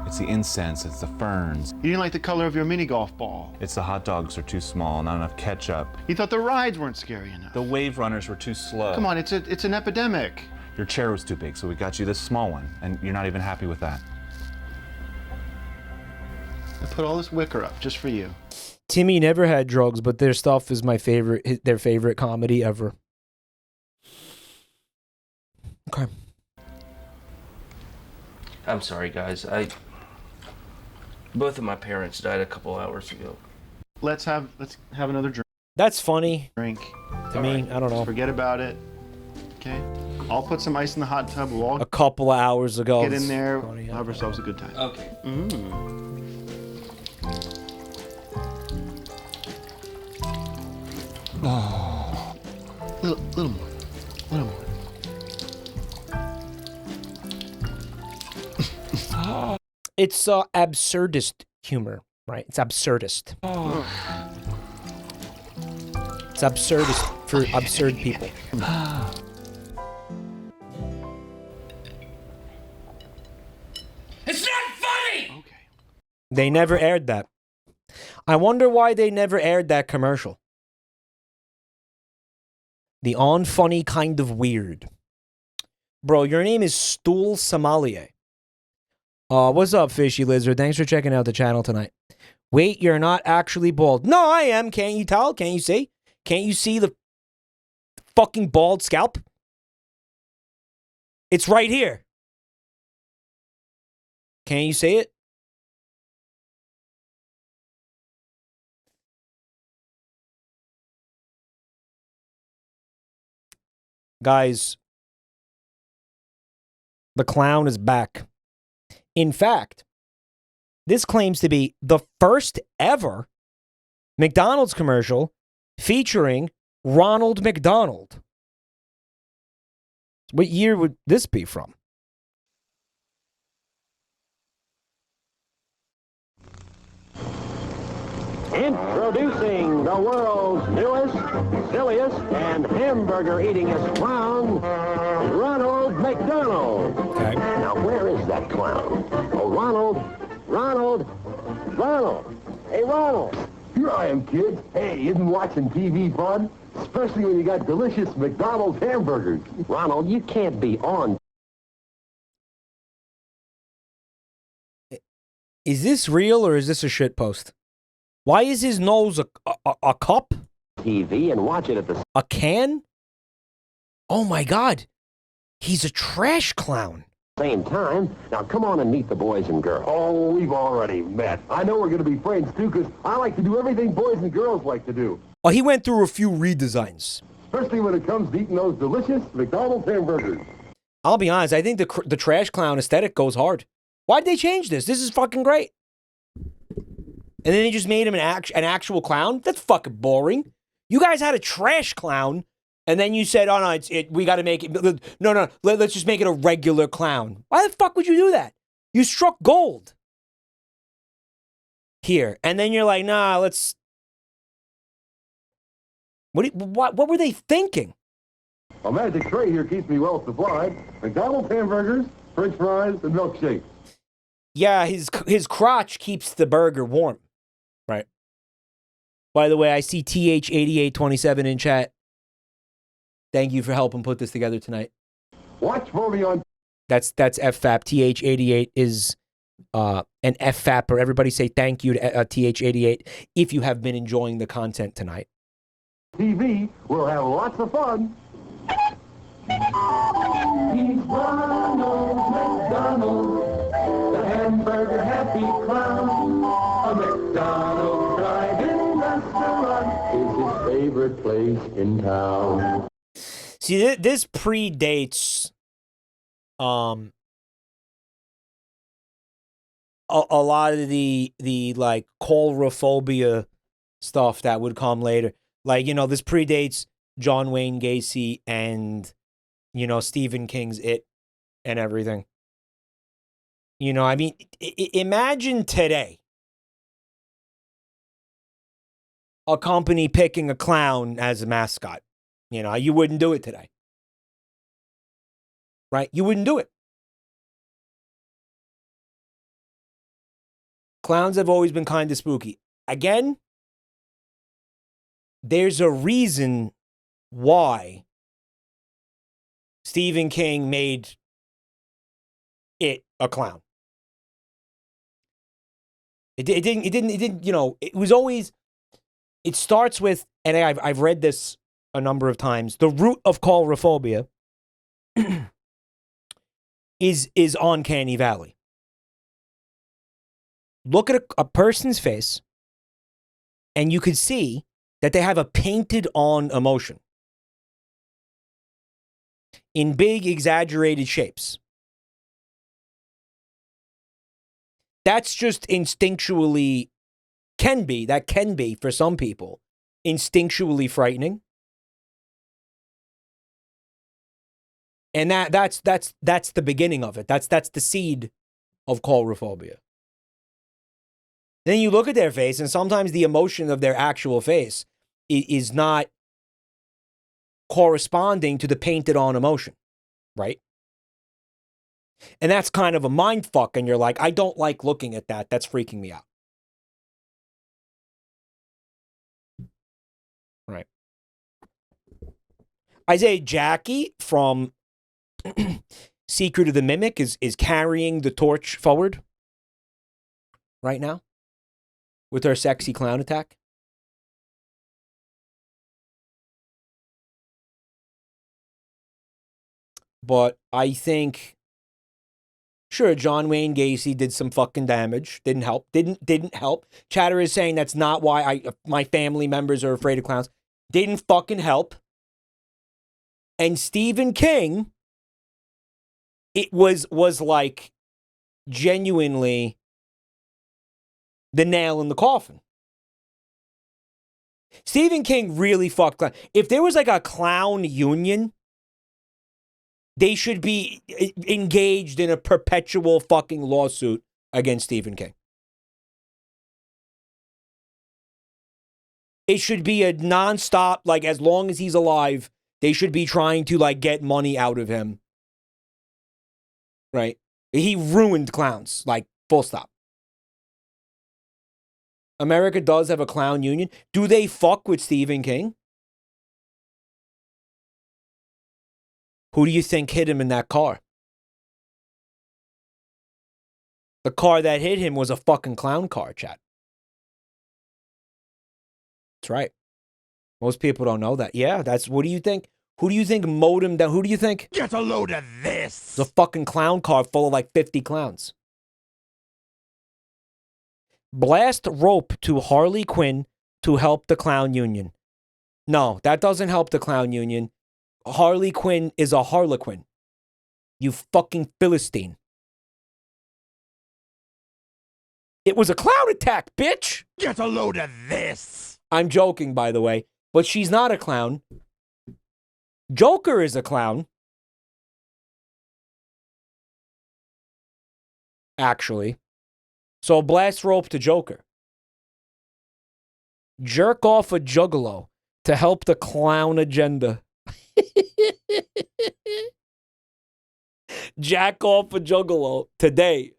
It's the incense, it's the ferns. You didn't like the color of your mini golf ball. It's the hot dogs are too small, not enough ketchup. You thought the rides weren't scary enough. The wave runners were too slow. Come on, it's an epidemic. Your chair was too big, so we got you this small one, and you're not even happy with that. I put all this wicker up just for you. Timmy never had drugs, but their stuff is their favorite comedy ever. Okay. I'm sorry, guys. Both of my parents died a couple hours ago. Let's have another drink. That's funny. Drink. To me, I don't know. Forget about it. Okay. I'll put some ice in the hot tub. We'll all A couple of hours ago. get in there. Have ourselves a good time. Okay. Oh. Little more. Little more. It's absurdist humor, right? It's absurdist. It's absurdist for absurd people. It's not funny! They never aired that. I wonder why they never aired that commercial. The unfunny kind of weird. Bro, your name is Stool Sommelier. What's up, Fishy Lizard? Thanks for checking out the channel tonight. Wait, you're not actually bald. No, I am. Can't you tell? Can't you see? Can't you see the fucking bald scalp? It's right here. Can't you see it? Guys, the clown is back. In fact, this claims to be the first ever McDonald's commercial featuring Ronald McDonald. What year would this be from? Introducing the world's newest, silliest, and hamburger-eatingest clown, Ronald McDonald. Okay. Now, where is that clown? Oh, Ronald. Hey, Ronald. Here I am, kids. Hey, isn't watching TV fun? Especially when you got delicious McDonald's hamburgers. Ronald, you can't be on. Is this real or is this a shit post? Why is his nose a cup? TV and watch it at the A can? Oh my God. He's a trash clown. same time. Now, come on and meet the boys and girls. Oh, we've already met. I know we're going to be friends, too, because I like to do everything boys and girls like to do. Oh, he went through a few redesigns. Especially when it comes to eating those delicious McDonald's hamburgers. I'll be honest, I think the trash clown aesthetic goes hard. Why'd they change this? This is fucking great. And then they just made him an actual clown? That's fucking boring. You guys had a trash clown, and then you said, oh, no, we got to make it... No, let's just make it a regular clown. Why the fuck would you do that? You struck gold. Here. And then you're like, nah, let's... What were they thinking? A magic tray here keeps me well supplied. McDonald's hamburgers, french fries, and milkshakes. Yeah, his crotch keeps the burger warm. Right. By the way, I see TH8827 in chat. Thank you for helping put this together tonight. Watch for me on... That's FFAP. TH88 is an FFAPper. Everybody say thank you to TH88 if you have been enjoying the content tonight. TV, we'll have lots of fun. He's Ronald McDonald, the hamburger happy clown. A McDonald's drive-in restaurant is his favorite place in town. See, this predates a lot of the like coulrophobia stuff that would come later. Like, you know, this predates John Wayne Gacy and, you know, Stephen King's It and everything. You know, I mean, imagine today a company picking a clown as a mascot. You know, you wouldn't do it today. Right? You wouldn't do it. Clowns have always been kind of spooky. Again, there's a reason why Stephen King made it a clown. It didn't, you know, it was always, it starts with, and I've read this a number of times, the root of coulrophobia is uncanny valley. Look at a person's face, and you could see that they have a painted on emotion in big, exaggerated shapes. That's just instinctually can be for some people instinctually frightening. And that's the beginning of it. That's the seed of coulrophobia. Then you look at their face, and sometimes the emotion of their actual face is not corresponding to the painted on emotion, right? And that's kind of a mind fuck, and you're like, I don't like looking at that. That's freaking me out. Right. Isaiah Jackie from Secret of the Mimic is carrying the torch forward right now with her sexy clown attack. But I think, sure, John Wayne Gacy did some fucking damage. Didn't help. Didn't help. Chatter is saying that's not why my family members are afraid of clowns. Didn't fucking help. And Stephen King, it was like genuinely the nail in the coffin. Stephen King really fucked. If there was like a clown union, they should be engaged in a perpetual fucking lawsuit against Stephen King. It should be a nonstop, like as long as he's alive, they should be trying to like get money out of him. Right? He ruined clowns, like full stop. America does have a clown union. Do they fuck with Stephen King? Who do you think hit him in that car? The car that hit him was a fucking clown car, chat. That's right. Most people don't know that. Yeah, that's, what do you think? Who do you think mowed him down? Who do you think? Get a load of this. It's a fucking clown car full of like 50 clowns. Blast rope to Harley Quinn to help the clown union. No, that doesn't help the clown union. Harley Quinn is a harlequin. You fucking Philistine. It was a clown attack, bitch. Get a load of this. I'm joking, by the way, but she's not a clown. Joker is a clown. Actually. So blast rope to Joker. Jerk off a juggalo to help the clown agenda. Jack off a juggalo today.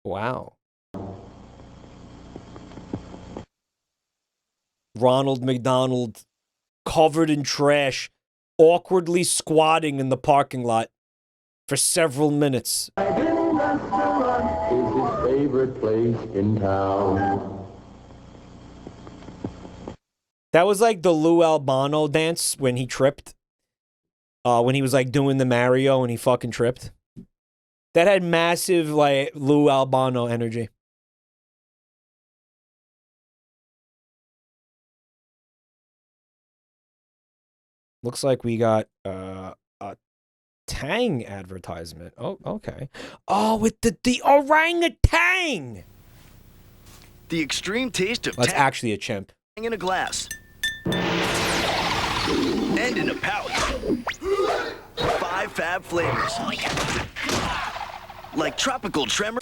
Wow. Ronald McDonald, covered in trash, awkwardly squatting in the parking lot for several minutes. Restaurant is his favorite place in town. That was like the Lou Albano dance when he tripped. When he was like doing the Mario and he fucking tripped. That had massive like Lou Albano energy. Looks like we got a Tang advertisement. Oh, okay. Oh, with the orangutan. The extreme taste of That's actually a chimp. Tang in a glass. And in a pouch. 5 fab flavors. Like tropical tremor.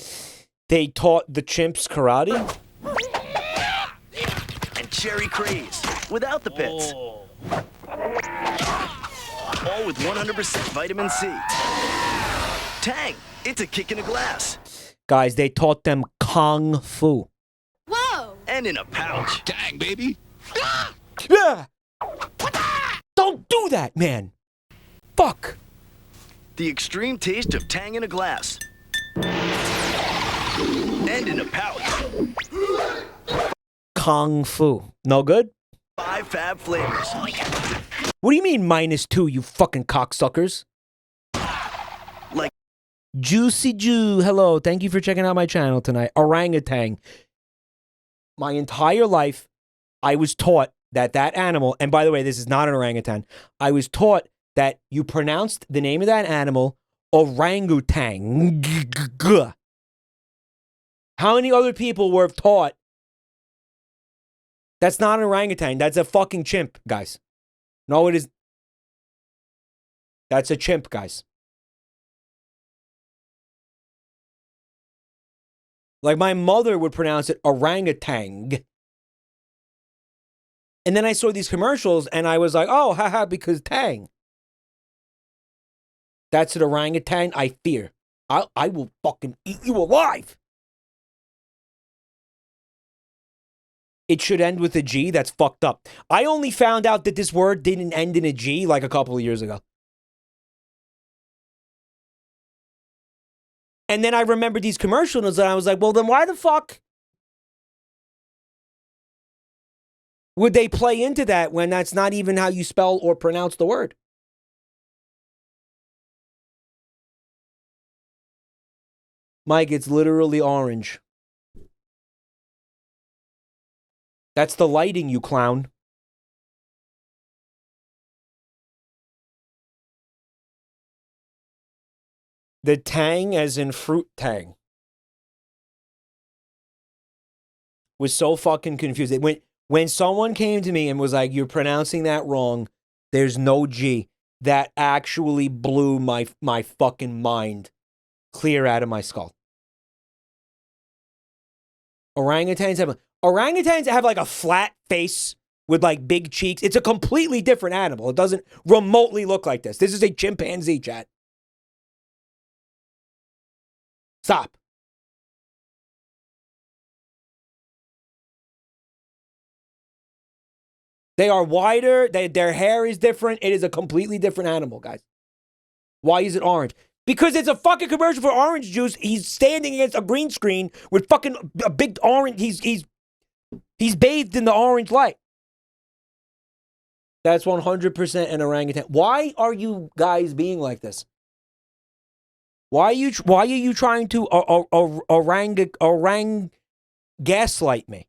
They taught the chimps karate? And cherry craze. Without the pits. All with 100% vitamin C. Tang, it's a kick in a glass. Guys, they taught them kung fu. Whoa! And in a pouch. Tang, baby. Yeah. Don't do that, man. Fuck. The extreme taste of Tang in a glass. And in a pouch. Kung fu. No good? 5 fab flavors. What do you mean -2, you fucking cocksuckers? Like Juicy Jew, hello. Thank you for checking out my channel tonight. Orangutan. My entire life, I was taught that animal, and by the way, this is not an orangutan. I was taught that you pronounced the name of that animal orangutan. How many other people were taught that's not an orangutan? That's a fucking chimp, guys. No, it is. That's a chimp, guys. Like my mother would pronounce it orangutan. And then I saw these commercials and I was like, oh, haha, because tang. That's an orangutan I fear. I will fucking eat you alive. It should end with a G. That's fucked up. I only found out that this word didn't end in a G like a couple of years ago. And then I remembered these commercials and I was like, well, then why the fuck would they play into that when that's not even how you spell or pronounce the word? Mike, it's literally orange. That's the lighting, you clown. The tang, as in fruit tang, was so fucking confused. When someone came to me and was like, "You're pronouncing that wrong. There's no G." That actually blew my fucking mind clear out of my skull. Orangutans have like a flat face with like big cheeks. It's a completely different animal. It doesn't remotely look like this. This is a chimpanzee, chat. Stop. They are wider. Their hair is different. It is a completely different animal, guys. Why is it orange? Because it's a fucking commercial for orange juice. He's standing against a green screen with fucking a big orange. He's bathed in the orange light. That's 100% an orangutan. Why are you guys being like this? Why are you trying to orang gaslight me?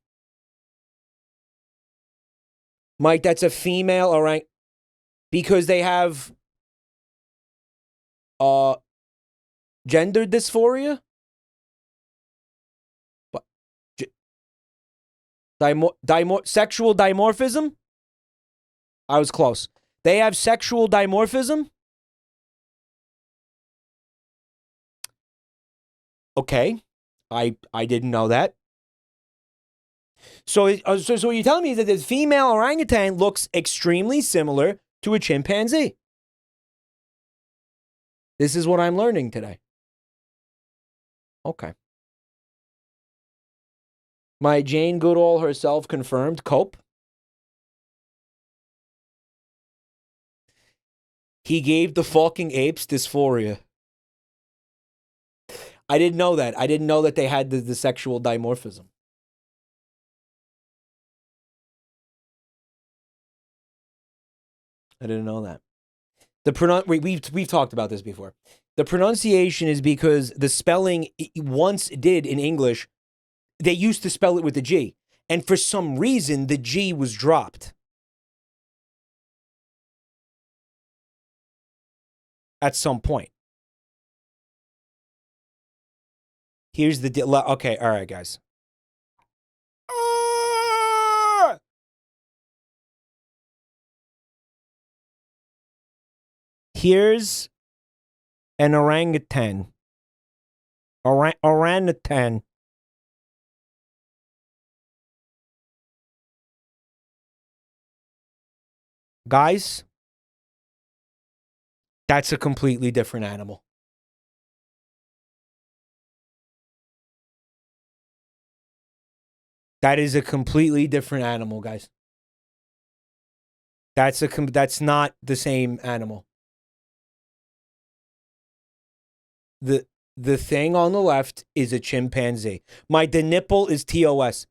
Mike, that's a female orang because they have gender dysphoria? What? Sexual dimorphism? I was close. They have sexual dimorphism? Okay. I didn't know that. So what you're telling me is that this female orangutan looks extremely similar to a chimpanzee. This is what I'm learning today. Okay. My Jane Goodall herself confirmed. Cope. He gave the fucking apes dysphoria. I didn't know that. I didn't know that they had the sexual dimorphism. I didn't know that. We've talked about this before. The pronunciation is because the spelling once did in English, they used to spell it with the G. And for some reason, the G was dropped. At some point. Here's the deal. Okay, all right, guys. Here's an orangutan. Orangutan. Guys, that's a completely different animal. That is a completely different animal, guys. That's not the same animal. The thing on the left is a chimpanzee. The nipple is TOS.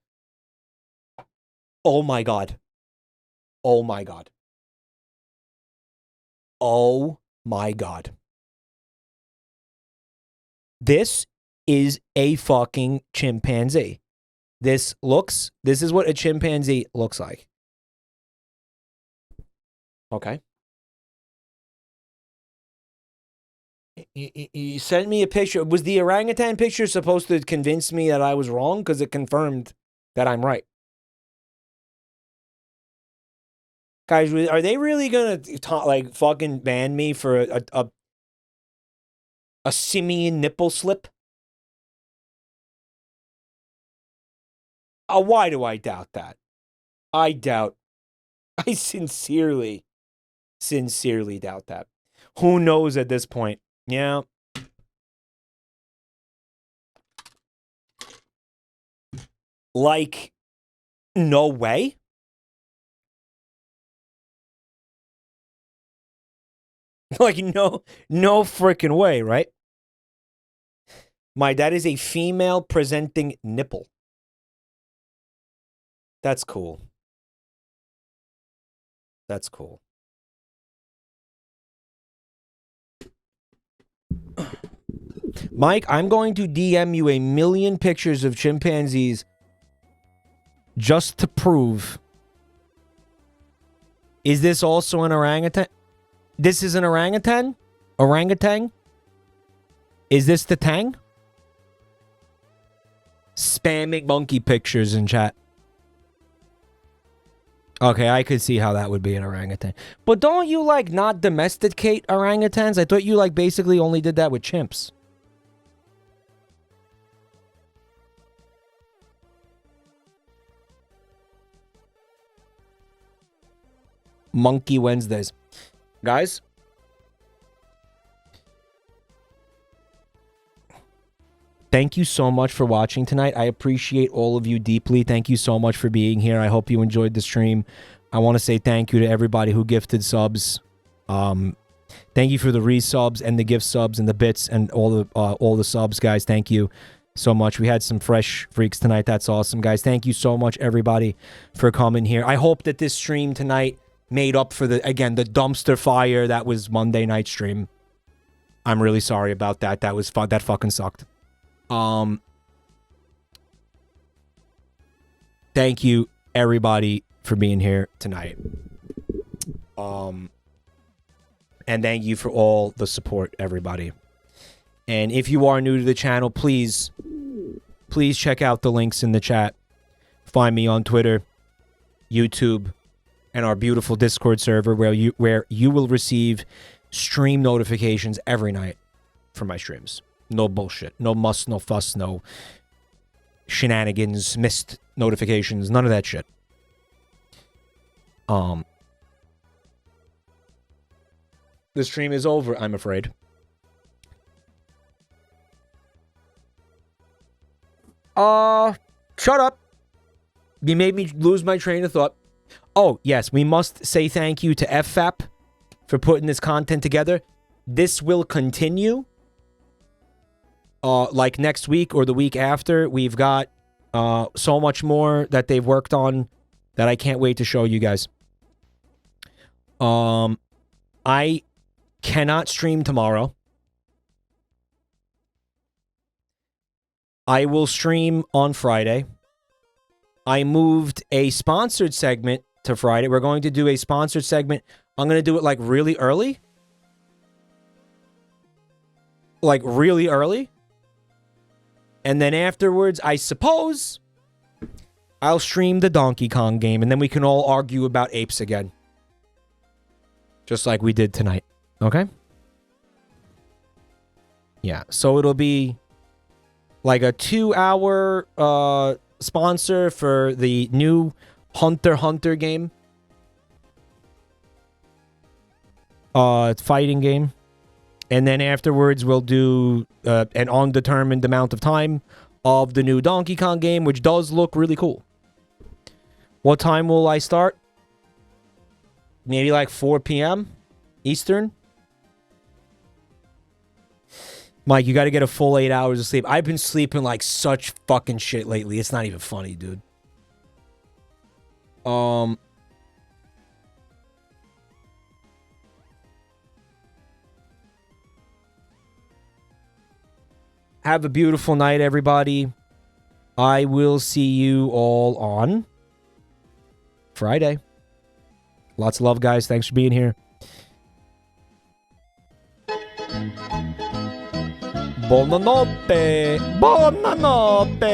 Oh my God. Oh my God. Oh my God. This is a fucking chimpanzee. This is what a chimpanzee looks like. Okay. You sent me a picture. Was the orangutan picture supposed to convince me that I was wrong? Because it confirmed that I'm right. Guys, are they really going to fucking ban me for a simian nipple slip? Why do I doubt that? I sincerely doubt that. Who knows at this point? Yeah. Like, no way? Like, no freaking way, right? That is a female presenting nipple. That's cool. That's cool. Mike, I'm going to DM you 1,000,000 pictures of chimpanzees just to prove. Is this also an orangutan? This is an orangutan? Orangutan? Is this the tang? Spamming monkey pictures in chat. Okay, I could see how that would be an orangutan. But don't you, like, not domesticate orangutans? I thought you, like, basically only did that with chimps. Monkey Wednesdays. Guys? Thank you so much for watching tonight. I appreciate all of you deeply. Thank you so much for being here. I hope you enjoyed the stream. I want to say thank you to everybody who gifted subs. Thank you for the resubs and the gift subs and the bits and all the subs, guys. Thank you so much. We had some fresh freaks tonight. That's awesome, guys. Thank you so much, everybody, for coming here. I hope that this stream tonight made up for the dumpster fire that was Monday night stream. I'm really sorry about that. That was fun. That fucking sucked. Thank you, everybody, for being here tonight. And thank you for all the support, everybody. And if you are new to the channel, please check out the links in the chat. Find me on Twitter, YouTube, and our beautiful Discord server where you will receive stream notifications every night for my streams. No bullshit. No muss, no fuss, no shenanigans, missed notifications, none of that shit. The stream is over, I'm afraid. Shut up. You made me lose my train of thought. Oh, yes, we must say thank you to FFAP for putting this content together. This will continue. Like next week or the week after. We've got so much more that they've worked on that I can't wait to show you guys. I cannot stream tomorrow. I will stream on Friday. I moved a sponsored segment to Friday. We're going to do a sponsored segment. I'm going to do it like really early. Like really early. And then afterwards, I suppose, I'll stream the Donkey Kong game. And then we can all argue about apes again. Just like we did tonight. Okay? Yeah, so it'll be like a 2-hour sponsor for the new Hunter x Hunter game. Fighting game. And then afterwards, we'll do an undetermined amount of time of the new Donkey Kong game, which does look really cool. What time will I start? Maybe like 4 p.m. Eastern. Mike, you got to get a full 8 hours of sleep. I've been sleeping like such fucking shit lately. It's not even funny, dude. Have a beautiful night, everybody. I will see you all on Friday. Lots of love, guys. Thanks for being here. Buonanotte. Buonanotte.